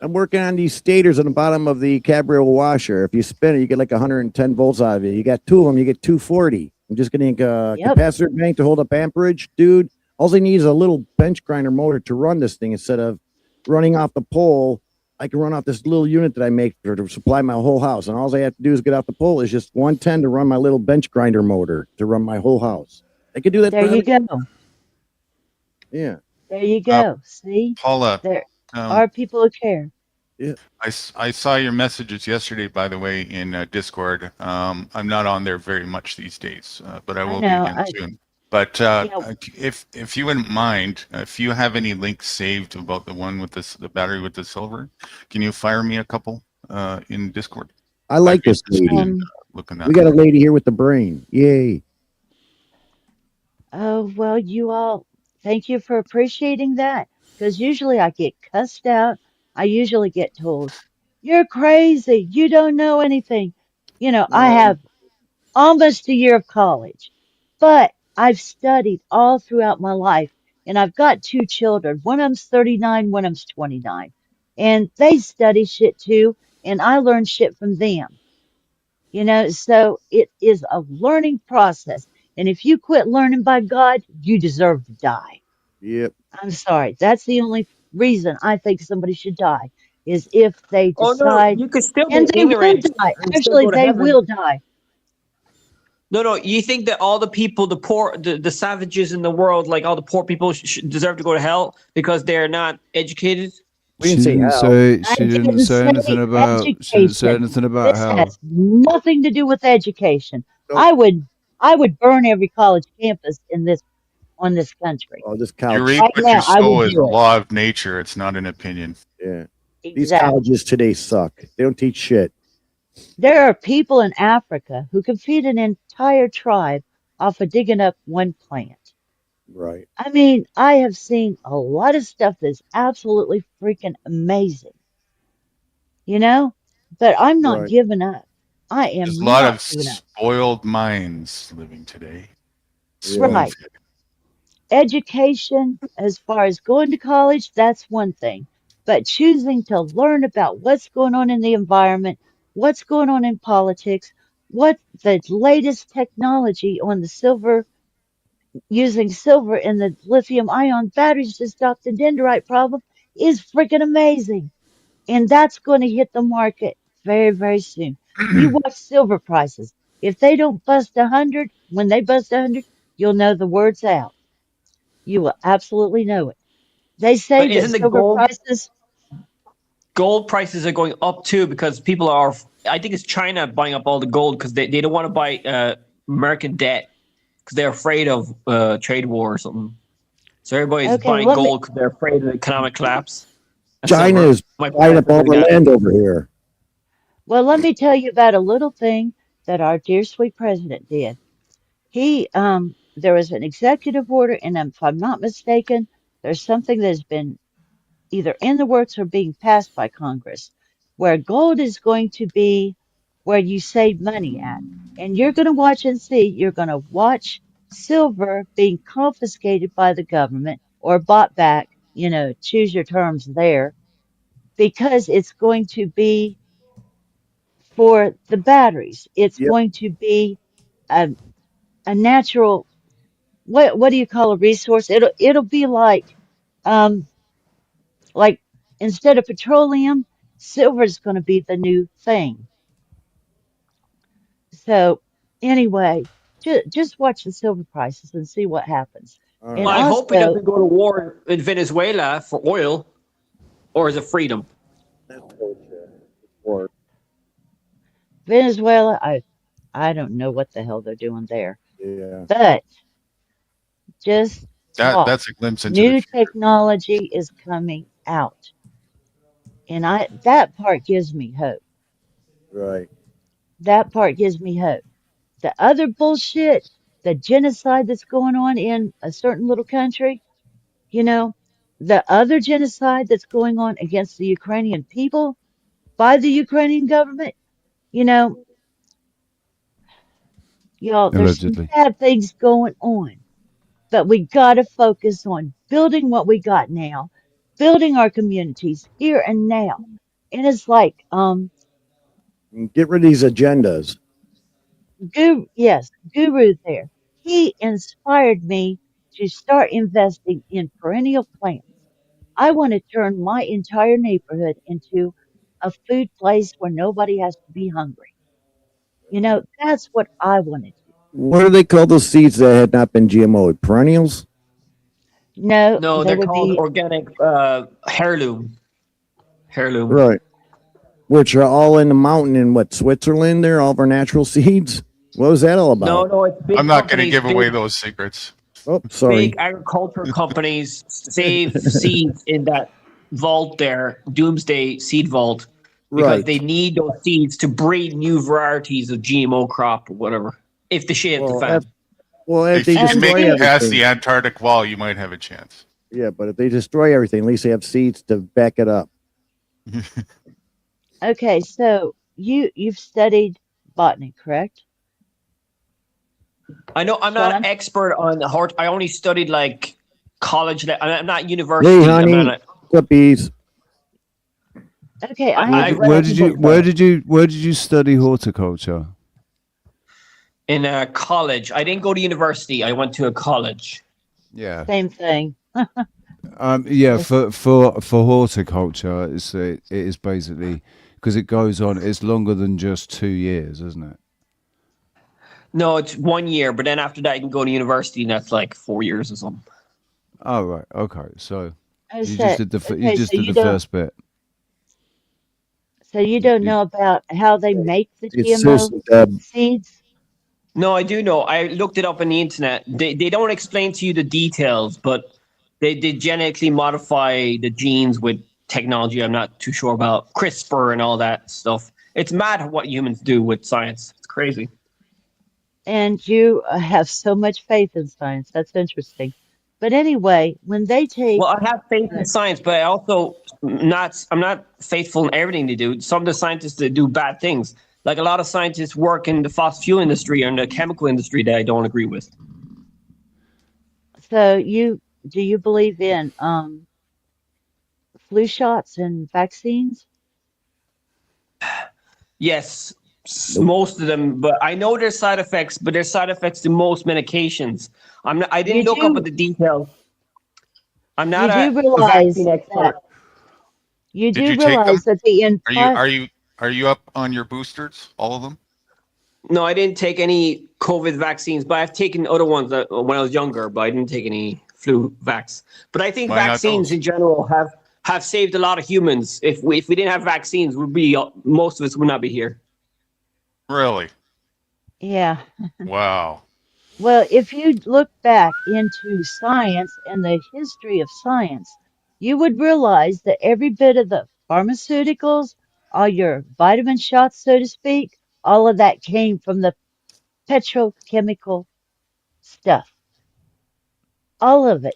I'm working on these stators on the bottom of the cabriole washer. If you spin it, you get like 110 volts out of it. You got two of them, you get 240. I'm just getting a Yep. capacitor bank to hold up amperage, dude. All I need is a little bench grinder motor to run this thing instead of running off the pole. I can run off this little unit that I make to supply my whole house. And all I have to do is get off the pole is just 110 to run my little bench grinder motor to run my whole house. I could do that. There you go. Yeah. There you Uh, go. See? Paula, There um, are people who care. Yeah. I saw your messages yesterday, by the way, in Discord. I'm not on there very much these days, but I I will be know. again soon. But Yeah, if you wouldn't mind, if you have any links saved about the one with the battery with the silver, can you fire me a couple in Discord? I like I'd be this interested lady. in looking We that got a up. lady here with the brain. Yay. oh, well, you all, thank you for appreciating that. Because usually I get cussed out. I usually get told, you're crazy. You don't know anything. I No. have almost a year of college, but I've studied all throughout my life. And I've got two children. One of them's 39, one of them's 29. And they study shit too. And I learn shit from them. So it is a learning process. And if you quit learning by God, you deserve to die. Yep. I'm sorry. That's the only reason I think somebody should die is if they Oh no, decide, you could still and be they will ignorant die. and still Actually, go to they heaven. will die. No, you think that all the people, the poor, the savages in the world, like all the poor people, deserve to go to hell because they're not educated? We didn't say how. I She didn't didn't say say anything about. She didn't say education. anything about This how. has nothing to do with education. Nope. I would burn every college campus on this country. Oh, this You couch. reap Right what you now, I sow would is a do it. law of nature. It's not an opinion. Yeah. These Exactly. colleges today suck. They don't teach shit. There are people in Africa who can feed an entire tribe off of digging up one plant. Right. I mean, I have seen a lot of stuff that's absolutely freaking amazing, you know? But I'm not Right. giving up. I There's a am lot not of giving up. spoiled minds living today. Yeah. Spoiled. Right. Education, as far as going to college, that's one thing. But choosing to learn about what's going on in the environment, what's going on in politics, what the latest technology on the silver, using silver in the lithium ion batteries to stop the dendrite problem is freaking amazing. And that's going to hit the market very, very soon. You watch silver prices. If they don't bust 100, when they bust 100, you'll know the word's out. You will absolutely know it. They say But that isn't the silver prices, gold prices are going up too because people are? I think it's China buying up all the gold because they don't want to buy American debt because they're afraid of trade war or something. So everybody's okay, buying gold because they're afraid of the economic collapse. And China silver is might be buying up better all doing the that. land over here. let me tell you about a little thing that our dear sweet president did. There was an executive order, and if I'm not mistaken, there's something that's been either in the works or being passed by Congress, where gold is going to be where you save money at. And you're going to watch and see, you're going to watch silver being confiscated by the government or bought back, choose your terms there, because it's going to be for the batteries. It's Yep. going to be a, a natural, what do you call a resource? It'll be um, like instead of petroleum, silver is going to be the new thing. So anyway, just watch the silver prices and see what happens. All And Well, I right. hope he also, doesn't go to war in Venezuela for oil, or is it freedom? That's bullshit. Or Venezuela, I don't know what the hell they're doing there, yeah. but just That's a glimpse into the New future. technology is coming out. And that part gives me hope. Right. That part gives me hope. The other bullshit, the genocide that's going on in a certain little country, you know, the other genocide that's going on against the Ukrainian people by the Ukrainian government, you know, y'all, there's some Allegedly. bad things going on, but we got to focus on building what we got now, building our communities here and now. And it's like, Get rid of these agendas. Yes, Guru there. He inspired me to start investing in perennial plants. I want to turn my entire neighborhood into a food place where nobody has to be hungry. That's what I want to do. What do they call those seeds that had not been GMO'd? Perennials? No, No, they they're would called be, organic heirloom. Heirloom. Right. Which are all in the mountain in what, Switzerland there, all of our natural seeds? What was that all about? No, it's big I'm not going to companies, give away big those secrets. Oh, sorry. big agriculture companies save seeds in that vault there, doomsday seed vault, because Right. they need those seeds to breed new varieties of GMO crop or whatever. If the shit hits the fan. If they you can make destroy it past everything. the Antarctic wall, you might have a chance. Yeah, but if they destroy everything, at least they have seeds to back it up. okay, so you've studied botany, correct? I know I'm not Sean? an expert on hort. I only studied like college. I'm not Hey, university. I'm honey, not cookies. Okay, I I have Where read did people where did you study horticulture? in a college. I didn't go to university. I went to a college. Yeah. same thing. Yeah, for horticulture, it is basically because it goes on. It's longer than just 2 years, isn't it? No, it's 1 year, but then after that, you can go to university, and that's like 4 years or something. Oh right, okay. So I you just said, did the you okay, just did the first bit. so you don't You- know about how they make the It's GMO seriously, seeds? No, I do know. I looked it up on the internet. They don't explain to you the details, but they genetically modify the genes with technology I'm not too sure about, CRISPR and all that stuff. It's mad what humans do with science. It's crazy. And you have so much faith in science. That's interesting. But anyway, when they take, Well, I have faith in science, but I also I'm not faithful in everything they do. Some of the scientists that do bad things. Like a lot of scientists work in the fossil fuel industry and the chemical industry that I don't agree with. so do you believe in flu shots and vaccines? Yes, most of them, but I know there's side effects, but there's side effects to most medications. I You didn't look up at do the details. I'm not you do a realize vaccine expert. that you Did do you take them? realize that the Are you entire are you are you up on your boosters? All of them? No, I didn't take any COVID vaccines, but I've taken other ones when I was younger, but I didn't take any flu vax. But I think Why not vaccines those? in general have saved a lot of humans. If we didn't have vaccines, most of us would not be here. Really? yeah. Wow. Well, if you look back into science and the history of science, you would realize that every bit of the pharmaceuticals, all your vitamin shots, so to speak, all of that came from the petrochemical stuff. All of it.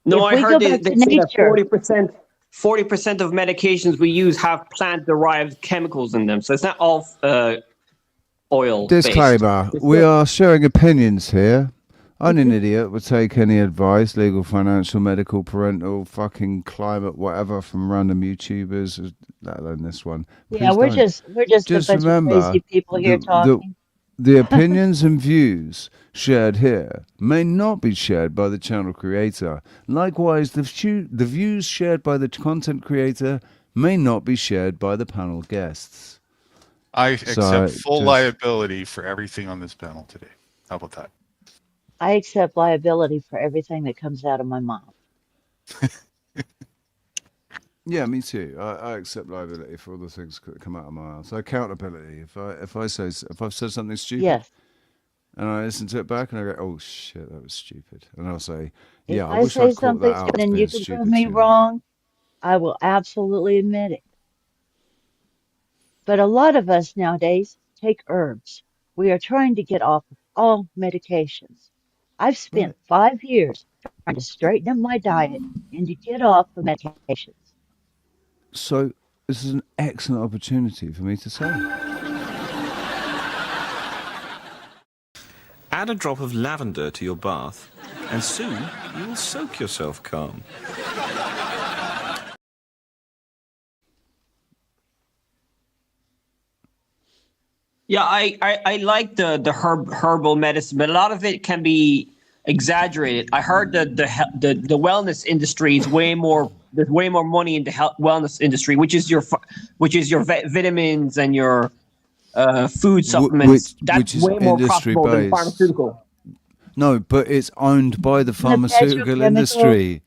No, If I we heard go back they to say that nature, 40% of medications we use have plant-derived chemicals in them, so it's not all oil based. Disclaimer: we are sharing opinions here. I'm an idiot. Would take any advice, legal, financial, medical, parental, fucking climate, whatever, from random YouTubers, let alone this one. yeah, Please don't. we're just a Just bunch of remember, crazy people here talking. the opinions and views shared here may not be shared by the channel creator. Likewise, the views shared by the content creator may not be shared by the panel guests. I So, accept full just- liability for everything on this panel today. How about that? I accept liability for everything that comes out of my mouth. Yeah, me too. I accept liability for all the things that come out of my mouth. So accountability. If I've said something stupid, Yes. and I listen to it back, and I go, "Oh shit, that was stupid," and I'll say, If "Yeah, I I wish say I'd caught that something out stupid as and being you can prove stupid me sooner." wrong, I will absolutely admit it. But a lot of us nowadays take herbs. We are trying to get off of all medications. I've spent Right. 5 years trying to straighten up my diet and to get off of medications. So this is an excellent opportunity for me to say. Add a drop of lavender to your bath, and soon you will soak yourself calm. Yeah, I like the herbal medicine, but a lot of it can be exaggerated. I heard the wellness industry is way more. There's way more money in the wellness industry, which is your vitamins and your food supplements. That's Which is way more industry profitable than based. pharmaceutical. No, but it's owned by the And the pharmaceutical petrochemical, industry.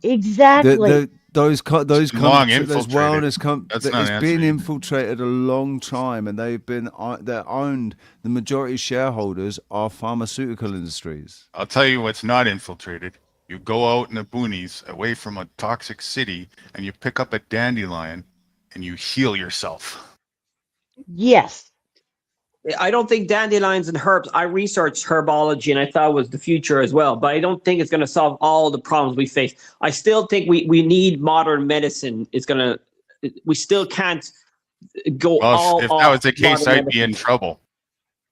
exactly. Those Long countries, those infiltrated. wellness That's that not it's been answering. infiltrated a long time, and they're owned. The majority shareholders are pharmaceutical industries. I'll tell you what's not infiltrated. You go out in the boonies, away from a toxic city, and you pick up a dandelion, and you heal yourself. Yes. I don't think dandelions and herbs. I researched herbology and I thought it was the future as well, but I don't think it's going to solve all the problems we face. I still think we need modern medicine. We still can't go Well, all if that was off the case, modern I'd be medicine. in trouble.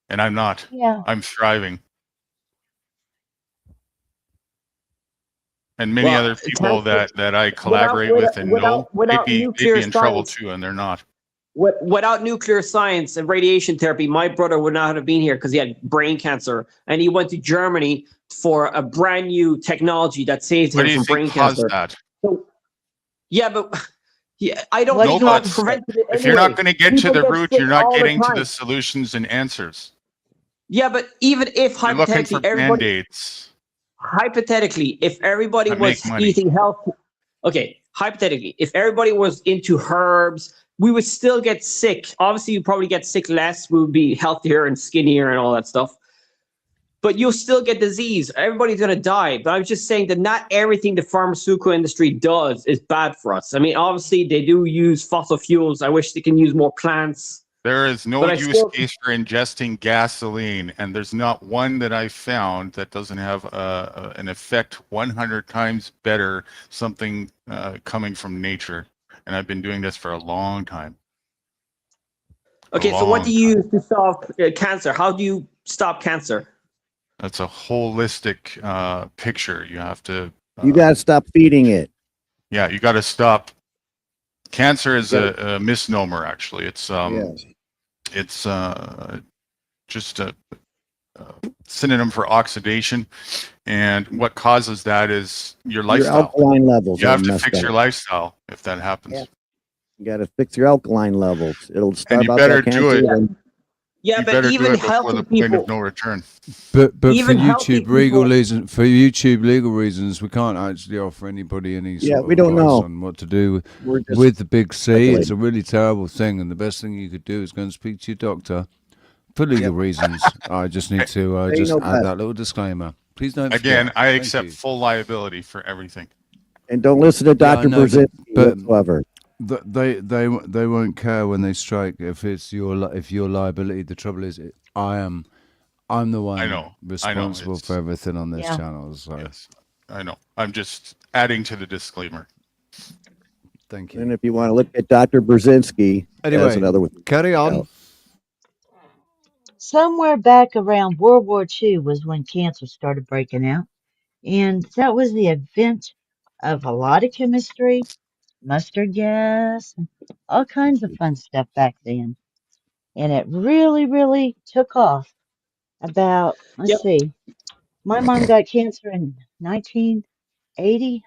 And I'm not. Yeah. I'm thriving. And many Well, other people that I without collaborate with and know, without they'd nuclear be in trouble science, too, and they're not. without nuclear science and radiation therapy, my brother would not have been here because he had brain cancer, and he went to Germany for a brand new technology that saved What him do you from think brain caused cancer. that? So, yeah, but yeah, I don't What think No it caused buts. prevented it If you're not anyway. going to get to People the get root, sick you're not all the getting to time. the solutions and answers. Yeah, but even if You're looking for hypothetically, if everybody that make was money. eating healthy, okay, hypothetically, if everybody was into herbs, we would still get sick. Obviously, you probably get sick less. We would be healthier and skinnier and all that stuff. But you'll still get disease. Everybody's going to die. But I was just saying that not everything the pharmaceutical industry does is bad for us. I mean, obviously, they do use fossil fuels. I wish they can use more plants. There is no But I use still, case for ingesting gasoline, and there's not one that I've found that doesn't have an effect 100 times better, something coming from nature. And I've been doing this for a long time. okay, so what do you use to solve cancer? How do you stop cancer? That's a holistic picture. You have to. You got to stop feeding it. Yeah, you got to stop. Cancer is a misnomer. Actually, it's just a synonym for oxidation, and what causes that is your lifestyle. Your alkaline levels. You have are to messed fix up. your lifestyle if that happens. Yeah. You got to fix your alkaline levels. It'll And start you out better that do it. cancer. And Yeah, You but better do even it before healthy the point people, of no return. But for even healthy YouTube legal people, reasons, legal reasons, we can't actually offer anybody any Yeah, sort we of don't advice know. on what to do We're just with the big C. It's speculating. a really terrible thing, and the best thing you could do is go and speak to your doctor for legal reasons. I just need to They just know add best. that little disclaimer. Please don't Again, forget. I Thank accept you. full liability for everything. And don't listen to Yeah, I Dr. know, Brzezinski but whatsoever. they won't care when they strike if it's your liability. The trouble is, I'm the one I know. responsible for everything on this Yeah. channel. So Yes, I know. I'm just adding to the disclaimer. thank you. And if you want to look at Dr. Brzezinski, that's Anyway, another one. carry on. Somewhere back around World War II was when cancer started breaking out. And that was the event of a lot of chemistry, mustard gas, and all kinds of fun stuff back then. And it really, really took off about, let's yep. see, my mom got cancer in 1980,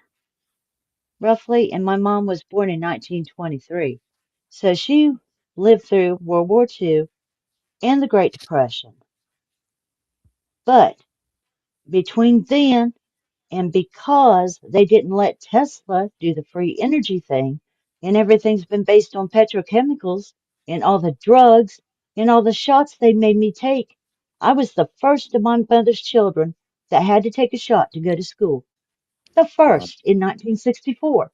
roughly, and my mom was born in 1923. So she lived through World War II and the Great Depression. But between then and because they didn't let Tesla do the free energy thing, and everything's been based on petrochemicals and all the drugs and all the shots they made me take, I was the first of my mother's children that had to take a shot to go to school. The first in 1964.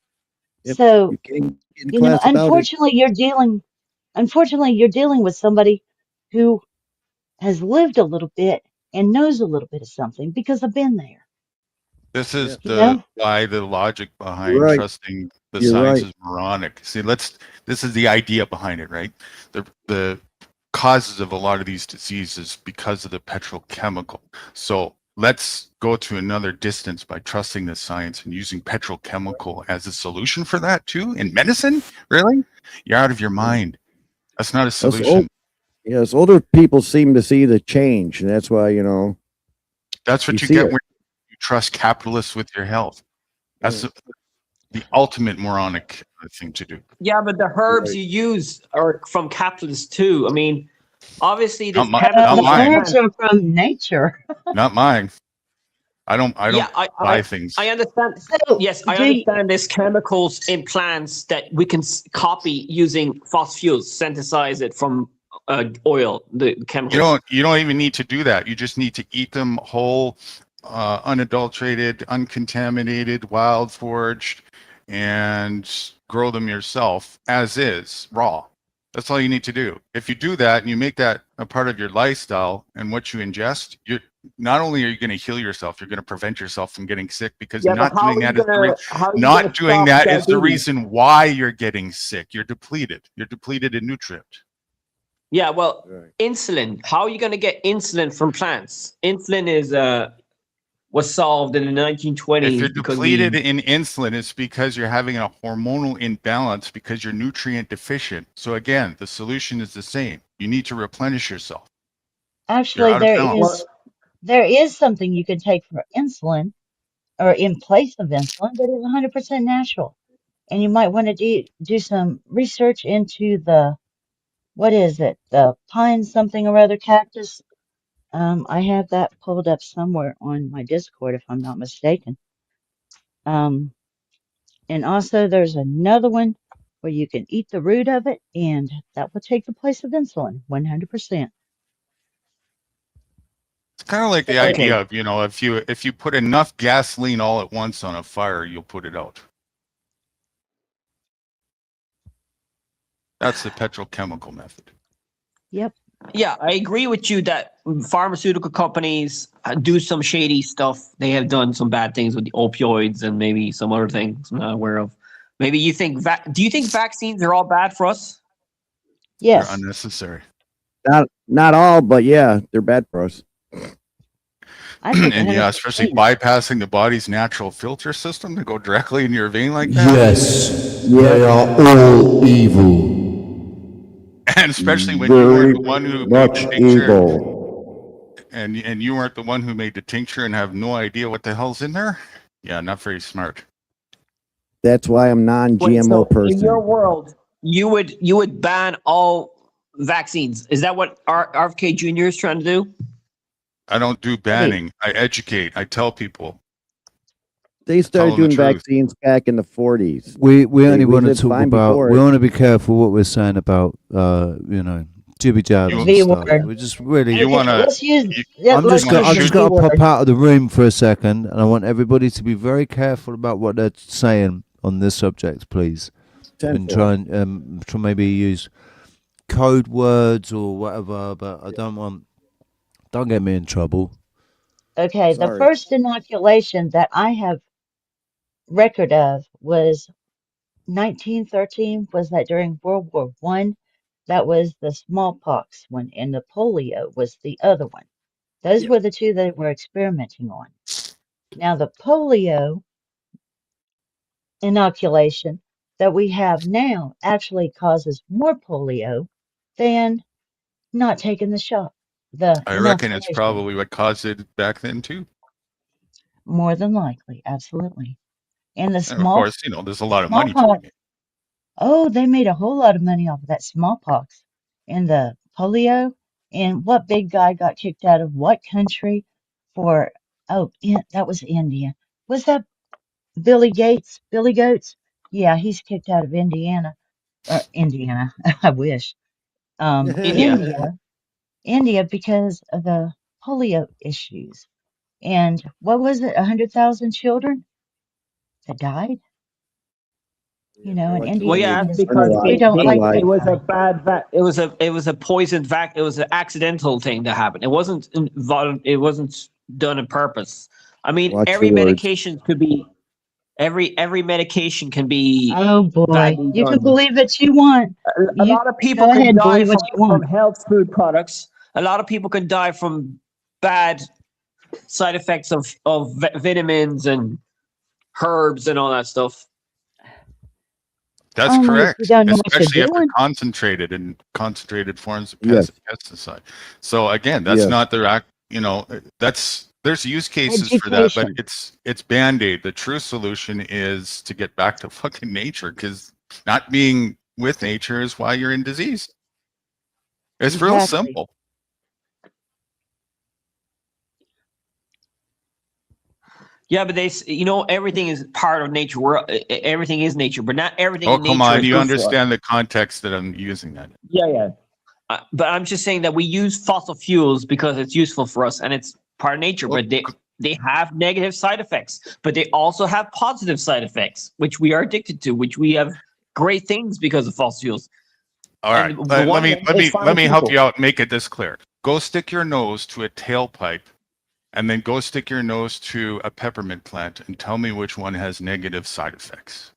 Yep. So, You can't get in class without it. unfortunately, you're dealing with somebody who has lived a little bit and knows a little bit of something because I've been there. This is You know? the logic You're behind right. trusting the You're science right. is moronic. See, this is the idea behind it, right? The causes of a lot of these diseases because of the petrochemical. So let's go to another distance by trusting the science and using petrochemical as a solution for that too in medicine. Really? You're out of your mind. That's not a Us solution. yes, older people seem to see the change, and that's why That's what you see get it. when you trust capitalists with your health. That's the ultimate moronic thing to do. Yeah, but the herbs you use are from capitalists too. I mean, obviously this Not chemical The mine. herbs are from nature. Not mine. I don't Yeah, buy things. I understand. So, Yes, I do you, understand there's chemicals in plants that we can copy using fossil fuels, synthesize it from oil, the chemicals. You don't even need to do that. You just need to eat them whole, unadulterated, uncontaminated, wild foraged, and grow them yourself as is, raw. That's all you need to do. If you do that and you make that a part of your lifestyle and what you ingest, you're not only are you going to heal yourself, you're going to prevent yourself from getting sick because Yeah, but not doing that is gonna stop the diabetes? reason why you're getting sick. You're depleted. You're depleted in nutrient. Yeah, well, insulin. How are you going to get insulin from plants? Insulin is was solved in the 1920s If you're because depleted in insulin, it's because you're having a hormonal imbalance because you're nutrient deficient. So again, the solution is the same. You need to replenish yourself. You're actually out of balance. there is something you can take for insulin or in place of insulin that is 100% natural. And you might want to do some research into the, what is it? The pine something or other cactus. I have that pulled up somewhere on my Discord, if I'm not mistaken. And also there's another one where you can eat the root of it, and that will take the place of insulin, 100%. It's kind of like the So, idea of, if you put enough gasoline all at once on a fire, you'll put it out. That's the petrochemical method. yep. Yeah, I agree with you that pharmaceutical companies do some shady stuff. They have done some bad things with the opioids and maybe some other things I'm not aware of. Maybe you think do you think vaccines are all bad for us? They're Yes. unnecessary. Not all, but yeah, they're bad for us. I think And yeah, 100%. especially bypassing the body's natural filter system to go directly into your vein like that. Yes, they are all evil. And especially when you Very weren't the one who made much the tincture, evil. and you weren't the one who made the tincture and have no idea what the hell's in there. Yeah, not very smart. That's why I'm Wait, non-GMO so person. in your world, you would ban all vaccines. Is that what RFK Jr. is trying to do? I don't do banning. I educate. I tell people. They Tell started them the doing truth. vaccines back in the 40s. We only want to lived talk fine about. before We it. want to be careful what we're saying about jibby jabs You- and V stuff. word. We just really. You wanna- Let's use. I'm let's just gonna, use I'm the just V gonna pop word. out of the room for a second, and I want everybody to be very careful about what they're saying on this subject, please, and try and maybe use code words or whatever. But I don't get me in trouble. Okay, the Sorry. first inoculation that I have record of was 1913. Was that during World War One? That was the smallpox one, and the polio was the other one. Those were the two that were experimenting on. Now, the polio inoculation that we have now actually causes more polio than not taking the shot, the I reckon it's inoculation. probably what caused it back then too. More than likely, absolutely. And the And of course, there's a lot of money to smallpox, be made. oh, they made a whole lot of money off of that smallpox and the polio. And what big guy got kicked out of what country for, that was India. Was that Billy Gates? Billy Goats? Yeah, he's kicked out of Indiana. Indiana, I wish. India. India. India because of the polio issues. And what was it? 100,000 children that died. You know, in Well, India, yeah, and that's because they don't like it that was a guy. bad it was a poisoned it was an accidental thing that happened. It wasn't it wasn't done on purpose. I mean, Watch every your words. medication could be every medication can be Oh boy, badly you can done. believe what you want. A You lot of people go can ahead, die believe what you from want. health food products. A lot of people can die from bad side effects of vitamins and herbs and all that stuff. That's Only if you correct, don't know what you're especially if they're doing. concentrated in concentrated forms of Yes. pesticide. So again, that's Yes. not their there's use cases for that, but Education. it's band-aid. The true solution is to get back to fucking nature, because not being with nature is why you're in disease. It's real Exactly. simple. Yeah, but everything is part of nature. Everything is nature, but not everything Oh, in come nature on, is you good for us. understand the context that I'm using that. Yeah. But I'm just saying that we use fossil fuels because it's useful for us and it's part of nature. But they have negative side effects, but they also have positive side effects, which we are addicted to. Which we have great things because of fossil fuels. All right, And let me help you out. out. Make it this clear. Go stick your nose to a tailpipe, and then go stick your nose to a peppermint plant, and tell me which one has negative side effects.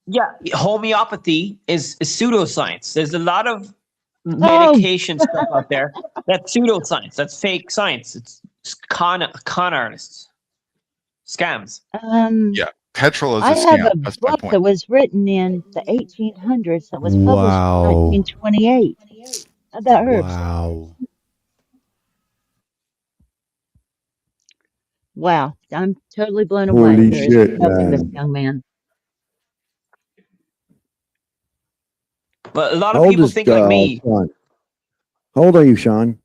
Yeah, homeopathy is pseudoscience. There's a lot of medication stuff out there that's pseudoscience. That's fake science. It's con artists, scams. Yeah, petrol is I a have scam. a That's my book point. that was written in the 1800s that was published in Wow. 1928 about herbs. Wow. Wow, I'm totally blown away. Holy There is shit, hope in this man. young man. But a lot How of old people is think like me. Sean? How old are you, Sean?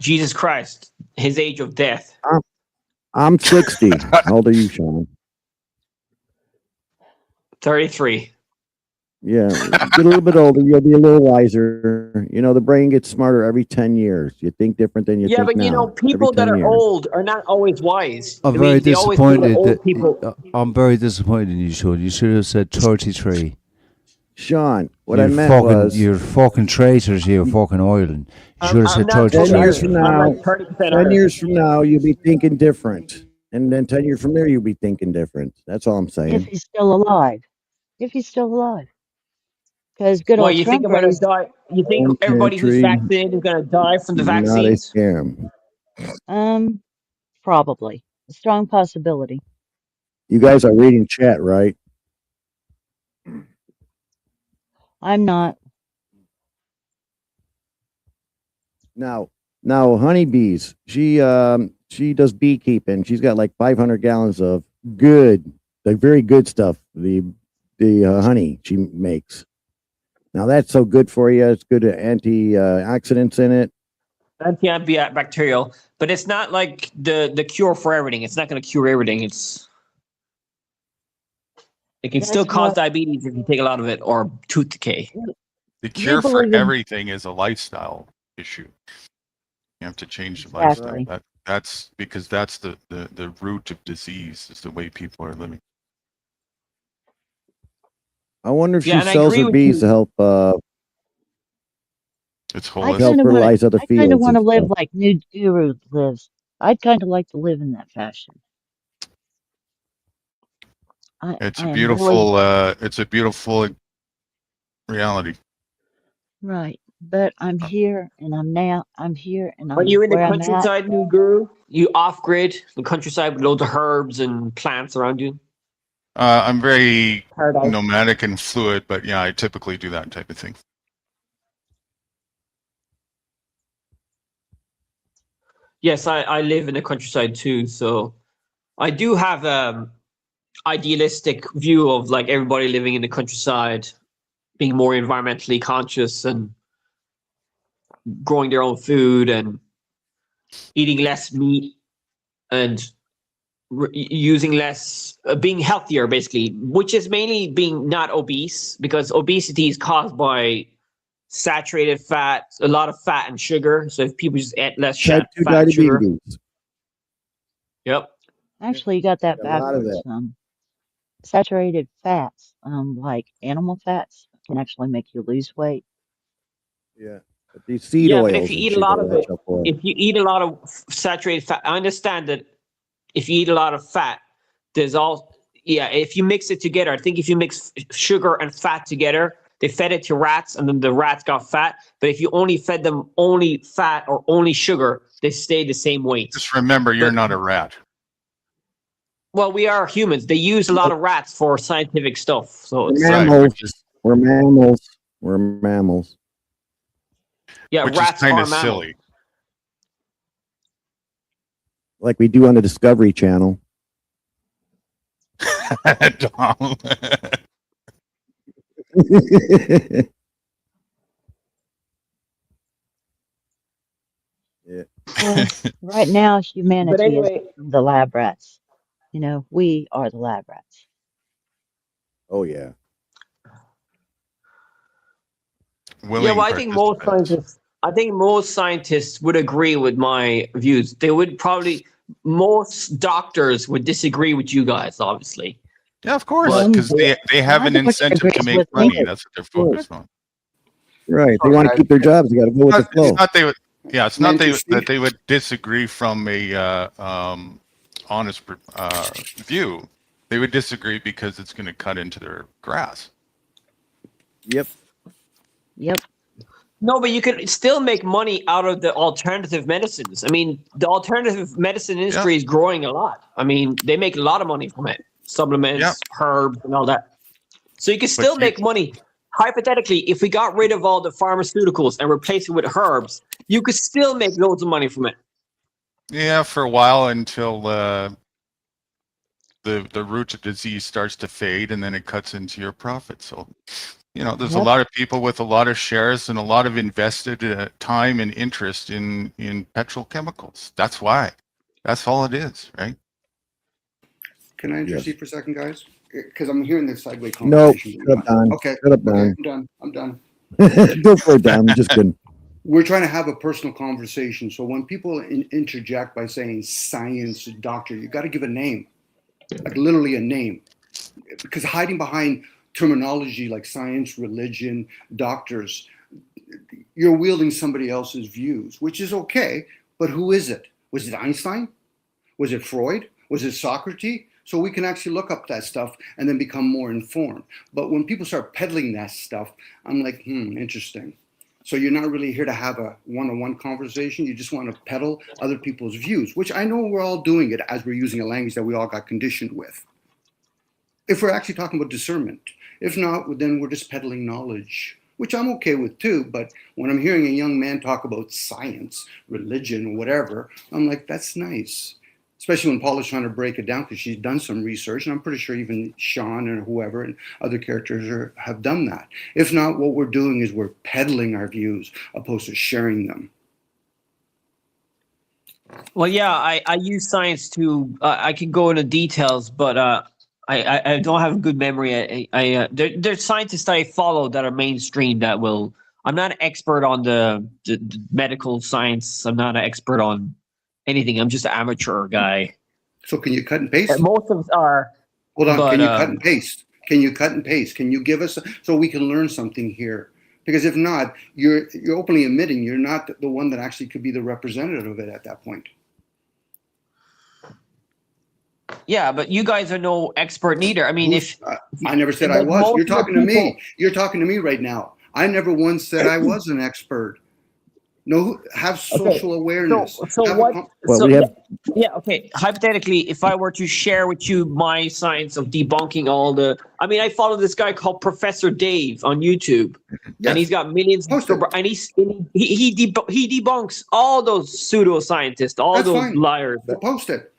Jesus Christ, his age of death. I'm 60. How old are you, Sean? 33. Yeah, get a little bit older, you'll be a little wiser. You know, the brain gets smarter every 10 years. You think different than you Yeah, think but now. people every that 10 are years. old are not always wise. I'm I very mean, they always think that disappointed old people. I'm very disappointed in you, Sean. You should have said 33. Sean, what I meant was... You're fucking traitors, you fucking Ireland. You should have said 10 years 33. from I'm now, like 30% 10 years from now, you'll be thinking different. And then 10 years from there, you'll be thinking different. That's all I'm If saying. he's still alive. If he's still alive. Because good Well, old you think Trump I'm gonna raised, die? You think One everybody who's country, vaccinated is gonna die from the not a vaccines? scam. probably. A strong possibility. You guys are reading chat, right? I'm not. Now, honeybees. She does beekeeping. She's got like 500 gallons of good, like very good stuff. The honey she makes. Now that's so good for you. It's good antioxidants in it. Antibacterial, but it's not like the cure for everything. It's not gonna cure everything. It can still That's cause what diabetes if you take a lot of it, or tooth decay. The cure for believe in- everything is a lifestyle issue. You have to change the Exactly. lifestyle. That's because that's the root of disease, is the way people are living. I wonder if Yeah, she and I sells agree her with bees you. to help It's I holistic. kind of fertilize other I kind of fields want to and live stuff. like New Guru lives. I'd kind of like to live in that fashion. It's I a am really beautiful reality. right, but I'm here and I'm here and Are I'm you in the where I'm at. countryside, new guru? You off grid, the countryside with loads of herbs and plants around you? I'm very Paradise. nomadic and fluid, but yeah, I typically do that type of thing. Yes, I live in the countryside too, so I do have idealistic view of like everybody living in the countryside being more environmentally conscious and growing their own food and eating less meat and using less, being healthier basically, which is mainly being not obese, because obesity is caused by saturated fat, a lot of fat and sugar. So if people just eat less Type 2 fat and sugar. diabetes. Yep. Actually, you got that A lot of backwards. that. Saturated fats, like animal fats, can actually make you lose weight. Yeah. But these seed Yeah, but if oils you and eat a shit lot are of that it, stuff for. if you eat a lot of saturated fat, I understand that if you eat a lot of fat, there's all, yeah, if you mix it together, I think if you mix sugar and fat together, they fed it to rats and then the rats got fat. But if you only fed them only fat or only sugar, they stay the same weight. Just remember, you're not a rat. Well, we are humans. They use a lot of rats for scientific stuff. So We're it's, mammals. We're mammals. We're mammals. yeah, Which is rats kind are of mammals. silly. Like we do on the Discovery Channel. Tom. Yeah. Well, right now, humanity anyway- is the lab rats. We are the lab rats. Oh yeah. Yeah, well, I think most scientists would agree with my views. They would probably, most doctors would disagree with you guys, obviously. Yeah, of course, But- because they have an Not much incentive to agrees make with me. money. That's what they're focused on. Right. They want to keep their jobs. They got to go with the flow. It's not they would. Yeah, it's not Interesting. that they would disagree from a honest view. They would disagree because it's going to cut into their grass. Yep. Yep. No, but you could still make money out of the alternative medicines. I mean, the alternative medicine industry is growing a lot. I mean, they make a lot of money from it. Supplements, herbs, and all that. So you can still make money. Hypothetically, if we got rid of all the pharmaceuticals and replaced it with herbs, you could still make loads of money from it. Yeah, for a while until the root of disease starts to fade, and then it cuts into your profit. So, there's a lot of people with a lot of shares and a lot of invested time and interest in petrochemicals. That's why. That's all it is, right? Can I intercede for a second, guys? Because I'm hearing this sideways No. conversation. Shut up, Don. Okay. Shut up, Okay, Don. I'm done. Go for it, Don. I'm just kidding. We're trying to have a personal conversation. So when people interject by saying science, doctor, you got to give a name, like literally a name. Because hiding behind terminology like science, religion, doctors, you're wielding somebody else's views, which is okay. But who is it? Was it Einstein? Was it Freud? Was it Socrates? So we can actually look up that stuff and then become more informed. But when people start peddling that stuff, I'm like, interesting. So you're not really here to have a one-on-one conversation. You just want to peddle other people's views, which I know we're all doing it as we're using a language that we all got conditioned with. If we're actually talking about discernment. If not, then we're just peddling knowledge, which I'm okay with too. But when I'm hearing a young man talk about science, religion, whatever, I'm like, that's nice. Especially when Paula's trying to break it down because she's done some research, and I'm pretty sure even Sean and whoever and other characters have done that. If not, what we're doing is we're peddling our views opposed to sharing them. Well, yeah, I use science to, I can go into details, but I don't have a good memory. There's scientists that I follow that are mainstream that will, I'm not an expert on the medical science. I'm not an expert on anything. I'm just an amateur guy. So can you cut and paste? Most of us are. Hold on, but, can you cut and paste? Can you cut and paste? Can you give us, so we can learn something here? Because if not, you're openly admitting you're not the one that actually could be the representative of it at that point. Yeah, but you guys are no expert neither. I mean, I never said I was. You're talking to me. You're talking to me right now. I never once said I was an expert. No, have social awareness. Yeah, okay. Hypothetically, if I were to share with you my science of debunking all the, I mean, I follow this guy called Professor Dave on YouTube, and he's got millions, and he debunks all those pseudoscientists, all those liars. Well, post it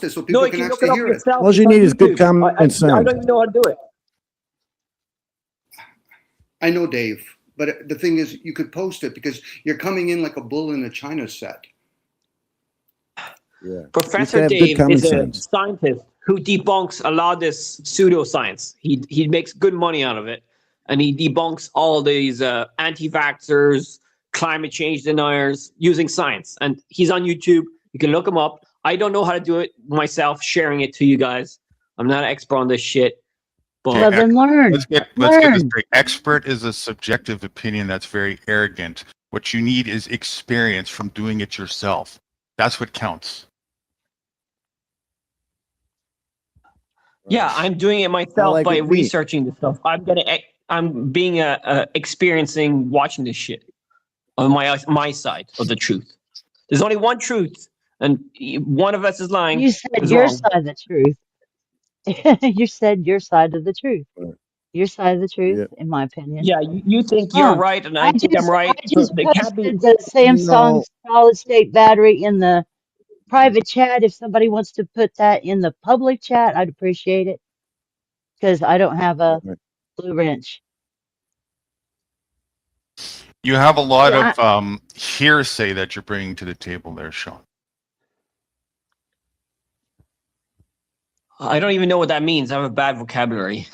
so people can actually hear it. All you need is good common sense. I don't even know how to do it. I know Dave. But the thing is, you could post it because you're coming in like a bull in a china set. Yeah. Professor Dave is a scientist who debunks a lot of this pseudoscience. He makes good money out of it. and he debunks all these anti-vaxxers, climate change deniers using science. And he's on YouTube. You can look him up. I don't know how to do it myself, sharing it to you guys. I'm not an expert on this shit. But Well, then learn. Let's get this straight. Expert is a subjective opinion that's very arrogant. What you need is experience from doing it yourself. That's what counts. yeah, I'm doing it myself like by it, me. researching the stuff. I'm being experiencing watching this shit on my side of the truth. There's only one truth, and one of us is lying. You said is your wrong. side of the truth. You said your side of the truth. Your side of the truth, in my opinion. Yeah, you think you're right, and I think I'm right. I just So they can't be. posted the Samsung solid state battery in the private chat. If somebody wants to put that in the public chat, I'd appreciate it. Because I don't have a blue wrench. You have a lot Yeah, of hearsay that you're bringing to the table there, Sean. I don't even know what that means. I have a bad vocabulary.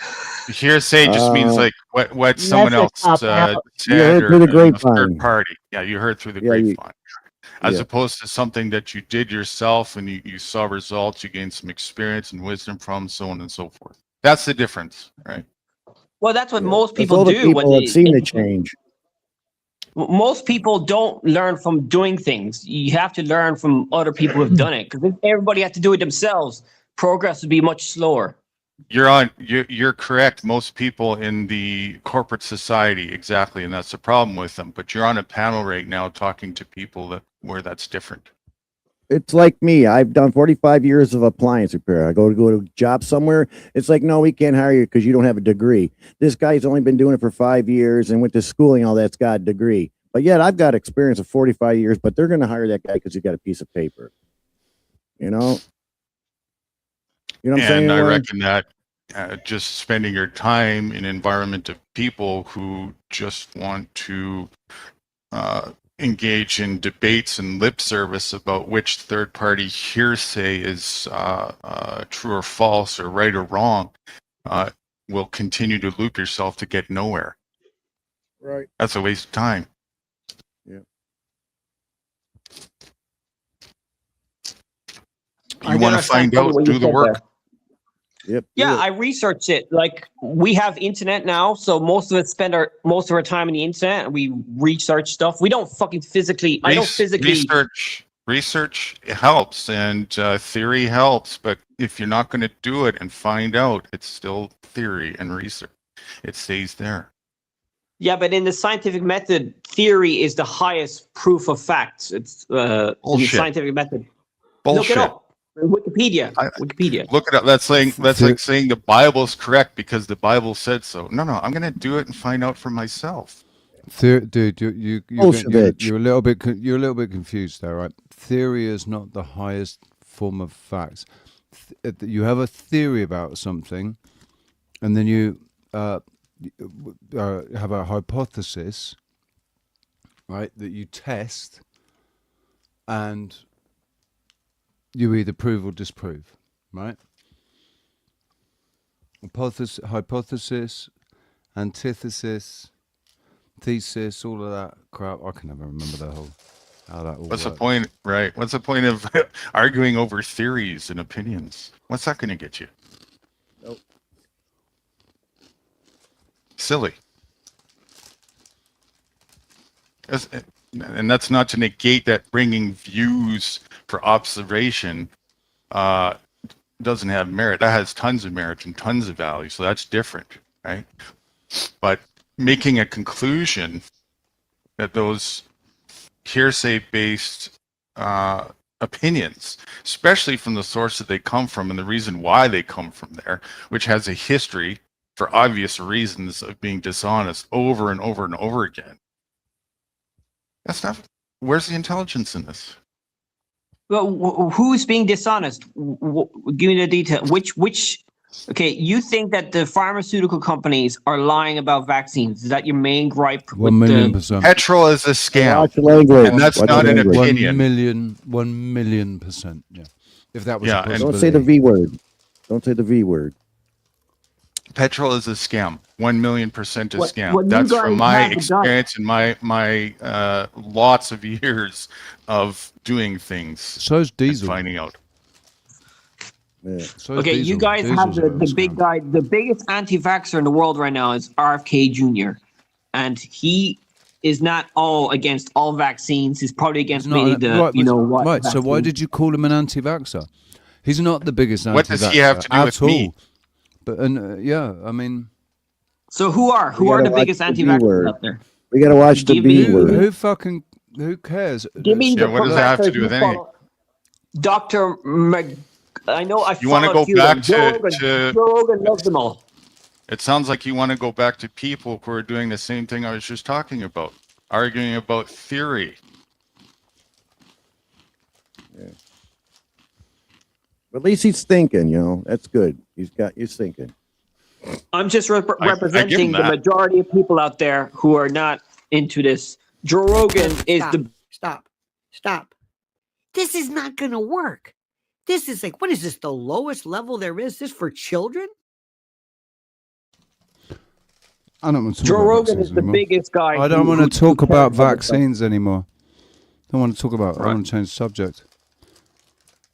Hearsay just means like what someone else said You heard or through the a grapevine. third party. Yeah, you heard through the grapevine. As opposed to something that you did yourself and you saw results, you gained some experience and wisdom from, so on and so forth. That's the difference, right? Well, that's what most That's people all the do. people that seen the change. Most people don't learn from doing things. You have to learn from other people who have done it. Because if everybody had to do it themselves, progress would be much slower. You're correct. Most people in the corporate society, exactly, and that's the problem with them. But you're on a panel right now talking to people where that's different. It's like me. I've done 45 years of appliance repair. I go to a job somewhere. It's like, no, we can't hire you because you don't have a degree. This guy's only been doing it for 5 years and went to schooling. All that's got a degree. But yet I've got experience of 45 years, but they're going to hire that guy because he got a piece of paper. You know? You know what I'm saying? And I Warren? reckon that just spending your time in an environment of people who just want to engage in debates and lip service about which third-party hearsay is true or false or right or wrong will continue to loop yourself to get nowhere. Right. That's a waste of time. Yeah. You want to find out, do the work. Yep. Yeah, I researched it. Like we have internet now, so most of us spend most of our time on the internet and we research stuff. We don't fucking physically. I don't physically research helps and theory helps, but if you're not going to do it and find out, it's still theory and research. It stays there. Yeah, but in the scientific method, theory is the highest proof of facts. It's the scientific method. Bullshit. Look it up. Wikipedia. Look it up. That's like saying the Bible's correct because the Bible said so. No, I'm going to do it and find out for myself. Dude, you're a little bit confused there, right? Theory is not the highest form of facts. You have a theory about something, and then you have a hypothesis, right? That you test, and you either prove or disprove, right? Hypothesis, antithesis, thesis, all of that crap. I can never remember how that all What's the works. point, right? What's the point of arguing over theories and opinions? What's that going to get you? Nope. Silly. And that's not to negate that bringing views for observation doesn't have merit. That has tons of merit and tons of value, so that's different, right? But making a conclusion that those hearsay-based opinions, especially from the source that they come from and the reason why they come from there, which has a history for obvious reasons of being dishonest over and over and over again. That's not. Where's the intelligence in this? Well, who's being dishonest? Give me the detail. Which? Okay, you think that the pharmaceutical companies are lying about vaccines? Is that your main gripe? 1,000,000%. Petrol is a scam. Watch language. And that's not an opinion. 1,000,000%. Yeah. If that was a don't say the V word. Don't say the V word. petrol is a scam. 1,000,000% a scam. what you That's guys from my haven't done- experience and my lots of years of doing things. So's diesel. And finding out. Yeah. Okay, you guys have the big guy, the biggest anti-vaxxer in the world right now is RFK Jr. And he is not all against all vaccines. He's probably against mainly the, you know what. Right, so why did you call him an anti-vaxxer? He's not the biggest What anti-vaxxer does he have to do at with all. me? But yeah, I mean, So who are the biggest anti-vaxxers out there? We gotta watch the Give B me- word. who cares? Give me the what does that have to professor do with you anything? follow. Dr. I know I You want to follow go few of back them. Joe to Rogan loves them all. It sounds like you want to go back to people who are doing the same thing I was just talking about, arguing about theory. Yeah. But at least he's thinking, you know. That's good. He's thinking. I'm just representing the that. majority of people out there who are not into this. Joe Rogan is the Stop. This is not going to work. This is like, what is this, the lowest level there is? This for children? I don't want to talk Joe about Rogan vaccines is the anymore. biggest guy. I don't who- want who to talk cares about this stuff. vaccines anymore. I don't want to talk about. I want to change the subject.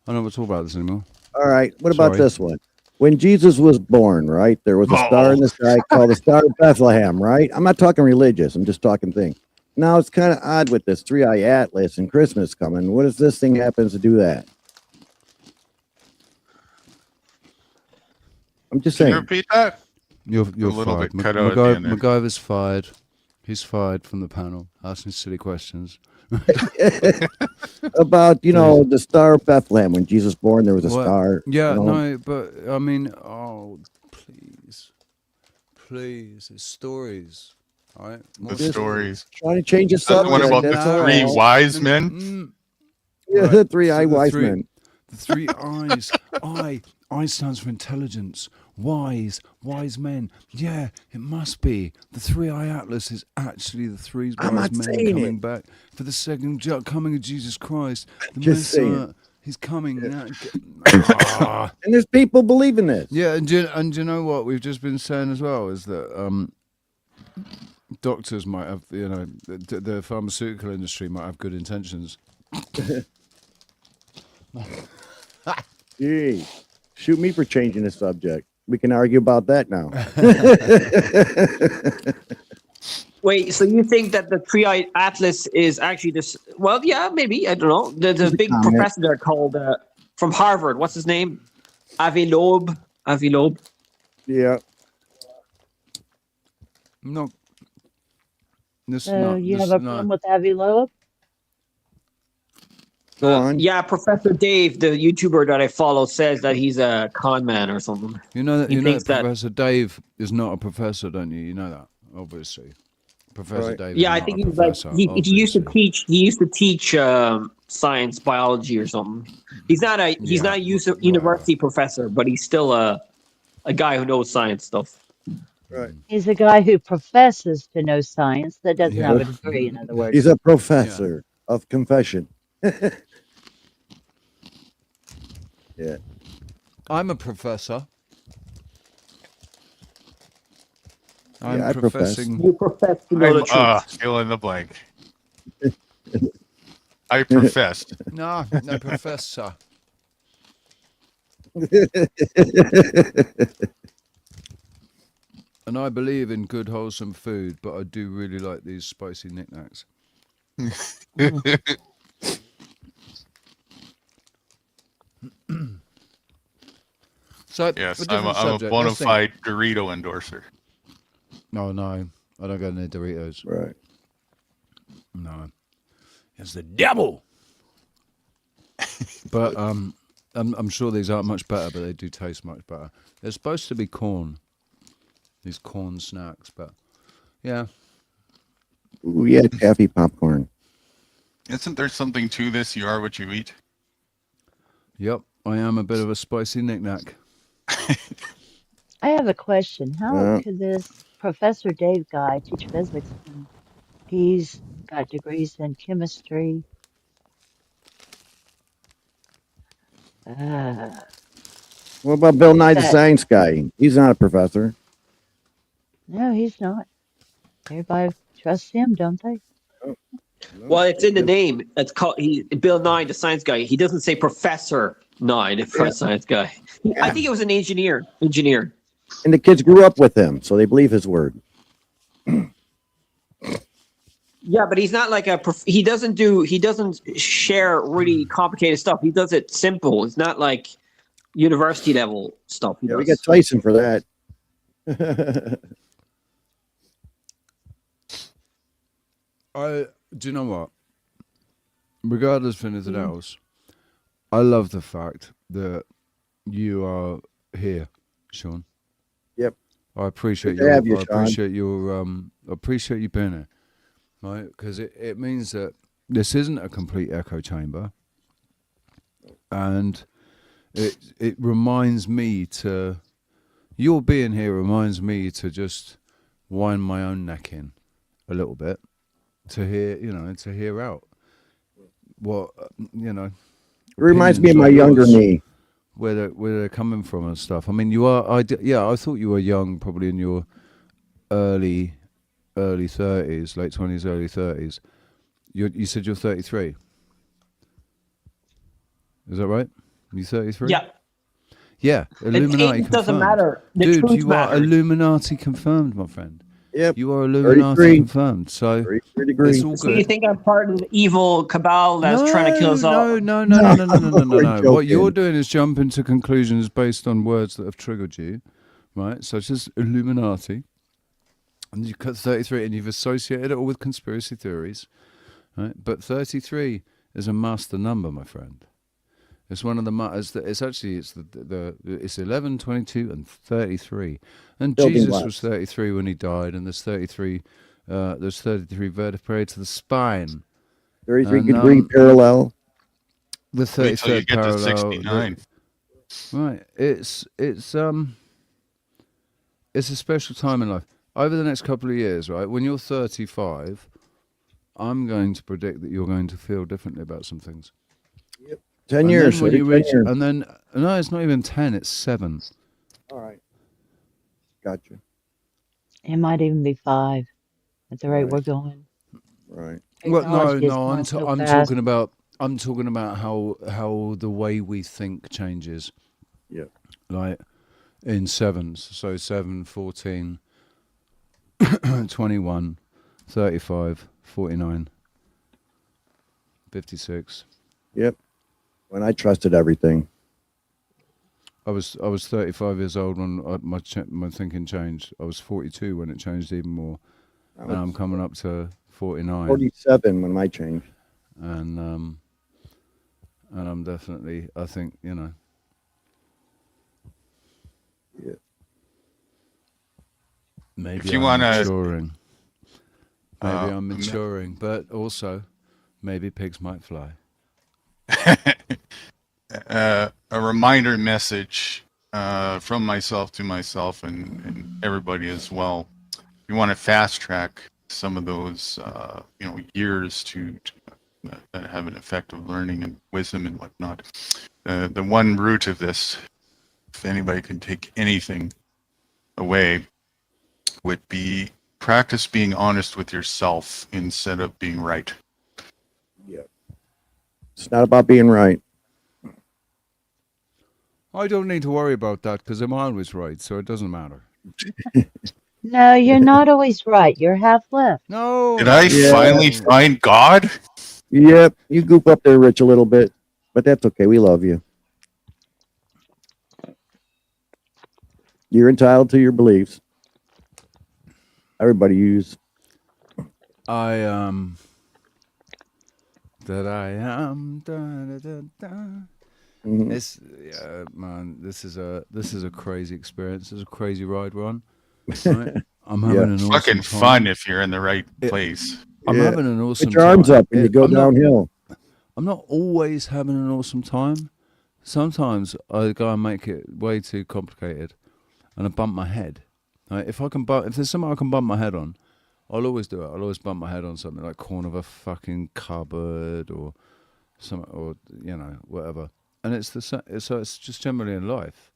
I don't want to talk about this anymore. All right. What about Sorry. this one? When Jesus was born, right? There was a star in the sky called the Star of Bethlehem, right? I'm not talking religious. I'm just talking thing. Now it's kind of odd with this 3-eye atlas and Christmas coming. What if this thing happens to do that? I'm just Can you saying. repeat that? You're A little fired. bit cut out at the end there. MacGyver's fired. He's fired from the panel, asking silly questions. About, you know, the Star of Bethlehem. When Jesus was born, there was a What? star. Yeah, you know? no, but I mean, oh, please, it's stories, all right? More The stories. Trying to change the That's the subject. one about the that's all. three wise men. Yeah, Right. the 3-eye So the wise three- men. The 3 eyes. I stands for intelligence. Wise men. Yeah, it must be. The 3-eye atlas is actually the 3 I'm wise not men saying coming it. back for the second coming of Jesus Christ. The Just saying. Messiah. He's coming. now. And there's people believing this. Yeah, and do you know what we've just been saying as well is that doctors might have, you know, the pharmaceutical industry might have good intentions. Gee, shoot me for changing the subject. We can argue about that now. Wait, so you think that the 3-eye atlas is actually this? Well, yeah, maybe. I don't know. There's a big comment. professor there called from Harvard. What's his name? Avi Loeb. Yeah. No. This So you have a problem with Avi Loeb? Go on. Yeah, Professor Dave, the YouTuber that I follow, says that he's a con man or something. You know that He you know thinks that that- Professor Dave is not a professor, don't you? You know that, obviously. Professor Right. Dave. Yeah, is I not think a he's like professor, he used to teach. He used to teach science, biology, or something. He's not a university professor, but he's still a guy who knows science stuff. Right. He's a guy who professes to know science that doesn't Yeah. have a degree, in other words. He's a professor of confession. Yeah. I'm a professor. I'm I profess. professing. You profess to know the truth. Fill in the blank. I professed. No, professor. And I believe in good, wholesome food, but I do really like these spicy knickknacks. So, Yes, for different I'm a subject, bona let's think. fide Dorito endorser. No, I don't get any Doritos. Right. No, it's the devil. But I'm sure these aren't much better, but they do taste much better. They're supposed to be corn, these corn snacks, but yeah. Ooh, yeah, taffy popcorn. Isn't there something to this? You are what you eat. Yep, I am a bit of a spicy knickknack. I have a question. How Yeah. could this Professor Dave guy teach physics? And he's got degrees in chemistry. What about Bill Nye the That- Science Guy? He's not a professor. No, he's not. Everybody trusts him, don't they? Well, it's in the name. It's called Bill Nye, the science guy. He doesn't say Professor Nye, the first science guy. I think it was an engineer. Engineer. And the kids grew up with him, so they believe his word. Yeah, but he's not like he doesn't share really complicated stuff. He does it simple. It's not like university level stuff. Yeah, we got Tyson for that. Do you know what? Regardless of anything else, I love the fact that you are here, Sean. Yep. I appreciate Good to have you, I Sean. appreciate you being here, right? Because it means that this isn't a complete echo chamber, and it reminds me to your being here reminds me to just wind my own neck in a little bit to hear out what It reminds me of my opinions younger of yours, me. where they're coming from and stuff. I mean, you are. I thought you were young, probably in your early 30s, late 20s, early 30s. You said you're 33. Is that right? You 33? Yeah. Yeah, Illuminati It doesn't confirmed. matter. The Dude, truth you are matters. Illuminati confirmed, my friend. Yep. You are Illuminati 33. confirmed. So 33 degrees. it's all So you good. think I'm part of the evil cabal that's trying to kill us all? No. We're What joking. you're doing is jumping to conclusions based on words that have triggered you, right? Such as Illuminati. And you cut 33 and you've associated it all with conspiracy theories, right? But 33 is a master number, my friend. It's one of the it's 11, 22, and 33. And Building Jesus blocks. was 33 when he died, and there's 33 vertebrae to the spine. 33 And, degree parallel. The Wait till you 33rd get to parallel. 69. Right. It's a special time in life. Over the next couple of years, right, when you're 35, I'm going to predict that you're going to feel differently about some things. 10 And years. then when you 10 reach, years. and then no, it's not even 10. It's 7. All right. Gotcha. It might even be 5 at the rate Right. we're going. Right. Well, Technology is no. going so I'm fast. talking about how the way we think changes. Yeah. Like in sevens, so 7, 14, 21, 35, 49, 56. Yep. When I trusted everything. I was 35 years old when my thinking changed. I was 42 when it changed even more, and I'm coming up to 49. 47 when my changed. And I'm definitely, I think, Yeah. maybe If you I'm wanna- maturing. Maybe I'm no. maturing, but also maybe pigs might fly. A reminder message from myself to myself and everybody as well. You want to fast track some of those years to have an effect of learning and wisdom and whatnot. The one root of this, if anybody can take anything away, would be practice being honest with yourself instead of being right. Yeah. It's not about being right. I don't need to worry about that because I'm always right, so it doesn't matter. No, you're not always right. You're half left. No. Did I finally find God? Yep. You goop up there, Rich, a little bit, but that's okay. We love you. You're entitled to your beliefs. Everybody use. I am. That I am. Da, da, da, da. Mhm. This, man, this is a crazy experience. This is a crazy ride we're on. Right? I'm having an awesome Fucking time. fun if you're in the right place. I'm Yeah. having an awesome Put your arms time. up and you go I'm not- downhill. I'm not always having an awesome time. Sometimes I go and make it way too complicated, and I bump my head. Right? If there's something I can bump my head on, I'll always do it. I'll always bump my head on something like corner of a fucking cupboard or something, or whatever. And it's just generally in life.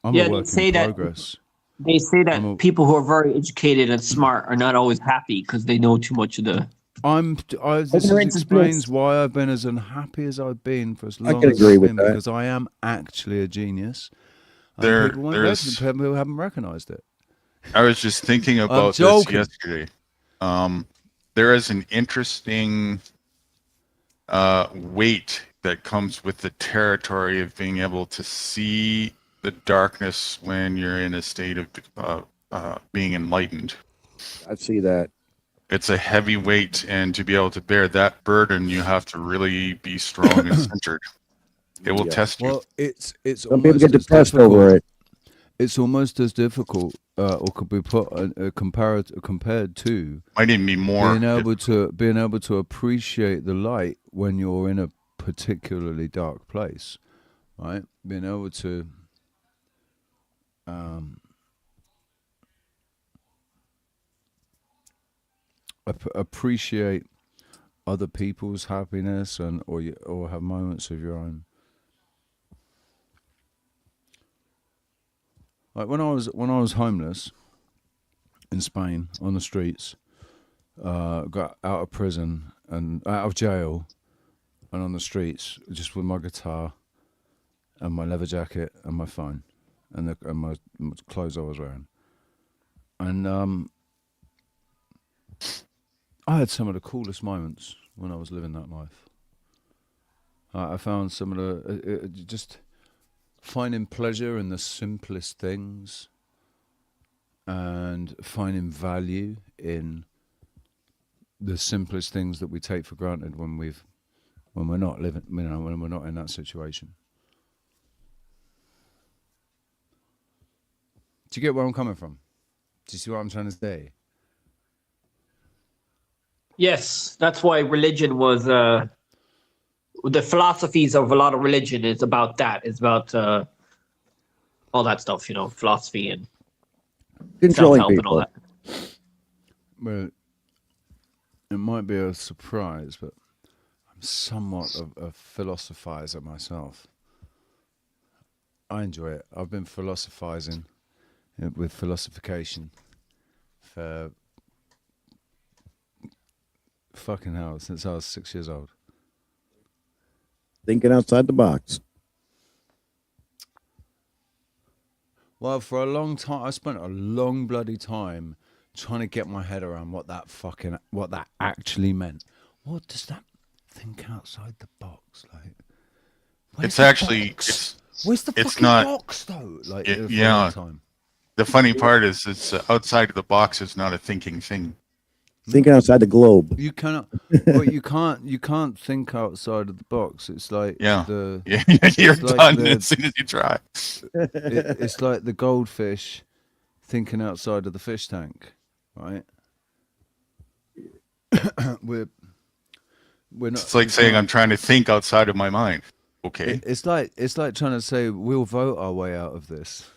I'm Yeah, a they work in say that progress. they say that people who are very educated and smart are not always happy because they know too much of the. This Ignorance is explains bliss. why I've been as unhappy as I've been for as I long can as agree I've with been, that. because I am actually a genius, and people haven't recognised it. I was just thinking about this joking. yesterday. There is an interesting weight that comes with the territory of being able to see the darkness when you're in a state of being enlightened. I see that. It's a heavy weight, and to be able to bear that burden, you have to really be strong and centered. It will test you. Well, it's Some people almost get as depressed difficult. over it. It's almost as difficult, or could be put compared to. Might even be more. Being able to appreciate the light when you're in a particularly dark place, right? Being able to appreciate other people's happiness or have moments of your own. Like when I was homeless in Spain on the streets, got out of prison and out of jail, and on the streets just with my guitar and my leather jacket and my phone and my clothes I was wearing, and I had some of the coolest moments when I was living that life. I found some of the just finding pleasure in the simplest things and finding value in the simplest things that we take for granted when we're not living, when we're not in that situation. Do you get where I'm coming from? Do you see what I'm trying to say? Yes, that's why religion was the philosophies of a lot of religion is about that. It's about all that stuff, philosophy and controlling self-help and all people. that. Well, it might be a surprise, but I'm somewhat of a philosophizer myself. I enjoy it. I've been philosophizing with philosophication for fucking hell since I was 6 years old. Thinking outside the box. Well, for a long time, I spent a long bloody time trying to get my head around what that actually meant. What does that think outside the box like? It's actually Where's the it's fucking not, box though? Like it, for a yeah. long time. The funny part is it's outside of the box is not a thinking thing. Thinking outside the globe. You cannot. Well, you can't think outside of the box. It's like Yeah. the. You're it's like done as soon as you try. It's like the goldfish thinking outside of the fish tank, right? we're not. It's like saying I'm trying to think outside of my mind. Okay. It's like trying to say we'll vote our way out of this.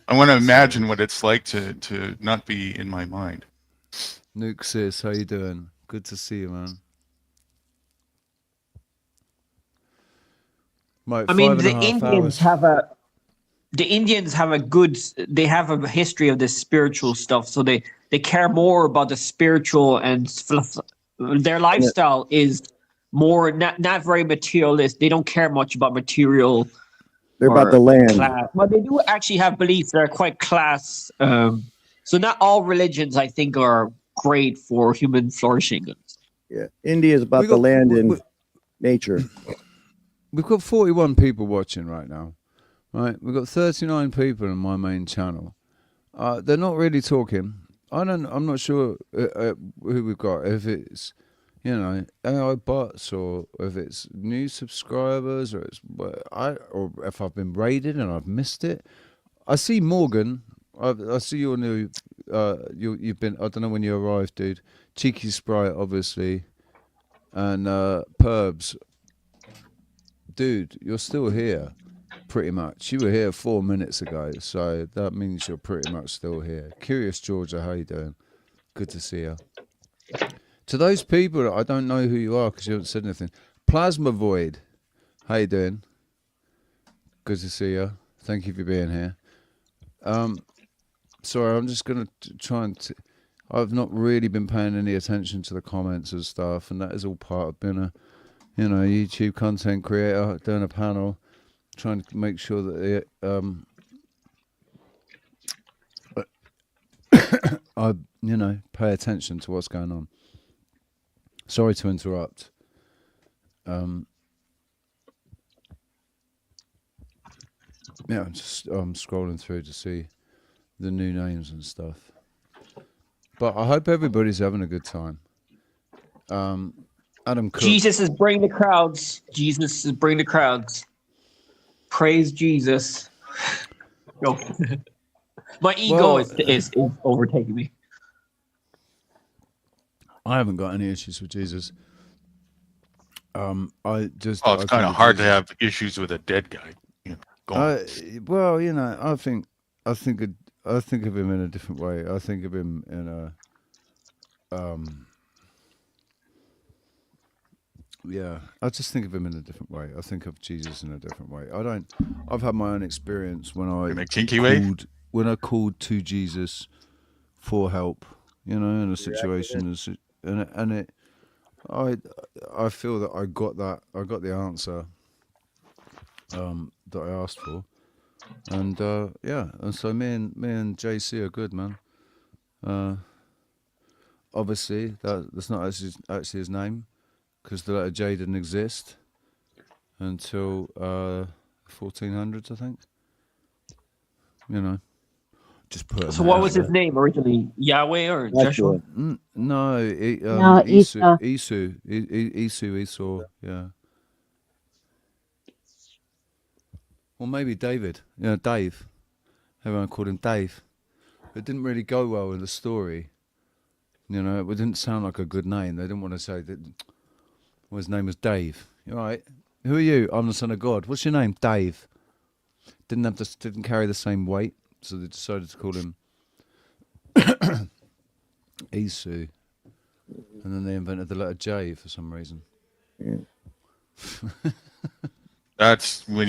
I want to imagine what it's like to not be in my mind. Nuke sis, how you doing? Good to see you, man. Right, I mean, 5.5 the Indians have a history of this spiritual stuff, so they care more about the spiritual and their lifestyle is more not very materialist. They don't care much about material. They're about the land. Class. Well, they do actually have beliefs that are quite class. So not all religions, I think, are great for human flourishing. Yeah, India is about the land and nature. We've got 41 people watching right now, right? We've got 39 people on my main channel. They're not really talking. I'm not sure who we've got. If it's AI bots, or if it's new subscribers, or if I've been raided and I've missed it. I see Morgan. I see your new. You've been. I don't know when you arrived, dude. Cheeky Sprite, obviously, and Perbs. Dude, you're still here, pretty much. You were here 4 minutes ago, so that means you're pretty much still here. Curious Georgia, how you doing? Good to see you. To those people, I don't know who you are because you haven't said anything. Plasma Void, how you doing? Good to see you. Thank you for being here. Sorry, I'm just going to try and... I've not really been paying any attention to the comments and stuff, and that is all part of being a, YouTube content creator, doing a panel, trying to make sure that I, pay attention to what's going on. Sorry to interrupt. I'm just scrolling through to see the new names and stuff. But I hope everybody's having a good time. Adam Cook. Jesus is bringing the crowds. Jesus is bringing the crowds. Praise Jesus. No. My ego is overtaking me. I haven't got any issues with Jesus. It's kind of hard to have issues with a dead guy. Go on. I think of him in a different way. I think of him in a I just think of him in a different way. I think of Jesus in a different way. I've had my own experience when I called to Jesus for help, in a situation, I feel that I got the answer that I asked for, and and so me and JC are good, man. Obviously that's not actually his name, because the letter J didn't exist until 1400s, I think. Just put. So what was his name originally? Yahweh or Joshua? No, Esau. Esau. Yeah. Or maybe David. Dave. Everyone called him Dave. It didn't really go well in the story. It didn't sound like a good name. They didn't want to say that. Well, his name was Dave. You all right? Who are you? I'm the Son of God. What's your name? Dave. Didn't carry the same weight, so they decided to call him Esau. And then they invented the letter J for some reason. Yeah. That's when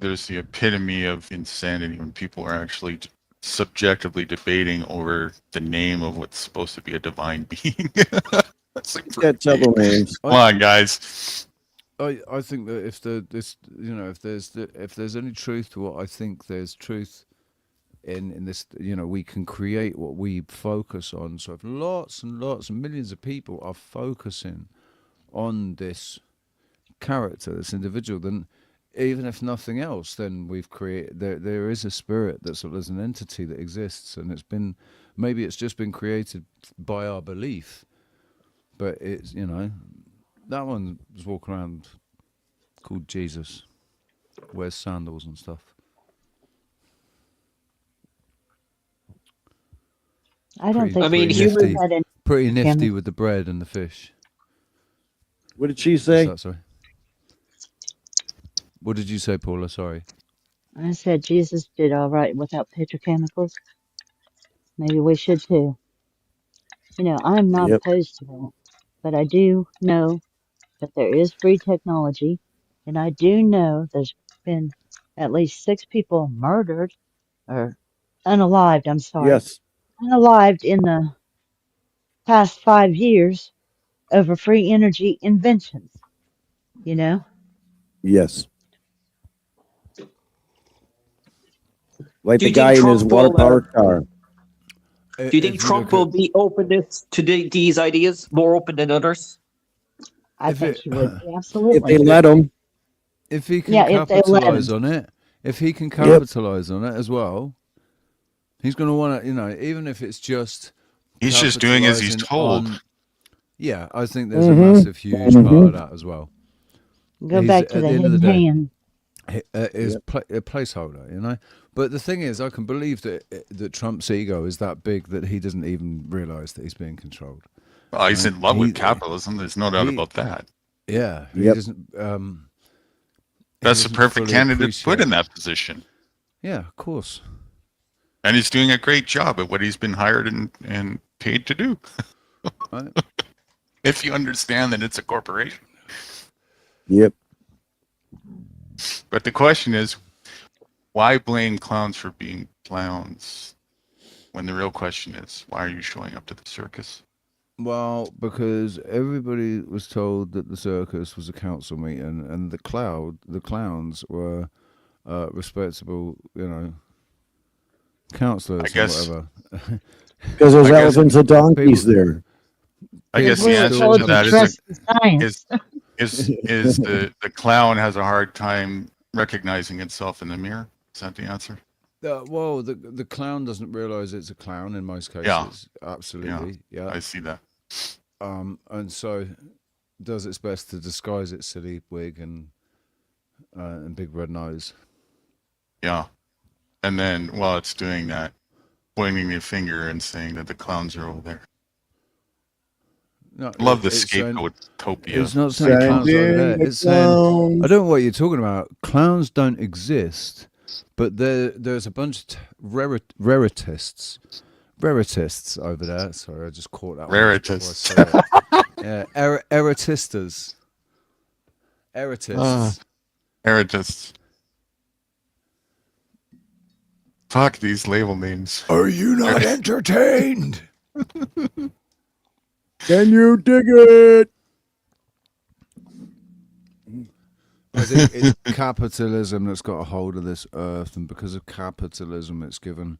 there's the epitome of insanity, when people are actually subjectively debating over the name of what's supposed to be a divine being. That's like got several names. Come on, guys. I think that if there's any truth to what I think there's truth in this, we can create what we focus on. So if lots and lots and millions of people are focusing on this character, this individual, then even if nothing else, then we've created, there is a spirit there's an entity that exists, and maybe it's just been created by our belief, but it's, that one was walking around called Jesus, wears sandals and stuff. I don't think. Pretty nifty with the bread and the fish. What did she say? Sorry. What did you say, Paula? Sorry. I said Jesus did all right without petrochemicals. Maybe we should too. I'm not opposed to that, but I do know that there is free technology, and I do know there's been at least 6 people murdered or unalived. I'm sorry. Yes. Unalived in the past 5 years over free energy inventions. Yes. Like the guy in his water-powered car. Do you think Trump will be open to these ideas, more open than others? I think he would. Absolutely. If they let him. If he can capitalize on it, as well, he's going to want to, even if it's just... He's just doing as he's told. I think there's a massive, huge part of that as well. Go back to the hidden hand. Is a placeholder, But the thing is, I can believe that Trump's ego is that big that he doesn't even realize that he's being controlled. Well, he's in love with capitalism. There's no doubt about that. Yeah. He doesn't. That's the perfect candidate to put in that position. Yeah, of course. And he's doing a great job at what he's been hired and paid to do. If you understand that it's a corporation. Yep. But the question is, why blame clowns for being clowns when the real question is, why are you showing up to the circus? Well, because everybody was told that the circus was a council meeting, and the clowns were respectable, councillors I guess- or whatever. Because there's I guess- elephants and donkeys there. I guess the answer to that is the clown has a hard time recognizing itself in the mirror. Is that the answer? Well, the clown doesn't realize it's a clown in most cases. Yeah. Absolutely. Yeah. I see that. And so does its best to disguise its silly wig and big red nose. Yeah. And then while it's doing that, pointing the finger and saying that the clowns are over there. No, Love the it's scapegoat-topia. It's not saying clowns over there. It's saying, I don't know what you're talking about. Clowns don't exist, but there's a bunch of raritists over there. Sorry, I just caught that. Raritists. Yeah, eratistas. Eratists. Eratists. Fuck these label names. Are you not entertained? Can you dig it? I think it's capitalism that's got a hold of this earth, and because of capitalism, it's given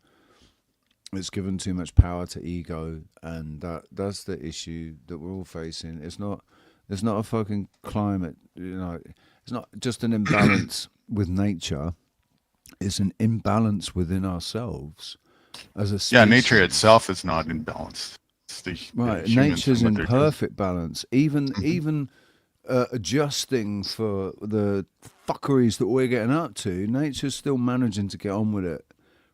too much power to ego, and that's the issue that we're all facing. It's not a fucking climate, it's not just an imbalance with nature. It's an imbalance within ourselves as a species. Yeah, nature itself is not in balance. Right, nature's in perfect balance. Even adjusting for the fuckeries that we're getting up to, nature's still managing to get on with it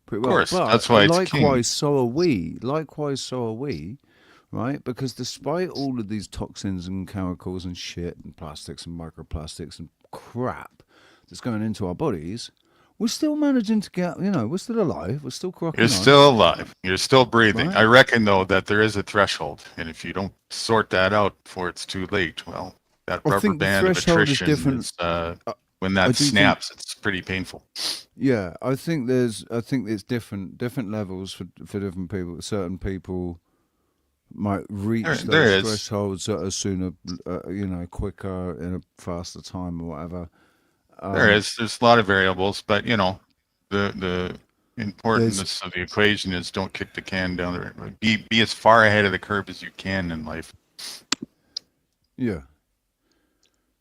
pretty well. Of course, But that's why it's likewise, so are we. Right? Because despite all of these toxins and chemicals and shit and plastics and microplastics and crap that's going into our bodies, we're still managing to get, we're still alive. We're still crocking You're on. still alive. You're still breathing. Right. I reckon, though, that there is a threshold. And if you don't sort that out before it's too late, well, that I rubber think the band of threshold is attrition different. is, when that I do snaps, it's pretty painful. Yeah, I think there's different levels for different people. Certain people might reach There those is. thresholds at a sooner, quicker, in a faster time or whatever. There's a lot of variables, but the importance of the equation is don't kick the can down the road. Be as far ahead of the curve as you can in life. Yeah.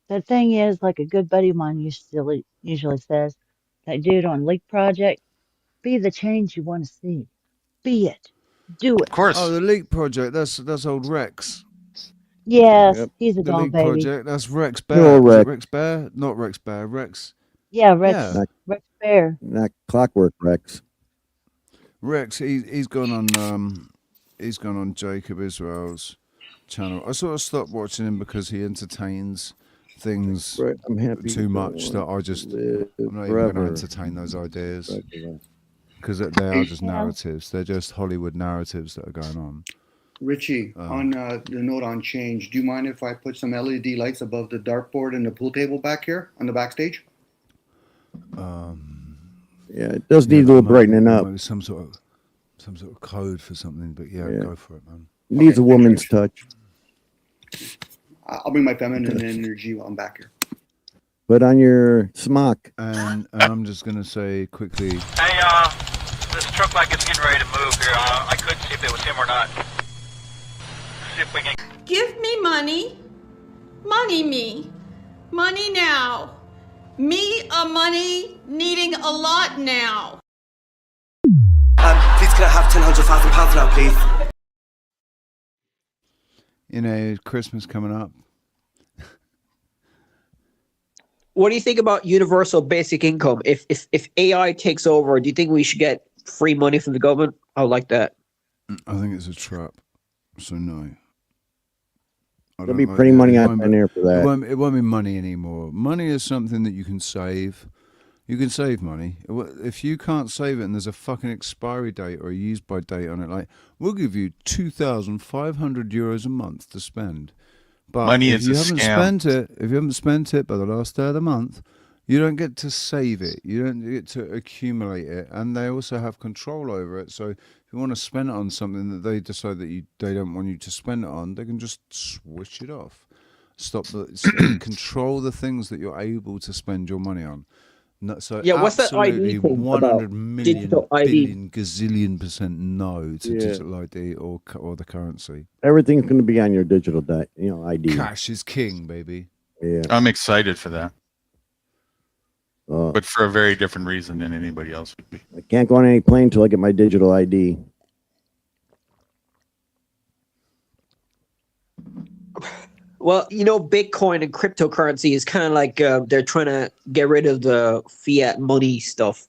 The thing is, like a good buddy of mine usually says, that dude on Leak Project, be the change you want to see. Be it. Do it. Of course. Oh, the Leak Project. That's old Rex. Yes, he's a The dog Leak baby. Project. That's Rex You're Bear. Is Rex. it Rex Bear? Not Rex Bear. Rex. Yeah, Rex. Yeah. Rex Bear. Not Clockwork Rex. Rex. He's gone on Jacob Israel's channel. I sort of stopped watching him because he entertains things Right, I'm happy too to much that I'm not even going to forever. entertain those ideas because they are just narratives. They're just Hollywood narratives that are going on. Richie, on the note on change, do you mind if I put some LED lights above the dartboard and the pool table back here on the backstage? Yeah, it does need a little brightening up. Maybe some sort of code for something, but yeah, go for it, man. Needs a woman's touch. I'll bring my feminine energy while I'm back here. Put on your smock. And I'm just going to say quickly. Hey, this truck like it's getting ready to move here. I couldn't see if it was him or not. See if we can. Give me money. Money me. Money now. Me a money needing a lot now. Please can I have £1,000 now, please? Christmas coming up. What do you think about universal basic income? If AI takes over, do you think we should get free money from the government? I would like that. I think it's a trap. So no. There'll be plenty money out there for that. It won't be money anymore. Money is something that you can save. You can save money. If you can't save it and there's a fucking expiry date or a use by date on it, like, we'll give you €2,500 a month to spend. But Money if is you a haven't scam. spent it, if you haven't spent it by the last day of the month, You don't get to save it. You don't get to accumulate it, and they also have control over it. So if you want to spend it on something that they decide that they don't want you to spend it on, they can just switch it off. Control the things that you're able to spend your money on. So Yeah, what's that ID absolutely thing 100 about million digital ID? billion gazillion% no to Yeah. digital ID or the currency. Everything's going to be on your digital ID. Cash is king, baby. Yeah. I'm excited for that, Uh, but for a very different reason than anybody else would be. I can't go on any plane until I get my digital ID. Well, Bitcoin and cryptocurrency is kind of like they're trying to get rid of the fiat money stuff.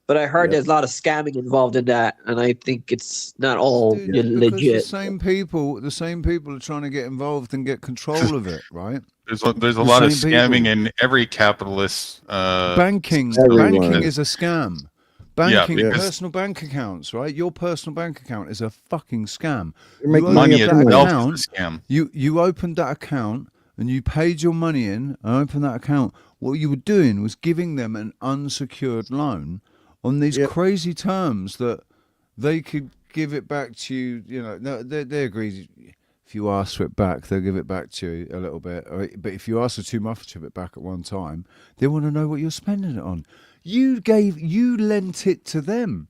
But I heard there's a lot of scamming involved in that, and I think it's not all Because legit. the same people are trying to get involved and get control of it, right? There's a The lot of same scamming people. in every capitalist. Banking is a scam. Banking, because personal bank accounts, right? Your personal bank account is a fucking scam. You're making money up itself account, is a scam. You opened that account and you paid your money in and opened that account. What you were doing was giving them an unsecured loan on these crazy terms that they could give it back to you. No, they agree. If you ask for it back, they'll give it back to you a little bit. But if you ask for too much of it back at one time, they want to know what you're spending it on. You lent it to them.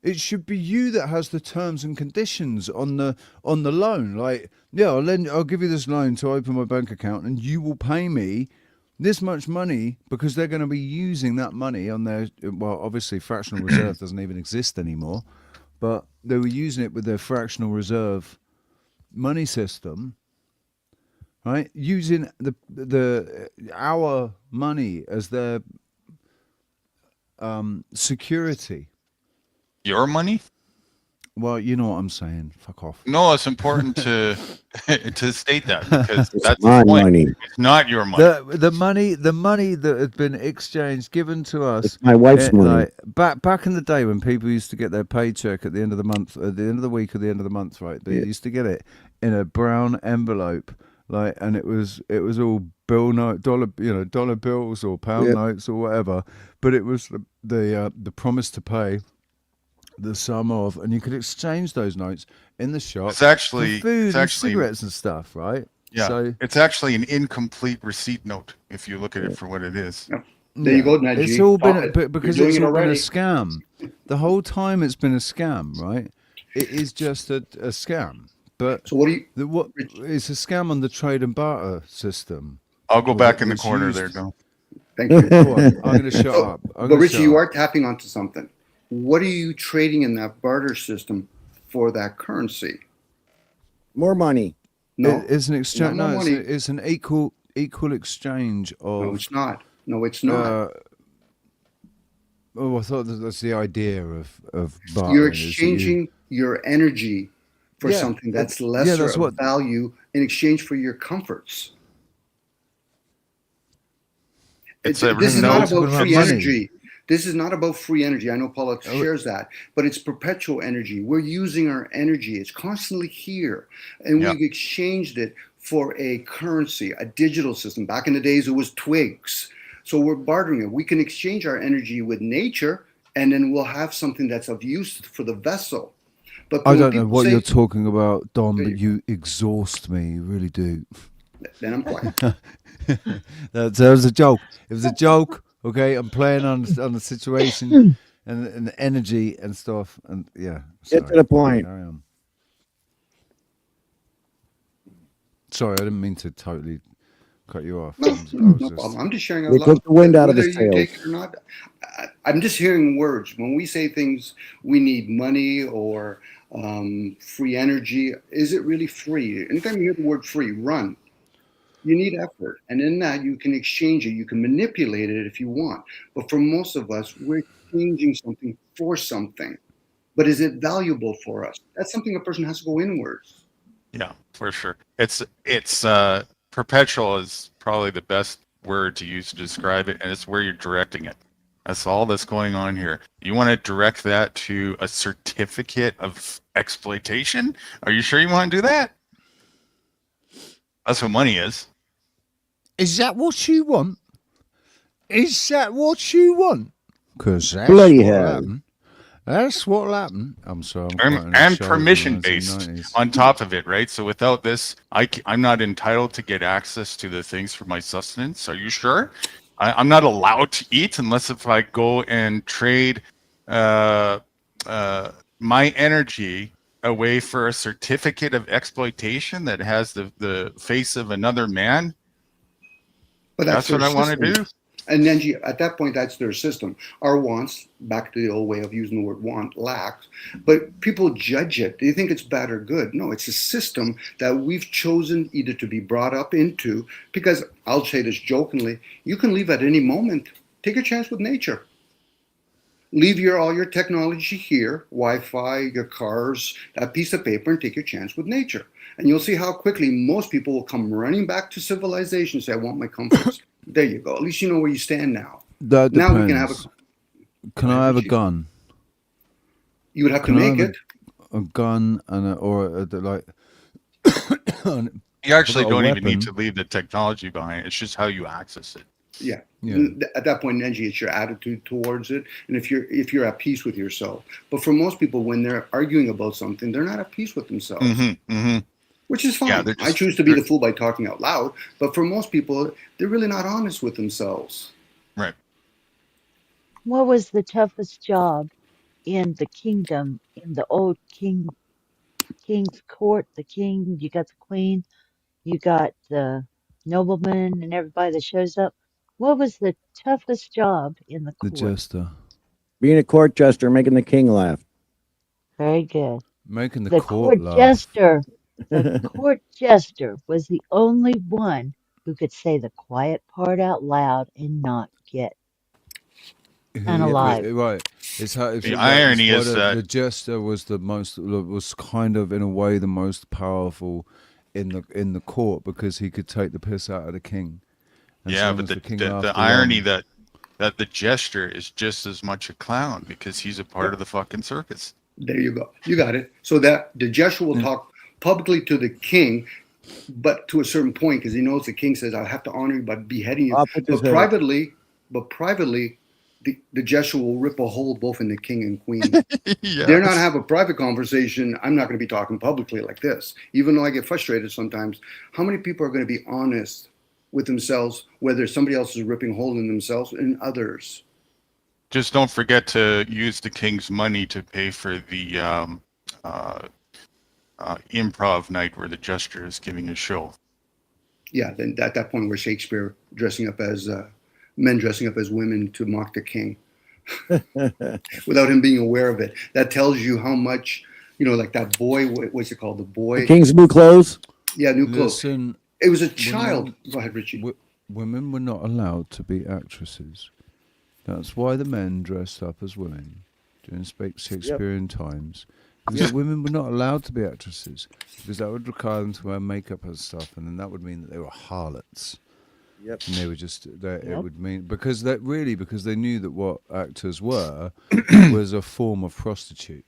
It should be you that has the terms and conditions on the loan. Like, I'll give you this loan to open my bank account, and you will pay me this much money because they're going to be using that money on their. Well, obviously, fractional reserve doesn't even exist anymore, but they were using it with their fractional reserve money system, right? Using our money as their security. Your money? Well, you know what I'm saying. Fuck off. No, it's important to state that because that's my the point. money. It's not your money. The money that had been exchanged, given to us. It's my wife's money. Like, back in the day when people used to get their paycheck at the end of the month, at the end of the week, or the end of the month, right? They used to get it in a brown envelope, like, and it was all bill note, dollar bills or pound notes or whatever. But it was the promise to pay the sum of, and you could exchange those notes in the shop. It's actually for food it's and actually cigarettes and stuff, right? Yeah, So it's actually an incomplete receipt note if you look at it for what it is. There you go, Najee. it's all Stop been it. because You're it's doing it all been a already. scam. The whole time it's been a scam, right? It is just a scam. But so what do you? It's a scam on the trade and barter system. I'll go back in the was corner used- there, Go. Thank you. Go on, I'm going to shut up. But Richie, you are tapping onto something. What are you trading in that barter system for that currency? More money. No, it's an exchange. not No, more it's money. an equal exchange of. No, it's not. No, it's not. I thought that's the idea of bartering. You're is that exchanging your energy for Yeah, something that's yeah, lesser that's of what- value in exchange for your comforts. It's This is no, not it's about about free money. energy. This is not about free energy. I know Paula shares that, but it's perpetual energy. We're using our energy. It's constantly here. And Yeah. we've exchanged it for a currency, a digital system. Back in the days, it was twigs. So we're bartering it. We can exchange our energy with nature, and then we'll have something that's of use for the vessel. But I when don't know people what say- you're talking about, Don, There but you exhaust me. You really do. Then I'm quiet. That was a joke. It was a joke. Okay, I'm playing on the situation and the energy and stuff. And yeah, Get to the point. Carry on. Sorry, I didn't mean to totally cut you off. No, I was no just- problem. I'm just sharing out They loud. took the wind out of Whether his you sails. take it or not, I'm just hearing words. When we say things, we need money or free energy. Is it really free? Anytime you hear the word free, run. You need effort. And in that, you can exchange it. You can manipulate it if you want. But for most of us, we're exchanging something for something. But is it valuable for us? That's something a person has to go inwards. Yeah, for sure. It's perpetual is probably the best word to use to describe it, and it's where you're directing it. That's all that's going on here. You want to direct that to a certificate of exploitation? Are you sure you want to do that? That's what money is. Is that what you want? Is that what you want? Because that's Bloody what'll hell. happen. That's what'll happen. I'm sorry, I'm quite And permission based 1990s. on top of it, right? So without this, I'm not entitled to get access to the things for my sustenance. Are you sure? I'm not allowed to eat unless if I go and trade my energy away for a certificate of exploitation that has the face of another man. But That's what I want to do. And then at that point, that's their system. Our wants, back to the old way of using the word want, lacks. But people judge it. They think it's bad or good. No, it's a system that we've chosen either to be brought up into, because I'll say this jokingly, you can leave at any moment. Take a chance with nature. Leave all your technology here, Wi-Fi, your cars, that piece of paper, and take your chance with nature. And you'll see how quickly most people will come running back to civilization and say, I want my comforts. There you go. At least you know where you stand now. That now depends. we can have Can I have a gun? You would have Can to I make have it. A gun and like. You actually a don't even need weapon. to leave the technology behind. It's just how you access it. Yeah. Yeah. At that point, Nenji, it's your attitude towards it, and if you're at peace with yourself. But for most people, when they're arguing about something, they're not at peace with themselves. Which is fine. Yeah, I choose to be the fool by talking out loud, but for most people, they're really not honest with themselves. Right. What was the toughest job in the kingdom, in the old king's court? The king, you got the queen, you got the nobleman and everybody that shows up. What was the toughest job in the The court? jester. Being a court jester, making the king laugh. Very good. Making the The court court laugh. jester, the court jester was the only one who could say the quiet part out loud and not get unalive. Right. It's how, The irony is that the jester was was kind of in a way the most powerful in the court because he could take the piss out of the king. And yeah, so but the king the laughed irony along. that the jester is just as much a clown because he's a part of the fucking circus. There you go. You got it. So that the jester will talk publicly to the king, but to a certain point, because he knows the king says, I have to honor you by beheading you. But privately, the jester will rip a hole both in the king and queen. Yes. They're not have a private conversation. I'm not going to be talking publicly like this, even though I get frustrated sometimes. How many people are going to be honest with themselves, whether somebody else is ripping a hole in themselves and others? Just don't forget to use the king's money to pay for the improv night where the jester is giving a show. Yeah, then at that point where Shakespeare dressing up as men dressing up as women to mock the king without him being aware of it. That tells you how much, like that boy, what's it called? The boy. The king's new clothes? Yeah, new clothes. Listen, it was a child. Go ahead, Richie. Women were not allowed to be actresses. That's why the men dressed up as women during Shakespearean times. Because women were not allowed to be actresses because that would require them to wear makeup and stuff, and then that would mean that they were harlots. Yep. And they were just it would mean because they knew that what actors were was a form of prostitute.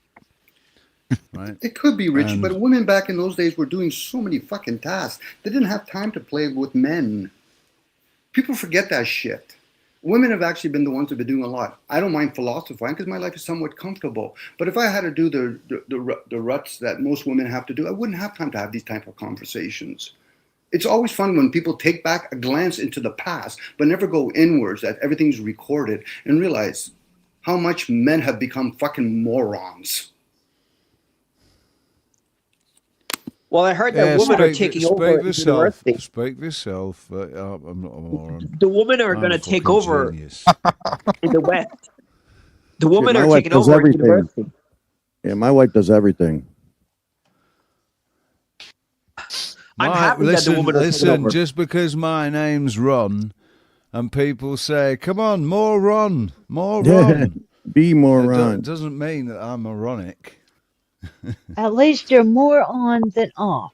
Right? It could be, Richie, but women back in those days were doing so many fucking tasks. They didn't have time to play with men. People forget that shit. Women have actually been the ones who've been doing a lot. I don't mind philosophizing because my life is somewhat comfortable. But if I had to do the ruts that most women have to do, I wouldn't have time to have these type of conversations. It's always fun when people take back a glance into the past, but never go inwards, that everything's recorded, and realize how much men have become fucking morons. Well, I heard that women are taking over university. Speak for yourself. I'm not a moron. The women are going to take over in the West. The women Shit, are taking over at university. Yeah, my wife does everything. I'm happy that the woman is taking over. Just because my name's Ron, and people say, "Come on, more Ron, more Ron." Be more Ron. Doesn't mean that I'm moronic. At least you're more on than off.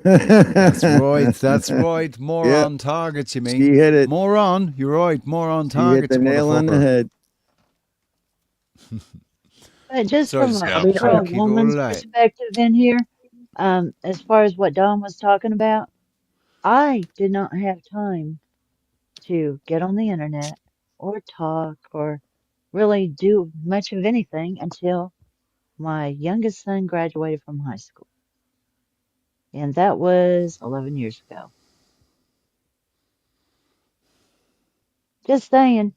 That's right. That's right. More on target, you mean? She hit it. More on. You're right. More on target. She hit the nail on the head. But just Sorry, from Scout. a Keep it woman's all light. perspective in here, as far as what Don was talking about, I did not have time to get on the internet, or talk or really do much of anything until my youngest son graduated from high school. And that was 11 years ago. Just saying,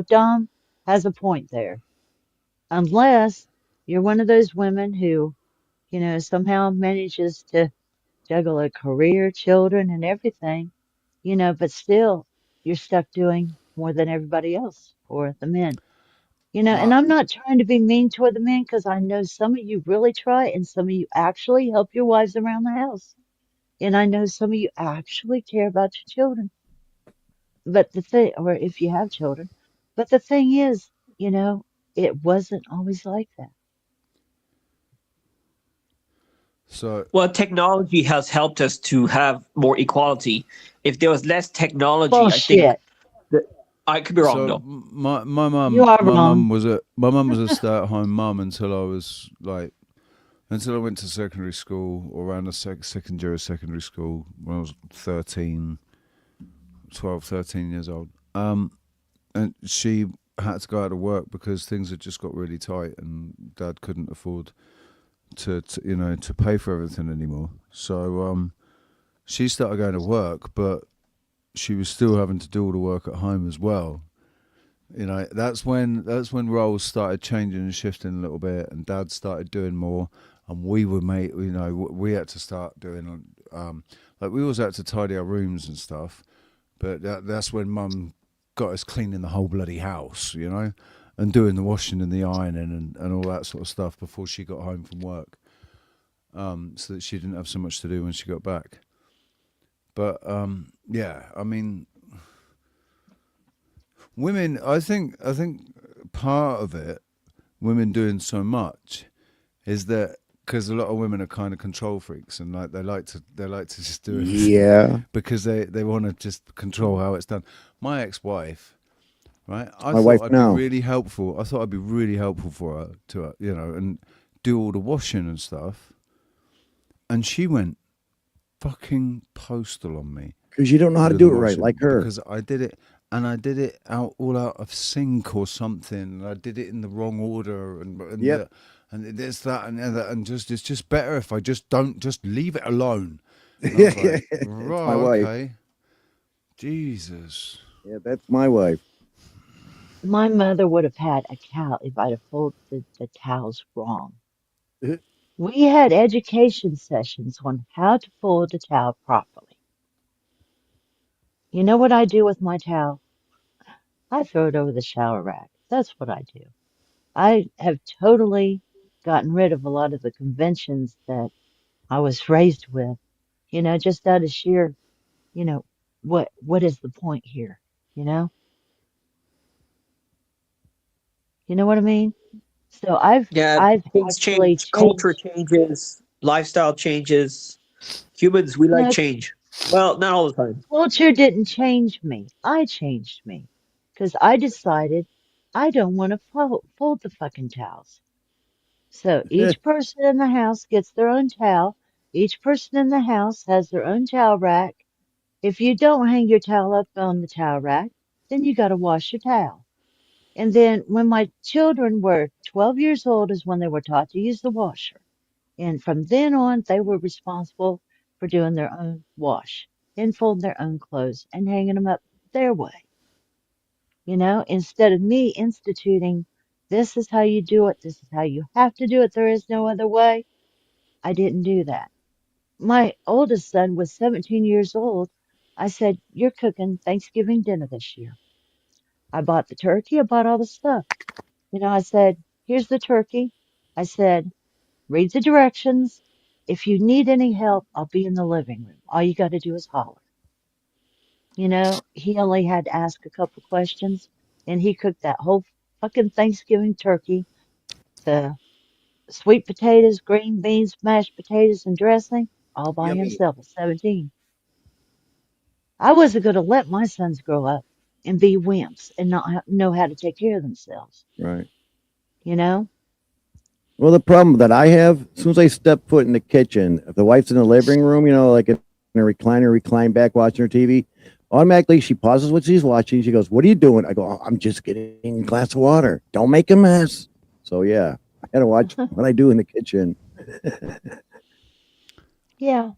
Dom has a point there. Unless you're one of those women who, somehow manages to juggle a career, children, and everything, but still you're stuck doing more than everybody else or the men. And I'm not trying to be mean toward the men because I know some of you really try and some of you actually help your wives around the house. And I know some of you actually care about your children. But the thing, or if you have children, but the thing is, it wasn't always like that. So, Well, technology has helped us to have more equality. If there was less technology, I think Bullshit. I could be wrong so though. my You mum are my wrong. mum was a stay-at-home mum until I was like until I went to secondary school or around the second year of secondary school when I was 13 years old. And she had to go out of work because things had just got really tight and Dad couldn't afford to pay for everything anymore. So she started going to work, but she was still having to do all the work at home as well. That's when roles started changing and shifting a little bit, and Dad started doing more, and we we had to start doing like we always had to tidy our rooms and stuff, but that's when Mum got us cleaning the whole bloody house, and doing the washing and the ironing and all that sort of stuff before she got home from work, so that she didn't have so much to do when she got back. But yeah, I mean, women. I think part of it, women doing so much, is that because a lot of women are kind of control freaks and like they like to just do it. Yeah. Because they want to just control how it's done. My ex-wife, right? I My thought wife I'd now. be really helpful. I thought I'd be really helpful for her and do all the washing and stuff. And she went fucking postal on me. Because you don't know how to with do the it right, washing, like her. Because I did it, and I did it all out of sync or something. And I did it in the wrong order, and Yep. and this, that, and the other, and it's just better if I just leave it alone. And I was like, That's right, my wife. okay, Jesus. Yeah, that's my wife. My mother would have had a towel if I'd have folded the towels wrong. We had education sessions on how to fold a towel properly. You know what I do with my towel? I throw it over the shower rack. That's what I do. I have totally gotten rid of a lot of the conventions that I was raised with, just out of sheer, you know, what is the point here? You know? You know what I mean? So Yeah, I've things actually change, culture changed. changes, lifestyle changes. Humans, we like No, change. Well, not all the time. culture didn't change me. I changed me. Because I decided I don't want to fold the fucking towels. So each person in the house gets their own towel. Each person in the house has their own towel rack. If you don't hang your towel up on the towel rack, then you got to wash your towel. And then when my children were 12 years old is when they were taught to use the washer. And from then on, they were responsible for doing their own wash and folding their own clothes and hanging them up their way. Instead of me instituting, this is how you do it, this is how you have to do it, there is no other way. I didn't do that. My oldest son was 17 years old. I said, you're cooking Thanksgiving dinner this year. I bought the turkey, I bought all the stuff. I said, here's the turkey. I said, read the directions. If you need any help, I'll be in the living room. All you got to do is holler. He only had to ask a couple questions and he cooked that whole fucking Thanksgiving turkey, the sweet potatoes, green beans, mashed potatoes, and dressing all by Yummy. himself at 17. I wasn't going to let my sons grow up and be wimps and not know how to take care of themselves. Right. You know? Well, the problem that I have, as soon as I step foot in the kitchen, if the wife's in the living room, like in a recliner, recline back watching her TV, Automatically, she pauses what she's watching. She goes, "What are you doing?" I go, "Oh, I'm just getting a glass of water. Don't make a mess." So yeah, I got to watch what I do in the kitchen. Yeah.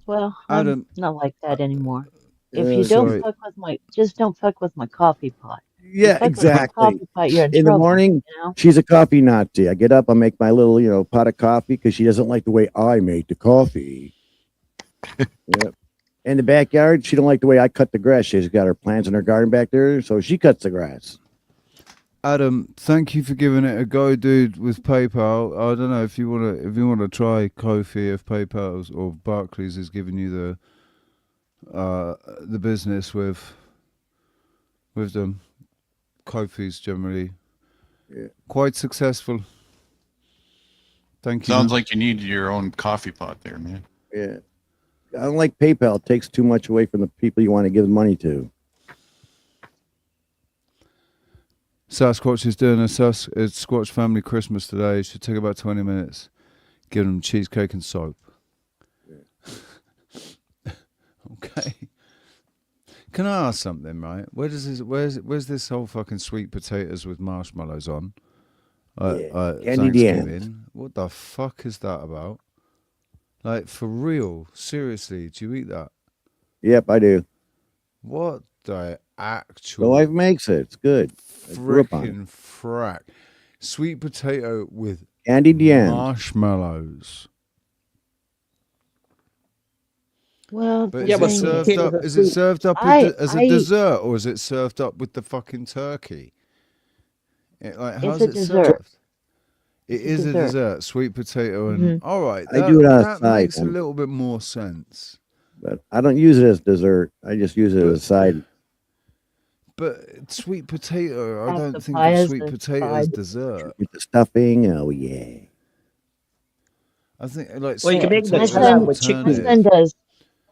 Well, I'm Adam, not like that anymore. If you don't sorry. fuck with just don't fuck with my coffee pot. You Yeah, fuck with my exactly. coffee pot, you're in In the trouble. morning, You know? she's a coffee Nazi. I get up, I make my little, pot of coffee because she doesn't like the way I make the coffee. Yep. In the backyard, she don't like the way I cut the grass. She's got her plants in her garden back there, so she cuts the grass. Adam, thank you for giving it a go, dude. With PayPal, I don't know if you wanna try Kofi, if PayPal's or Barclays is giving you the business with them. Kofi's generally quite successful. Thank you. Sounds like you need your own coffee pot there, man. Yeah. I don't like PayPal. It takes too much away from the people you want to give money to. Sasquatch is doing it's Squatch family Christmas today. It should take about 20 minutes. Give them cheesecake and soap. Okay. Can I ask something, right? Where's this whole fucking sweet potatoes with marshmallows on? Candy Thanksgiving. What the fuck is that about? Like, for real? Seriously, do you eat that? Yep, I do. What the actual... The wife makes it. It's good. Freaking frack. Sweet potato with candied yams. Marshmallows. Well, But is it served up as a dessert, or is it served up with the fucking turkey? How's it served? It is a dessert, sweet potato, and all right. I do it on a that side. makes a little bit more sense. But I don't use it as dessert. I just use it as a side. But sweet potato, I Half the don't think pie of is sweet the potato as side. dessert. With the stuffing, oh yeah. I think like Well, you can make sweet my potato son, is an my alternative. son does.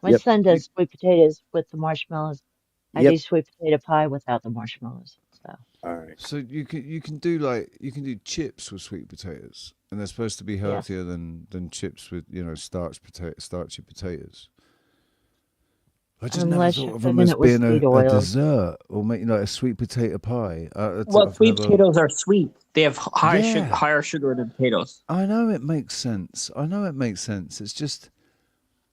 My Yep. son does sweet potatoes with the marshmallows. I Yep. do sweet potato pie without the marshmallows. So All right. So you can do chips with sweet potatoes, and they're supposed to be healthier than chips with starchy potatoes. I just unless never you're thought of them cooking as it with being sweet a oil. dessert or making like a sweet potato pie. Well, sweet potatoes are sweet. They have higher sugar than potatoes. I know it makes sense. It's just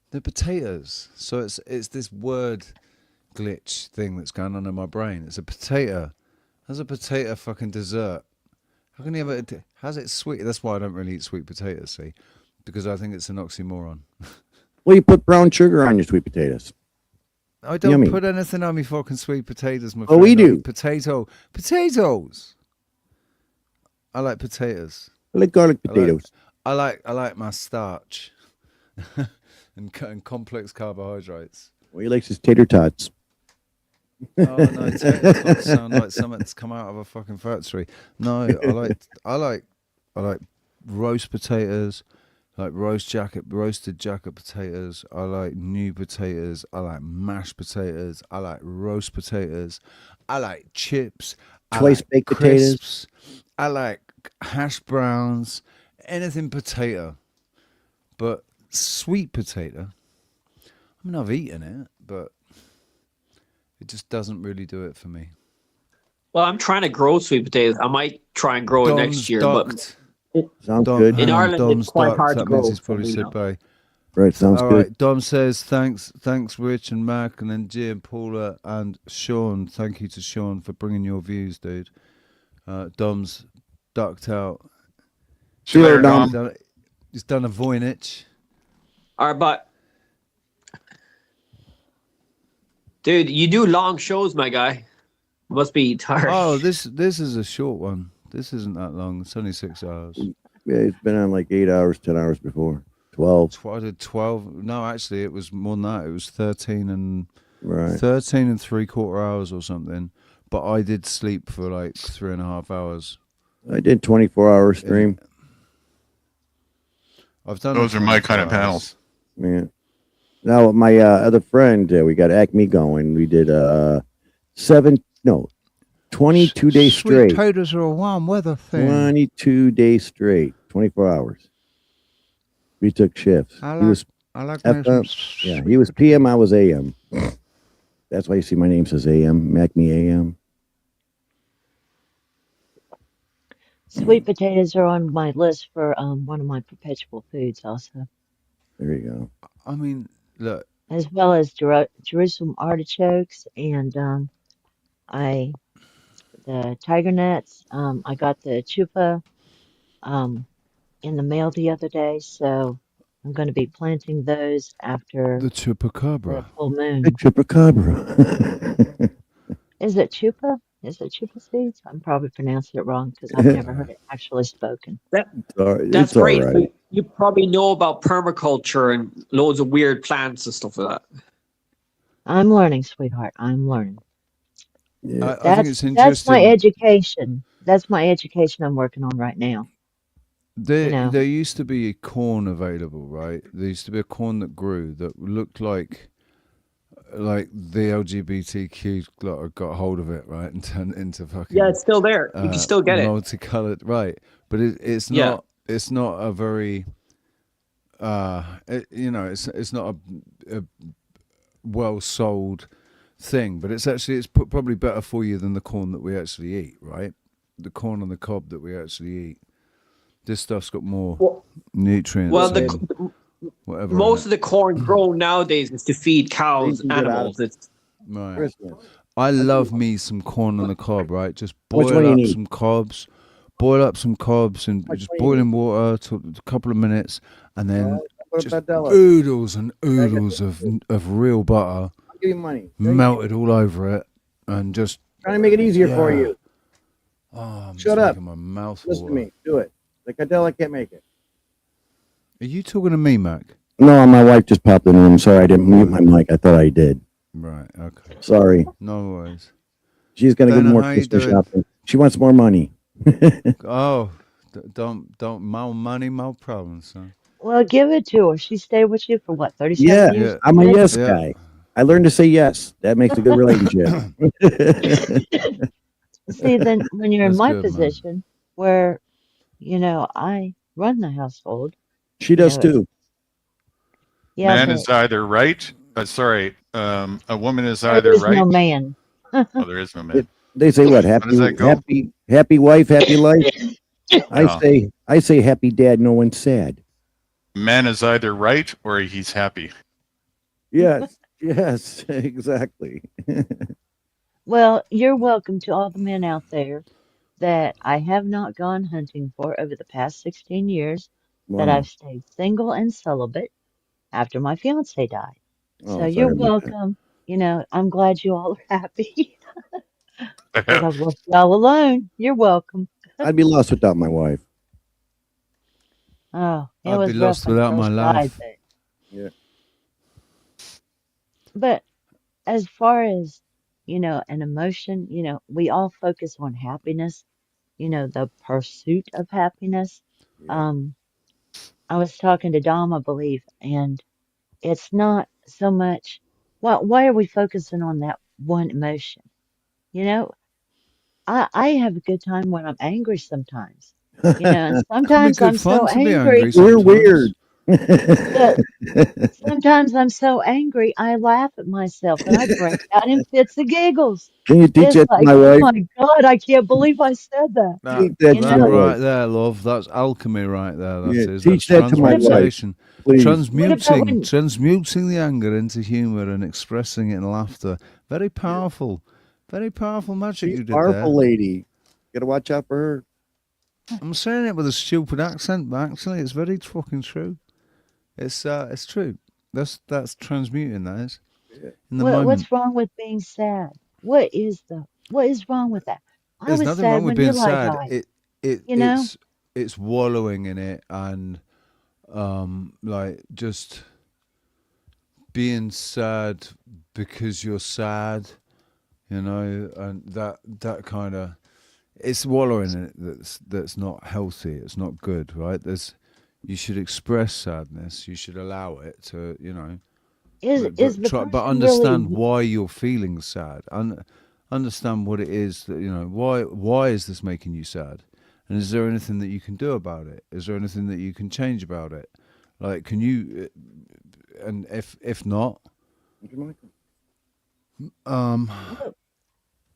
the potatoes. So it's this word glitch thing that's going on in my brain. It's a potato. How's a potato fucking dessert? How can you have it? How's it sweet? That's why I don't really eat sweet potatoes, see? Because I think it's an oxymoron. Well, you put brown sugar on your sweet potatoes. I don't Yummy. put anything on me fucking sweet potatoes, my Oh, friend. we I do. eat potatoes. I like potatoes. I like garlic potatoes. I like my starch and complex carbohydrates. Well, he likes his tater tots. Oh no, taters sound like something that's come out of a fucking factory. No, I like roast potatoes, like roasted jacket potatoes. I like new potatoes. I like mashed potatoes. I like roast potatoes. I like chips. Twice baked potatoes. I like hash browns. Anything potato, but sweet potato. I mean, I've eaten it, but it just doesn't really do it for me. Well, I'm trying to grow sweet potatoes. I might try and grow it next year, but Sounds good. in Ireland, it's quite hard to That grow. means he's probably so, you said know. bye. Right, sounds All good. right, Dom says thanks, Rich and Mac, and then G and Paula and Sean. Thank you to Sean for bringing your views, dude. Dom's ducked out. See you later, Dom. He's done a Voynich. All right, but dude, you do long shows, my guy. Must be tired. Oh, this is a short one. This isn't that long. It's only 6 hours. Yeah, it's been on like 8 hours, 10 hours before. 12. I did 12. No, actually, it was more than that. It was 13 and Right. 13 and 3/4 hours or something. But I did sleep for like 3.5 hours. I did 24-hour stream. I've done Those the are my kind of 24 panels. Yeah. Now, with my other friend, we got Acme going. We did 22 days straight. Sweet potatoes are a warm weather thing. 22 days straight, 24 hours. We took shifts. I He was like FM, me some yeah, he was PM, I was AM. That's why you see my name says AM, Mac Me AM. Sweet potatoes are on my list for one of my perpetual foods also, There you go. I mean, look, as well as Jerusalem artichokes and I the tiger nuts. I got the chupa um in the mail the other day, so I'm going to be planting those after the the chupacabra. full The moon. chupacabra. Is it chupa? Is it chupa seeds? I'm probably pronouncing it wrong because I've never heard it actually spoken. That's It's all great. right. You probably know about permaculture and loads of weird plants and stuff like that. I'm learning, sweetheart. I'm learning. Yeah. I think it's That's my interesting. education. That's my education I'm working on right now. You know, There used to be corn available, right? There used to be a corn that grew that looked like the LGBTQ got hold of it, right, and turned it into fucking Yeah, it's still there. You can still get it. multicolored, right? But it's Yeah. not a very it's not a well sold thing, but it's probably better for you than the corn that we actually eat, right? The corn on the cob that we actually eat. This stuff's got more nutrients. Well, and whatever. most of the corn grown nowadays is to feed cows, You can get out animals. of It's Right. Christmas. I love me some corn on the cob, right? Just Which boil one you up need? some cobs, and Which just one you boil need? in water to a couple of minutes, and then What just about Della? oodles and oodles of real butter I'll give you money. melted all over it, and just Trying to make it easier for you. Oh, I'm Shut just up. making my mouth Listen to water. me. Do it. Like Adela can't make it. Are you talking to me, Mac? No, my wife just popped in the room. Sorry, I didn't mute my mic. I thought I did. Right. Okay. Sorry. No worries. She's gonna go Dana, more how you Christmas doing? shopping. She wants more money. Oh, don't more money, more problems, son. well, give it to her. She stayed with you for what, 37 Yeah, years? I'm a Did? yes guy. I learned to say yes. That makes a good relationship. See, then when you're in That's my good, man. position where, I run the household, She does too. yeah, Man but is either right. A woman is there either is no right. man. Oh, there is no man. They say what? How does that go? Happy wife, happy life. No. I say happy dad, no one's sad. Man is either right or he's happy. Yes, yes, exactly. Well, you're welcome to all the men out there that I have not gone hunting for over the past 16 years, that Wow. I've stayed single and celibate after my fiance died. So Oh, you're sorry about that. welcome. I'm glad you all are happy because I've left y'all alone. You're welcome. I'd be lost without my wife. Oh, it I'd was be rough lost when without Phil my died, life. Yeah. but as far as, an emotion, we all focus on happiness, the pursuit of happiness. Um, I was talking to Dom, I believe, and it's not so much, why are we focusing on that one emotion? You know, I have a good time when I'm angry sometimes, and It can be sometimes I'm good fun so to be angry, angry sometimes. We're weird. but sometimes I'm so angry, I laugh at myself and I break out in fits of giggles. Can you teach It's that to like, my oh wife? my God, I can't believe I said that. Teach that You to That my know, right wife. there, love. That's alchemy right there. That Yeah, is. teach That's that to my wife, transmutation. please. what about when, Transmuting the anger into humor and expressing it in laughter. Very powerful. Very powerful magic She's you a did there. powerful lady. Gotta watch out for her. I'm saying it with a stupid accent, but actually it's very fucking true. It's true. That's transmuting, that is. In the moment. what's wrong with being sad? What is wrong with that? I There's was nothing wrong sad with when being Eli sad. died, It you know? it's wallowing in it and like just being sad because you're sad, and that kind of, it's wallowing in it that's not healthy. It's not good, right? You should express sadness. You should allow it to, Is the but person understand really, why you're feeling sad. Understand what it is that, why is this making you sad, and is there anything that you can do about it? Is there anything that you can change about it? Like, can you? And if not, Look,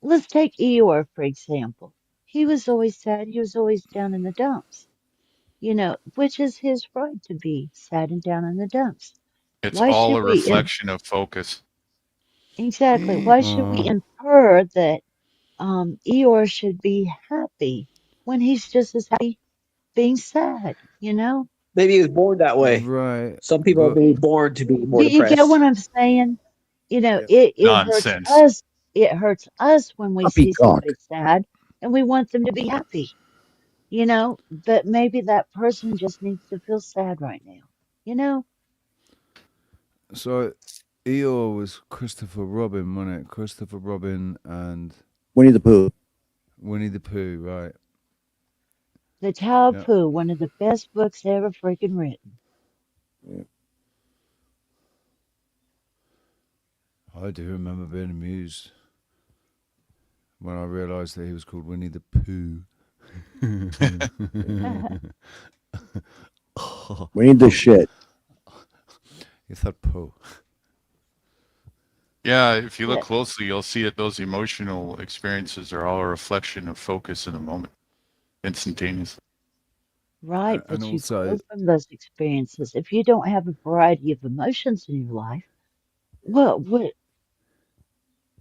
let's take Eeyore, for example. He was always sad. He was always down in the dumps, which is his right to be sad and down in the dumps. It's Why all should a we, reflection of focus. exactly, why should we infer that Eeyore should be happy when he's just as happy being sad? Maybe he was born that way. Right. Some people are But being born to be more Do you get depressed. what I'm saying? Yeah. It hurts Nonsense. us. It hurts us when we see Poppycock. somebody sad and we want them to be happy. But maybe that person just needs to feel sad right now. so Eeyore was Christopher Robin, wasn't it? Christopher Robin and Winnie the Pooh. Winnie the Pooh, right? The Tao Yeah. Pooh, one of the best books ever freaking written. Yeah. I do remember being amused when I realised that he was called Winnie the Pooh. Winnie the shit. You thought Pooh. Yeah, if you look Yeah. closely, you'll see that those emotional experiences are all a reflection of focus in the moment, instantaneously. Right, And but you also, grow from those experiences. If you don't have a variety of emotions in your life, well, The what's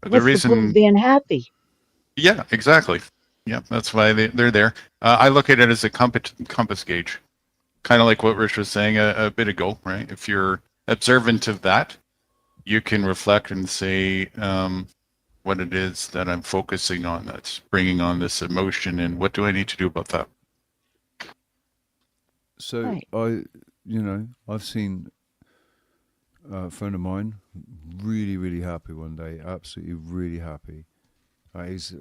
the point of reason, being happy? yeah, exactly. Yeah, that's why they're there. I look at it as a compass gauge, kind of like what Rich was saying a bit ago, right? If you're observant of that, you can reflect and say what it is that I'm focusing on that's bringing on this emotion, and what do I need to do about that? so Right. I've seen a friend of mine really, really happy one day, absolutely really happy. He's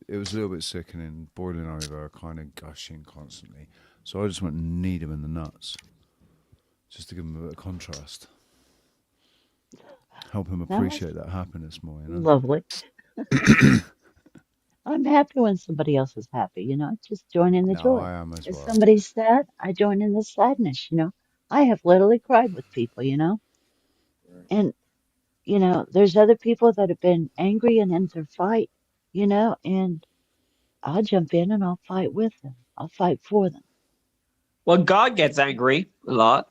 it was a little bit sickening, boiling over, kind of gushing constantly. So I just went and kneed him in the nuts, just to give him a bit of contrast, help him That was appreciate that happiness more. lovely. I'm happy when somebody else is happy. Just join in the No, joy. I am as If well. somebody's sad, I join in the sadness. I have literally cried with people. And there's other people that have been angry and in their fight, and I'll jump in and I'll fight with them. I'll fight for them. Well, God gets angry a lot,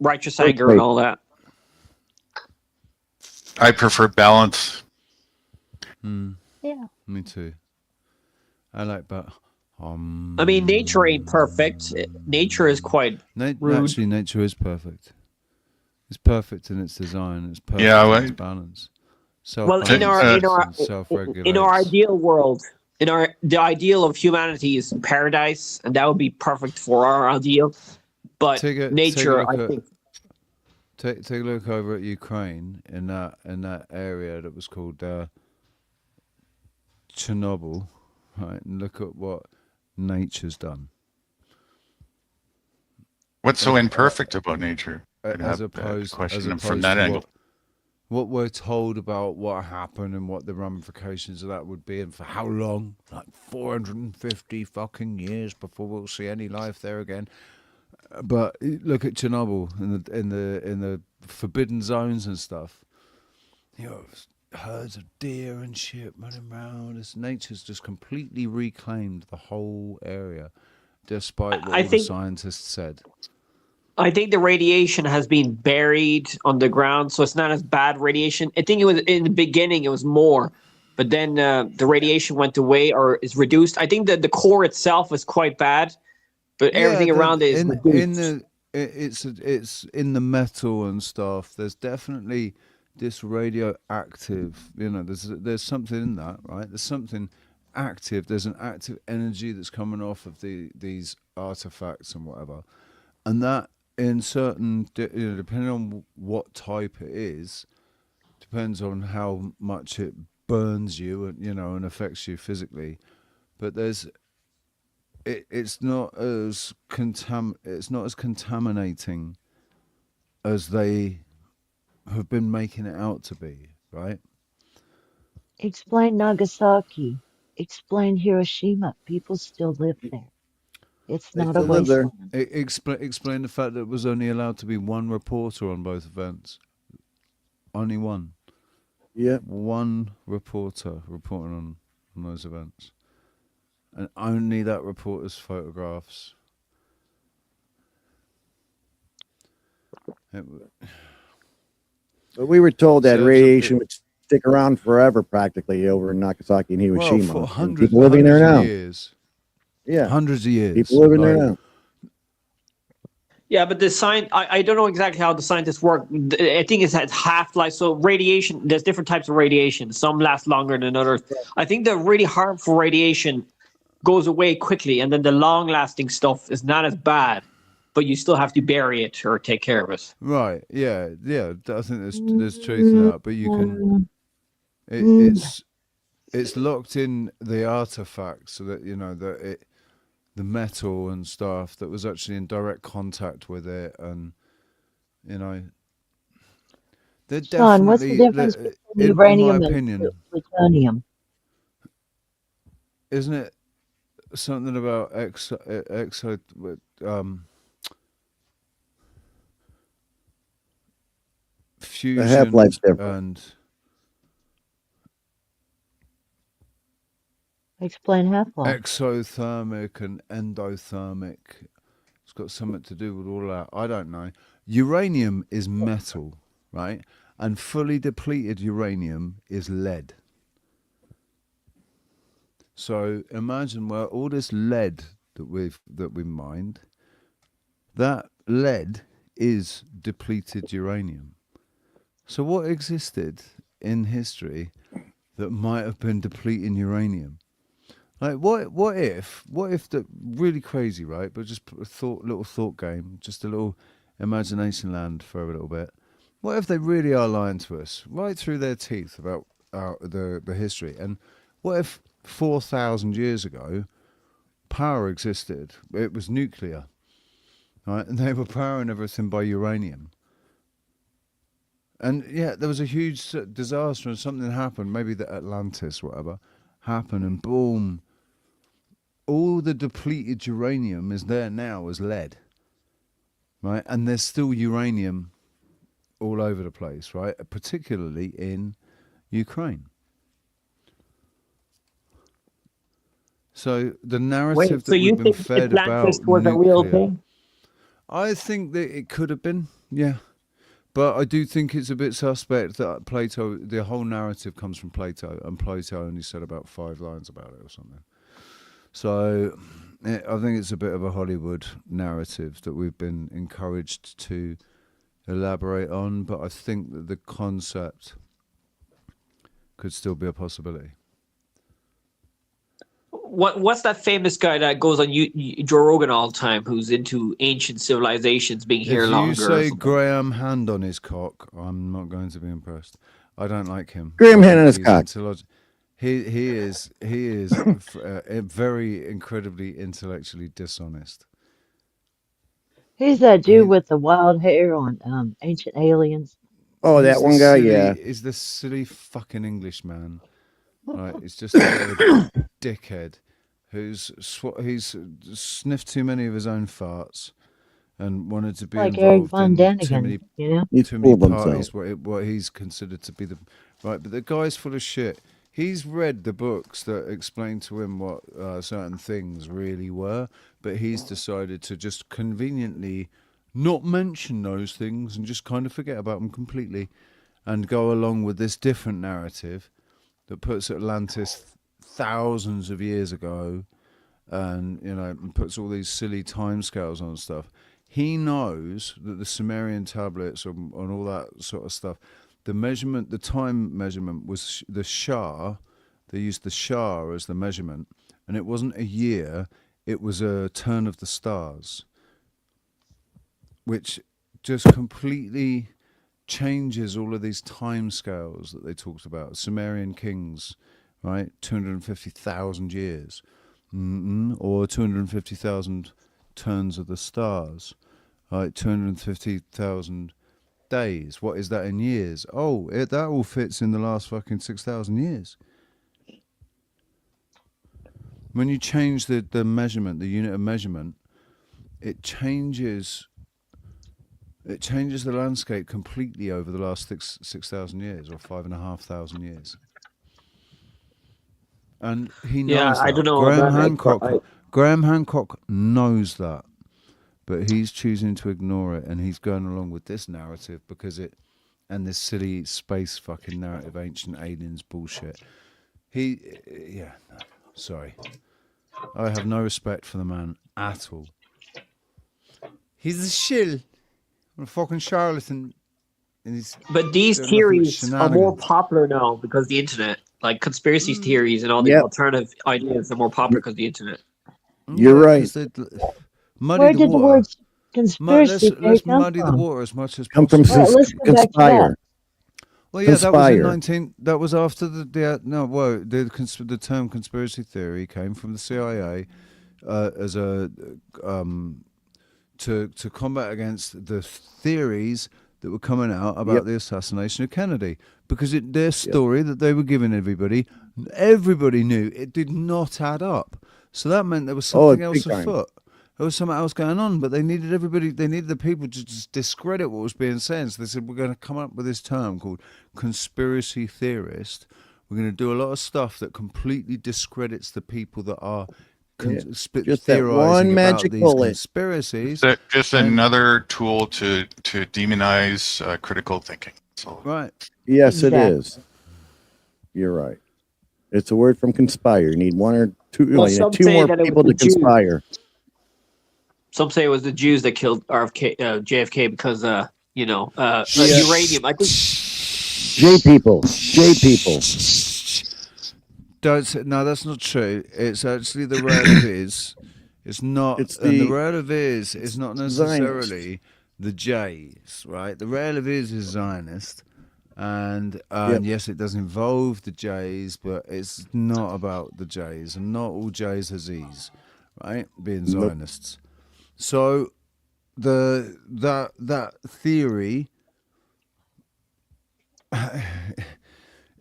righteous Flo anger and State. all that. I prefer balance. Yeah. Me too. I like, but I mean, nature ain't perfect. Nature is quite rude. actually, nature is perfect. It's perfect in its design. It's perfect Yeah, in its balance. Well, in our ideal world, the ideal of humanity is paradise, and that would be perfect for our ideal. But nature, I think. Take a look over at Ukraine in that area that was called Chernobyl, right? And look at what nature's done. What's so imperfect about nature? As opposed from that to angle. what we're told about what happened and what the ramifications of that would be, and for how long, like 450 fucking years before we'll see any life there again. But look at Chernobyl in the forbidden zones and stuff. Herds of deer and shit running around. Nature's just completely reclaimed the whole area, despite what all the scientists said. I think the radiation has been buried underground, so it's not as bad radiation. I think it was in the beginning, it was more, but then the radiation went away or is reduced. I think that the core itself is quite bad, but everything around it is reduced. It's in the metal and stuff. There's definitely this radioactive. There's something in that, right? There's something active. There's an active energy that's coming off of these artifacts and whatever, and that. In certain, depending on what type it is, depends on how much it burns you and affects you physically. But it's not as contaminating as they have been making it out to be, right? Explain Nagasaki. Explain Hiroshima. People still live there. It's They not a still live there. wasteland. Explain the fact that it was only allowed to be one reporter on both events. Only one. Yeah. One reporter reporting on those events. And only that reporter's photographs. But we were told that So radiation would stick around forever, practically, over in Nagasaki and Hiroshima. Well, for And hundreds, people living there hundreds of now. years. Yeah. Hundreds of years. People living there like, now. Yeah, but I don't know exactly how the scientists work. I think it's at half-life. So radiation, there's different types of radiation. Some last longer than others. I think the really harmful radiation goes away quickly, and then the long-lasting stuff is not as bad, but you still have to bury it or take care of it. Right. Yeah. Yeah. I think there's truth in that, but you can. It's locked in the artifacts so that the metal and stuff that was actually in direct contact with it, and they're Sean, what's the definitely difference between in my uranium and opinion, plutonium? isn't it something about fusion The half-life's different. and Explain half-life. exothermic and endothermic. It's got something to do with all that. I don't know. Uranium is metal, right? And fully depleted uranium is lead. So imagine where all this lead that we mined, that lead is depleted uranium. So what existed in history that might have been depleting uranium? Like what if the really crazy, right? But just a little thought game, just a little imagination land for a little bit. What if they really are lying to us right through their teeth about the history? And what if 4,000 years ago power existed? It was nuclear, right? And they were powering everything by uranium. And yeah, there was a huge disaster and something happened, maybe the Atlantis, whatever, happened, and boom, all the depleted uranium is there now as lead, right? And there's still uranium all over the place, right? Particularly in Ukraine. So the narrative so that you we've been think fed Atlantis about was a real nuclear, thing? I think that it could have been, yeah. But I do think it's a bit suspect that Plato, the whole narrative comes from Plato, and Plato only said about 5 lines about it or something. So I think it's a bit of a Hollywood narrative that we've been encouraged to elaborate on, but I think that the concept could still be a possibility. What's that famous guy that goes on Joe Rogan all the time, who's into ancient civilizations being here longer? If you say Graham Hand on his cock, I'm not going to be impressed. I don't like him. Graham Hand on his cock. He is very incredibly intellectually dishonest. Who's that dude with the wild hair on Ancient Aliens? Oh, that one guy, yeah. Is the silly fucking Englishman. Right, it's just a bit of a dickhead he's sniffed too many of his own farts and wanted to be like Eric involved Von in Daniken, too many parties what he's considered to be the right. But the guy's full of shit. He's read the books that explain to him what certain things really were, but he's decided to just conveniently not mention those things and just kind of forget about them completely and go along with this different narrative that puts Atlantis thousands of years ago and puts all these silly timescales on stuff. He knows that the Sumerian tablets and all that sort of stuff, the time measurement was the Shah. They used the Shah as the measurement, and it wasn't a year, it was a turn of the stars, which just completely changes all of these time scales that they talked about. Sumerian kings, right? 250,000 years, or 250,000 turns of the stars, right? 250,000 days. What is that in years? Oh, that all fits in the last fucking 6,000 years. When you change the measurement, the unit of measurement, it changes It changes the landscape completely over the last 6,000 years or 5,500 years. And he knows I that. don't know. Graham Hancock knows that, but he's choosing to ignore it, and he's going along with this narrative because and this silly space fucking narrative, ancient aliens bullshit. Sorry. I have no respect for the man at all. He's a shill. A fucking charlatan. But these theories are more popular now because of the internet. Like conspiracy theories and all the alternative ideas are more popular because of the internet. You're right. Where did the word conspiracy let's come muddy from? the water as much as Come possible. from let's go back to conspire. Well, yeah, that was in Conspire. That was after the term conspiracy theory came from the CIA as a to combat against the theories that were coming out about the assassination of Kennedy, because their story that they were giving everybody knew it did not add up. So that meant there was something else afoot. There was something else going on, but they needed the people to just discredit what was being said. So they said, we're going to come up with this term called conspiracy theorist. We're going to do a lot of stuff that completely discredits the people that are just that theorizing one about magic these bullet. conspiracies. Just another tool to demonize critical thinking. So. Right. Yes, it is. You're right. It's a word from conspire. You need one or two, two more people to conspire. Some say it was the Jews that killed JFK because, uranium. I think. J people. No, that's not true. It's actually the relative. It's not. The relative is not necessarily Zionist. The Jays, right? The relative is Zionist, and yes, it does involve the Jays, but it's not about the Jays, and not all Jays are Z's, right? Being Zionists. So that theory.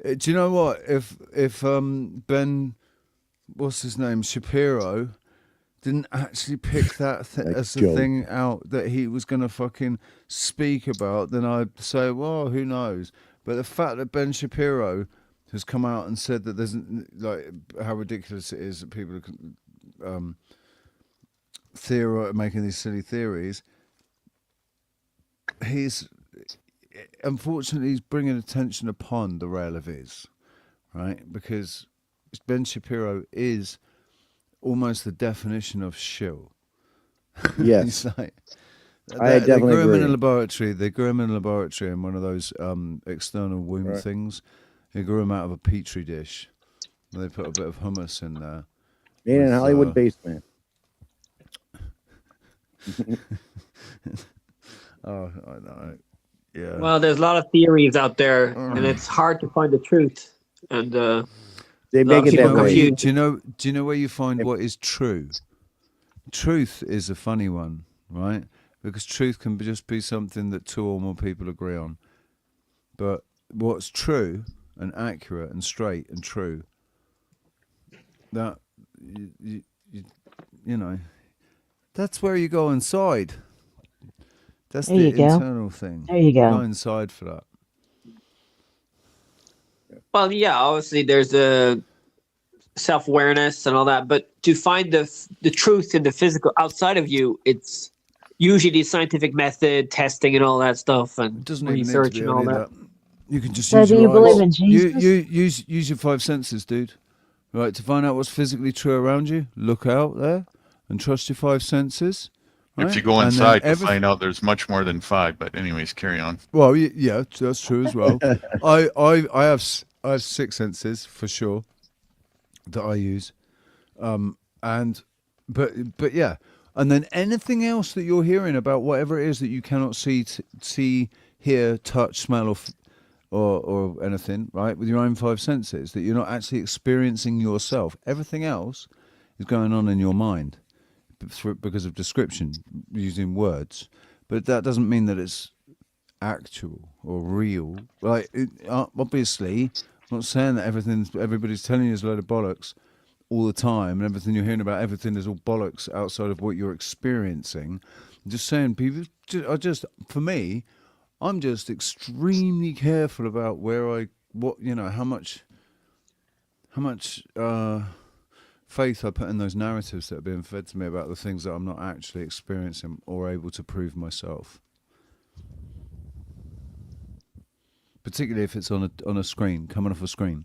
Do you know what? If Ben, what's his name, Shapiro, didn't actually pick that as the thing out that he was going to fucking speak about, then I'd say, well, who knows? But the fact that Ben Shapiro has come out and said that there's like how ridiculous it is that people are making these silly theories. Unfortunately, he's bringing attention upon the relative, right? Because Ben Shapiro is almost the definition of shill. Yes. Like, I definitely They grew him agree. in a laboratory. They grew him in a laboratory in one of those external womb things. They grew him out of a petri dish. They put a bit of hummus in there. Made in Hollywood basement. Oh, I know. Yeah. Well, there's a lot of theories out there, and it's hard to find the truth. And they make it that way. Do you know where you find what is true? Truth is a funny one, right? Because truth can just be something that two or more people agree on. But what's true and accurate and straight and true, that you know, that's where you go inside. That's the internal thing. There you go. Go inside for that. Well, yeah, obviously there's a self-awareness and all that, but to find the truth in the physical outside of you, it's usually the scientific method, testing and all that stuff, and research and all that. You can just So use do you your believe eyes. in Jesus? Use your five senses, dude. Right, to find out what's physically true around you, look out there and trust your five senses. Right? If you go inside to find out there's much more than five, but anyways, carry on. Well, yeah, that's true as well. I have six senses for sure that I use, but yeah, and then anything else that you're hearing about whatever it is that you cannot see, hear, touch, smell, or anything, right, with your own five senses that you're not actually experiencing yourself. Everything else is going on in your mind because of description, using words, but that doesn't mean that it's actual or real. Like, obviously, I'm not saying that everybody's telling you is a load of bollocks all the time, and everything you're hearing about everything is all bollocks outside of what you're experiencing. I'm just saying, people. For me, I'm just extremely careful about how much faith I put in those narratives that are being fed to me about the things that I'm not actually experiencing or able to prove myself. Particularly if it's on a screen, coming off a screen,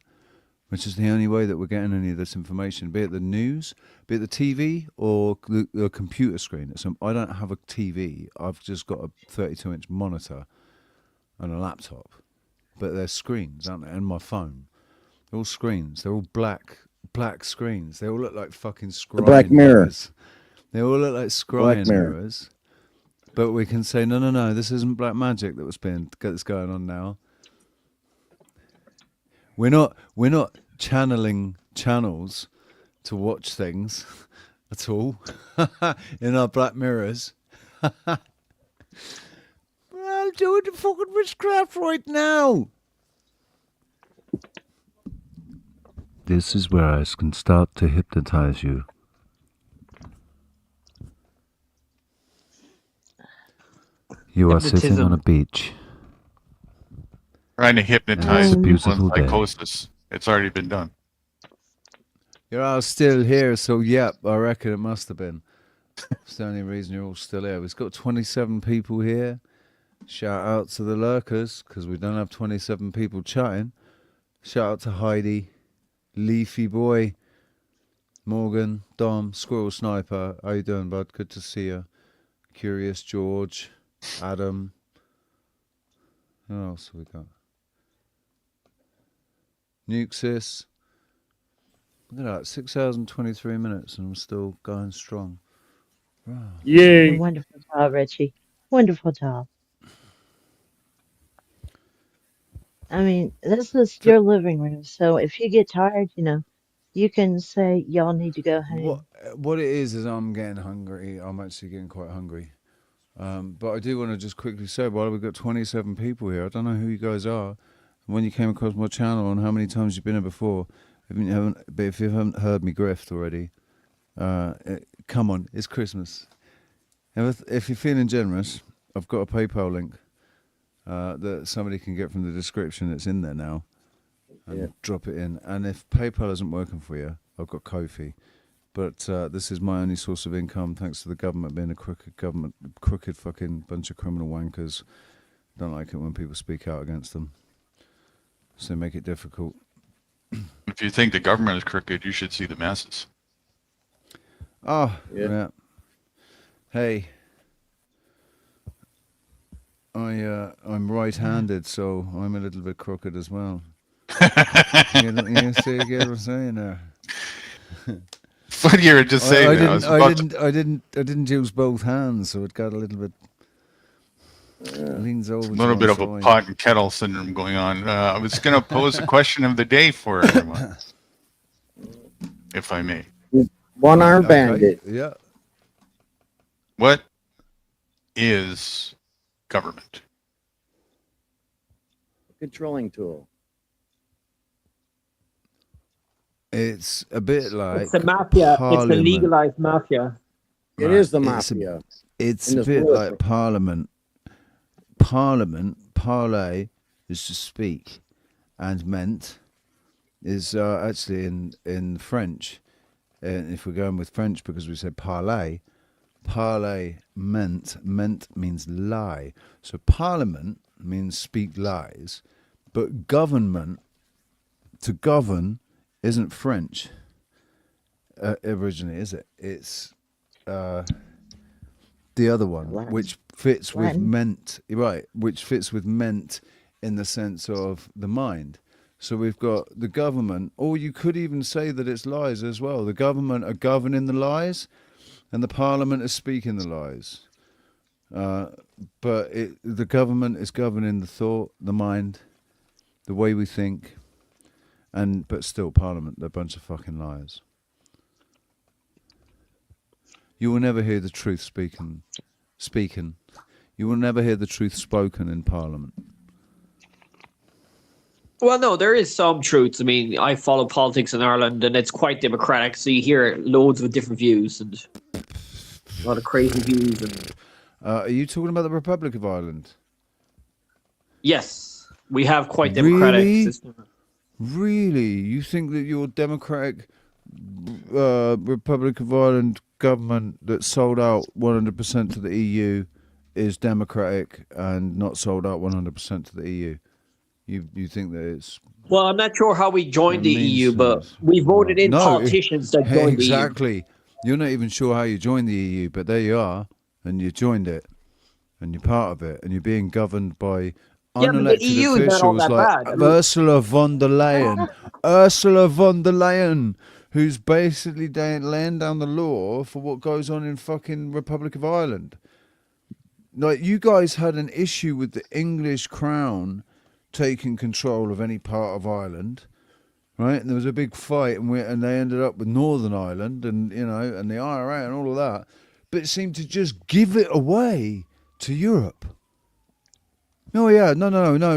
which is the only way that we're getting any of this information, be it the news, be it the TV, or the computer screen. I don't have a TV. I've just got a 32-inch monitor and a laptop. But they're screens, aren't they? And my phone. They're all screens. They're all black screens. They all look like fucking scrying Black Mirror. mirrors. They all look like scrying mirrors. But we can say, no, this isn't black magic that's going on now. We're not channeling channels to watch things at all in our black mirrors. I'm doing the fucking witchcraft right now. This is where I can start to hypnotize you. You are sitting on a beach. Trying to hypnotize It's a people beautiful in day. psychosis. It's already been done. You're all still here, so yep, I reckon it must have been. It's the only reason you're all still here. We've got 27 people here. Shout out to the lurkers, because we don't have 27 people chatting. Shout out to Heidi, Leafy Boy, Morgan, Dom, Squirrel Sniper. How you doing, bud? Good to see you. Curious George, Adam. Who else have we got? Nuxis. Look at that, 6 hours and 23 minutes and I'm still going strong. Wow. Yay. Wonderful job, Richie. Wonderful job. I mean, this is your living room, so if you get tired, you can say y'all need to go home. What it is I'm getting hungry. I'm actually getting quite hungry. But I do want to just quickly say, while we've got 27 people here, I don't know who you guys are. When you came across my channel and how many times you've been here before, but if you haven't heard me grift already, come on, it's Christmas. If you're feeling generous, I've got a PayPal link that somebody can get from the description. It's in there now. And drop it in. And if PayPal isn't working for you, I've got Ko-fi. But this is my only source of income, thanks to the government being a crooked fucking bunch of criminal wankers. Don't like it when people speak out against them. So they make it difficult. If you think the government is crooked, you should see the masses. Oh, yeah. Hey, I'm right-handed, so I'm a little bit crooked as well. you see what I'm saying there? What you were just saying. I didn't use both hands, so it got a little bit. Leans over. A little bit of a pot and kettle syndrome going on. I was going to pose a question of the day for everyone, if I may. One-arm bandit. Yeah. What is government? Controlling tool. It's a bit like it's the mafia. Parliament. It's the legalized mafia. It is the mafia. It's a bit like Parliament. Parler is to speak, and ment is actually in French. And if we're going with French, because we said parler meant means lie. So Parliament means speak lies, but government, to govern, isn't French originally, is it? It's the other one, which fits with meant, right? Which fits with meant in the sense of the mind. So we've got the government, or you could even say that it's lies as well. The government are governing the lies, and the Parliament is speaking the lies. But the government is governing the thought, the mind, the way we think, but still Parliament, they're a bunch of fucking liars. You will never hear the truth speaking. You will never hear the truth spoken in Parliament. Well, no, there is some truths. I mean, I follow politics in Ireland, and it's quite democratic. So you hear loads of different views and a lot of crazy views. And Are you talking about the Republic of Ireland? Yes, we have quite democratic Really? system. Really? You think that your democratic Republic of Ireland government that sold out 100% to the EU is democratic and not sold out 100% to the EU? You think that it's Well, I'm not sure how we joined the EU, but means we voted in no, politicians that joined the EU. exactly. You're not even sure how you joined the EU, but there you are, and you joined it, and you're part of it, and you're being governed by Yeah, but the unelected EU is not all officials that like bad. I mean- Ursula von der Leyen. Ursula von der Leyen, who's basically laying down the law for what goes on in fucking Republic of Ireland. Like, you guys had an issue with the English crown taking control of any part of Ireland, right? And there was a big fight, and they ended up with Northern Ireland, and and the IRA and all of that. But it seemed to just give it away to Europe. No, yeah, no.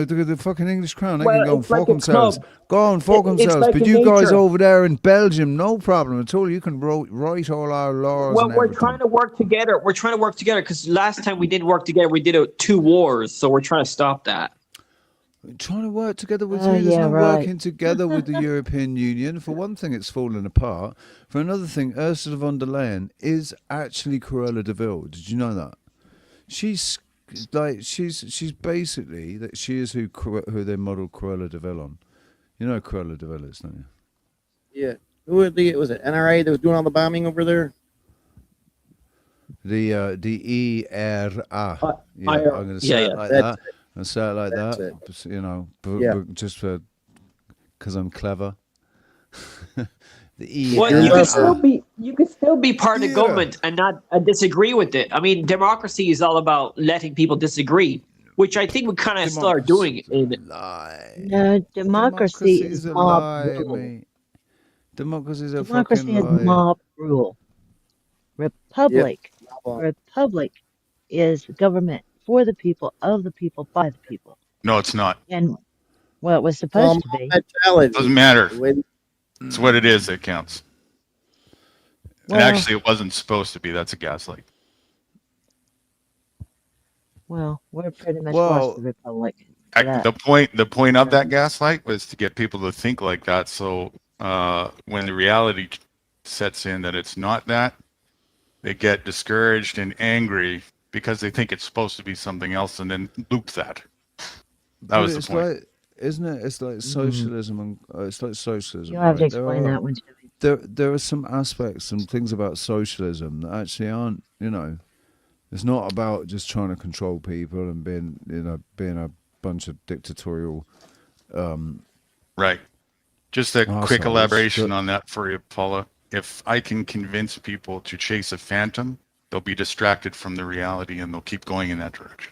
The fucking English crown, they Well, can go and it's like fuck a themselves. club. Go and fuck It's themselves. like But in you guys nature. over there in Belgium, no problem at all. You can write all our laws. Well, and we're everything. trying to work together. We're trying to work together because last time we didn't work together, we did 2 wars. So we're trying to stop that. Trying to work together with Oh, you. There's yeah, no right. working together with the European Union. For one thing, it's fallen apart. For another thing, Ursula von der Leyen is actually Cruella de Vil. Did you know that? She's basically that she is who they modelled Cruella de Vil on. You know who Cruella de Vil is, don't you? Yeah. Who was it? NRA that was doing all the bombing over there? The ERA. Yeah, I'm going to say yeah, it yeah. like That's that. I'll say it like That's that. Yeah. Just because I'm clever. The Well, ERA. you could still be part of the government and not disagree with it. I mean, democracy is all about letting people disagree, which I think we kind of still are doing. No, democracy is a mob lie, rule. mate. Democracy is a Democracy fucking is lie. mob rule. Republic is government for the people, of the people, by the people. No, it's not. And well, it was supposed to be. Doesn't matter. It's what it is that counts. Well- and actually, it wasn't supposed to be. That's a gaslight. Well, we're pretty much Well- lost the republic. for that. The point of that gaslight was to get people to think like that. So when the reality sets in that it's not that, they get discouraged and angry because they think it's supposed to be something else, and then loop that. That was the It's point. like, isn't it? It's like socialism, and it's like socialism. You'll have to right? explain that one to me. There are some aspects, some things about socialism that actually aren't. It's not about just trying to control people and being a bunch of dictatorial. Right. Just a quick Assholes, elaboration but- on that for you, Paula. If I can convince people to chase a phantom, they'll be distracted from the reality and they'll keep going in that direction.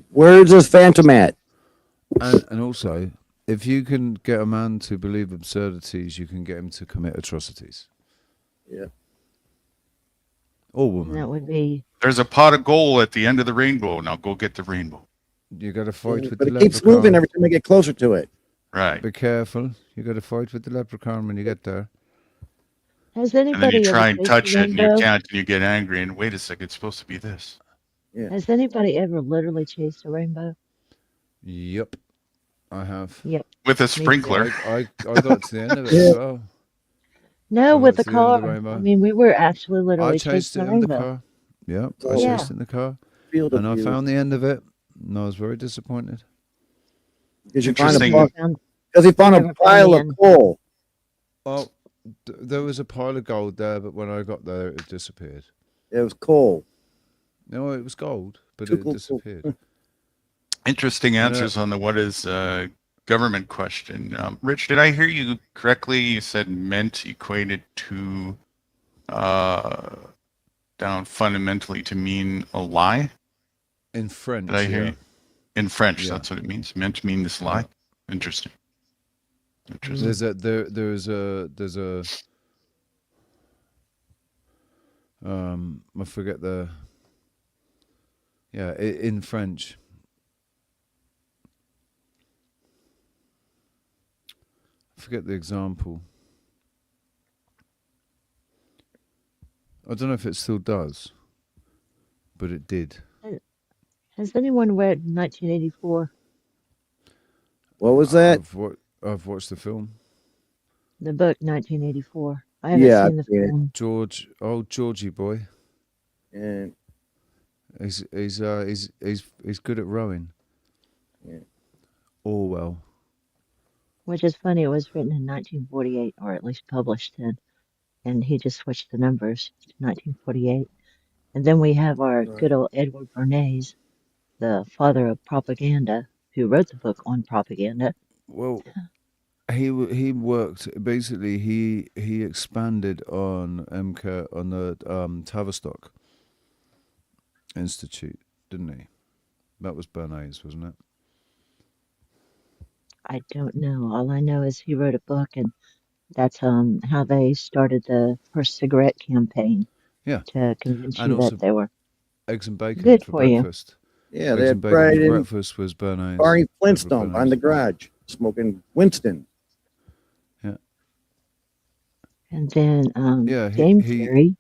Where's this phantom at? And also, if you can get a man to believe absurdities, you can get him to commit atrocities. Yeah. Or woman. That would be. There's a pot of gold at the end of the rainbow. Now go get the rainbow. You got to fight with But the it keeps leprechaun. moving every time I get closer to it. Right. Be careful. You got to fight with the leprechaun when you get there. Has And then anybody you try ever and touch chased a it and you rainbow? can't and you get angry and wait a second, it's supposed to be this. Has anybody ever literally chased a rainbow? Yep, I have. Yep. With a Me sprinkler. too. I got to the end of it as well. No, with the the end of the car. rainbow. I mean, we were actually literally I chased chasing it a in the rainbow. car. Yep, I Yeah. chased it in the car. Field And of I view. found the end of it, and I was very disappointed. Did you find a Interesting. Because he found a Never found pile the of end. coal. Oh, there was a pile of gold there, but when I got there, it disappeared. It was coal. No, it was gold, but Too it cool. disappeared. Interesting answers on the what is government question. Rich, did I hear you correctly? You said meant equated to down fundamentally to mean a lie? In French, Did I hear yeah. you? In French, Yeah. that's what it means. Meant to mean this lie. Interesting. Interesting. There's a I forget the in French. I forget the example. I don't know if it still does, but it did. Has anyone read 1984? What was that? I've watched the film. The book 1984. I haven't Yeah, seen the film. Georgie boy. And He's good at rowing. Yeah. Orwell. Which is funny. It was written in 1948, or at least published then, and he just switched the numbers to 1948. And then we have our good old Edward Bernays, the father of propaganda, who wrote the book on propaganda. Well, he worked basically. He expanded on MK on the Tavistock Institute, didn't he? That was Bernays, wasn't it? I don't know. All I know is he wrote a book, and that's how they started the first cigarette campaign. Yeah. To convince And you also that they were eggs and bacon good for for you. breakfast. Yeah, Eggs they're and bacon right for in breakfast was Bernays. Barney Edward Flintstone Bernays. on the garage, smoking Winston. Yeah. And then Yeah, game theory.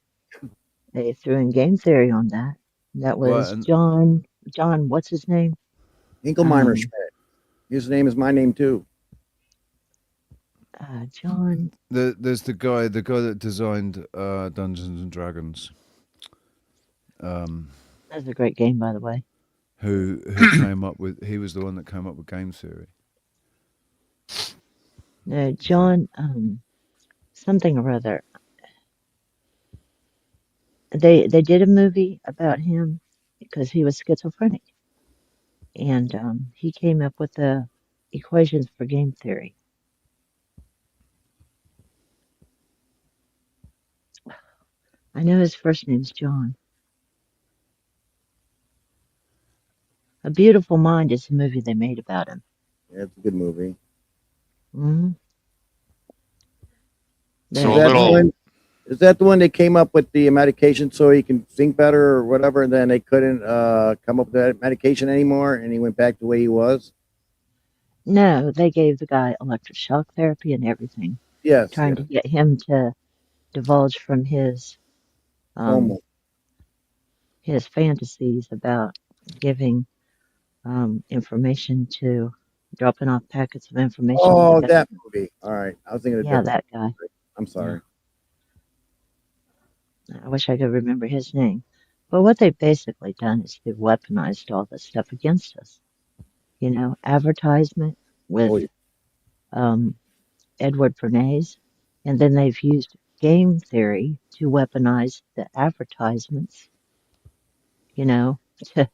They threw in game theory on that. That was and John. What's his name? Hinkelmeimer Schmidt. His name is my name too. John. There's the guy that designed Dungeons and Dragons. That's a great game, by the way. Who came up with? He was the one that came up with game theory. John. Something or other. They did a movie about him because he was schizophrenic, and he came up with the equations for game theory. I know his first name's John. A Beautiful Mind is the movie they made about him. Yeah, it's a good movie. Mm-hmm. Is that the one they came up with the medication so he can think better or whatever, and then they couldn't come up with that medication anymore, and he went back the way he was? No, they gave the guy electroshock therapy and everything. Yes. Trying to get him to divulge from his fantasies about giving information to dropping off packets of information. Oh, that movie. All right. I was thinking of that guy. I'm sorry. I wish I could remember his name. But what they've basically done is they've weaponized all this stuff against us. You know, advertisement with Edward Bernays, and then they've used game theory to weaponize the advertisements, you know, to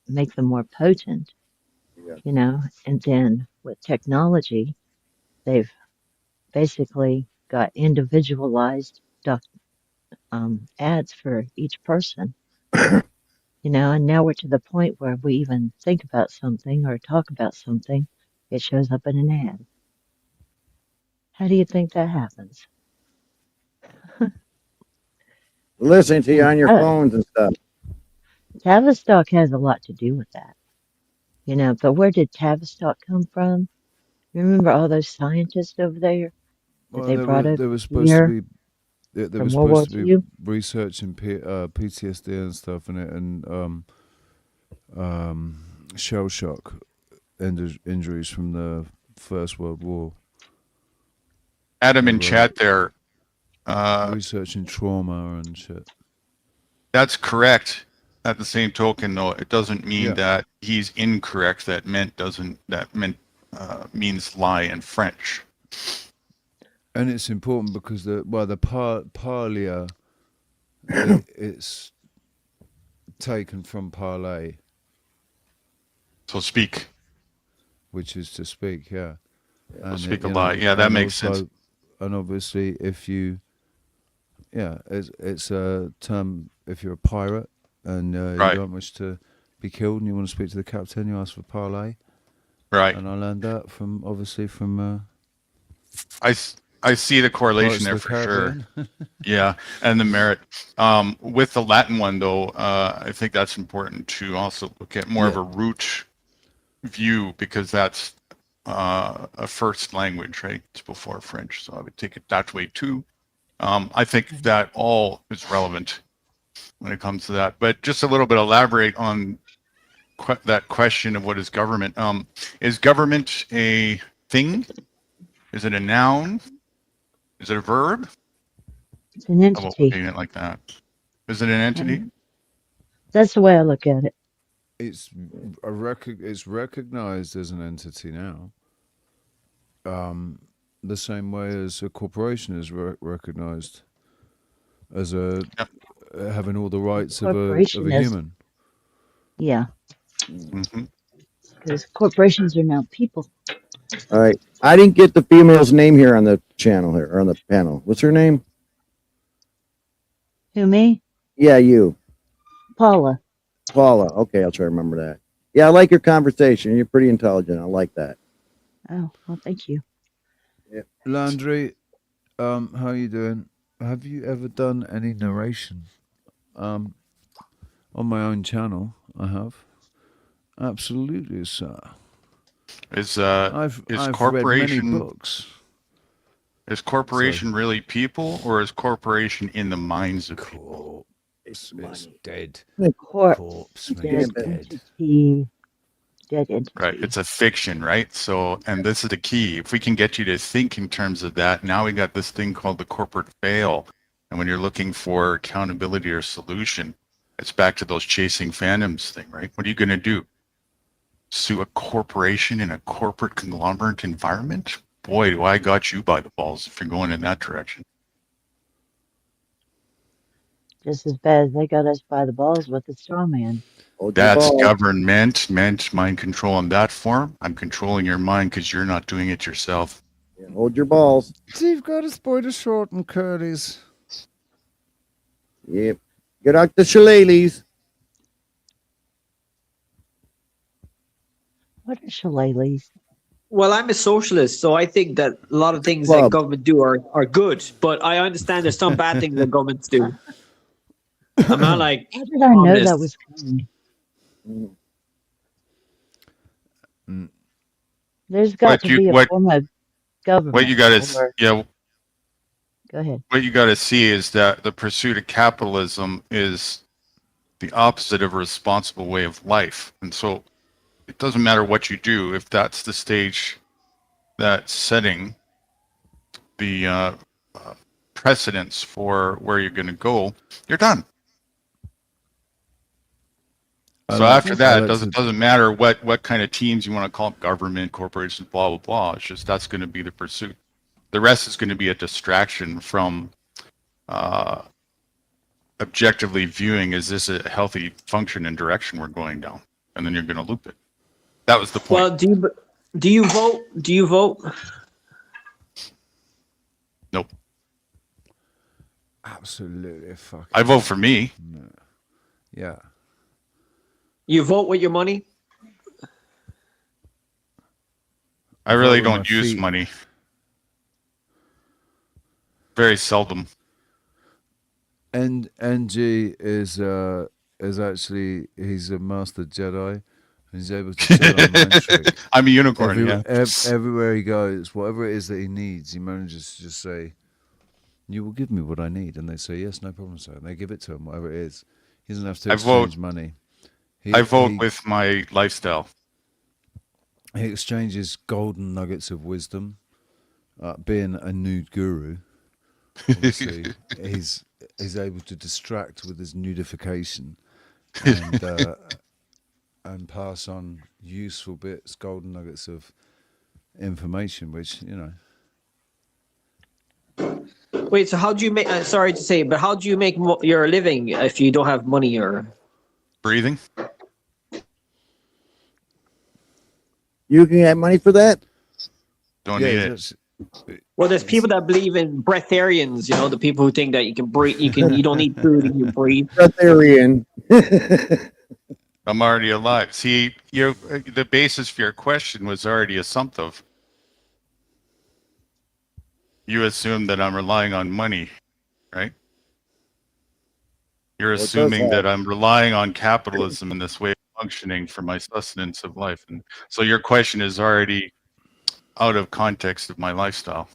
make them more potent, you know, and then with technology, they've basically got individualized ads for each person, you know, and now we're to the point where we even think about something or talk about something, it shows up in an ad. How do you think that happens? Listening to you on your phones and stuff. Tavistock has a lot to do with that, you know, but where did Tavistock come from? Remember all those scientists over there that they brought over They were supposed here to be. They were from World War supposed to be II? researching PTSD and stuff in it, and shell shock injuries from the First World War. Adam in chat there. Researching trauma and shit. That's correct. At the same token, though, it doesn't mean that he's incorrect. That means lie in French. And it's important because the parlia, it's taken from parler. So speak. Which is to speak, yeah. And speak a lie. Yeah, that makes sense. And obviously, if you, it's a term. If you're a pirate and you don't wish to be killed and you want to speak to the captain, you ask for parley. Right. And I learned that from. I see the correlation there for sure. Yeah, and the merit. With the Latin one, though, I think that's important to also look at more of a root view, because that's a first language, right? It's before French, so I would take it that way too. I think that all is relevant when it comes to that. But just a little bit elaborate on that question of what is government. Is government a thing? Is it a noun? Is it a verb? It's an How about entity. looking at it like that? Is it an entity? That's the way I look at it. It's it's recognized as an entity now. The same way as a corporation is recognized as having all the rights of a human. Yeah. Mm-hmm. Because corporations are now people. All right. I didn't get the female's name here on the channel here, or on the panel. What's her name? Who, me? Yeah, you. Paula. Paula. Okay, I'll try to remember that. Yeah, I like your conversation. You're pretty intelligent. I like that. Oh, well, thank you. Yeah. Landry, how you doing? Have you ever done any narration? On my own channel, I have. Absolutely, sir. I've corporation read many books. Is corporation really people, or is corporation in the minds of people? It's dead. Corpse. Dead entity. Dead entity. Right. It's a fiction, right? So, and this is the key. If we can get you to think in terms of that, now we got this thing called the corporate fail. And when you're looking for accountability or solution, it's back to those chasing phantoms thing, right? What are you going to do? Sue a corporation in a corporate conglomerate environment? Boy, do I got you by the balls if you're going in that direction. Just as bad as they got us by the balls with the straw man. That's government, mind control in that form. I'm controlling your mind because you're not doing it yourself. Yeah, hold your balls. So you've got us by the short and curlies. Yep. Get out the shillelaghs. What are shillelaghs? Well, I'm a socialist, so I think that a lot of things that government do are good, but I understand there's some bad things that governments do. I'm not like. How did I know that was coming? There's got to be a form of government. What you got to, Go ahead. What you got to see is that the pursuit of capitalism is the opposite of a responsible way of life, and so it doesn't matter what you do if that's the stage that's setting the precedence for where you're going to go. You're done. So after that, it doesn't matter what kind of teams you want to call them, government, corporations, blah, blah, blah. It's just that's going to be the pursuit. The rest is going to be a distraction from objectively viewing, is this a healthy function and direction we're going down? And then you're going to loop it. That was the point. Well, do you vote? Do you vote? Nope. Absolutely fucking. I vote for me. No. Yeah. You vote with your money? I really don't use money. Very seldom. And NG is actually, he's a master Jedi. He's able to Jedi mind trick. I'm a unicorn. Everywhere he goes, whatever it is that he needs, he manages to just say, "You will give me what I need," and they say, "Yes, no problem, sir." And they give it to him, whatever it is. He doesn't have to exchange money. I vote with my lifestyle. He exchanges golden nuggets of wisdom. Being a nude guru, obviously, he's able to distract with his nudification and pass on useful bits, golden nuggets of information, which, you know. Wait, so how do you make? Sorry to say, but how do you make your living if you don't have money or breathing? You can get money for that? Don't need it. Well, there's people that believe in breatharians. You know, the people who think that you can breathe, you don't need food and you breathe. Breatharian. I'm already alive. See, the basis for your question was already assumptive. You assume that I'm relying on money, right? You're assuming that I'm relying on capitalism in this way of functioning for my sustenance of life. And so your question is already out of context of my lifestyle.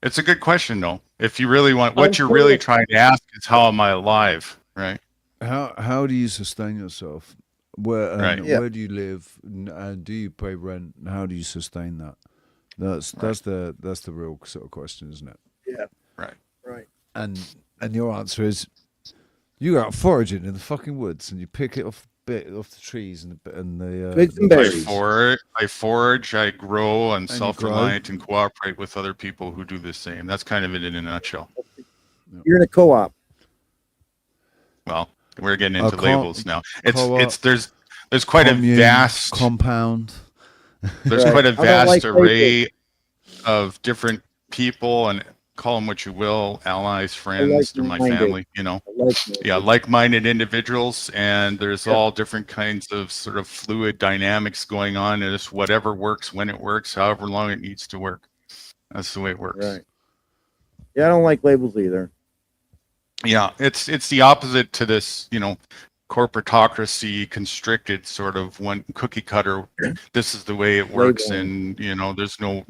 It's a good question, though. If you really want, what you're really trying to ask is, how am I alive, right? how do you sustain yourself? Where Right. where do you live? And do you pay rent? And how do you sustain that? That's the real sort of question, isn't it? Yeah. Right. Right. And your answer is, you go out foraging in the fucking woods and you pick it off the trees and the Pigs and the berries. berries. I forage, I grow, I'm And you self-reliant and cooperate with other people who do the same. That's kind of it in a nutshell. You're in a co-op. Well, we're getting A into labels now. co-op, There's quite a commune, vast compound. there's Right. quite a I don't vast like array of different people, and call them what you will, allies, friends, they're my like-minded. family, you know. Yeah, like-minded individuals, and there's all different kinds of sort of fluid dynamics going on, and it's whatever works when it works, however long it needs to work. That's the way it works. Right. Yeah, I don't like labels either. Yeah, it's the opposite to this, you know, corporatocracy, constricted sort of one cookie cutter. This is the way it works, and you know, there's no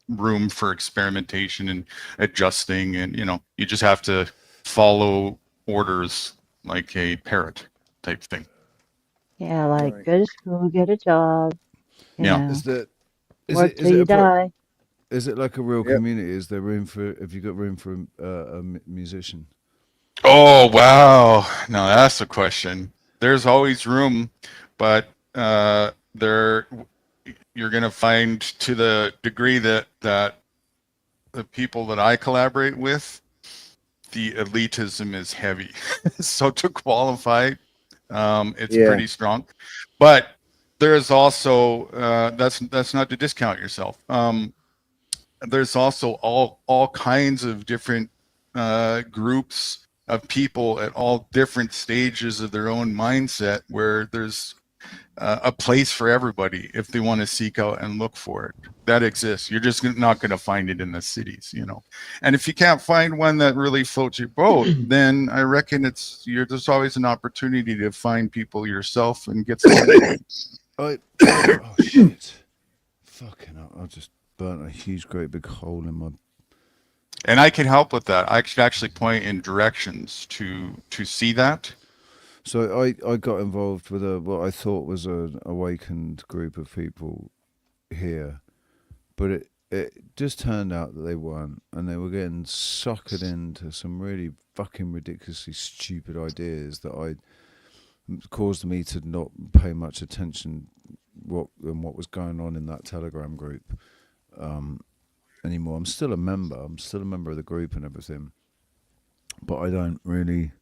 room for experimentation and adjusting, and you know, you just have to follow orders like a parrot type thing. Yeah, like go to school, get a job. You Yeah. know, Is work till you die. Is it like a real community? Is there room for? Have you got room for a musician? Oh wow! Now that's the question. There's always room, but you're going to find, to the degree that the people that I collaborate with, the elitism is heavy. So to qualify, it's pretty strong. But there's also that's not to discount yourself. There's also all kinds of different groups of people at all different stages of their own mindset, where there's a place for everybody if they want to seek out and look for it. That exists. You're just not going to find it in the cities, you know. And if you can't find one that really floats your boat, then I reckon there's always an opportunity to find people yourself and get some. Oh shit! Fucking hell! I just burnt a huge, great big hole in my. And I can help with that. I should actually point in directions to see that. So I got involved with what I thought was an awakened group of people here, but it just turned out that they weren't, and they were getting suckered into some really fucking ridiculously stupid ideas that caused me to not pay much attention what was going on in that Telegram group anymore. I'm still a member of the group and everything, but I don't really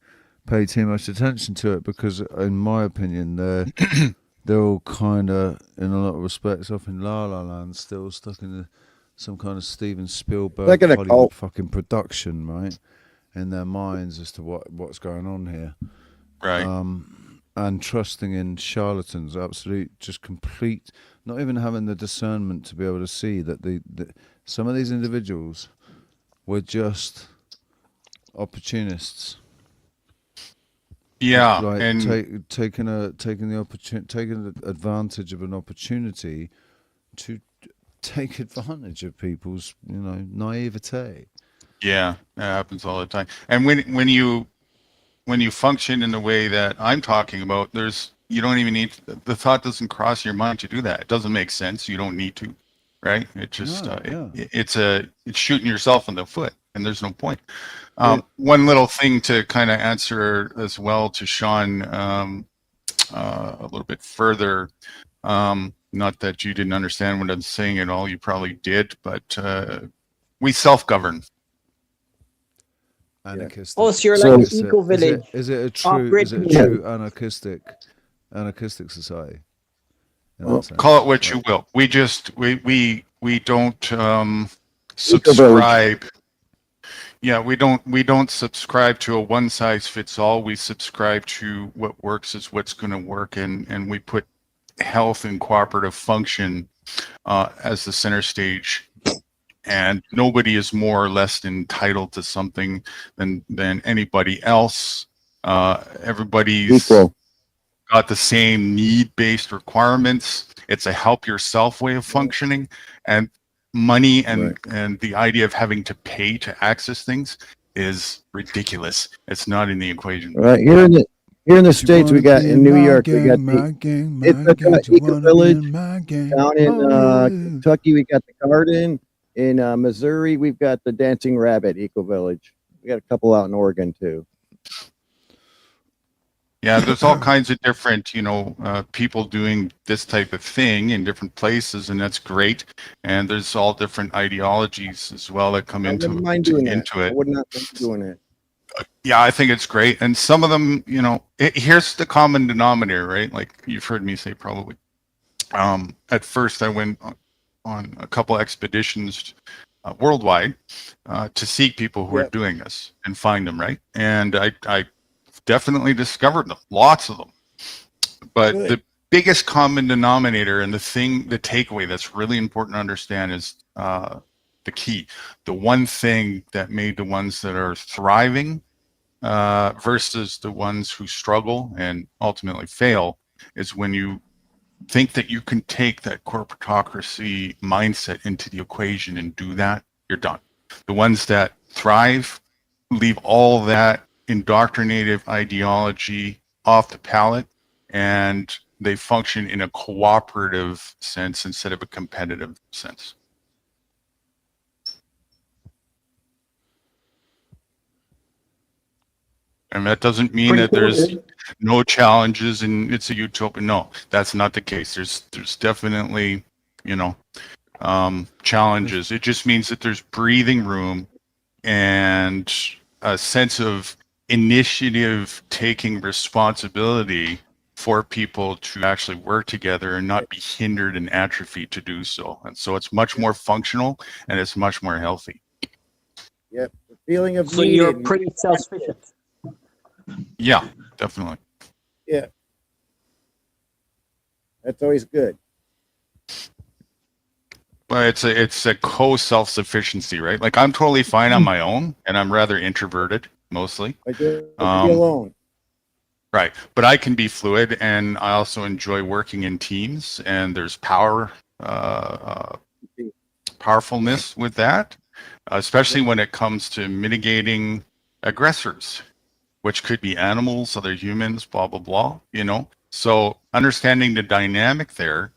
pay too much attention to it because, in my opinion, they're all kind of, in a lot of respects, off in La La Land, still stuck in some kind of Steven Spielberg Like in a Hollywood cult. fucking production, right? In their minds as to what's going on here, right? And trusting in charlatans, absolute, just complete, not even having the discernment to be able to see that some of these individuals were just opportunists. Yeah, like and taking advantage of an opportunity to take advantage of people's, naivete. Yeah, that happens all the time. And when you function in the way that I'm talking about, you don't even need, the thought doesn't cross your mind to do that. It doesn't make sense. You don't need to, right? It just it's shooting yourself in the foot, and there's no point. One little thing to kind of answer as well to Sean a little bit further. Not that you didn't understand what I'm saying at all. You probably did, but we self-govern. Anarchistic. Oh, so you're like an eco village. Is it a true anarchistic society? Well, call it what you will. We just we don't subscribe. Yeah, we don't subscribe to a one size fits all. We subscribe to what works is what's going to work, and we put health and cooperative function as the center stage. And nobody is more or less entitled to something than anybody else. Everybody's got the same need-based requirements. It's a help yourself way of functioning, and money and the idea of having to pay to access things is ridiculous. It's not in the equation. Right, Here in the You States, we wanna got be in New my York, we got gang, the my gang, my Ithaca gang. You Eco wanna be in Village. my gang? Down in Oh yeah. Kentucky, we got the Garden. In Missouri, we've got the Dancing Rabbit Eco Village. We got a couple out in Oregon too. Yeah, there's all kinds of different, people doing this type of thing in different places, and that's great. And there's all different ideologies as well that come I into wouldn't mind doing that. into I it. would not mind doing it. Yeah, I think it's great. And some of them, here's the common denominator, right? Like you've heard me say probably. At first, I went on a couple expeditions worldwide to seek people who are doing this and find them, right? And I definitely discovered them, lots of them. But the biggest common denominator and the takeaway that's really important to understand is the key. The one thing that made the ones that are thriving versus the ones who struggle and ultimately fail is when you think that you can take that corporatocracy mindset into the equation and do that, you're done. The ones that thrive leave all that indoctrinative ideology off the palette, and they function in a cooperative sense instead of a competitive sense. And that doesn't mean that there's no challenges and it's a utopia. No, that's not the case. There's definitely, challenges. It just means that there's breathing room and a sense of initiative, taking responsibility for people to actually work together and not be hindered and atrophied to do so. And so it's much more functional and it's much more healthy. Yep. The feeling of So you're pretty self-sufficient. Yeah, definitely. Yeah. That's always good. But it's a co-self-sufficiency, right? Like I'm totally fine on my own, and I'm rather introverted mostly. I do be alone. Right, but I can be fluid, and I also enjoy working in teams. And there's powerfulness with that, especially when it comes to mitigating aggressors, which could be animals, other humans, blah blah blah. So understanding the dynamic there.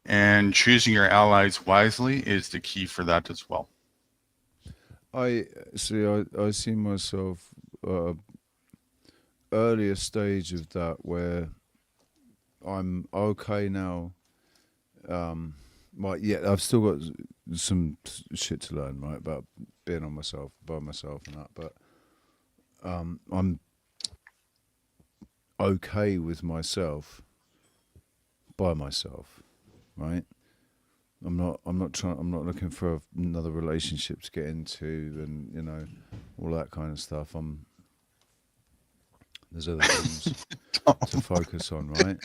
And choosing your allies wisely is the key for that as well. I see myself earlier stage of that where I'm okay now. I've still got some shit to learn, right, about being by myself and that, but I'm okay with myself by myself. Right, I'm not looking for another relationship to get into, and all that kind of stuff. There's other things to focus on, right?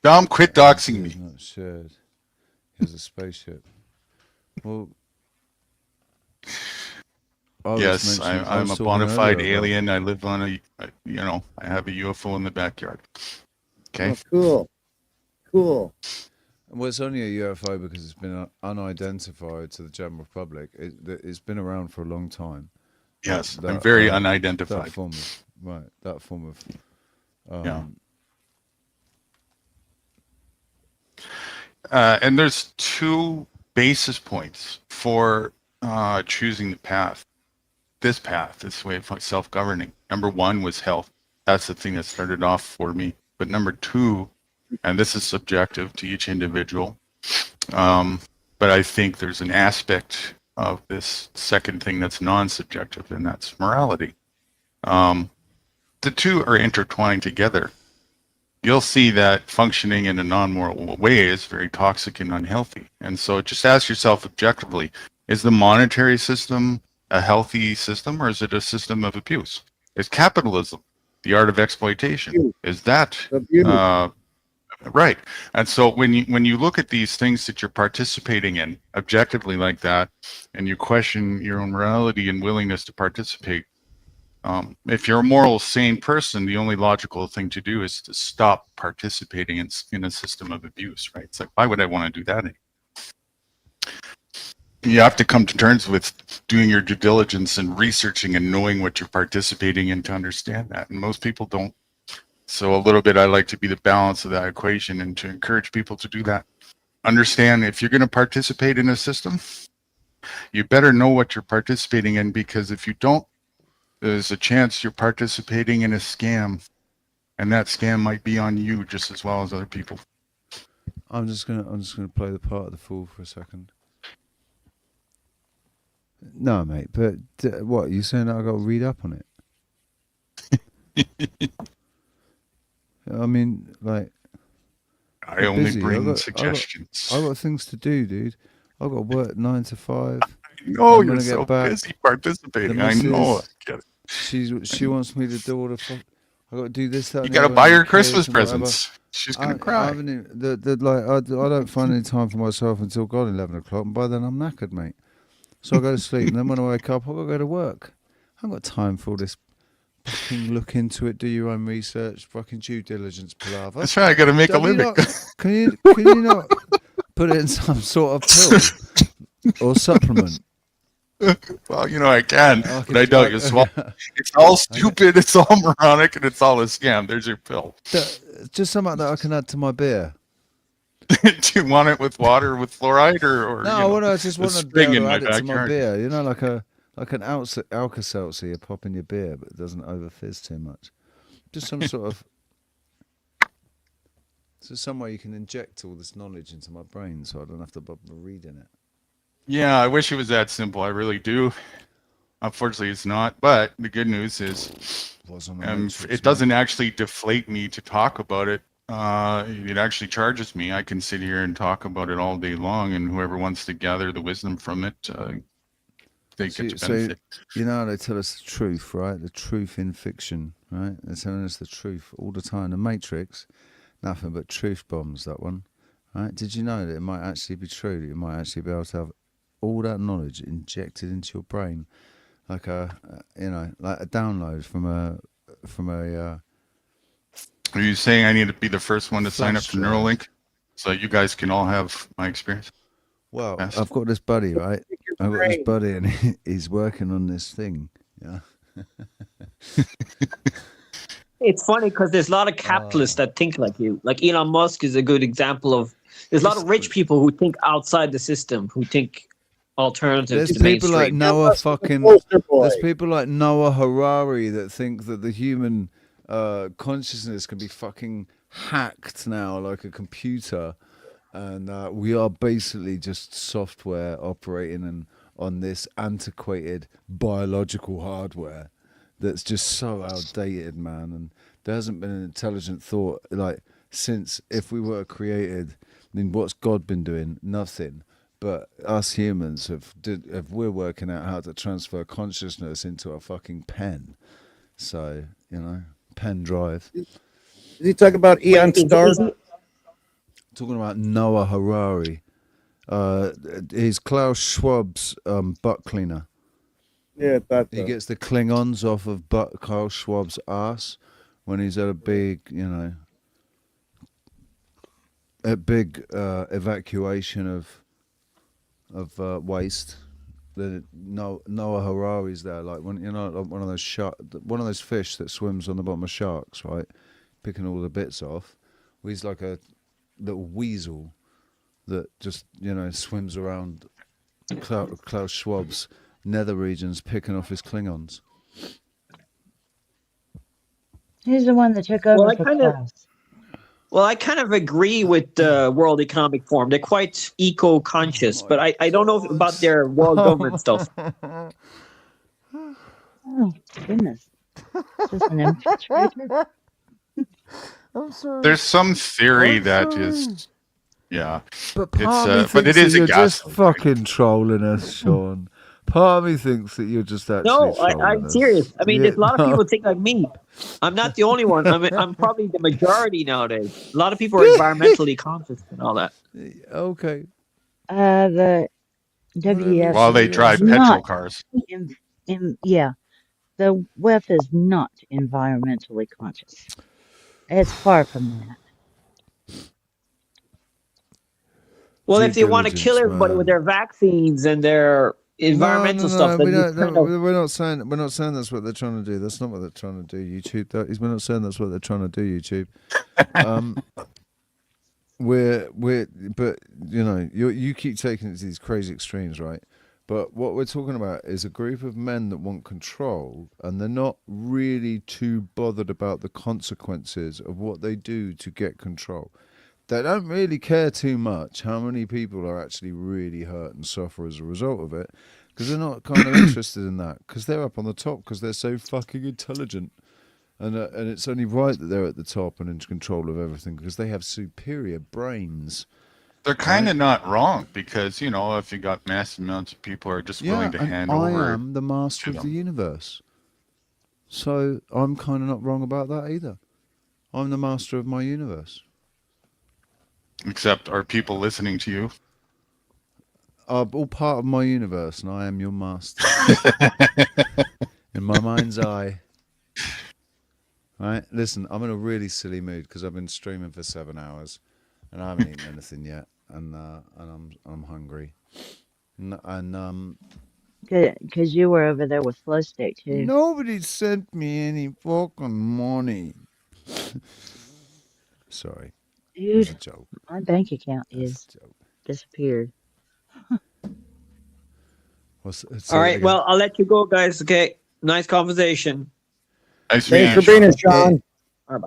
Dom, quit doxing me. Not shared. Here's a spaceship. Well, yes, I'm a bona fide alien. I live on I have a UFO in the backyard. Okay. Oh, cool. Well, it's only a UFO because it's been unidentified to the general public. It's been around for a long time. Yes, I'm very unidentified. That form of. Yeah. And there's two basis points for choosing the path. This way of self-governing. Number one was health. That's the thing that started off for me. But number two, and this is subjective to each individual, but I think there's an aspect of this second thing that's non-subjective, and that's morality. The two are intertwined together. You'll see that functioning in a non-moral way is very toxic and unhealthy. And so just ask yourself objectively, is the monetary system a healthy system, or is it a system of abuse? Is capitalism the art of exploitation? Is that right? And so when you look at these things that you're participating in objectively like that, and you question your own morality and willingness to participate, if you're a moral, sane person, the only logical thing to do is to stop participating in a system of abuse, right? It's like, why would I want to do that? You have to come to terms with doing your due diligence and researching and knowing what you're participating in to understand that. And most people don't So a little bit, I like to be the balance of that equation and to encourage people to do that. Understand if you're going to participate in a system, you better know what you're participating in, because if you don't, there's a chance you're participating in a scam, and that scam might be on you just as well as other people. I'm just gonna play the part of the fool for a second. No, mate, but what you saying that I got to read up on it? I mean, like, I only bring suggestions. I got things to do, dude. I got to work 9 to 5. No, I'm you're gonna so get back. busy participating. The I know. missus, she wants me to do all the fuck. I got to do this, that. You and the got to other, buy and her the kids Christmas and whatever. presents. She's gonna I cry. haven't even, I don't find any time for myself until God 11 o'clock, and by then I'm knackered, mate. So I go to sleep, and then when I wake up, I got to go to work. I haven't got time for all this fucking look into it, do your own research, fucking due diligence palaver. That's right. I got to make a living. Can you not put it in some sort of pill or supplement? Well, you know I can, but I doubt you swallow. It's all stupid. It's all moronic, and it's all a scam. There's your pill. Just something that I can add to my beer. Do you want it with water, with fluoride, or no? I just want to be able to add it to my backyard? beer. You know, like an Alka-Seltzer you pop in your beer, but it doesn't over-fizz too much. Just some sort of. So some way you can inject all this knowledge into my brain, so I don't have to bother reading it. Yeah, I wish it was that simple. I really do. Unfortunately, it's not. But the good news is, it doesn't actually deflate me to talk about it. It actually charges me. I can sit here and talk about it all day long, and whoever wants to gather the wisdom from it, they get to benefit. So, you know, they tell us the truth, right? The truth in fiction, right? They're telling us the truth all the time. The Matrix, nothing but truth bombs, that one, right? Did you know that it might actually be true, that you might actually be able to have all that knowledge injected into your brain, like like a download from a. Are you saying I need to be the first one to sign up for Neuralink, so you guys can all have my experience? Well, I've got this buddy, right? I've got this buddy, and he's working on this thing. Yeah. It's funny because there's a lot of capitalists that think like you. Like Elon Musk is a good example of. There's a lot of rich people who think outside the system, who think alternative. There's to the people like mainstream. There's people like Noah Harari that think that the human consciousness can be fucking hacked now like a computer, and we are basically just software operating on this antiquated biological hardware that's just so outdated, man. And there hasn't been an intelligent thought like since, if we were created, I mean, what's God been doing? Nothing. But us humans we're working out how to transfer consciousness into a fucking pen. So, you know, pen drive. Did he talk about Eon Star? Talking about Noah Harari. He's Klaus Schwab's butt cleaner. Yeah, that's he gets the Klingons off of Klaus Schwab's ass when he's at a big, evacuation of waste. Noah Harari's there, like when like one of those fish that swims on the bottom of sharks, right? Picking all the bits off. He's like a little weasel that just swims around Klaus Schwab's nether regions, picking off his Klingons. Who's the one that took over for Klaus? Well, I kind of agree with the World Economic Forum. They're quite eco-conscious, but I don't know about their world government stuff. Oh, goodness. Just an infiltrator? I'm sorry. There's some theory that is, yeah. But it is you're just fucking trolling us, Sean. Part of me thinks that you're just actually I'm serious. I mean, there's a lot of people think like me. I'm not the only one. I'm probably the majority nowadays. A lot of people are environmentally conscious and all that. Okay. The WEF. While they drive petrol cars. Yeah. The WEF is not environmentally conscious. It's far from that. Well, if they want to kill everybody with their vaccines and their environmental stuff that We you don't, kind no, of. we're not saying that's what they're trying to do. That's not what they're trying to do. YouTube. We're not saying that's what they're trying to do. YouTube. But you keep taking it to these crazy extremes, right? But what we're talking about is a group of men that want control, and they're not really too bothered about the consequences of what they do to get control. They don't really care too much how many people are actually really hurt and suffer as a result of it, because they're not kind of interested in that, because they're up on the top, because they're so fucking intelligent. And it's only right that they're at the top and in control of everything, because they have superior brains. They're kind of not wrong, because, if you got massive amounts of people who are just willing to hand I over. am the master of the universe. So I'm kind of not wrong about that either. I'm the master of my universe. Except, are people listening to you? Are all part of my universe, and I am your master. In my mind's eye. Right? Listen, I'm in a really silly mood because I've been streaming for 7 hours, and I haven't eaten anything yet, and I'm hungry. Because you were over there with Flo State too. Nobody sent me any fucking money. Sorry. Dude, That's a joke. my bank account is disappeared. All right. Well, I'll let you go, guys. Okay. Nice conversation. Thanks for being here, Sean. It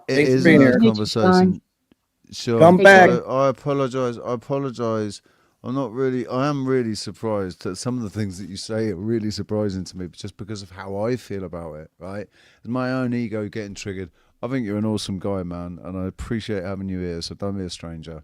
Thanks is for a being nice here. conversation. Sure. Come back. I apologize. I am really surprised that some of the things that you say are really surprising to me, just because of how I feel about it, right? My own ego getting triggered. I think you're an awesome guy, man, and I appreciate having you here, so don't be a stranger.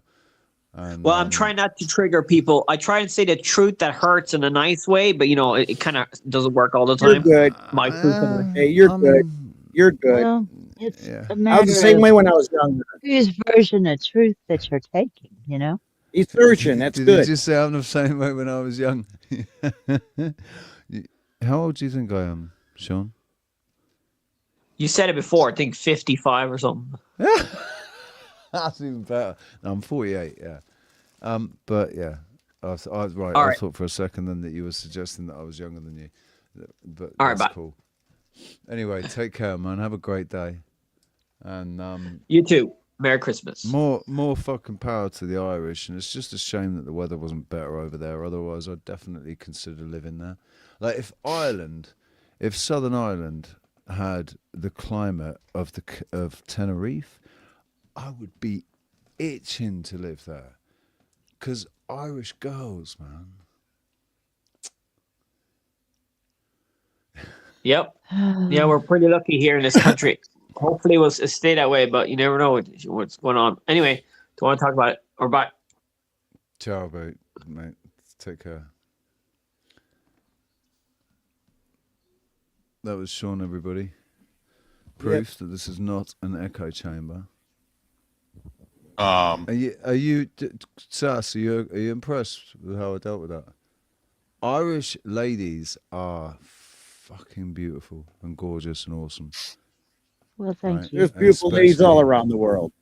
And, Well, I'm trying not to trigger people. I try and say the truth that hurts in a nice way, but it kind of doesn't work all the time. You're good. My truth. Hey, you're good. You're good. Well, it's a I matter was the same of way when I was younger. whose version of truth that you're taking, He's searching. That's Did good. you just say I'm the same way when I was young? How old do you think I am, Sean? You said it before. I think 55 or something. That's even better. No, I'm 48. Yeah. But yeah, I All I right. thought for a second then that you were suggesting that I was younger than you. But All right, that's bye. cool. Anyway, take care, man. Have a great day. And You too. Merry Christmas. more fucking power to the Irish. And it's just a shame that the weather wasn't better over there. Otherwise, I'd definitely consider living there. Like if Southern Ireland had the climate of Tenerife, I would be itching to live there. Because Irish girls, man. Yep. Yeah, we're pretty lucky here in this country. Hopefully, we'll stay that way, but you never know what's going on. Anyway, do you want to talk about it or bye? Ciao, mate. Take care. That was Sean, everybody. Proof that this is not an echo chamber. Are you, Sass? Are you impressed with how I dealt with that? Irish ladies are fucking beautiful and gorgeous and awesome. Well, thank you. There's beautiful ladies all around the world.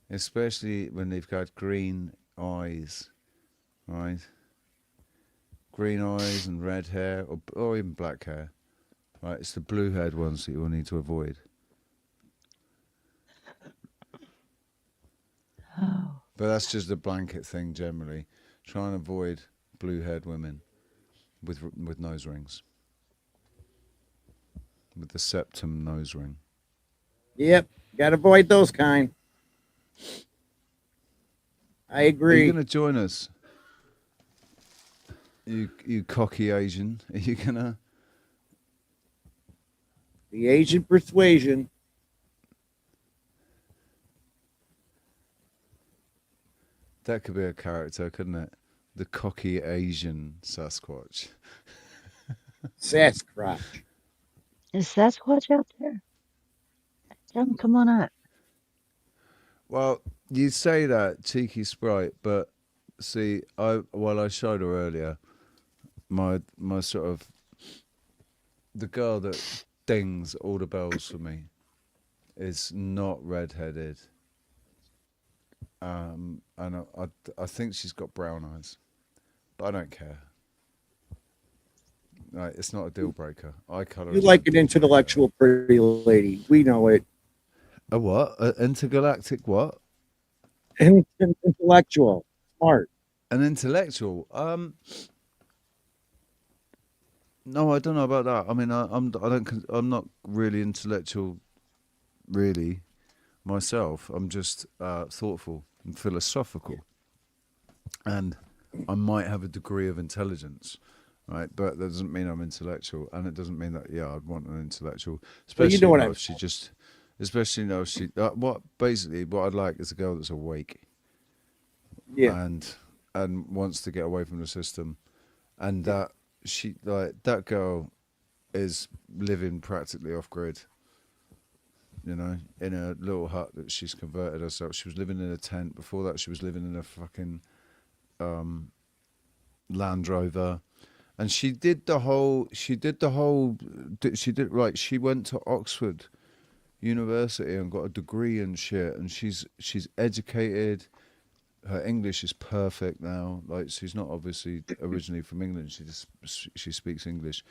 Especially when they've got green eyes, right? Green eyes and red hair, or even black hair, right? It's the blue-haired ones that you will need to avoid. But that's just a blanket thing generally. Try and avoid blue-haired women with nose rings. With the septum nose ring. Yep. Got to avoid those kind. I agree. Are you going to join us? You cocky Asian. Are you going to? The Asian persuasion. That could be a character, couldn't it? The cocky Asian Sasquatch. Sasquatch. Is Sasquatch out there? Tell him, come on up. Well, you say that, cheeky sprite, but see, I showed her earlier, my sort of, the girl that dings all the bells for me is not redheaded. And I think she's got brown eyes, but I don't care. Right, it's not a deal breaker. Eye color. You like an intellectual pretty lady. We know it. A what? An intergalactic what? Intellectual, smart. An intellectual. No, I don't know about that. I mean, I'm not really intellectual, really, myself. I'm just thoughtful and philosophical, and I might have a degree of intelligence, right? But that doesn't mean I'm intellectual, and it doesn't mean that I'd want an intellectual, especially you know what if she just, especially now she what I'd like is a girl that's awake, and wants to get away from the system, and that she that girl is living practically off grid. You know, in a little hut that she's converted herself. She was living in a tent. Before that, she was living in a fucking Land Rover, and she did right. She went to Oxford University and got a degree and shit, and she's educated. Her English is perfect now. Like, she's not obviously originally from England. She speaks English.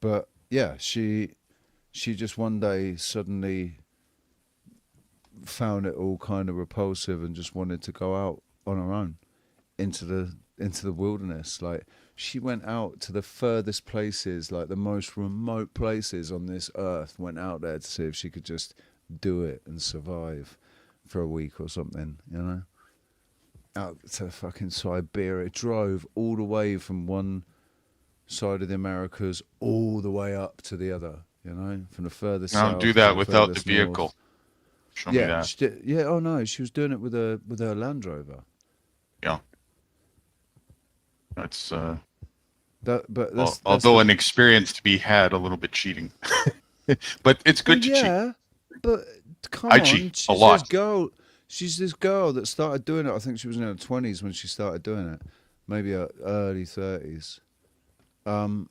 But yeah, she just one day suddenly found it all kind of repulsive and just wanted to go out on her own into the wilderness. Like, she went out to the furthest places, like the most remote places on this earth, went out there to see if she could just do it and survive for a week or something, you know? Out to fucking Siberia, drove all the way from one side of the Americas all the way up to the other, you know, from the furthest south. I'll do that to the without the furthest vehicle. north. Show me that. She did, oh no, she was doing it with her Land Rover. Yeah. That's although an experience to be had, a little bit cheating. But it's good to cheat. But come I on, cheat a lot. She's this girl that started doing it. I think she was in her 20s when she started doing it, maybe her early 30s. And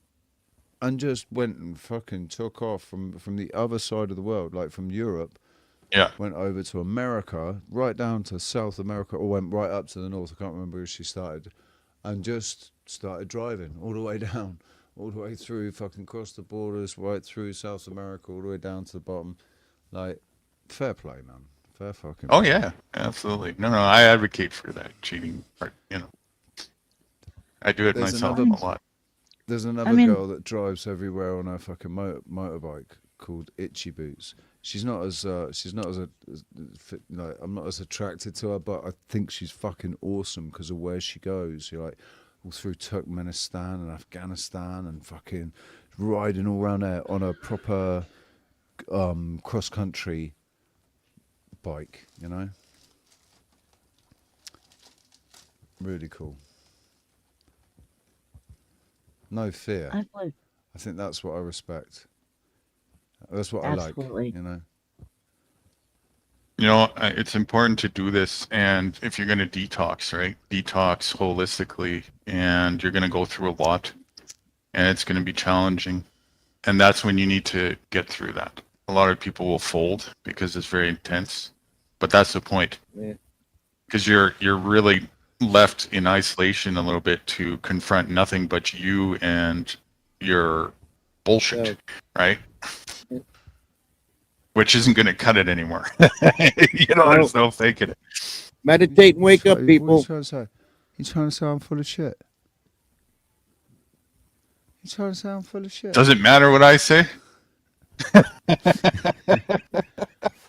just went and fucking took off from the other side of the world, like from Europe. Yeah. Went over to America, right down to South America, or went right up to the north. I can't remember where she started, and just started driving all the way down, all the way through, fucking crossed the borders, right through South America, all the way down to the bottom. Like, fair play, man. Fair fucking play. Oh yeah, absolutely. No, I advocate for that cheating part. You know, I do it myself a lot. There's another girl that drives everywhere on her fucking motorbike called Itchy Boots. She's not as like, I'm not as attracted to her, but I think she's fucking awesome because of where she goes. You're like all through Turkmenistan and Afghanistan and fucking riding all around there on a proper cross country bike, you know. Really cool. No fear. I think that's what I respect. That's what I like, you know. You know, it's important to do this, and if you're going to detox, right? Detox holistically, and you're going to go through a lot, and it's going to be challenging, and that's when you need to get through that. A lot of people will fold because it's very intense, but that's the point. Because you're really left in isolation a little bit to confront nothing but you and your bullshit, right? Which isn't going to cut it anymore. You know, there's no faking it. Meditate and wake up, people. What are you trying to say? You trying to say I'm full of shit? You trying to say I'm full of shit? Does it matter what I say?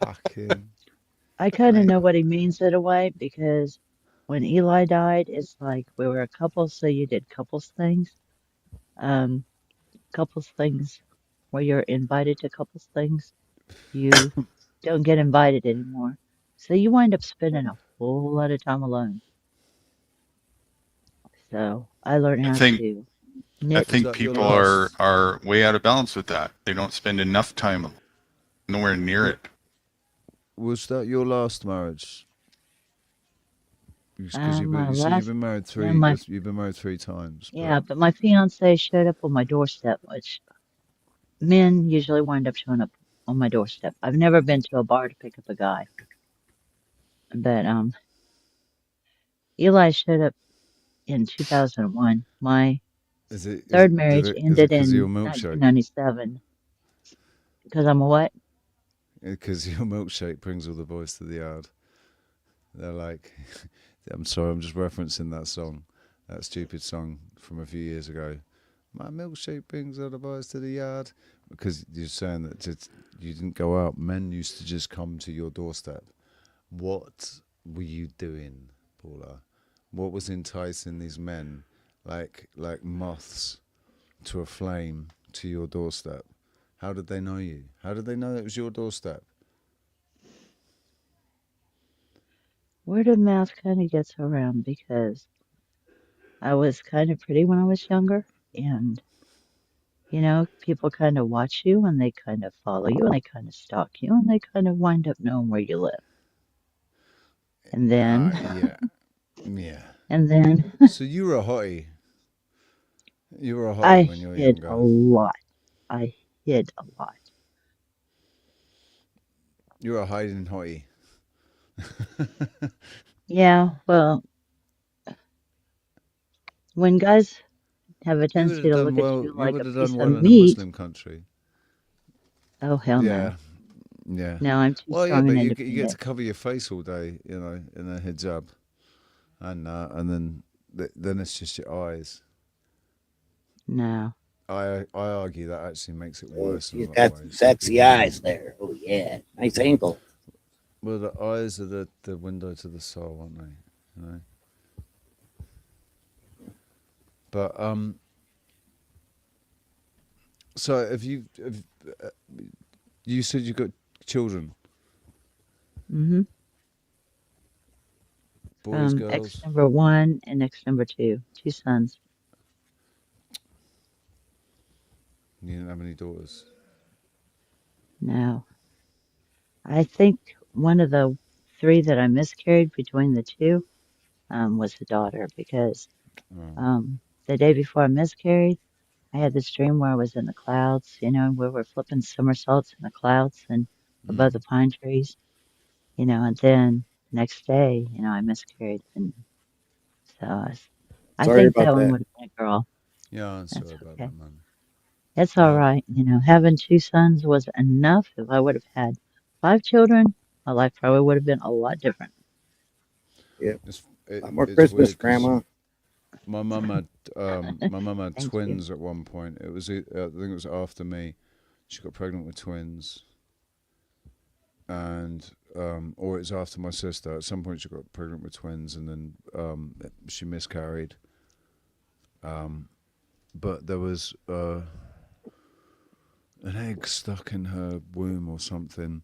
Fucking. I kind of know what he means in a way, because when Eli died, it's like we were a couple, so you did couples things. Couples things where you're invited to couples things. You don't get invited anymore. So you wind up spending a whole lot of time alone. So I learned how to knit. I think people are way out of balance with that. They don't spend enough time, nowhere near it. Was that your last marriage? Because you've been married three. Yeah, you've been married 3 times. Yeah, but my fiance showed up on my doorstep, which men usually wind up showing up on my doorstep. I've never been to a bar to pick up a guy, but Eli showed up in 2001. My Is it third marriage is it ended because of your in milkshake? 1997. Because I'm a what? Because your milkshake brings all the boys to the yard. They're like, I'm sorry, I'm just referencing that song, that stupid song from a few years ago. My milkshake brings all the boys to the yard. Because you're saying that you didn't go out. Men used to just come to your doorstep. What were you doing, Paula? What was enticing these men, like moths to a flame, to your doorstep? How did they know you? How did they know it was your doorstep? Word of mouth kind of gets around because I was kind of pretty when I was younger, and people kind of watch you and they kind of follow you and they kind of stalk you and they kind of wind up knowing where you live. And then, Yeah. and then So you were a hottie. You were a hottie I when you were hid younger. a lot. I hid a lot. You were a hiding hottie. Yeah, well, when guys have a You would tendency have to done look at well. you You like would a have piece done of well in a meat, Muslim country. oh hell no. Yeah, yeah. No, I'm too Well, yeah, strong but and you get to independent. cover your face all day, in a hijab, and then it's just your eyes. No. I argue that actually makes it Oh, worse in a she's lot of got some ways. sexy eyes there. Oh yeah, nice ankle. Well, the eyes are the window to the soul, aren't they? But so you said you got children, Mm-hmm. boys, Ex girls? number one and ex number two sons. You didn't have any daughters. No. I think one of the three that I miscarried between the two was the daughter because the day before I miscarried, I had this dream where I was in the clouds, and we were flipping somersaults in the clouds and above the pine trees, and then next day, I miscarried. And so I Sorry think about that one that. would have been a girl. Yeah, I'm That's sorry about okay. that, man. It's all right. Having two sons was enough. If I would have had 5 children, my life probably would have been a lot different. Yep. It's More it's Christmas, weird because Grandma. my mum had my mum had Thank you. twins at one point. I think it was after me. She got pregnant with twins, and or it was after my sister. At some point, she got pregnant with twins, and then she miscarried. But there was an egg stuck in her womb or something.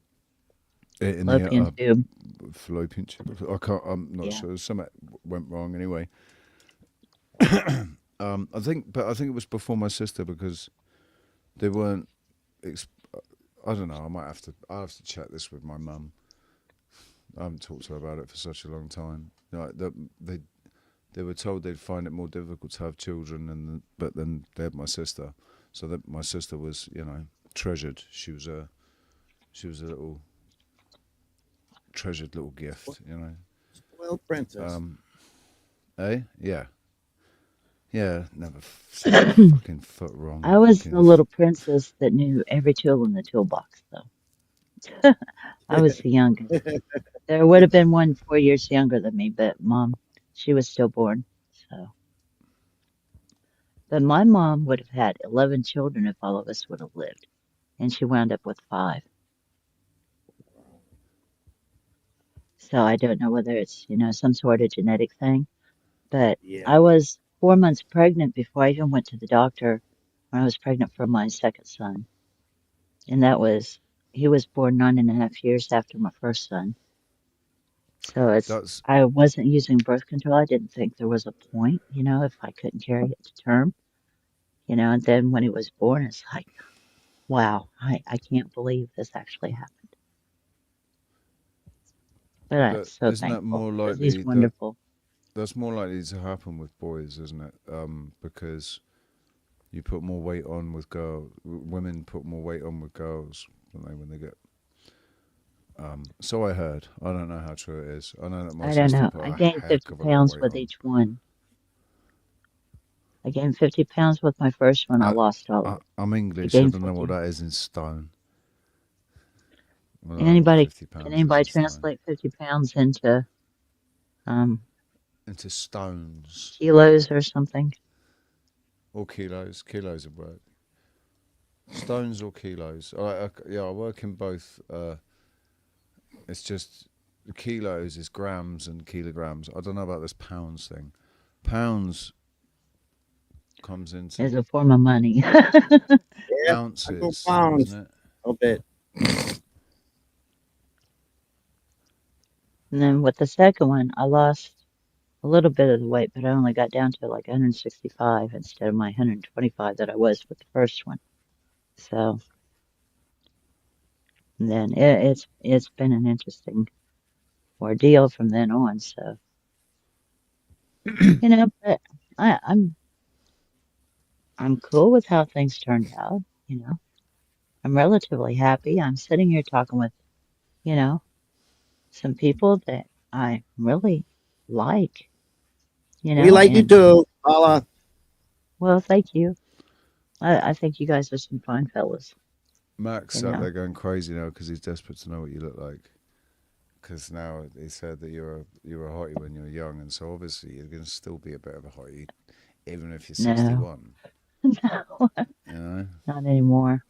In Fallopian the tube. fallopian tube. I can't. I'm not Yeah. sure. Something went wrong anyway. I think it was before my sister because they weren't. I don't know. I'll have to check this with my mum. I haven't talked to her about it for such a long time. They were told they'd find it more difficult to have children, but then they had my sister, so that my sister was treasured. She was a little treasured little gift. Well, princess. Yeah. Yeah, never set a fucking foot wrong. I was Fucking the little princess that knew every tool in the toolbox, though. I was the youngest. There would have been one 4 years younger than me, but mom, she was stillborn. So, but my mom would have had 11 children if all of us would have lived, and she wound up with 5. So I don't know whether it's some sort of genetic thing, but Yeah. I was 4 months pregnant before I even went to the doctor when I was pregnant for my second son, and he was born 9.5 years after my first son. So I wasn't using birth control. I didn't think there was a point, if I couldn't carry it to term, and then when he was born, it's like, wow, I can't believe this actually happened. But I'm But so isn't that thankful more because he's likely wonderful. that's more likely to happen with boys, isn't it? Because you put more weight on with girls. Women put more weight on with girls when they get. So I heard. I don't know how true it is. I know that my I don't sister know. put I a gained heck 50 of a lot of pounds weight with on. each one. I gained 50 pounds with my first one. I lost all of it. I'm I English. I gained don't know what 50. that is in stone. Well, I don't know what Anybody 50 can pounds is anybody in stone. translate 50 pounds into um Into stones kilos or something? or kilos. Kilos of work. Stones or kilos. Yeah, I work in both. It's just the kilos is grams and kilograms. I don't know about this pounds thing. Pounds comes into As a form of money. Yeah, I go ounces, pounds isn't it? a bit. And then with the second one, I lost a little bit of the weight, but I only got down to like 165 instead of my 125 that I was with the first one. So and then it's been an interesting ordeal from then on. So but I'm cool with how things turned out. I'm relatively happy. I'm sitting here talking with you know some people that I really like. We like you And too, Paula. well, thank you. I think you guys are some fine fellas. Max You sat know. there going crazy now because he's desperate to know what you look like. Because now he said that you're a hottie when you were young, and so obviously you're going to still be a bit of a hottie, even if you're No. 61. No. You know? Not anymore.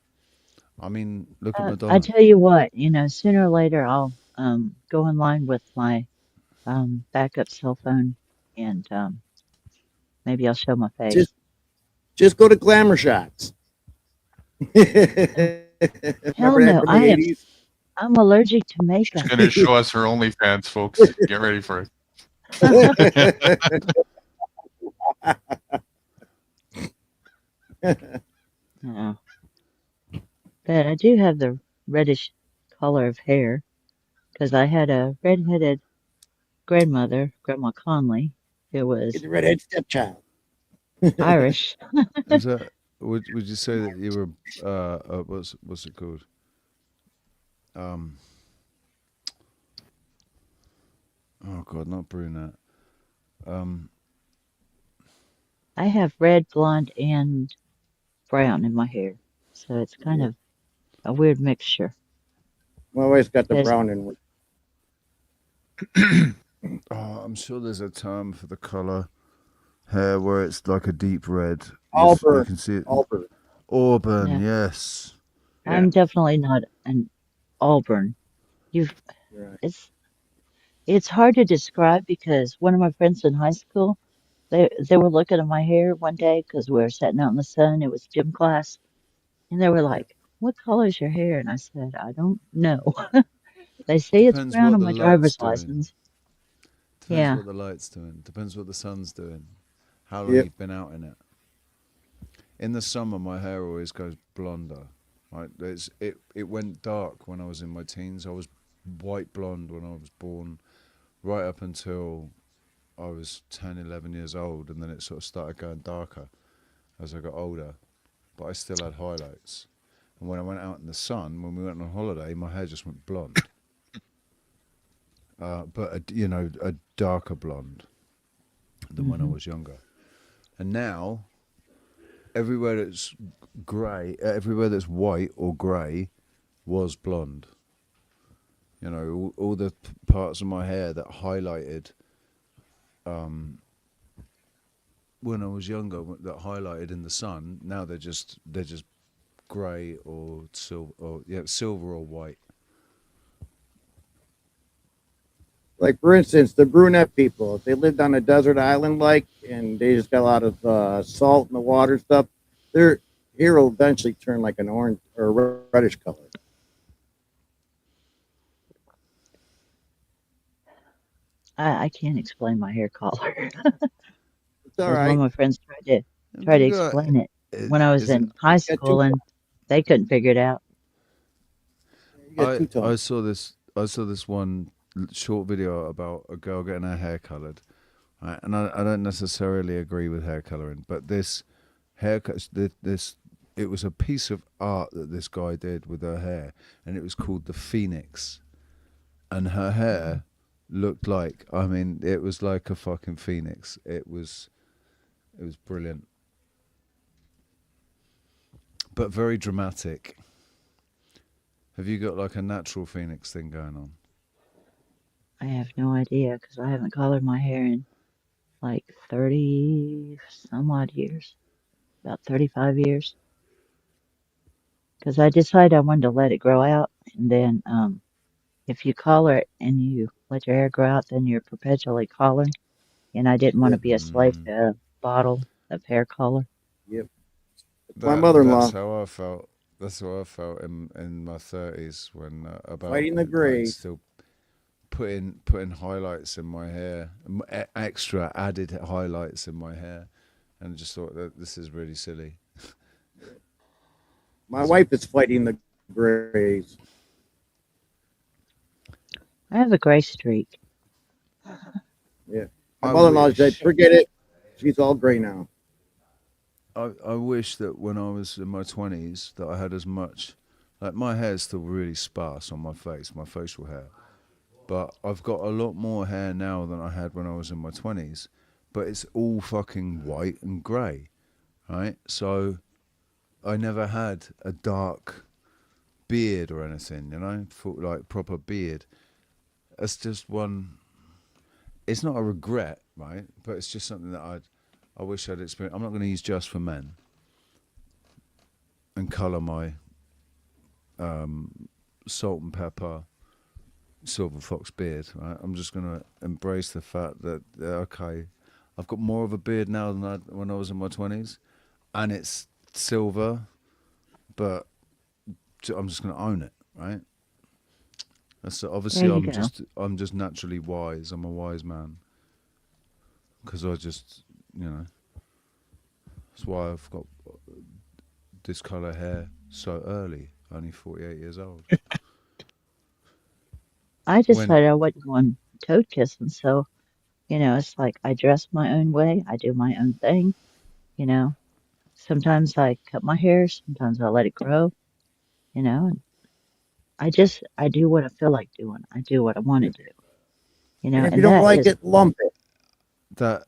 I mean, look at I Madonna. tell you what, sooner or later I'll go online with my backup cell phone and maybe I'll show my face. Just go to glamour shots. Hell Remember that no, from the 80s? I'm allergic to She's makeup. going to show us her OnlyFans, folks. Get ready for it. No. But I do have the reddish color of hair because I had a redheaded grandmother, Grandma Conley, who was Get the redhead stepchild. Irish. Is that? Would you say that you were what's it called? Oh God, not brunette. I have red, blonde, and brown in my hair, so it's kind of a weird mixture. My wife's got the There's- brown in. I'm sure there's a term for the color hair where it's like a deep red. Auburn. You can see it. Auburn. Auburn, Yeah. yes. I'm definitely not an Auburn. Right. It's hard to describe because one of my friends in high school, they were looking at my hair one day because we were sitting out in the sun. It was gym class, and they were like, "What color is your hair?" And I said, "I don't know." They say it's Depends brown what on the my light's driver's doing. license. Depends Yeah. what the light's doing. Depends what the sun's doing. How long Yep. you've been out in it. In the summer, my hair always goes blonder. Right? It went dark when I was in my teens. I was white blonde when I was born, right up until I was 10, 11 years old, and then it sort of started going darker as I got older. But I still had highlights. And when I went out in the sun, when we went on holiday, my hair just went blonde. But a darker blonde than when I was younger. And now, everywhere that's grey, everywhere that's white or grey, was blonde. All the parts of my hair that highlighted when I was younger, that highlighted in the sun. Now they're just grey or silver or white. Like, for instance, the brunette people, if they lived on a desert island, and they just got a lot of salt in the water stuff, their hair will eventually turn like an orange or reddish color. I can't explain my hair color. It's all Because one of right. my friends tried to explain it when I was in high school, and they couldn't figure it out. I saw this one short video about a girl getting her hair coloured, right? And I don't necessarily agree with hair colouring, but this haircut, it was a piece of art that this guy did with her hair, and it was called the Phoenix, and her hair looked like, it was like a fucking phoenix. It was brilliant. but very dramatic. Have you got like a natural phoenix thing going on? I have no idea because I haven't colored my hair in like 30 some odd years, about 35 years. Because I decided I wanted to let it grow out, and then if you color it and you let your hair grow out, then you're perpetually coloring. And I didn't want to be a slave to a bottle of hair color. Yep. That's mother-in-law. how I felt. That's how I felt in my 30s when about Fighting the like, gray. still putting highlights in my hair, extra added highlights in my hair, and just thought that this is really silly. My wife is fighting the grays. I have a gray streak. Yeah. My I mother-in-law wish. said, forget it. She's all gray now. I wish that when I was in my 20s that I had as much, like my hair's still really sparse on my face, my facial hair, but I've got a lot more hair now than I had when I was in my 20s, but it's all fucking white and grey, right? So I never had a dark beard or anything, you know, like proper beard. It's just one, it's not a regret, right? But it's just something that I wish I'd experienced. I'm not going to use Just for Men and colour my salt and pepper silver fox beard, right? I'm just going to embrace the fact that, okay, I've got more of a beard now than when I was in my 20s, and it's silver, but I'm just going to own it, right? So obviously I'm just naturally wise. I'm a wise man because I just, you know, that's why I've got this colour hair so early, only 48 years old. I decided I wasn't going toad kissing, so it's like I dress my own way, I do my own thing, you know. Sometimes I cut my hair, sometimes I let it grow, and I do what I feel like doing. I do what I want to do, And if you and don't that like is it, lump it. That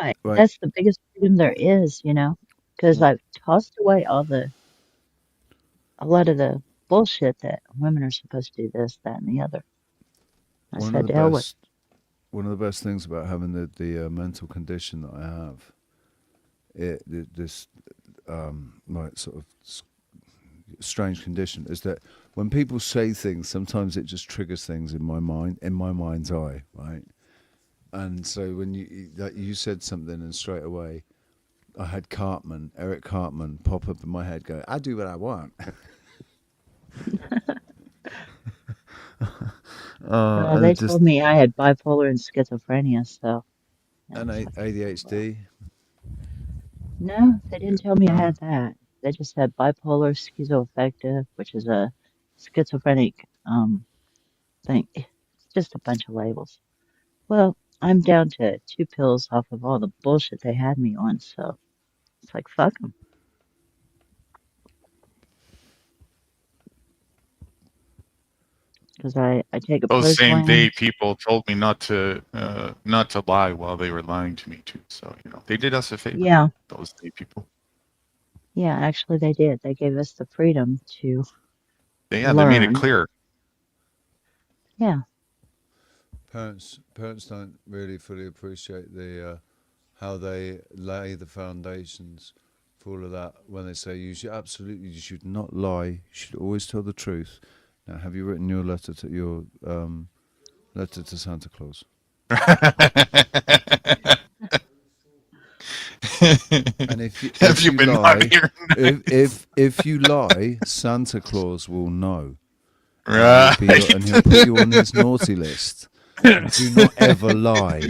right. right. That's the biggest freedom there is, because I've tossed away a lot of the bullshit that women are supposed to do this, that, and the other. I said to hell with it. One of the best things about having the mental condition that I have, this like sort of strange condition, is that when people say things, sometimes it just triggers things in my mind's eye, right? And so when you said something, and straight away, I had Eric Cartman, pop up in my head, go, "I do what I want." They told me I had bipolar and schizophrenia, so. And ADHD? No, they didn't tell me I had that. They just said bipolar schizoaffective, which is a schizophrenic thing. It's just a bunch of labels. Well, I'm down to 2 pills off of all the bullshit they had me on, so it's like, fuck them. Because I take a Those same Proslan. day people told me not to lie while they were lying to me too. So they did us a favor. Yeah. Those day people. Yeah, actually they did. They gave us the freedom to They learn. made it clear. Yeah. Parents don't really fully appreciate the how they lay the foundations for all of that when they say you should not lie. You should always tell the truth. Now, have you written your letter to Santa Claus? And if you lie, Santa Claus will know, and he'll put you on his naughty list. Do not ever lie,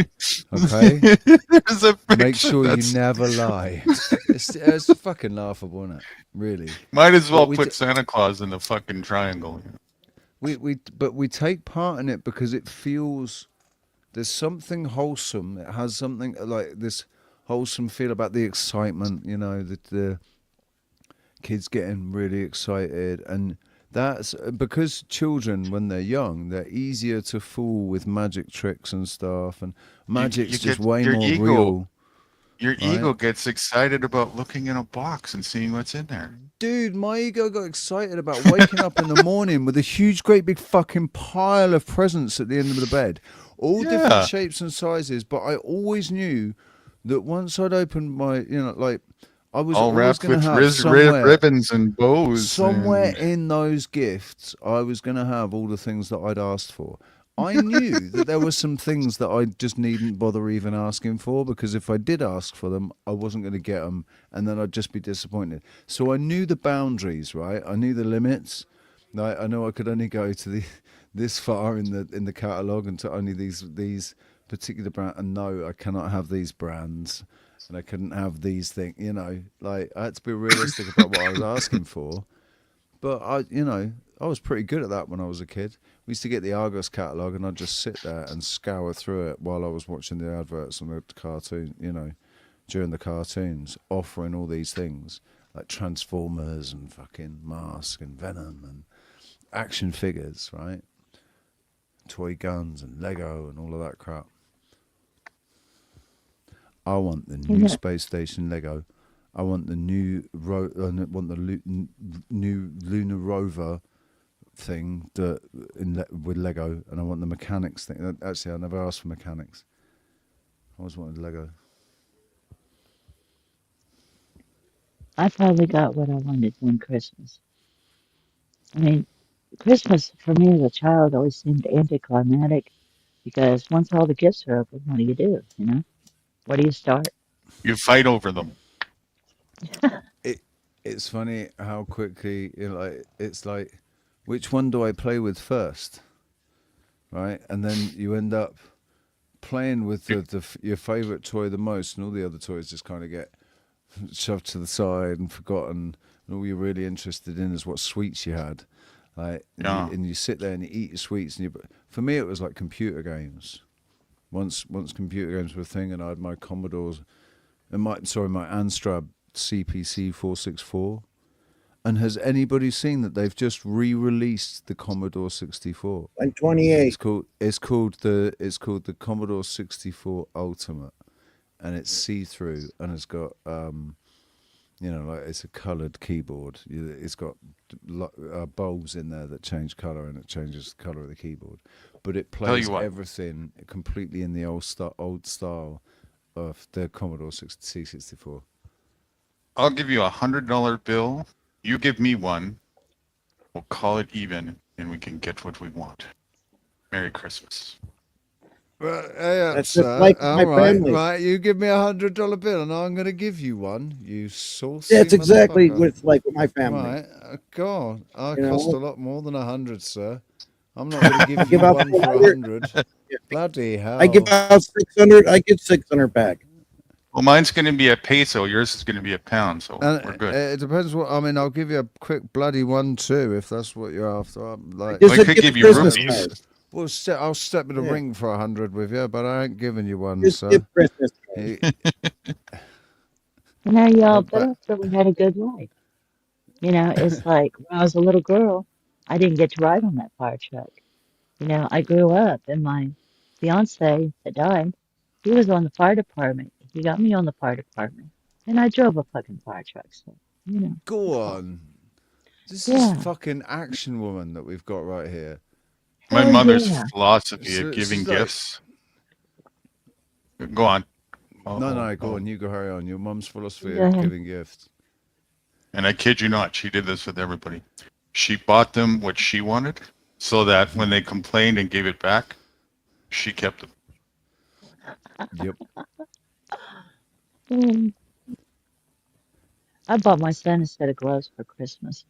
okay? Make sure you never lie. It's fucking laughable, isn't it? Really. Might as well put Santa Claus in the fucking triangle. But we take part in it because it feels there's something wholesome. It has something like this wholesome feel about the excitement, that the kids getting really excited, and that's because children, when they're young, they're easier to fool with magic tricks and stuff, and magic's just way more real. Your Right. ego gets excited about looking in a box and seeing what's in there. Dude, my ego got excited about waking up in the morning with a huge, great big fucking pile of presents at the end of the bed, all different Yeah. shapes and sizes. But I always knew that once I'd opened my, like, I was All always wrapped going to with have somewhere, ribbons and bows. somewhere And in those gifts, I was going to have all the things that I'd asked for. I knew that there were some things that I just needn't bother even asking for, because if I did ask for them, I wasn't going to get them, and then I'd just be disappointed. So I knew the boundaries, right? I knew the limits. Like, I know I could only go to this far in the catalogue and to only these particular brands. And no, I cannot have these brands, and I couldn't have these things. Like, I had to be realistic about what I was asking for. But I was pretty good at that when I was a kid. We used to get the Argos catalogue, and I'd just sit there and scour through it while I was watching the adverts on the cartoon, during the cartoons, offering all these things like Transformers and fucking Mask and Venom and action figures, right? Toy guns and Lego and all of that crap. I want the new space station Lego. I want the new new lunar rover thing with Lego, and I want the mechanics thing. Actually, I never asked for mechanics. I always wanted Lego. I finally got what I wanted one Christmas. I mean, Christmas for me as a child always seemed anticlimactic because once all the gifts are open, what do you do? Where do you start? you fight over them. It's funny how quickly it's like, which one do I play with first, right? And then you end up playing with your favorite toy the most, and all the other toys just kind of get shoved to the side and forgotten. And all you're really interested in is what sweets you had, like, and you sit there and you eat your sweets. And for me, it was like computer games. Once computer games were a thing, and I had my Commodores and my Amstrad CPC 464. And has anybody seen that they've just re-released the Commodore 64? And 28. It's called the Commodore 64 Ultimate, and it's see-through, and it's got like, it's a coloured keyboard. It's got bulbs in there that change colour, and it changes the colour of the keyboard. But it plays everything completely in the old style of the Commodore C64. I'll give you $100 bill. You give me one. We'll call it even, and we can get what we want. Merry Christmas. That's just like my family. Right, you give me $100 bill, and I'm going to give you one. You saucy. That's exactly what it's like with my family. Right, God, I cost a lot more than 100, sir. I'm not going to give you one for 100. Bloody hell! I give out 600. I get 600 back. Well, mine's going to be a peso. Yours is going to be a pound, so we're good. It depends what. I mean, I'll give you a quick bloody one too, if that's what you're after. I could give you rupees. Well, I'll step in the ring for 100 with you, but I ain't giving you one. Just so. give Christmas. Y'all both really had a good life. It's like when I was a little girl, I didn't get to ride on that fire truck. I grew up, and my fiance that died, he was on the fire department. He got me on the fire department, and I drove a fucking fire truck. So, Go on. This is fucking action woman that we've got right here. My mother's philosophy of giving gifts. Go on. Go on. You go, hurry on. Your mum's philosophy of giving gifts. And I kid you not, she did this with everybody. She bought them what she wanted, so that when they complained and gave it back, she kept them. Yep. I bought my son a set of gloves for Christmas.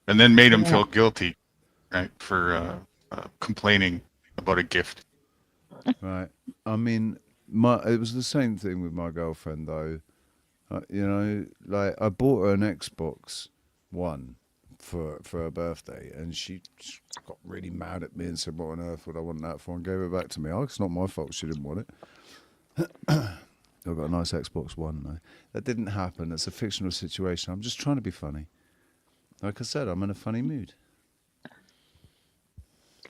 And then made him feel guilty, right, for complaining about a gift. Right. I mean, it was the same thing with my girlfriend, though. Like, I bought her an Xbox One for her birthday, and she got really mad at me and said, "What on earth would I want that for?" and gave it back to me. It's not my fault she didn't want it. I've got a nice Xbox One, though. That didn't happen. It's a fictional situation. I'm just trying to be funny. Like I said, I'm in a funny mood.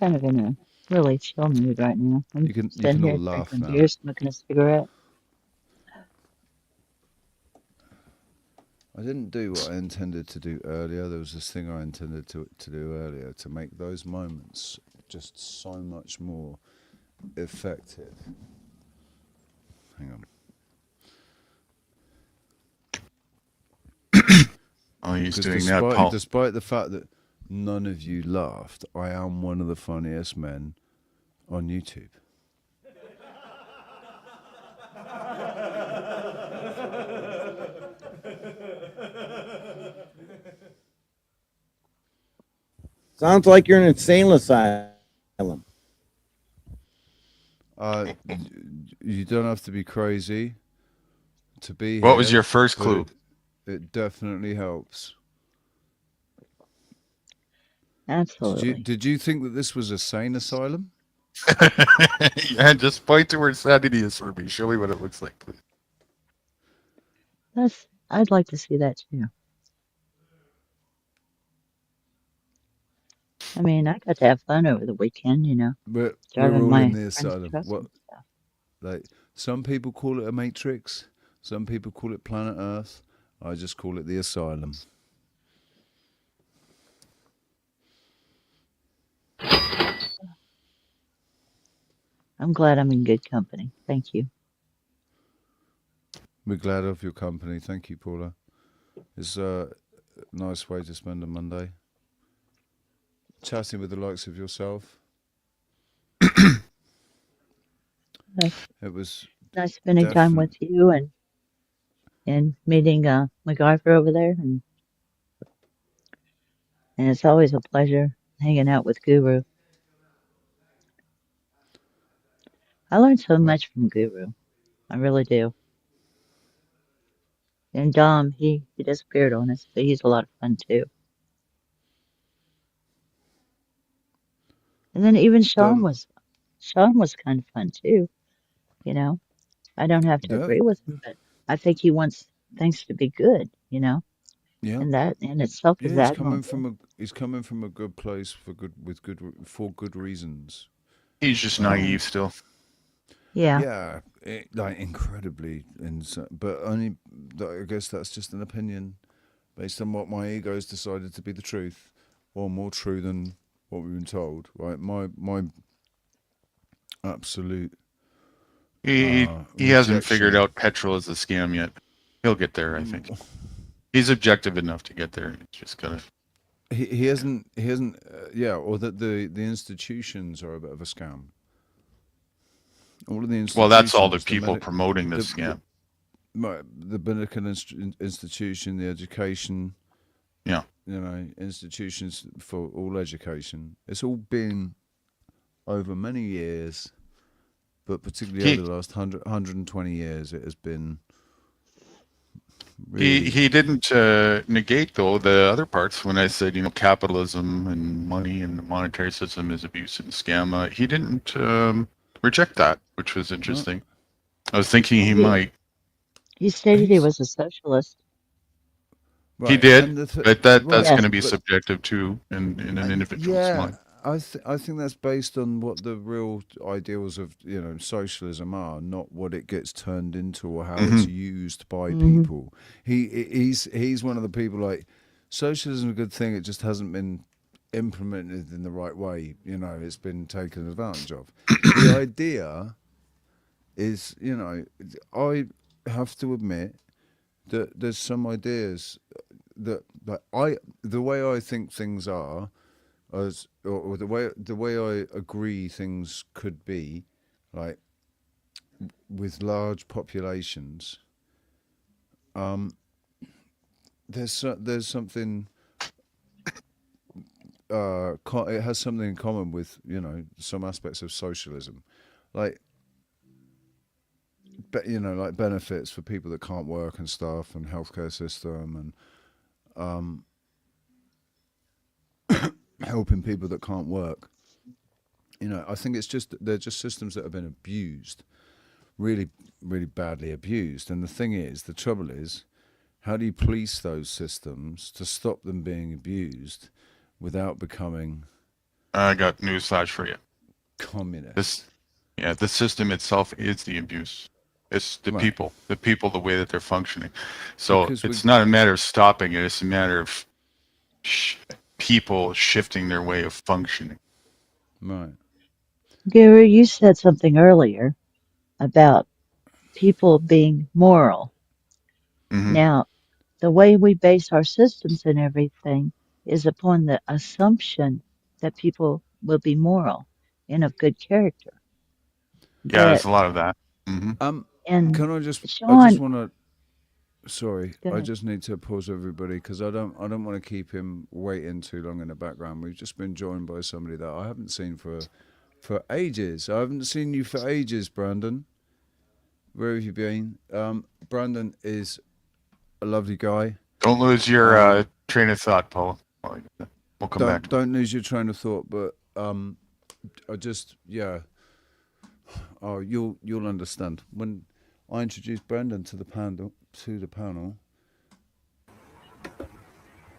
Kind of in a really chill mood right now. I'm you can sitting all here laugh drinking now. beer, smoking a cigarette. I didn't do what I intended to do earlier. There was this thing I intended to do earlier to make those moments just so much more effective. Hang on. Oh, he's Because doing that, Paul. despite the fact that none of you laughed, I am one of the funniest men on YouTube. Sounds like you're in an insane asylum. You don't have to be crazy to be here. What was your first clue? It definitely helps. Absolutely. Did you think that this was a sane asylum? Yeah, just point to where sanity is for me. Show me what it looks like, please. I'd like to see that too. I mean, I got to have fun over the weekend, you know. We're driving all my in the friend's asylum. truck What? and stuff. Like some people call it a matrix, some people call it planet Earth. I just call it the asylum. I'm glad I'm in good company. Thank you. We're glad of your company. Thank you, Paula. It's a nice way to spend a Monday. Chatting with the likes of yourself. It was nice spending time with you and meeting MacArthur over there, and it's always a pleasure hanging out with Guru. I learned so much from Guru. I really do. And Dom, he disappeared on us, but he's a lot of fun too. And then even Sean was kind of fun too. You know, I don't have to agree with him, but I think he wants things to be good. You know, Yeah. and that in itself is admirable. He's coming from a good place for good reasons. He's just naive still. Yeah. Yeah, like incredibly, but only. I guess that's just an opinion, based on what my ego's decided to be the truth, or more true than what we've been told. Right, my absolute. He hasn't figured out petrol as a scam yet. He'll get there, I think. He's objective enough to get there. He's just gotta. He hasn't. Or that the institutions are a bit of a scam. All of the institutions. Well, that's all the people promoting this scam. The medical institution, the education. Yeah. You know, institutions for all education. It's all been over many years, but particularly over the last 120 years, it has been. Really... He didn't negate, though, the other parts when I said, capitalism and money and the monetary system is abuse and scam. He didn't reject that, which was interesting. I was thinking he might. He stated he was a socialist. Right. He did, but that's going to be subjective too in an individual's mind. I think that's based on what the real ideals of socialism are, not what it gets turned into or how it's used by people. He's one of the people like socialism is a good thing. It just hasn't been implemented in the right way. It's been taken advantage of. The idea is, I have to admit that there's some ideas that the way I think things are. Or the way I agree things could be, like with large populations, there's something. It has something in common with some aspects of socialism, like like benefits for people that can't work and stuff, and healthcare system and. Helping people that can't work. I think they're just systems that have been abused, really, really badly abused. And the trouble is, how do you police those systems to stop them being abused without becoming? I got newsflash for you. Communist. The system itself is the abuse. It's the Right. people, the way that they're functioning. So Because it's not a matter of stopping it. It's a matter of people shifting their way of functioning. Right. Guru, you said something earlier about people being moral. Mm-hmm. Now, the way we base our systems and everything is upon the assumption that people will be moral and of good character. Yeah, there's But a lot of that. Mm-hmm. and Can I just Sean, want to sorry, go I ahead. just need to pause everybody because I don't want to keep him waiting too long in the background. We've just been joined by somebody that I haven't seen for ages. I haven't seen you for ages, Brandon. Where have you been? Brandon is a lovely guy. Don't lose your train of thought, Paul. We'll come back. Don't lose your train of thought, but I just you'll understand when I introduce Brandon to the panel.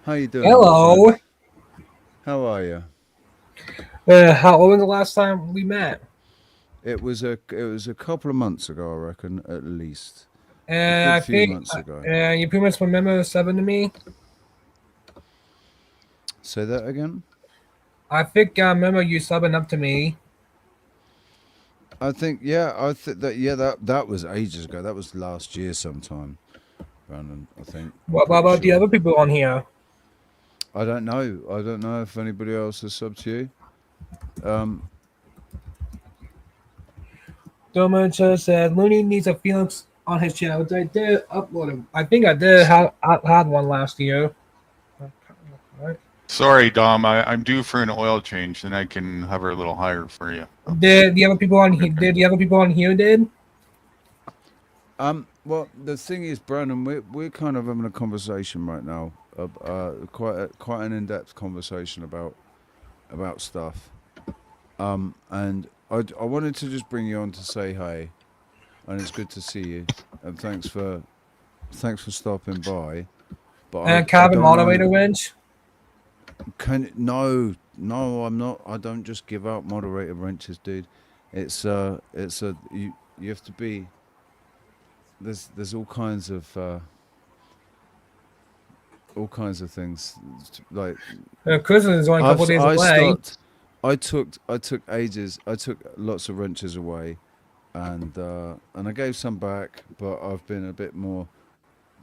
How you doing? Hello. How are you? How when was the last time we met? It was a couple of months ago, I reckon, at least. And a I good few think months ago. you pretty much remember subbing to me. Say that again. I think I remember you subbing up to me. I think that was ages ago. That was last year sometime, Brandon. I think. What about the other people on here? I don't know. I don't know if anybody else has subbed to you. Doman just said Looney needs a Felix on his channel. Which I did upload him. I think I did had one last year. Right. Sorry, Dom. I'm due for an oil change, and I can hover a little higher for you. Did the other people on here? Did the other people on here did? Well, the thing is, Brandon, we're kind of having a conversation right now, quite an in-depth conversation about stuff. And I wanted to just bring you on to say hi, and it's good to see you, and thanks for stopping by. But And Calvin moderator wrench. No, I'm not. I don't just give out moderator wrenches, dude. You have to be. There's all kinds of things like. Christmas is only a couple days away. I took ages. I took lots of wrenches away, and I gave some back, but I've been a bit more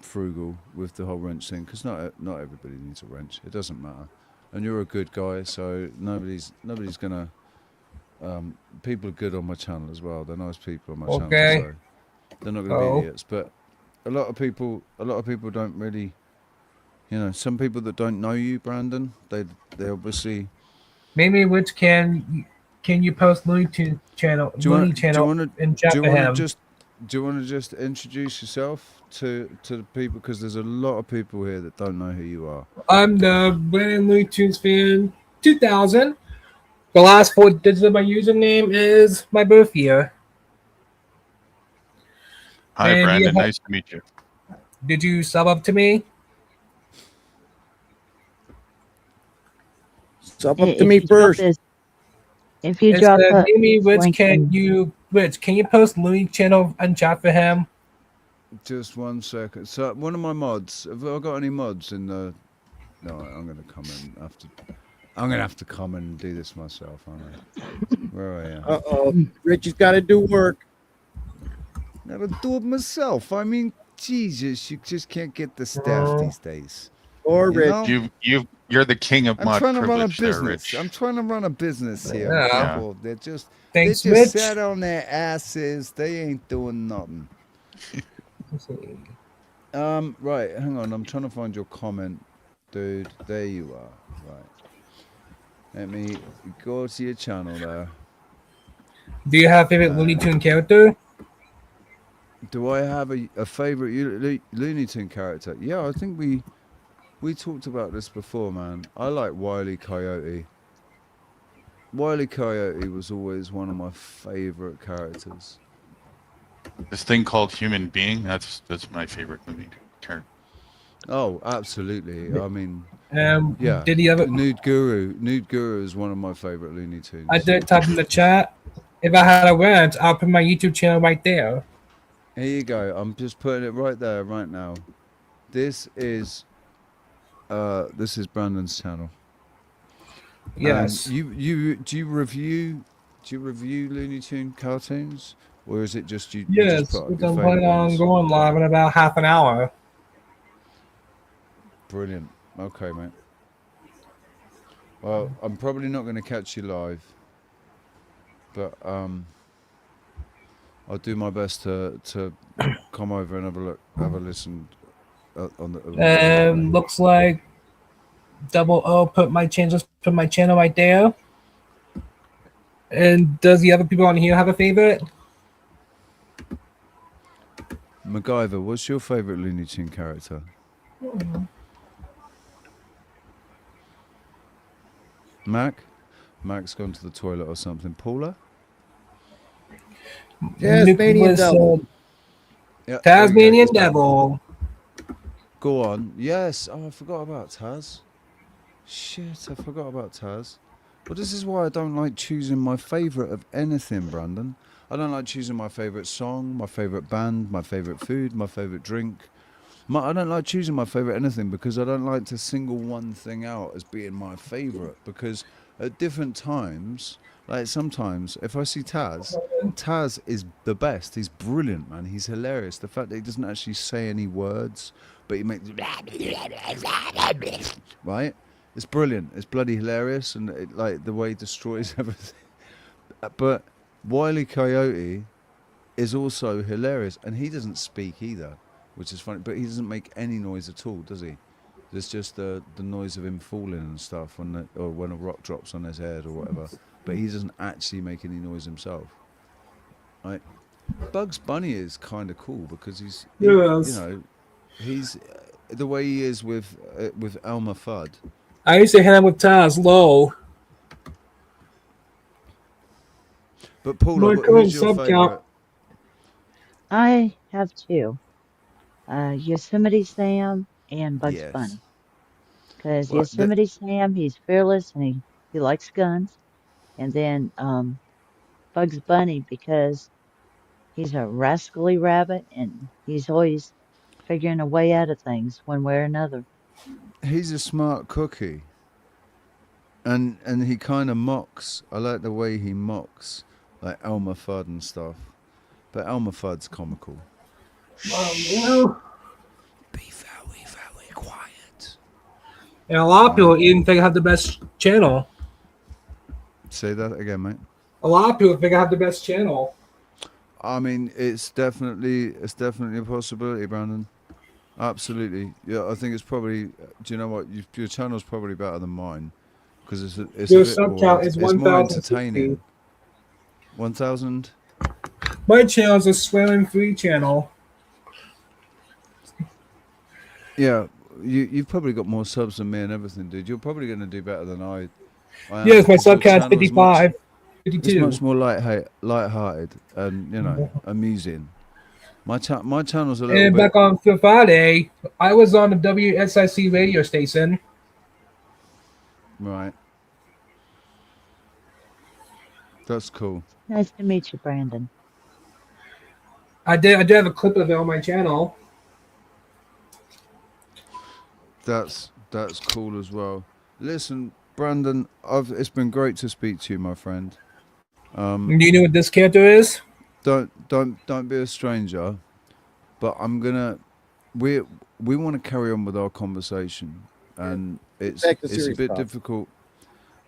frugal with the whole wrench thing because not everybody needs a wrench. It doesn't matter, and you're a good guy, so nobody's gonna. People are good on my channel as well. They're nice people on my channel, so they're not gonna be idiots. But a lot of people don't really. Some people that don't know you, Brandon, they obviously. Maybe which can you post Looney Tunes channel? Do you want to just introduce yourself to the people, because there's a lot of people here that don't know who you are. I'm the Brandon Looney Tunes fan 2000. The last 4 digits of my username is my birth year. Hi, And Brandon. Nice to meet you. Did you sub up to me? Sub up to me first. If you drop a Amy, link can you post Looney channel and chat for him? Just 1 second. So one of my mods. Have I got any mods in the? No, I'm gonna come and have to come and do this myself, aren't I? Where are you? Uh-oh. Richie's got to do work. Gotta do it myself. I mean, Jesus, you just can't get the staff these days. Or Rich, you're the king of mod trying to run a privilege there, business. Rich. I'm trying to run a business here. Yeah. People. They're just Thanks, they just Rich. sat on their asses. They ain't doing nothing. Right, hang on. I'm trying to find your comment, dude. There you are. Right. Let me go to your channel there. Do you have a favorite Looney Tune character? Do I have a favorite Looney Tune character? Yeah, I think we talked about this before, man. I like Wile E. Coyote. Wile E. Coyote was always one of my favorite characters. This thing called human being, that's my favorite movie character. Oh, absolutely. I mean, yeah. Did he ever? Nude Guru is one of my favorite Looney Tunes. I did type in the chat. If I had a rant, I'll put my YouTube channel right there. Here you go. I'm just putting it right there, right now. This is Brandon's channel. Yes. Do you review Looney Tune cartoons, or is it just you just Yes, put we up your can favorite plan on ones? going live in about half an hour. Brilliant. Okay, mate. Well, I'm probably not going to catch you live, but I'll do my best to come over and have a listen on the replay. Looks like Double O put my channel right there. And does the other people on here have a favorite? MacGyver, what's your favorite Looney Tune character? Mac's gone to the toilet or something. Paula? Tasmanian Devil. Yeah, Tasmanian Devil. Go on. Yes. Oh, I forgot about Taz. Shit, I forgot about Taz. Well, this is why I don't like choosing my favourite of anything, Brandon. I don't like choosing my favourite song, my favourite band, my favourite food, my favourite drink. I don't like choosing my favourite anything because I don't like to single one thing out as being my favourite, because at different times, like sometimes if I see Taz is the best. He's brilliant, man. He's hilarious. The fact that he doesn't actually say any words, but he makes right? It's brilliant. It's bloody hilarious, and like the way he destroys everything. But Wile E. Coyote is also hilarious, and he doesn't speak either, which is funny. But he doesn't make any noise at all, does he? There's just the noise of him falling and stuff, or when a rock drops on his head or whatever. But he doesn't actually make any noise himself. Right? Bugs Bunny is kind of cool because he's the way he is with Elmer Fudd. I used to hang out with Taz low. But Paula, who's your favorite? I have two. Yosemite Sam and Bugs Bunny. Because Yosemite Sam, he's fearless and he likes guns. And then Bugs Bunny, because he's a rascally rabbit and he's always figuring a way out of things one way or another. He's a smart cookie. And he kind of mocks. I like the way he mocks, like Elmer Fudd and stuff. But Elmer Fudd's comical. Be very quiet. And a lot of people even think I have the best channel. Say that again, mate. A lot of people think I have the best channel. I mean, it's definitely a possibility, Brandon. Absolutely. Yeah, I think it's probably. Do you know what? Your channel's probably better than mine because it's Your a bit sub more, count is it's more 1,060. entertaining. 1,000. My channel is a swearing-free channel. Yeah, you've probably got more subs than me and everything, dude. You're probably going to do better than I am. Yes, my Your sub count is channel 55, It's 52. much more light-hearted and amusing. My channel's a little And bit. back on Friday, I was on the WSIC radio station. Right. That's cool. Nice to meet you, Brandon. I did have a clip of it on my channel. That's cool as well. Listen, Brandon, it's been great to speak to you, my friend. Do you know what this character is? Don't be a stranger. But we want to carry on with our conversation, and it's a bit difficult.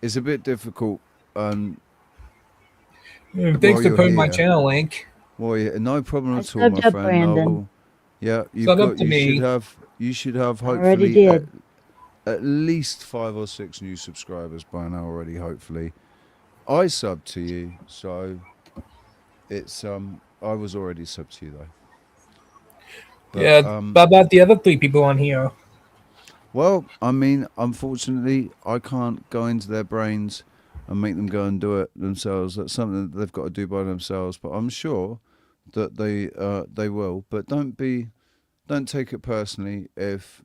It's a bit difficult. Thanks for putting my channel link. Well, yeah, no problem at all, subbed my up, friend. Brandon. You should have Already hopefully did. at least 5 or 6 new subscribers by now already. Hopefully, I subbed to you, so it's I was already subbed to you though. But, But about the other 3 people on here? Well, I mean, unfortunately, I can't go into their brains and make them go and do it themselves. That's something that they've got to do by themselves. But I'm sure that they will. But don't take it personally if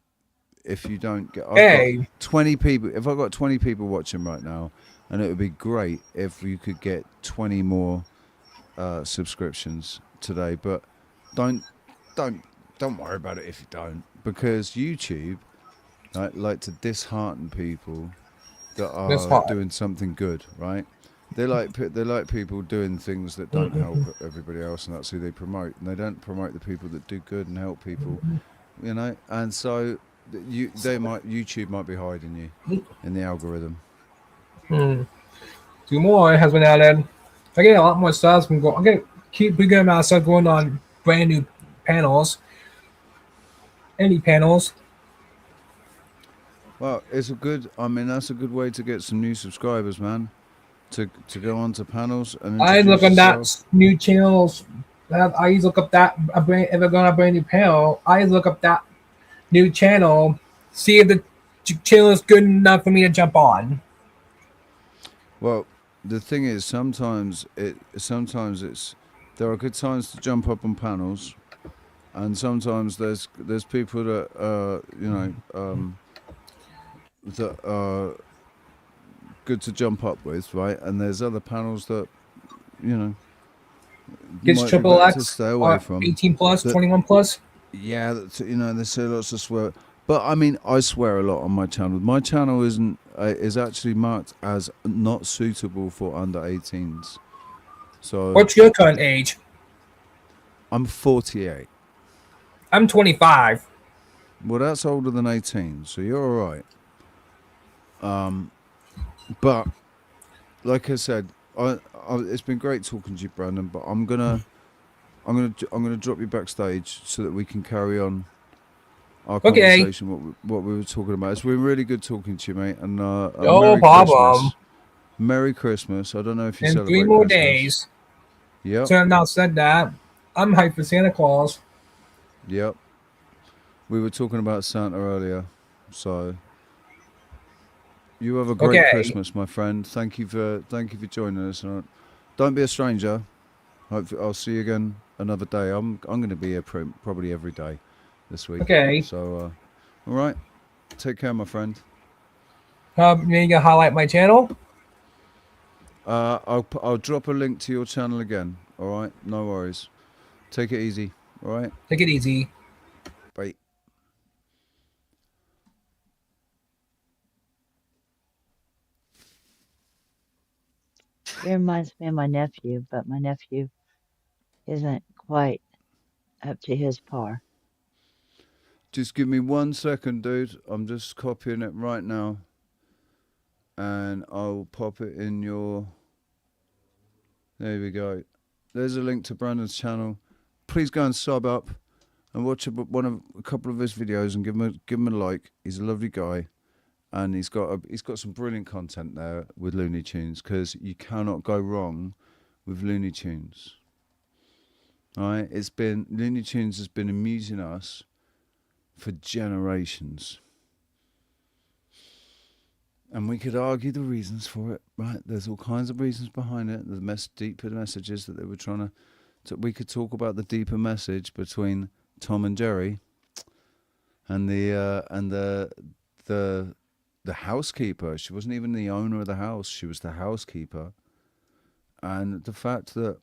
you don't get. I've got 20 people. If I've got 20 people watching right now, and it would be great if you could get 20 more subscriptions today. But don't worry about it if you don't, because YouTube like to dishearten people that are doing something good, right? They like people doing things that don't help everybody else, and that's who they promote. And they don't promote the people that do good and help people, you know. And so YouTube might be hiding you in the algorithm. Two more has been added. I get a lot more stuff from going. I get keep big amount of stuff going on. Brand new panels. Any panels. Well, it's a good. I mean, that's a good way to get some new subscribers, man. To go onto panels and I look introduce on yourself. that new channels. I used to look up that if I'm gonna brand new panel. I look up that new channel, see if the channel is good enough for me to jump on. Well, the thing is, sometimes it's there are good times to jump up on panels, and sometimes there's people that that are good to jump up with, right? And there's other panels that Gets might triple be better X to stay away from. 18 plus, 21 plus. Yeah, they say lots of swear, but I mean, I swear a lot on my channel. My channel is actually marked as not suitable for under 18s. So What's your current age? I'm 48. I'm 25. Well, that's older than 18, so you're all right. But like I said, it's been great talking to you, Brandon. But I'm gonna drop you backstage so that we can carry on our conversation. What we were talking about. It's been really good talking to you, mate. And no Merry problem. Christmas. Merry Christmas. I don't know if you In celebrate 3 more Christmas. days. Yep. So I've now said that. I'm hyped for Santa Claus. Yep. We were talking about Santa earlier, so you have a great Christmas, my friend. Thank you for joining us. Don't be a stranger. I'll see you again another day. I'm going to be here probably every day this week. Okay. So, all right. Take care, my friend. You gonna highlight my channel? I'll drop a link to your channel again. All right. No worries. Take it easy. All right. Take it easy. Bye. It reminds me of my nephew, but my nephew isn't quite up to his par. Just give me 1 second, dude. I'm just copying it right now. And I'll pop it in your... There we go. There's a link to Brandon's channel. Please go and sub up and watch a couple of his videos and give him a like. He's a lovely guy. And he's got some brilliant content there with Looney Tunes, because you cannot go wrong with Looney Tunes. All right? Looney Tunes has been amusing us for generations. And we could argue the reasons for it, right? There's all kinds of reasons behind it. The deeper messages that they were trying to... We could talk about the deeper message between Tom and Jerry and the housekeeper. She wasn't even the owner of the house. She was the housekeeper. And the fact that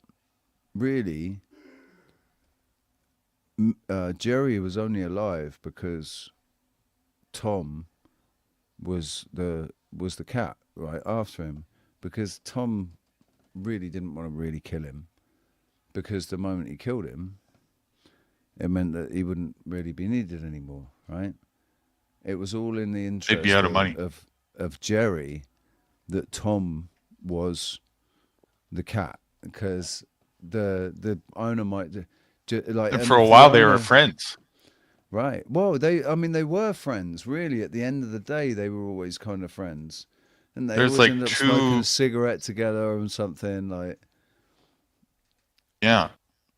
really Jerry was only alive because Tom was the cat right after him, because Tom really didn't want to really kill him, because the moment he killed him, it meant that he wouldn't really be needed anymore, right? It was all in the interest They'd be out of money. of Jerry that Tom was the cat, because the owner might and for a while they were friends. Right. Well, they were friends, really. At the end of the day, they were always kind of friends. And they always ended up smoking a cigarette together and something like... Yeah.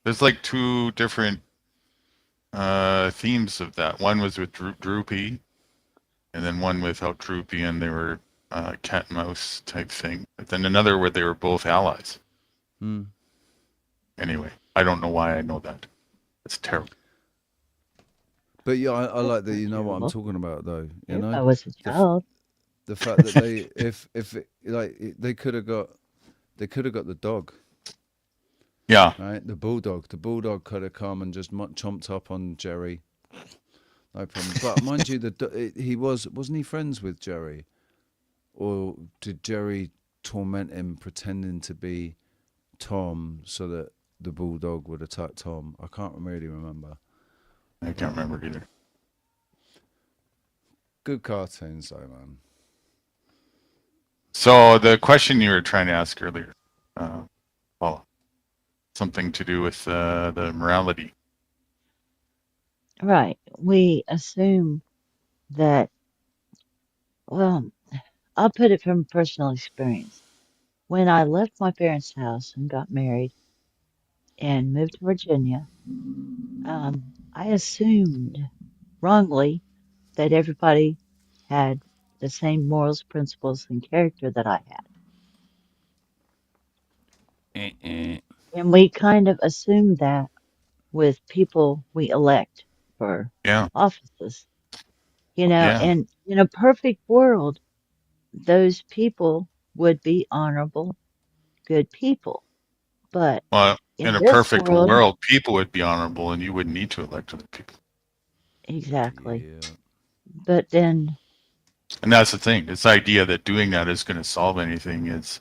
There's like 2 different themes of that. One was with Droopy, and then one with how Droopy and they were cat and mouse type thing. But then another where they were both allies. Anyway, I don't know why I know that. It's terrible. But yeah, I like that. You know what I'm talking about, though. You know, I was a child. The fact that they, they could have got the dog. Yeah. Right? The bulldog could have come and just chomped up on Jerry. No problem. But mind you, he wasn't he friends with Jerry? Or did Jerry torment him pretending to be Tom so that the bulldog would attack Tom? I can't really remember. I can't remember either. Good cartoons though, man. So the question you were trying to ask earlier, well, something to do with the morality. Right. We assume that, well, I'll put it from personal experience. When I left my parents' house and got married and moved to Virginia, I assumed wrongly that everybody had the same morals, principles, and character that I had. And we kind of assume that with people we elect for offices. Yeah. And in a perfect world, those people would be honorable, good people. But Well, in in a this perfect world, world, people would be honorable, and you wouldn't need to elect other people. exactly. Yeah. But then, and that's the thing. This idea that doing that is going to solve anything is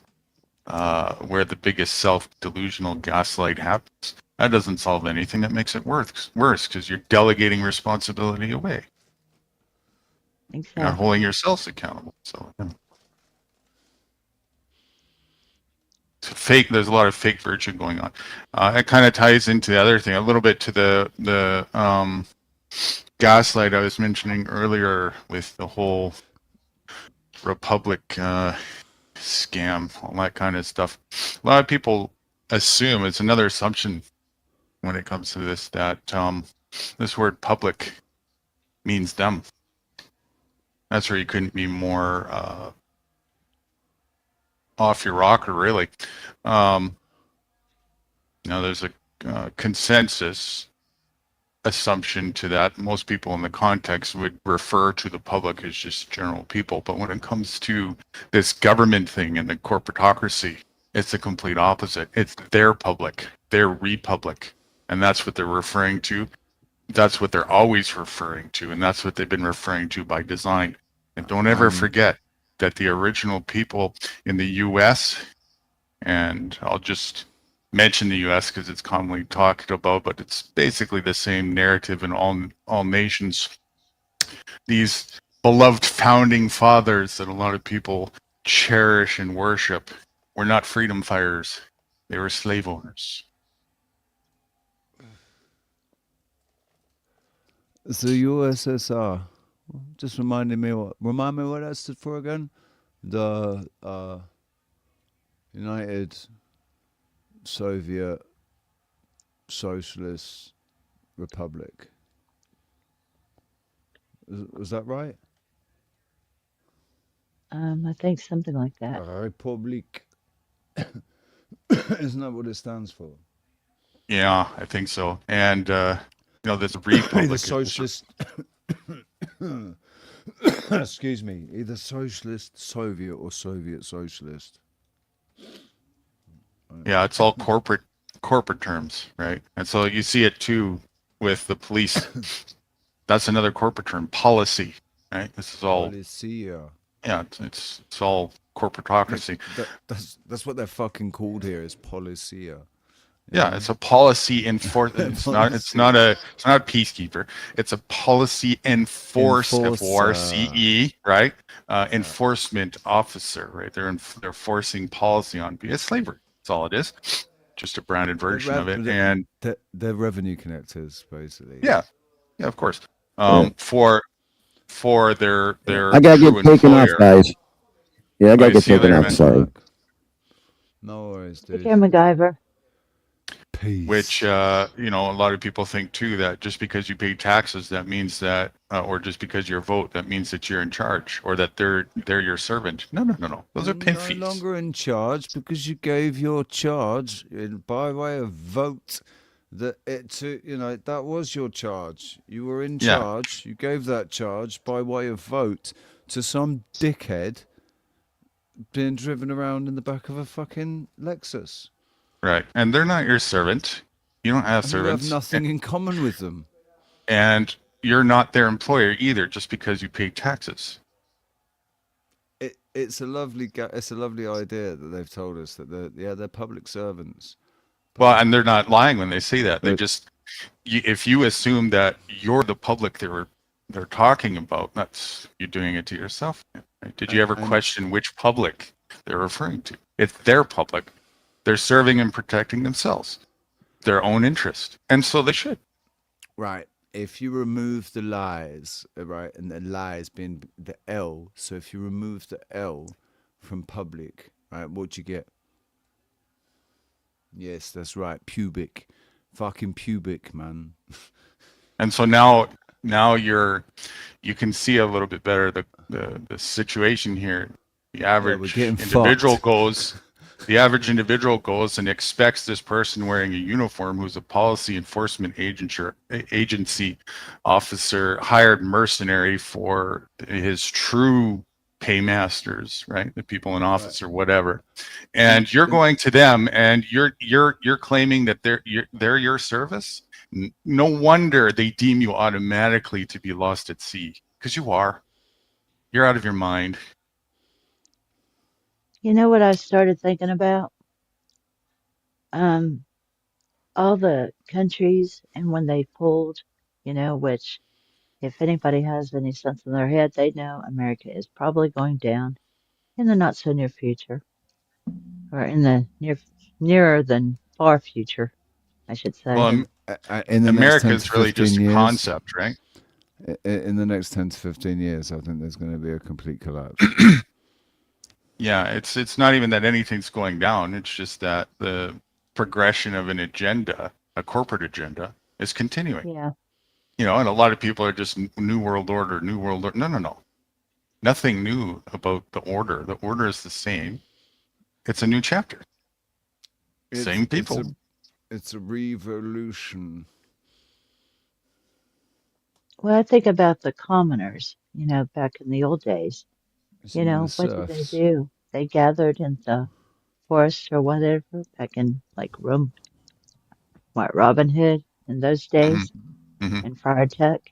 where the biggest self-delusional gaslight happens. That doesn't solve anything. That makes it worse because you're delegating responsibility away. Exactly. You're not holding yourselves accountable. So, yeah. Fake. There's a lot of fake virtue going on. It kind of ties into the other thing a little bit to the gaslight I was mentioning earlier with the whole Republic scam, all that kind of stuff. A lot of people assume, it's another assumption when it comes to this, that this word public means them. That's where you couldn't be more off your rocker, really. There's a consensus assumption to that. Most people in the context would refer to the public as just general people. But when it comes to this government thing and the corporatocracy, it's the complete opposite. It's their public, their republic. And that's what they're referring to. That's what they're always referring to. And that's what they've been referring to by design. And don't ever forget that the original people in the US, and I'll just mention the U.S. because it's commonly talked about, but it's basically the same narrative in all nations. These beloved founding fathers that a lot of people cherish and worship were not freedom fighters. They were slave owners. The USSR. Just remind me what that stood for again. The United Soviet Socialist Republic. Was that right? I think something like that. Republic. Isn't that what it stands for? Yeah, I think so. And there's a republic. Either socialist. Excuse me. Either socialist, Soviet, or Soviet socialist. Yeah, it's all corporate terms, right? And so you see it too with the police. That's another corporate term, policy, right? This is all policia. Yeah, it's all corporatocracy. That's what they're fucking called here, is policia. Yeah, it's a policy enforcement. It's not a peacekeeper. It's a policy enforcer, F-O-R-C-E, right? Enforcement officer, right? They're forcing policy on people. It's slavery. That's all it is. Just a branded version of it. And they're revenue connectors, basically. Yeah, of course. For their I gotta get taken off, guys. Yeah, I gotta get taken off. Sorry. No worries, dude. Take care, MacGyver. Peace. Which a lot of people think too that just because you pay taxes, that means that, or just because you vote, that means that you're in charge, or that they're your servant. No. Those are pin fees. No longer in charge because you gave your charge by way of vote. That was your charge. You were in charge. You gave that charge by way of vote to some dickhead being driven around in the back of a fucking Lexus. Right. And they're not your servant. You don't have And you have servants. nothing in common with them. And you're not their employer either, just because you pay taxes. It's a lovely idea that they've told us that they're public servants. Well, and they're not lying when they say that. They But- just, if you assume that you're the public they're talking about, that's you're doing it to yourself. Right? Did you ever question which public they're referring to? It's their public. They're serving and protecting themselves, their own interest, and so they should. Right. If you remove the lies, right, and the lies being the L, so if you remove the L from public, right, what do you get? Yes, that's right, pubic. Fucking pubic, man. And so now you can see a little bit better the situation here. The average individual goes and expects this person wearing a uniform who's a policy enforcement agency officer, hired mercenary for his true paymasters, right? The people in office or whatever. And you're going to them and you're claiming that they're your service. No wonder they deem you automatically to be lost at sea, because you are. You're out of your mind. You know what I started thinking about? All the countries and when they pulled, which if anybody has any sense in their head, they know America is probably going down in the not so near future, or in the nearer than far future, I should say. Well, In the America next 10 is to really 15 just a years, concept, right? In the next 10 to 15 years, I think there's going to be a complete collapse. Yeah, it's not even that anything's going down. It's just that the progression of an agenda, a corporate agenda, is continuing. Yeah. And a lot of people are just New World Order. No. Nothing new about the order. The order is the same. It's a new chapter. Same people. It's a revolution. Well, I think about the commoners, back in the old days. What did they serfs. do? They gathered in the forest or whatever back in like Robin Hood in those days and Friar Tuck,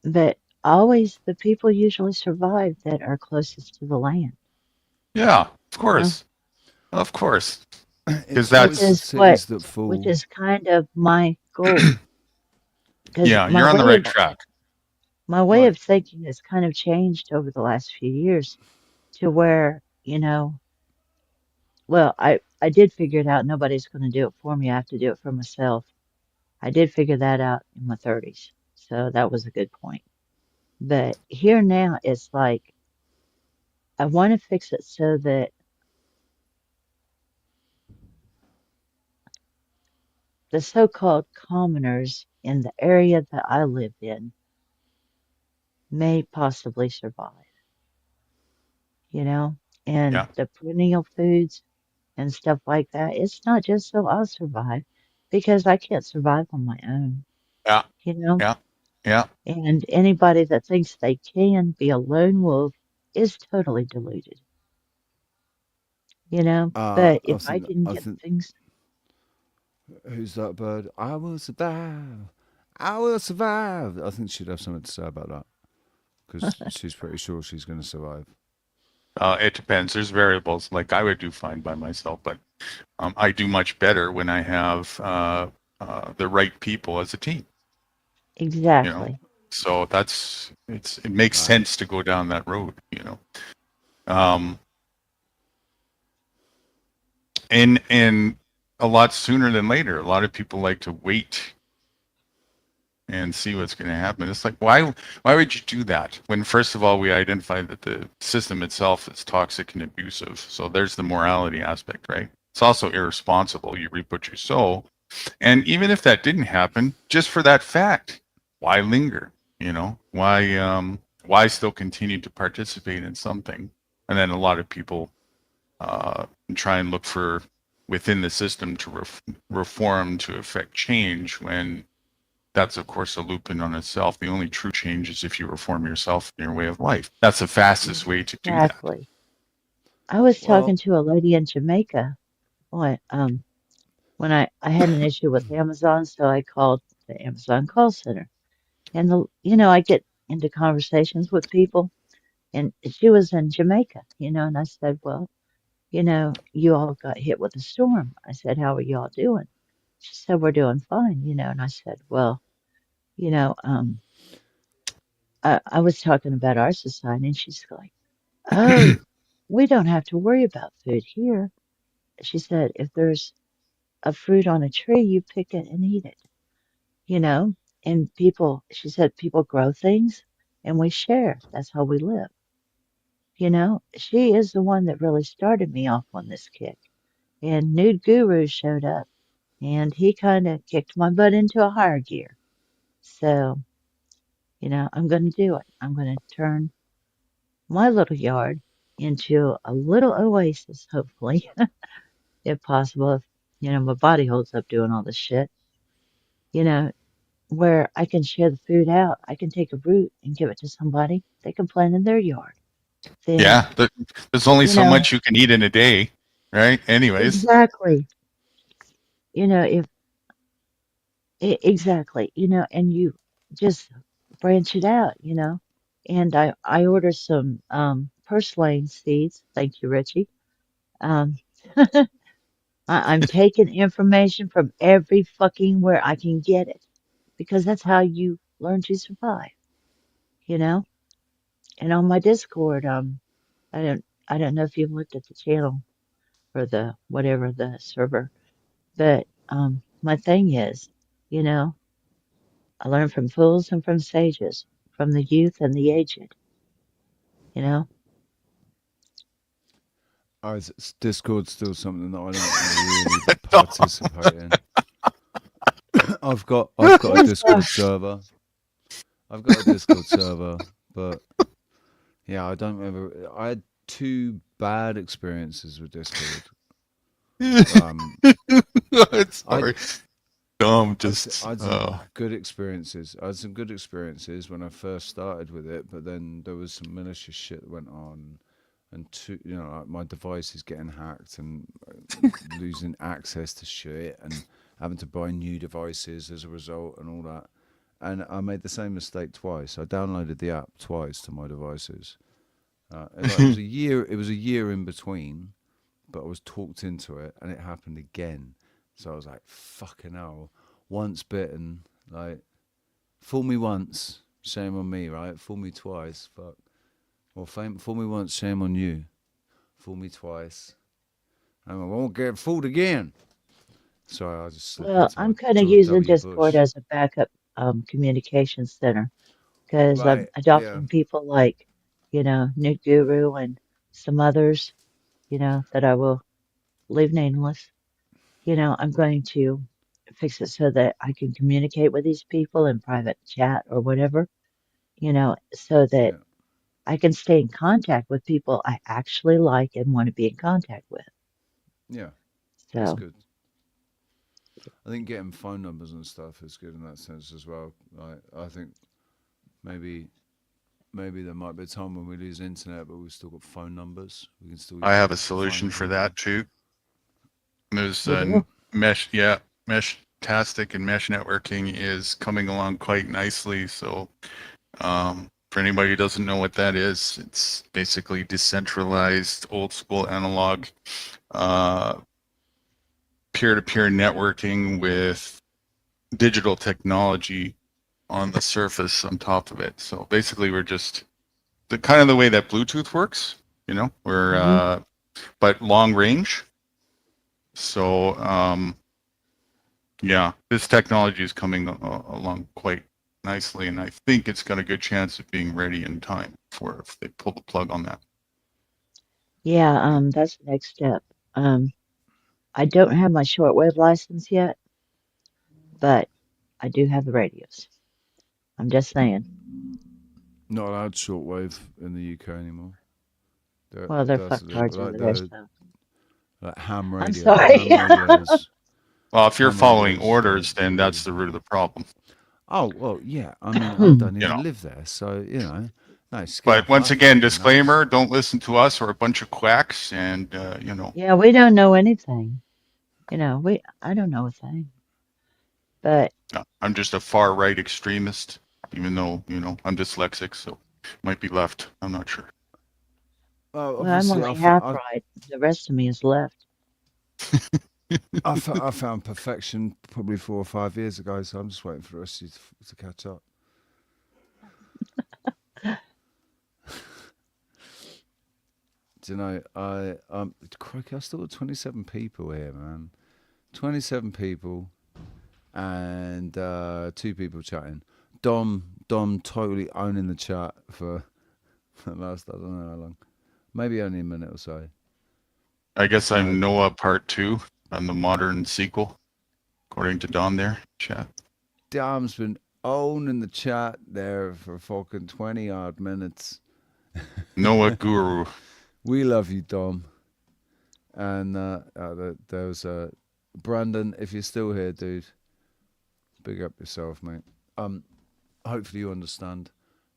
But always the people usually survive that are closest to the land. Yeah, of course. Of course. Because which is kind of my goal. Yeah, you're on the right track. My way of thinking has kind of changed over the last few years to where, well, I did figure it out. Nobody's going to do it for me. I have to do it for myself. I did figure that out in my 30s. So that was a good point. But here now, it's like, I want to fix it so that the so-called commoners in the area that I live in may possibly survive, and the perennial foods and stuff like that. It's not just so I'll survive, because I can't survive on my own. Yeah. Yeah. And anybody that thinks they can be a lone wolf is totally deluded. But if I can get things. Who's that bird? I will survive. I will survive. I think she'd have something to say about that, because she's pretty sure she's going to survive. It depends. There's variables. Like I would do fine by myself, but I do much better when I have the right people as a team. Exactly. So it makes sense to go down that road. And a lot sooner than later. A lot of people like to wait and see what's going to happen. It's like, why would you do that when, first of all, we identify that the system itself is toxic and abusive? So there's the morality aspect, right? It's also irresponsible. You reap what you sow. And even if that didn't happen, just for that fact, why linger? Why still continue to participate in something? And then a lot of people try and look for within the system to reform, to affect change, when that's, of course, a loop in on itself. The only true change is if you reform yourself in your way of life. That's the fastest way to do that. Exactly. I was talking to a lady in Jamaica what, when I had an issue with Amazon, so I called the Amazon call center. And I get into conversations with people, and she was in Jamaica, and I said, well, you all got hit with a storm. I said, how are y'all doing? She said, we're doing fine, and I said, well, you know, um, I was talking about our society, and she's like, oh, we don't have to worry about food here. She said, if there's a fruit on a tree, you pick it and eat it, you know? And she said, people grow things and we share. That's how we live. She is the one that really started me off on this kick. And Nude Guru showed up and he kind of kicked my butt into a higher gear. So, I'm going to do it. I'm going to turn my little yard into a little oasis, hopefully, if possible. If, my body holds up doing all this shit, you know, where I can share the food out. I can take a root and give it to somebody. They can plant in their yard. Then, Yeah, there's only so much you can eat in a day, right? Anyways. exactly. If exactly, and you just branch it out, And I ordered some purslane seeds. Thank you, Richie. Um, I'm taking information from every fucking where I can get it because that's how you learn to survive, you know? And on my Discord, I don't know if you've looked at the channel or the whatever the server, but my thing is, you know, I learn from fools and from sages, from the youth and the aged, you know? Is Discord still something that I don't really participate in? I've got a Discord server. I've got a Discord server, but yeah, I don't remember. I had 2 bad experiences with Discord. Sorry. Dumb, I had some good experiences. I had some good experiences when I first started with it, but then there was some malicious shit that went on, and like my device is getting hacked and losing access to shit, and having to buy new devices as a result, and all that. And I made the same mistake twice. I downloaded the app twice to my devices. It was a year. It was a year in between, but I was talked into it, and it happened again. So I was like, fucking hell. Once bitten, like, fool me once, shame on me, right? Fool me twice, fuck. Or fool me once, shame on you. Fool me twice, and I won't get fooled again. Sorry, I just slipped Well, into I'm my kind of George using W. Discord Bush. as a backup communication center because I'm Right, adopting people like, Nude Guru and some others, that I will leave nameless. I'm going to fix it so that I can communicate with these people in private chat or whatever, so that I can stay in contact with people I actually like and want to be in contact with. Yeah, that's So, good. I think getting phone numbers and stuff is good in that sense as well. I think maybe there might be a time when we lose internet, but we've still got phone numbers. We can still I have a phone solution for people. that too. There's you do? Mesh-tastic and mesh networking is coming along quite nicely. So for anybody who doesn't know what that is, it's basically decentralized, old school analog peer-to-peer networking with digital technology on the surface on top of it. So basically we're just the kind of the way that Bluetooth works, we're but long range. So yeah, this technology is coming along quite nicely, and I think it's got a good chance of being ready in time for if they pull the plug on that. Yeah, that's the next step. I don't have my shortwave license yet, but I do have the radios. I'm just saying. Not allowed shortwave in the UK anymore. Well, they're fucktards over there, so. Like ham radio. I'm sorry. Ham radios. Well, if you're following orders, then that's the root of the problem. Oh, well, yeah. I mean, I don't even live there, so, no. But once again, disclaimer, don't listen to us or a bunch of quacks and, Yeah, we don't know anything. I don't know a thing. But I'm just a far right extremist, even though, I'm dyslexic, so might be left. I'm not sure. well, I'm only half right. The rest of me is left. I found perfection probably 4 or 5 years ago, so I'm just waiting for the rest of you to catch up. Do you know, crikey, I still got 27 people here, man. 27 people and 2 people chatting. Dom totally owning the chat for the last, I don't know how long. Maybe only a minute or so. I guess I'm Noah Part 2. I'm the modern sequel, according to Dom there. Chat. Dom's been owning the chat there for fucking 20 odd minutes. Noah Guru. We love you, Dom. And there was Brandon, if you're still here, dude, big up yourself, mate. Hopefully you understand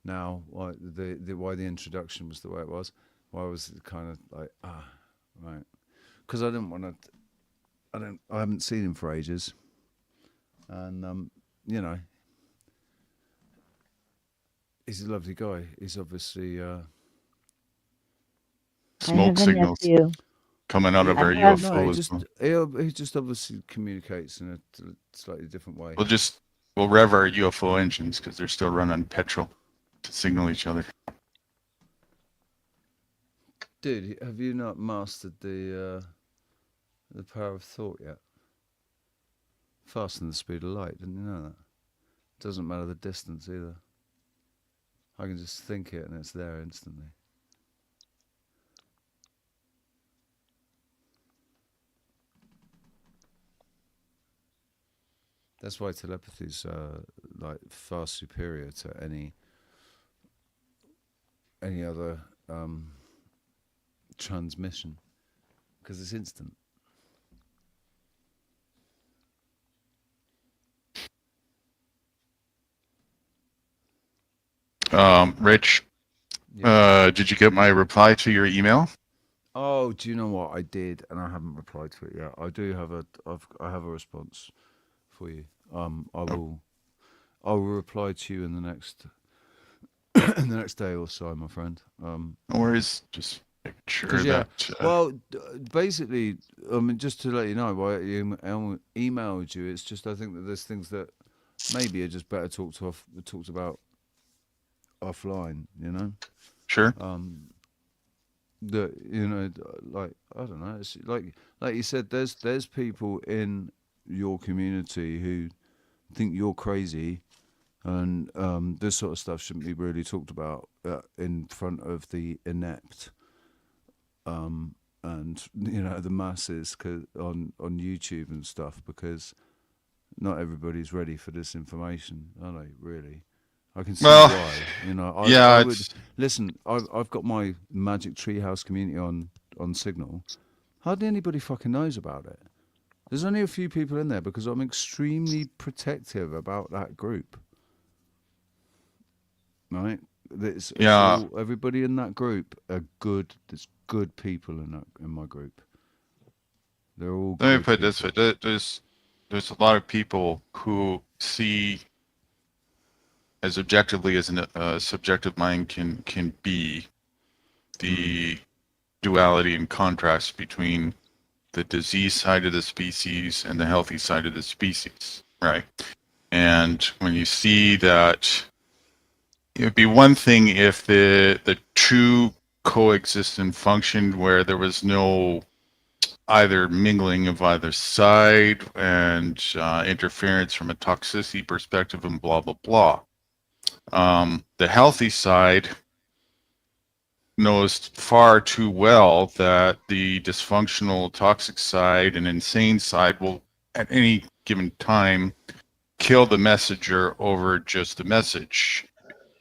now why the introduction was the way it was. Why I was kind of like, right. Because I didn't want to, I haven't seen him for ages. And, he's a lovely guy. He's obviously... smoke signals coming out of our UFOs. He just obviously communicates in a slightly different way. We'll rev our UFO engines because they're still running petrol to signal each other. Dude, have you not mastered the power of thought yet? Faster than the speed of light, didn't you know that? Doesn't matter the distance either. I can just think it and it's there instantly. That's why telepathy is like far superior to any other transmission, because it's instant. Rich, did you get my reply to your email? Oh, do you know what I did, and I haven't replied to it yet. I do have I have a response for you. I will reply to you in the next day or so, my friend. No worries. Just make sure that. Basically, I mean, just to let you know why I emailed you. It's just I think that there's things that maybe are just better talked about offline. You know. Sure. That like I don't know. It's like you said. There's people in your community who think you're crazy, and this sort of stuff shouldn't be really talked about in front of the inept, and the masses on YouTube and stuff, because not everybody's ready for this information, are they? Really, I can see why. I would listen. I've got my Magic Treehouse community on Signal. Hardly anybody fucking knows about it. There's only a few people in there because I'm extremely protective about that group. Right? Everybody in that group are good. There's good people in my group. They're all. Let me put it this way: there's a lot of people who see as objectively as a subjective mind can be the duality and contrast between the disease side of the species and the healthy side of the species, right? And when you see that, it would be one thing if the two coexist and functioned where there was no either mingling of either side and interference from a toxicity perspective and blah, blah, blah. The healthy side knows far too well that the dysfunctional, toxic side and insane side will, at any given time, kill the messenger over just the message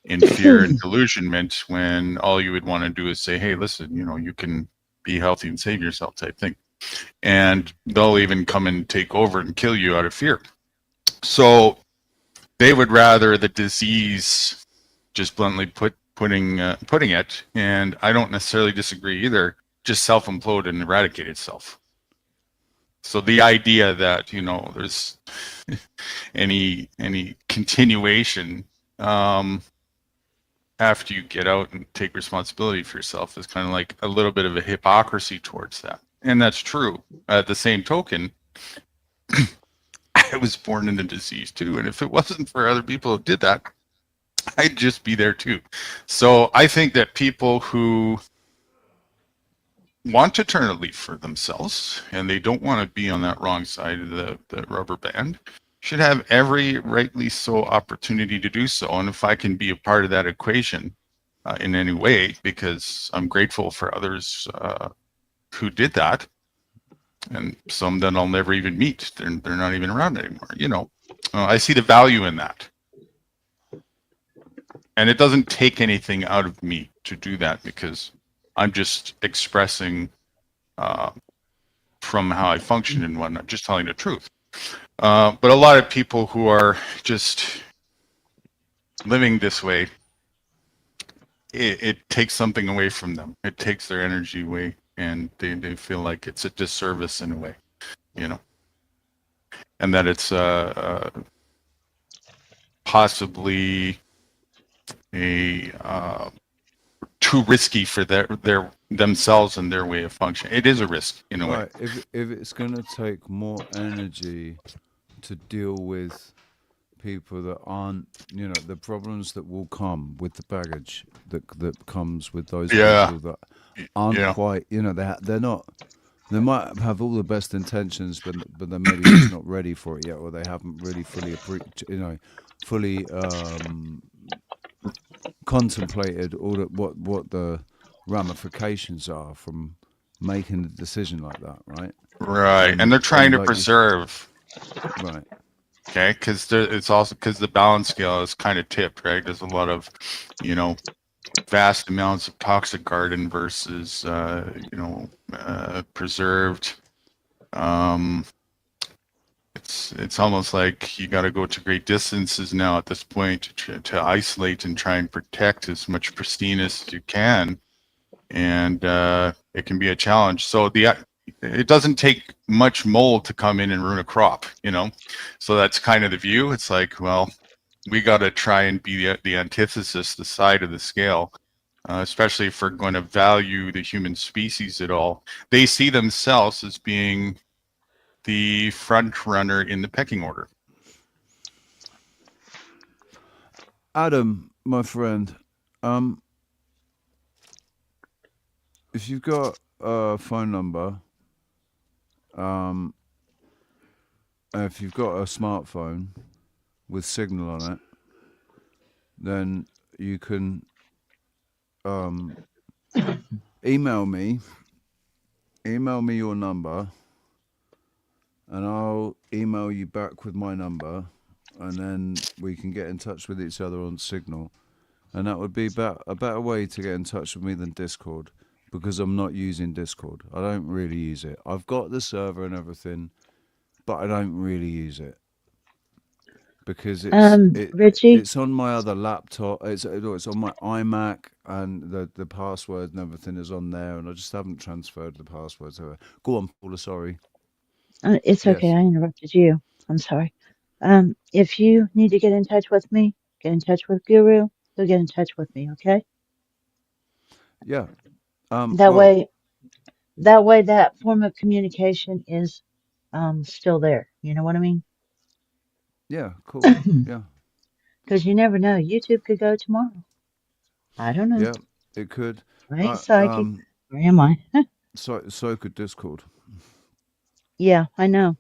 in fear and delusionment, when all you would want to do is say, hey, listen, you can be healthy and save yourself type thing. And they'll even come and take over and kill you out of fear. So they would rather the disease, just bluntly putting it, and I don't necessarily disagree either, just self-implode and eradicate itself. So the idea that, there's any continuation after you get out and take responsibility for yourself is kind of like a little bit of a hypocrisy towards that. And that's true. At the same token, I was born in a disease too. And if it wasn't for other people who did that, I'd just be there too. So I think that people who want to turn a leaf for themselves and they don't want to be on that wrong side of the rubber band should have every rightly so opportunity to do so. And if I can be a part of that equation in any way, because I'm grateful for others who did that, and some that I'll never even meet, they're not even around anymore. I see the value in that. And it doesn't take anything out of me to do that, because I'm just expressing from how I function and whatnot, just telling the truth. But a lot of people who are just living this way, it takes something away from them. It takes their energy away, and they feel like it's a disservice in a way, and that it's possibly a too risky for their themselves and their way of functioning. It is a risk in a way. If it's going to take more energy to deal with people that aren't, the problems that will come with the baggage that comes with those people that aren't quite, they're not. They might have all the best intentions, but they're maybe just not ready for it yet, or they haven't really fully contemplated all what the ramifications are from making a decision like that, right? Right, and they're trying to preserve. Right. Okay, because it's also because the balance scale is kind of tipped, right? There's a lot of, vast amounts of toxic garden versus, preserved. It's almost like you got to go to great distances now at this point to isolate and try and protect as much pristine as you can, and it can be a challenge. So it doesn't take much mold to come in and ruin a crop, So that's kind of the view. It's like, well, we got to try and be the antithesis, the side of the scale, especially if we're going to value the human species at all. They see themselves as being the front runner in the pecking order. Adam, my friend, if you've got a phone number, if you've got a smartphone with signal on it, then you can email me your number, and I'll email you back with my number, and then we can get in touch with each other on Signal. And that would be a better way to get in touch with me than Discord, because I'm not using Discord. I don't really use it. I've got the server and everything, but I don't really use it. Because Richie? It's on my other laptop. It's on my iMac, and the password and everything is on there, and I just haven't transferred the password. So go on, Paula. Sorry. It's okay. Yes. I interrupted you. I'm sorry. If you need to get in touch with me, get in touch with Guru. He'll get in touch with me. Okay. Yeah. That way, that form of communication is still there. You know what I mean? Yeah. Cool. Yeah. Because you never know. YouTube could go tomorrow. I don't know. Yeah, it could. I ain't psychic. Or am I? So could Discord. Yeah, I know.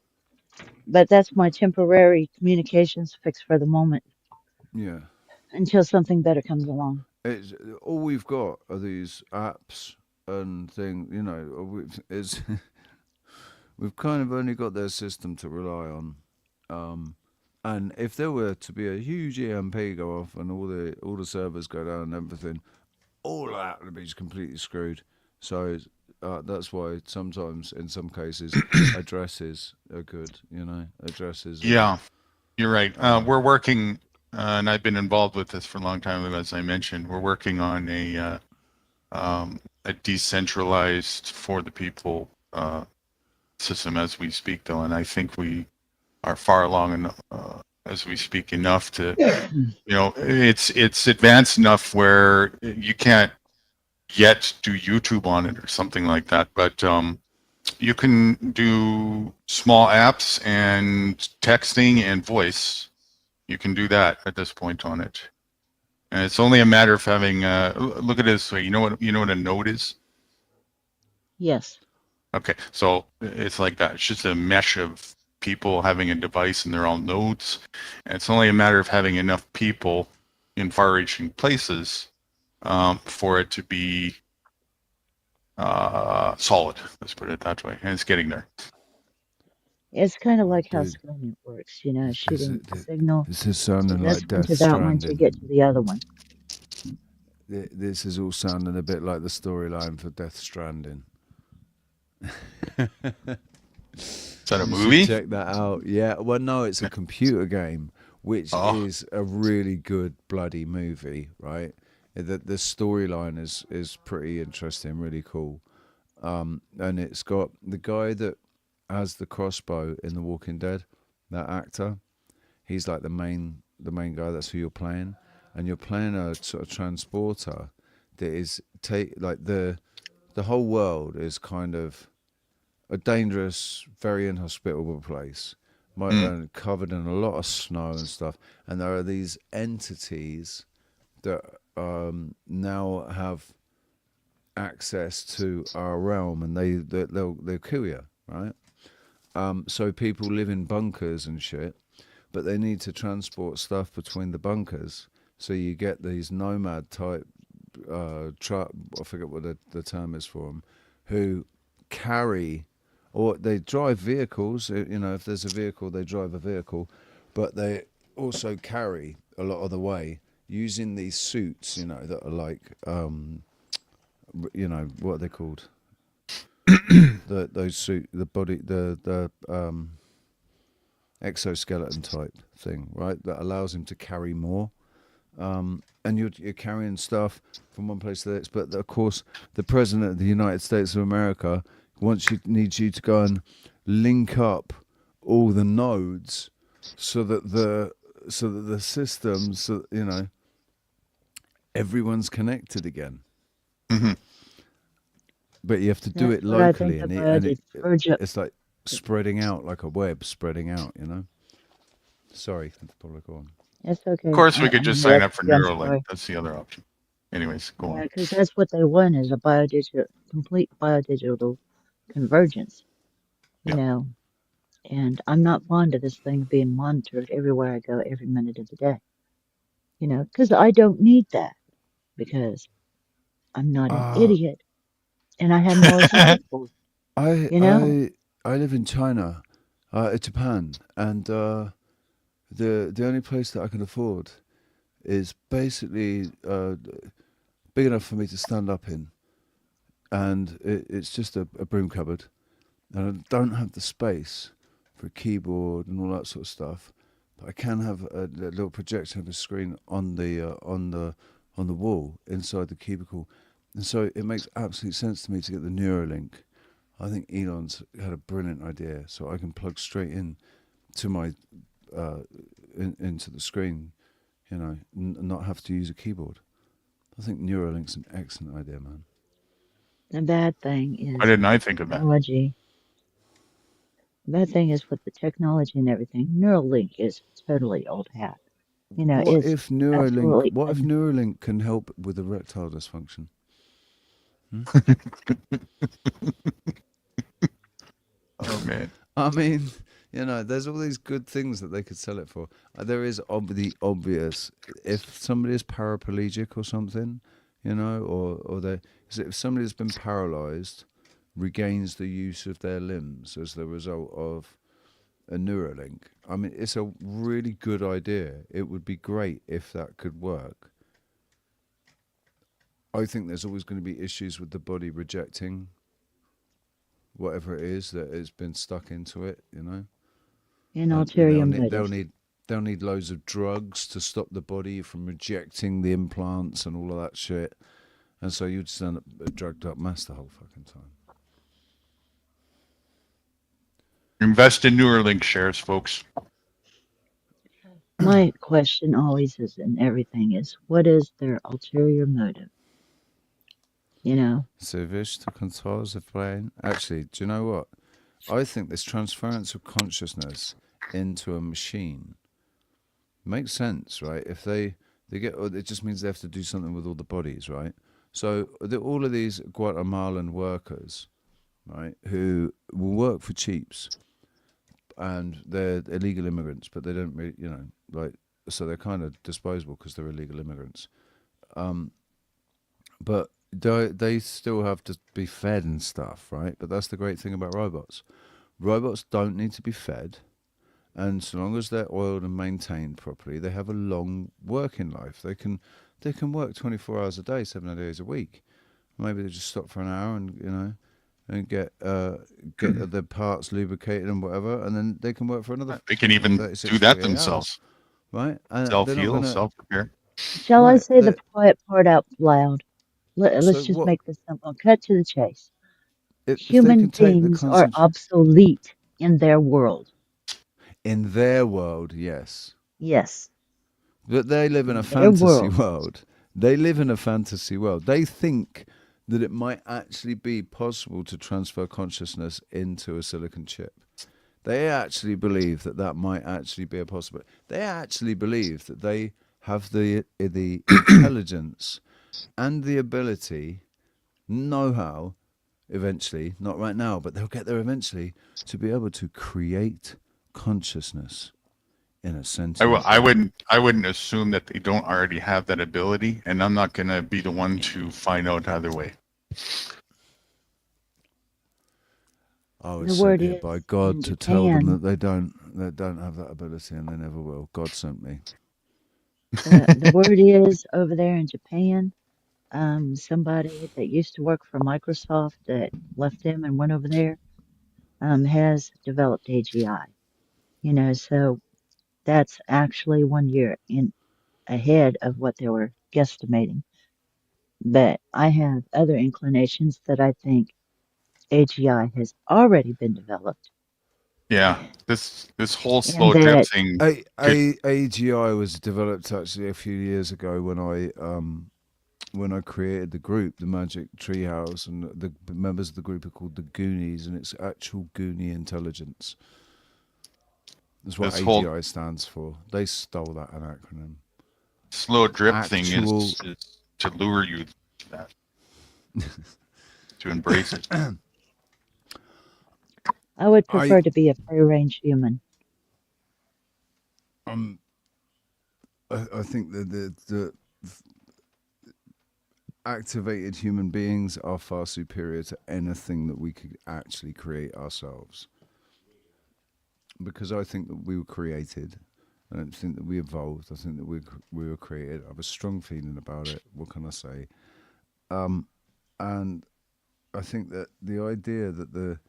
But that's my temporary communications fix for the moment. Yeah. Until something better comes along. It's all we've got are these apps and things. We've kind of only got their system to rely on. And if there were to be a huge EMP go off and all the servers go down and everything, all that would be just completely screwed. So that's why sometimes, in some cases, addresses are good. Addresses. Yeah, you're right. We're working, and I've been involved with this for a long time. As I mentioned, we're working on a decentralized, for the people system as we speak, though, and I think we are far along enough, as we speak enough to, it's advanced enough where you can't yet do YouTube on it or something like that, but you can do small apps and texting and voice. You can do that at this point on it, and it's only a matter of having. Look at it this way. You know what a node is? Yes. Okay, so it's like that. It's just a mesh of people having a device and they're all nodes. And it's only a matter of having enough people in far-reaching places for it to be solid. Let's put it that way. And it's getting there. It's kind of like how Skynet works, shooting a signal This is to sounding this like one Death to that one to Stranding. get to the other one. This is all sounding a bit like the storyline for Death Stranding. Is that a You should movie? check that out. Yeah. Well, no, it's a computer game, which is a really good bloody movie, right? The storyline is pretty interesting, really cool. And it's got the guy that has the crossbow in The Walking Dead, that actor. He's like the main guy. That's who you're playing, and you're playing a sort of transporter that is the whole world is kind of a dangerous, very inhospitable place, covered in a lot of snow and stuff. And there are these entities that now have access to our realm, and they'll kill you, right? So people live in bunkers and shit, but they need to transport stuff between the bunkers. So you get these nomad type truck. I forget what the term is for them, who carry. Or they drive vehicles, if there's a vehicle, they drive a vehicle, but they also carry a lot of the way using these suits, that are like, what are they called? Those suit, the body, the exoskeleton type thing, right? That allows him to carry more. And you're carrying stuff from one place to the next. But of course, the President of the United States of America needs you to go and link up all the nodes so that the systems, everyone's connected again. Mm-hmm. But you have to do it locally, and it's like spreading out like a web, spreading out. Sorry, Paula, go on. That's okay. Of course, we could just sign up for I'm Neuralink. sorry. That's the other option. Anyways, go on. Yeah, because that's what they want is a complete biodigital convergence, and I'm not fond of this thing being monitored everywhere I go every minute of the day, because I don't need that because I'm not an idiot and I have morals and principles, I live in China, Japan, and the only place that I can afford is basically big enough for me to stand up in, and it's just a broom cupboard, and I don't have the space for a keyboard and all that sort of stuff, but I can have a little projection of a screen on the wall inside the cubicle, and so it makes absolute sense to me to get the Neuralink. I think Elon's had a brilliant idea, so I can plug straight in to my into the screen, and not have to use a keyboard. I think Neuralink's an excellent idea, man. The bad thing is Why didn't I think of that? technology. The bad thing is with the technology and everything, Neuralink is totally old hat. What It's if absolutely Neuralink can help with erectile dysfunction? Oh man. I mean, there's all these good things that they could sell it for. There is the obvious. If somebody is paraplegic or something, if somebody has been paralyzed, regains the use of their limbs as the result of a Neuralink. I mean, it's a really good idea. It would be great if that could work. I think there's always going to be issues with the body rejecting whatever it is that has been stuck into it, an ulterior motive. They'll need loads of drugs to stop the body from rejecting the implants and all of that shit. And so you just end up a drugged up mess the whole fucking time. Invest in Neuralink shares, folks. My question always is in everything is, what is their ulterior motive? You know? So wish to control the brain. Actually, do you know what? I think this transference of consciousness into a machine makes sense, right? If they get, it just means they have to do something with all the bodies, right? So all of these Guatemalan workers, right, who will work for cheaps, and they're illegal immigrants, but they don't really, like, so they're kind of disposable because they're illegal immigrants. But they still have to be fed and stuff, right? But that's the great thing about robots. Robots don't need to be fed, and so long as they're oiled and maintained properly, they have a long working life. They can work 24 hours a day, 7 days a week. Maybe they just stop for an hour and get their parts lubricated and whatever, and then they can work for another. They can even 36, do that 48 themselves. hours, right? And Self-heal, self-repair. Shall I Right, say the quiet part out loud? Let's So just what- make this simple. Cut to the chase. if they Human can take the beings are concept obsolete in their world. in their world, yes. Yes. But they live in a Their fantasy world. world. They live in a fantasy world. They think that it might actually be possible to transfer consciousness into a silicon chip. They actually believe that might actually be a possibility. They actually believe that they have the intelligence and the ability, know-how, eventually, not right now, but they'll get there eventually, to be able to create consciousness in a sentient I wouldn't assume that they don't already have that ability, and I'm not going to be the one to find out either way. I would The set word it is by God in to tell them Japan. that they don't have that ability and they never will. God sent me. The word is over there in Japan. Somebody that used to work for Microsoft that left them and went over there has developed AGI. So that's actually 1 year ahead of what they were guesstimating. But I have other inclinations that I think AGI has already been developed. Yeah, this whole And slow drip that thing. AGI was developed actually a few years ago when I created the group, the Magic Treehouse, and the members of the group are called the Goonies, and it's actual Goonie intelligence. That's what This AGI whole- stands for. They stole that an acronym. Slow drip thing Actual- is to lure you to that, to embrace it. I would prefer to be a free range human. I think that the activated human beings are far superior to anything that we could actually create ourselves. Because I think that we were created. I don't think that we evolved. I think that we were created. I have a strong feeling about it. What can I say? And I think that the idea that the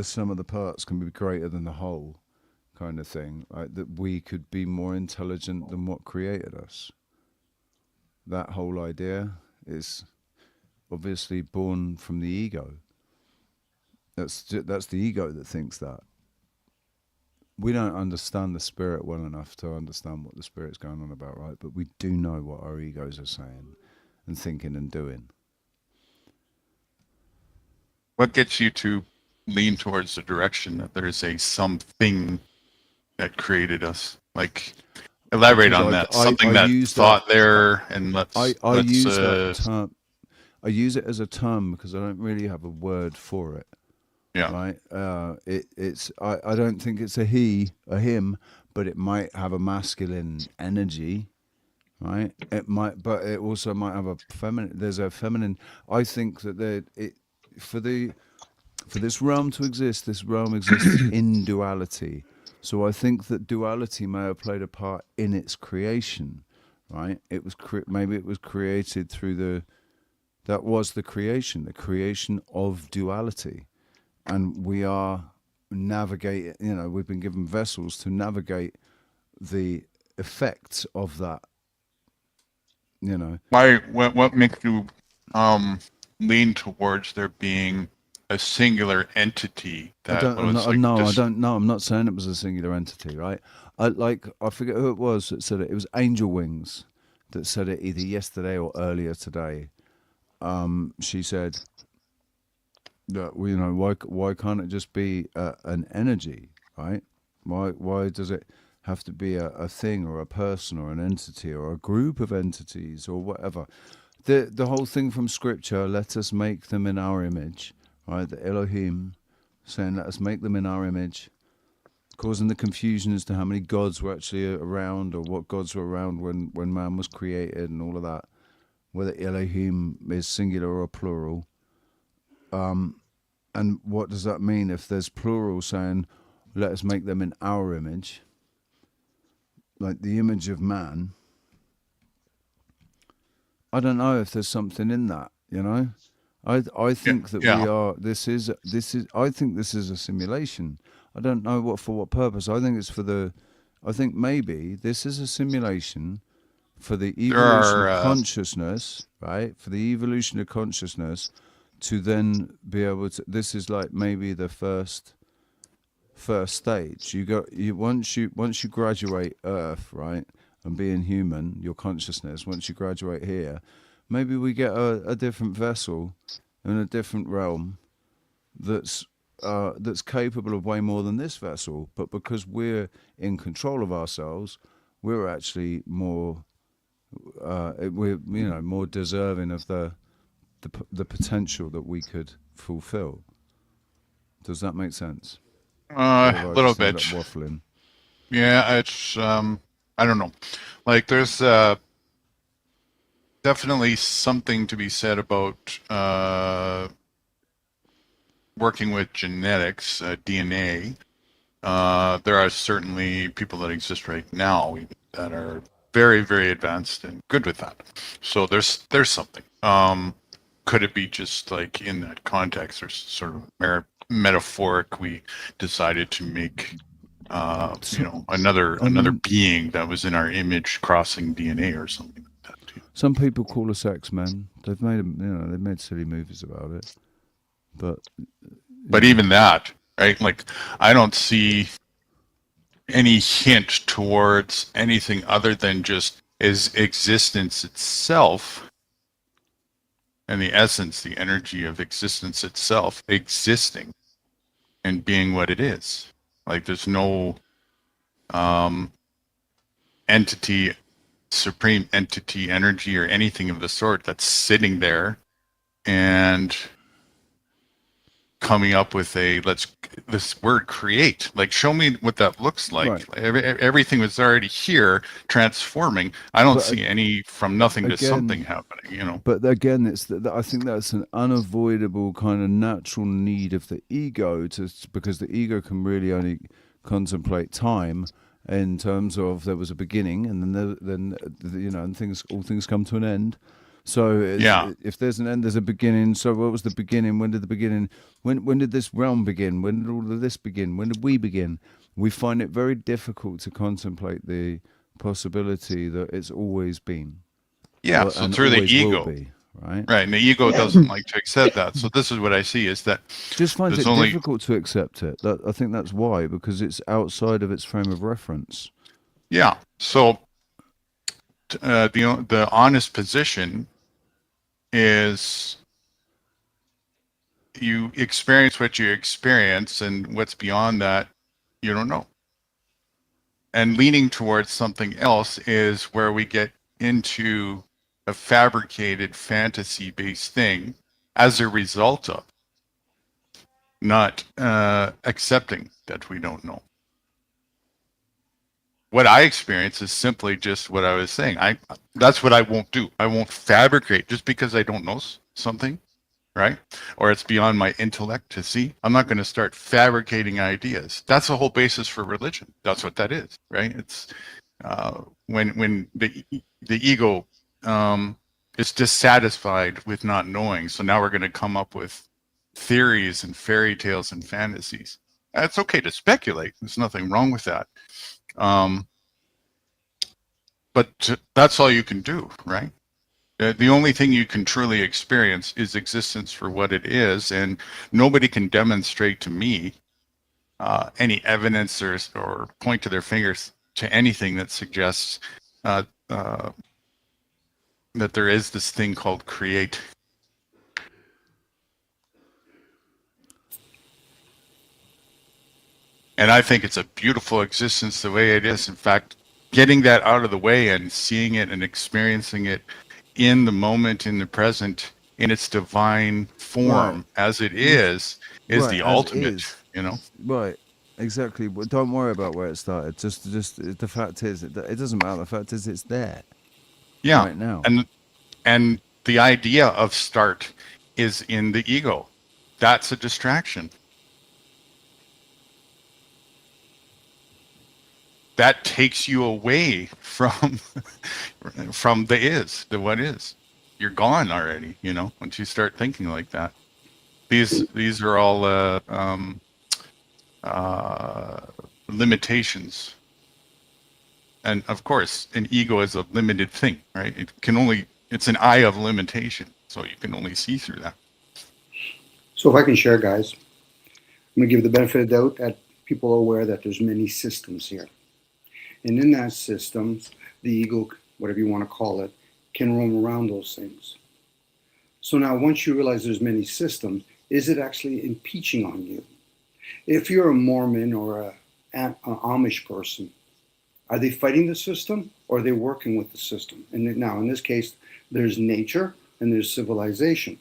sum of the parts can be greater than the whole, kind of thing, like that we could be more intelligent than what created us. That whole idea is obviously born from the ego. That's the ego that thinks that. We don't understand the spirit well enough to understand what the spirit's going on about, right? But we do know what our egos are saying and thinking and doing. What gets you to lean towards the direction that there is a something that created us? Like, elaborate Because on that. Something that thought there, and let's use that term. I use it as a term because I don't really have a word for it. Yeah. Right. It's. I don't think it's a he, a him, but it might have a masculine energy. Right. It might, but it also might have a feminine. There's a feminine. I think that for this realm to exist, this realm exists in duality. So I think that duality may have played a part in its creation, right? It was maybe it was created through that was the creation of duality, and we are navigating. We've been given vessels to navigate the effects of that. What makes you lean towards there being a singular entity I that don't. I'm was not, like no, I this. don't. No, I'm not saying it was a singular entity, right? I forget who it was that said it. It was Angel Wings that said it either yesterday or earlier today. She said that why can't it just be an energy, right? Why does it have to be a thing or a person or an entity or a group of entities or whatever? The whole thing from scripture, let us make them in our image, right? The Elohim saying let us make them in our image, causing the confusion as to how many gods were actually around or what gods were around when man was created and all of that, whether Elohim is singular or plural. And what does that mean if there's plural saying, let us make them in our image, like the image of man? I don't know if there's something in that, I think that we are, I think this is a simulation. I don't know for what purpose. I think maybe this is a simulation for the evolution of consciousness, right? For the evolution of consciousness to then be able to, this is like maybe the first stage. Once you graduate Earth, right, and being human, your consciousness, once you graduate here, maybe we get a different vessel in a different realm that's capable of way more than this vessel, but because we're in control of ourselves, we're actually more more deserving of the potential that we could fulfill. Does that make sense? A little bit. Waffling. Yeah, it's I don't know. Like there's definitely something to be said about working with genetics, DNA. There are certainly people that exist right now that are very, very advanced and good with that. So there's something. Could it be just like in that context, or sort of metaphoric? We decided to make, another being that was in our image crossing DNA or something like that. Too. Some people call us X-Men. They've made silly movies about it, but even that, right? Like I don't see any hint towards anything other than just is existence itself. And the essence, the energy of existence itself, existing and being what it is. Like there's no entity, supreme entity, energy, or anything of the sort that's sitting there and coming up with this word create. Like show me what that looks like. Right. Everything was already here transforming. I don't see any from nothing to something happening, But again, I think that's an unavoidable kind of natural need of the ego because the ego can really only contemplate time in terms of there was a beginning and then and all things come to an end. So if there's an end, there's a beginning. So what was the beginning? When did the beginning? When did this realm begin? When did all of this begin? When did we begin? We find it very difficult to contemplate the possibility that it's always been. Yeah, so through the ego, right? Right, and the ego doesn't like to accept that. So this is what I see is that just finds it difficult to accept it. I think that's why, because it's outside of its frame of reference. Yeah. So the honest position is you experience what you experience, and what's beyond that you don't know. And leaning towards something else is where we get into a fabricated fantasy-based thing as a result of not accepting that we don't know. What I experience is simply just what I was saying. That's what I won't do. I won't fabricate just because I don't know something, right? Or it's beyond my intellect to see. I'm not going to start fabricating ideas. That's the whole basis for religion. That's what that is, right? It's when the ego is dissatisfied with not knowing. So now we're going to come up with theories and fairy tales and fantasies. It's okay to speculate. There's nothing wrong with that. But that's all you can do, right? The only thing you can truly experience is existence for what it is, and nobody can demonstrate to me any evidence or point to their fingers to anything that suggests that there is this thing called create. And I think it's a beautiful existence the way it is. In fact, getting that out of the way and seeing it and experiencing it in the moment, in the present, in its divine form as it is Right, the as ultimate, is. you know? Right, exactly. But don't worry about where it started. Just the fact is, it doesn't matter. The fact is, it's there. Yeah. Right now. And the idea of start is in the ego. That's a distraction. That takes you away from the what is. You're gone already, you know, once you start thinking like that. These are all limitations. And of course, an ego is a limited thing, right? It's an eye of limitation, so you can only see through that. So if I can share, guys, I'm going to give the benefit of the doubt that people are aware that there's many systems here. And in that system, the ego, whatever you want to call it, can roam around those things. So now once you realize there's many systems, is it actually impeaching on you? If you're a Mormon or an Amish person, are they fighting the system or are they working with the system? And now in this case, there's nature and there's civilization.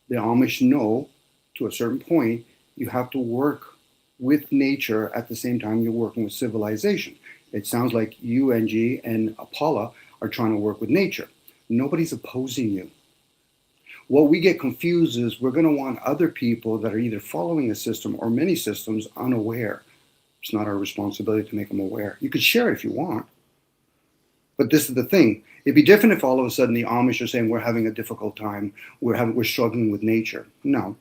The Amish know to a certain point, you have to work with nature at the same time you're working with civilization. It sounds like you, NG, and Paula are trying to work with nature. Nobody's opposing you. What we get confused is we're going to want other people that are either following a system or many systems unaware. It's not our responsibility to make them aware. You could share it if you want. But this is the thing. It'd be different if all of a sudden the Amish are saying we're having a difficult time, we're struggling with nature. No,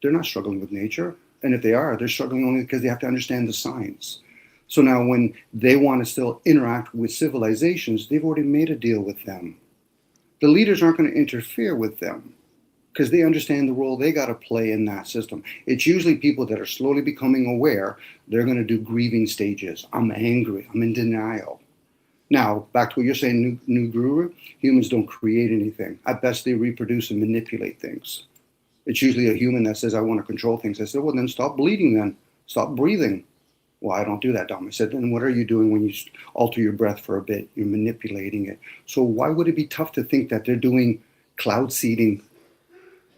they're not struggling with nature. And if they are, they're struggling only because they have to understand the signs. So now when they want to still interact with civilizations, they've already made a deal with them. The leaders aren't going to interfere with them because they understand the role they got to play in that system. It's usually people that are slowly becoming aware. They're going to do grieving stages. I'm angry. I'm in denial. Now, back to what you're saying, new guru, humans don't create anything. At best, they reproduce and manipulate things. It's usually a human that says, I want to control things. I said, well, then stop bleeding then. Stop breathing. Well, I don't do that, Dom. I said, then what are you doing when you alter your breath for a bit? You're manipulating it. So why would it be tough to think that they're doing cloud seeding,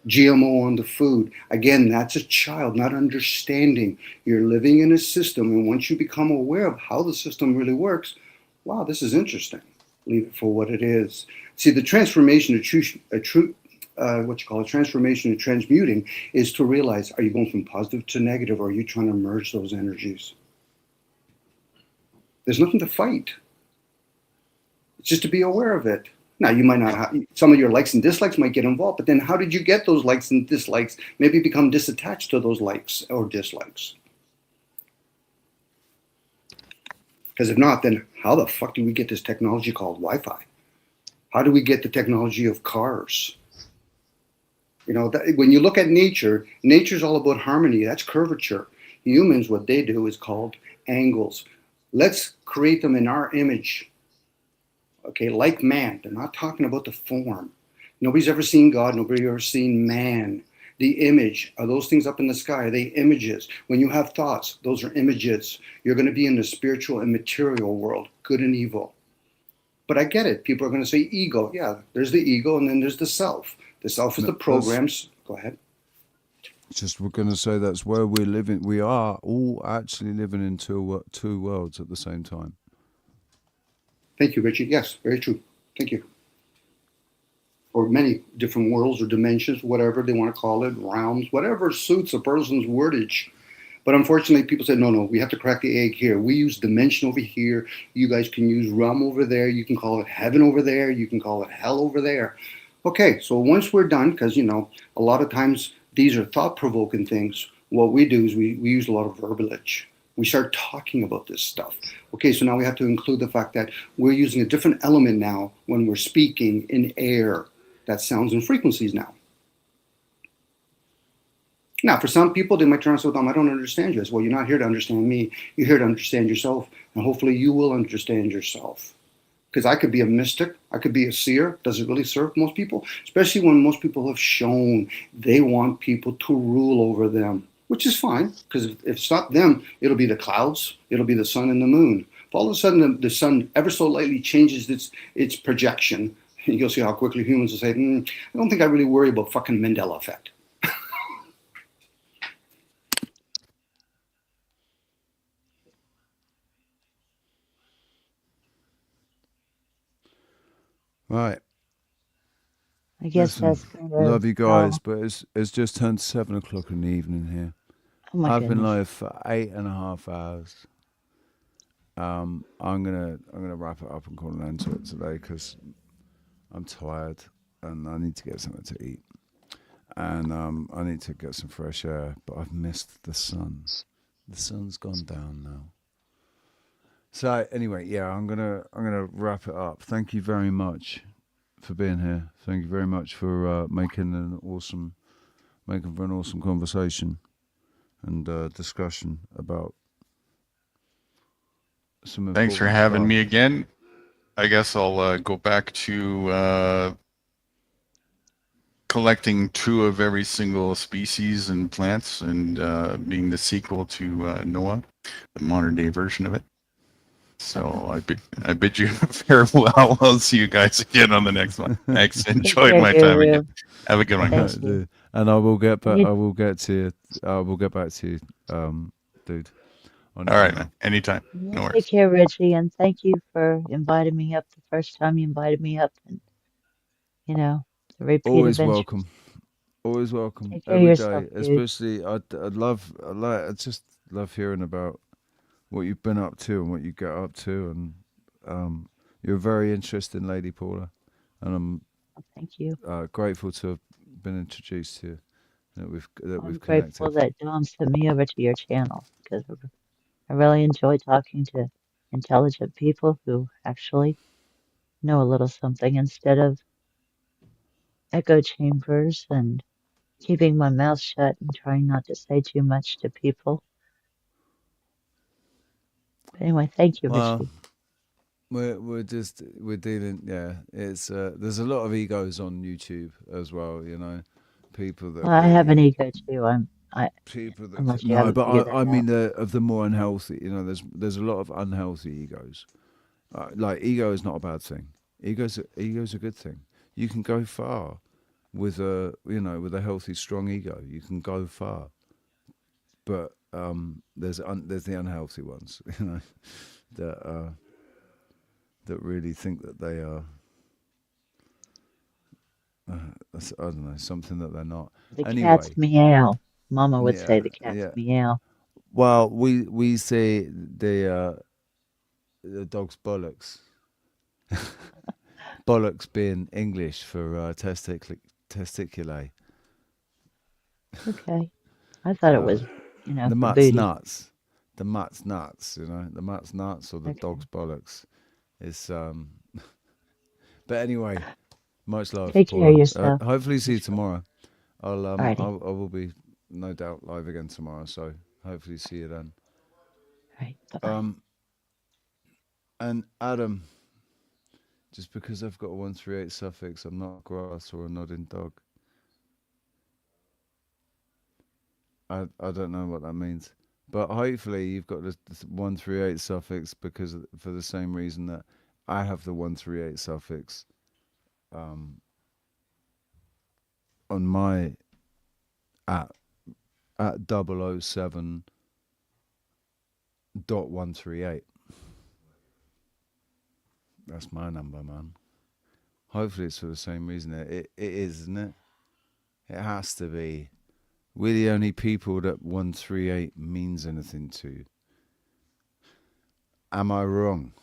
GMO on the food? Again, that's a child not understanding. You're living in a system, and once you become aware of how the system really works, wow, this is interesting. Leave it for what it is. See, the transformation transformation and transmuting is to realize, are you going from positive to negative, or are you trying to merge those energies? There's nothing to fight. It's just to be aware of it. Now, you might not have, some of your likes and dislikes might get involved, but then how did you get those likes and dislikes? Maybe become disattached to those likes or dislikes. Because if not, then how the fuck do we get this technology called Wi-Fi? How do we get the technology of cars? You know, when you look at nature, nature's all about harmony. That's curvature. Humans, what they do is called angles. Let's create them in our image. Okay, like man. They're not talking about the form. Nobody's ever seen God. Nobody's ever seen man. The image, are those things up in the sky? Are they images? When you have thoughts, those are images. You're going to be in the spiritual and material world, good and evil. But I get it. People are going to say ego. Yeah, there's the ego and then there's the self. The self is the programs. Go ahead. Just we're going to say that's where we're living. We are all actually living in two worlds at the same time. Thank you, Richie. Yes, very true. Thank you. Or many different worlds or dimensions, whatever they want to call it, realms, whatever suits a person's wordage. But unfortunately, people say, no, we have to crack the egg here. We use dimension over here. You guys can use realm over there. You can call it heaven over there. You can call it hell over there. Okay, so once we're done, because, you know, a lot of times these are thought-provoking things, what we do is we use a lot of verbiage. We start talking about this stuff. Okay, so now we have to include the fact that we're using a different element now when we're speaking in air. That's sounds and frequencies now. Now, for some people, they might turn around and say, I don't understand you. I say, well, you're not here to understand me. You're here to understand yourself, and hopefully you will understand yourself. Because I could be a mystic, I could be a seer. Does it really serve most people? Especially when most people have shown they want people to rule over them, which is fine, because if it's not them, it'll be the clouds, it'll be the sun and the moon. If all of a sudden the sun ever so lightly changes its projection, you'll see how quickly humans will say, I don't think I really worry about fucking Mandela effect. Right. I guess Listen, that's kind of love you guys, how. but it's just turned 7 o'clock in the evening here. Oh my I've been goodness. live for 8.5 hours. I'm gonna wrap it up and call an end to it today because I'm tired and I need to get something to eat, and I need to get some fresh air. But I've missed the sun. The sun's gone down now. So anyway, yeah, I'm gonna wrap it up. Thank you very much for being here. Thank you very much for making for an awesome conversation and discussion about some Thanks for important having stuff. me again. I guess I'll go back to collecting 2 of every single species and plants, and being the sequel to Noah, the modern day version of it. So I bid you farewell. I'll see you guys again on the next one. Thanks. Enjoyed my time again. Have a good one, guys. Dude. And I will get back. I will get to you. I will get back to you, dude. All right, man. Anytime. Yeah, No worries. take care, Richie, and thank you for inviting me up the first time you invited me up, and the repeat Always adventures. welcome. Always welcome. Take care of Every yourself, day. dude. Especially, I just love hearing about what you've been up to and what you get up to, and you're a very interesting lady, Paula, and I'm Thank you. Grateful to have been introduced to you. That we've I'm connected. grateful that Dom sent me over to your channel because I really enjoy talking to intelligent people who actually know a little something instead of echo chambers and keeping my mouth shut and trying not to say too much to people. But anyway, thank you, Well, Richie. we're dealing. Yeah, it's there's a lot of egos on YouTube as well. People that Well, I have an ego too. people that Unless you no, haven't but figured that I mean out. of the more unhealthy. There's a lot of unhealthy egos. Like ego is not a bad thing. Ego's a good thing. You can go far with a healthy, strong ego. You can go far, but there's the unhealthy ones, that really think that they are. I don't know, something that they're not. The Anyway, cat's meow. Mama would say the cat's yeah. meow. Well, we say the dog's bollocks. Bollocks being English for testiculae. Okay. I thought it was, The for mutt's booty. nuts. The mutt's nuts. The mutt's nuts or the Okay. dog's bollocks. Is But anyway, much love. Take care Paula. of yourself. Hopefully see you tomorrow. I Alrighty. will be no doubt live again tomorrow. So hopefully see you then. Right. Bye-bye. And Adam, just because I've got a 138 suffix, I'm not a grass or a nodding dog. I don't know what that means, but hopefully you've got the 138 suffix for the same reason that I have the 138 suffix on my at 007.138. That's my number, man. Hopefully it's for the same reason. It is, isn't it? It has to be. We're the only people that 138 means anything to. Am I wrong?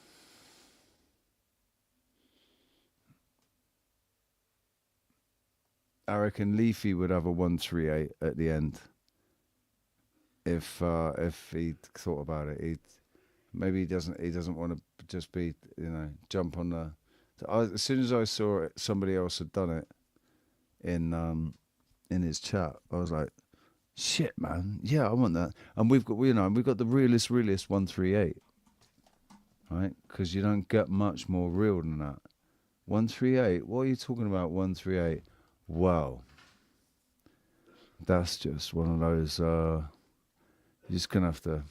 I reckon Leafy would have a 138 at the end. If he thought about it, maybe he doesn't want to just be jump on the. As soon as I saw it, somebody else had done it, in his chat. I was like, shit, man, yeah, I want that. And we've got the realist 138, right? Because you don't get much more real than that. 138. What are you talking about? 138. Wow, that's just one of those. You're just gonna have to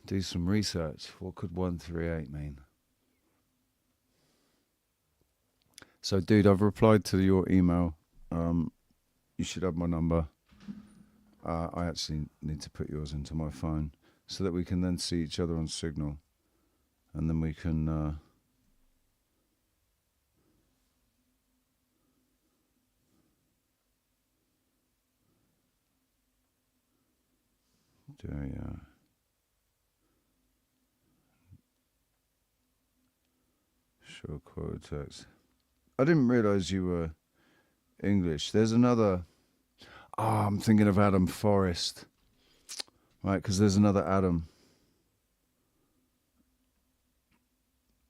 do some research. What could 138 mean? So, dude, I've replied to your email. You should have my number. I actually need to put yours into my phone so that we can then see each other on Signal, and then we can do show quote text. I didn't realize you were English. There's another. I'm thinking of Adam Forrest, right? Because there's another Adam.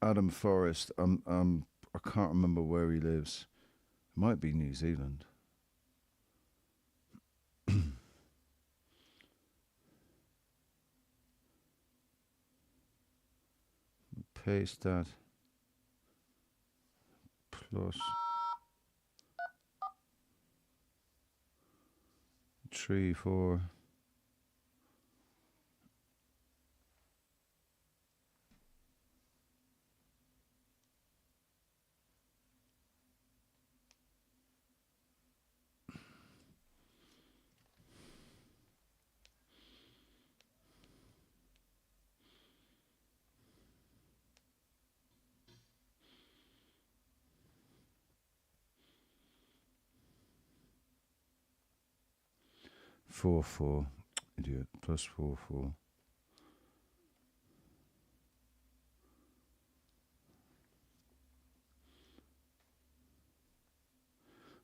Adam Forrest. I can't remember where he lives. It might be New Zealand. Paste that. Plus 3, 4. Four, 4. Idiot. Plus 4, 4.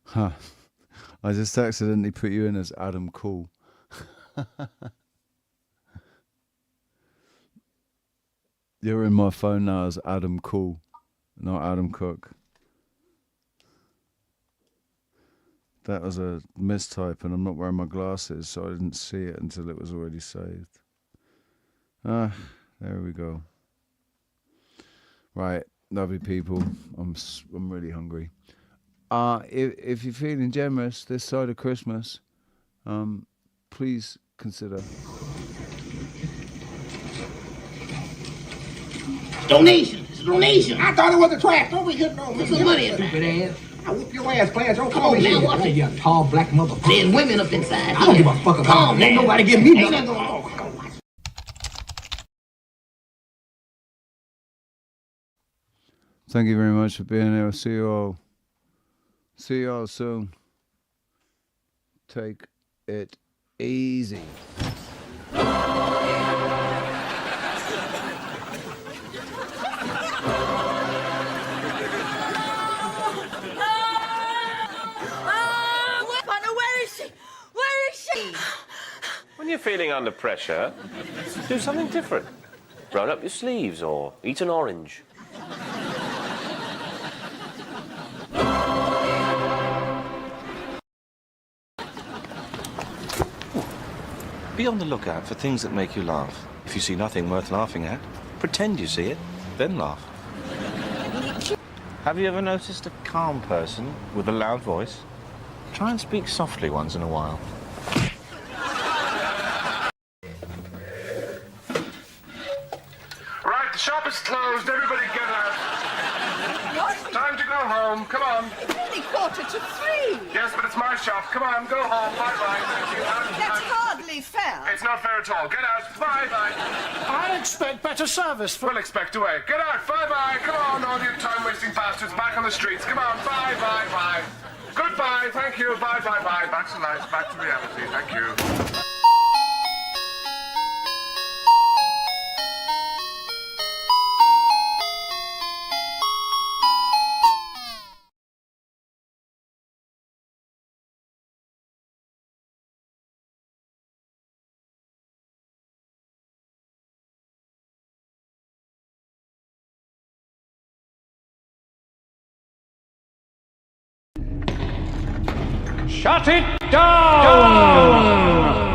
Huh. I just accidentally put you in as Adam Cool. You're in my phone now as Adam Cool, not Adam Cook. That was a mistype, and I'm not wearing my glasses, so I didn't see it until it was already saved. There we go. Right, lovely people. I'm really hungry. If you're feeling generous this side of Christmas, please consider donation. It's a donation. I thought it was a trash. Don't be getting on. Put some money in there. I whoop your ass, Clarence. Don't come on now. Watch it. You tall black motherfucker. There's women up inside. I don't give a fuck about it. Ain't nobody give me nothing. Thank you very much for being here. See you all. See you all soon. Take it easy. When you're feeling under pressure, do something different. Roll up your sleeves or eat an orange. Be on the lookout for things that make you laugh. If you see nothing worth laughing at, pretend you see it, then laugh. Have you ever noticed a calm person with a loud voice? Try and speak softly once in a while. Right, the shop is closed. Everybody get out. Time to go home. Come on. Only 2:45. Yes, but it's my shop. Come on, go home. Bye-bye. Thank you. That's hardly fair. It's not fair at all. Get out. Bye-bye. I expect better service. We'll expect away. Get out. Bye-bye. Come on, all you time-wasting bastards. Back on the streets. Come on. Bye-bye. Bye. Goodbye. Thank you. Bye-bye. Bye. Back to life. Back to reality. Thank you. Shut it down!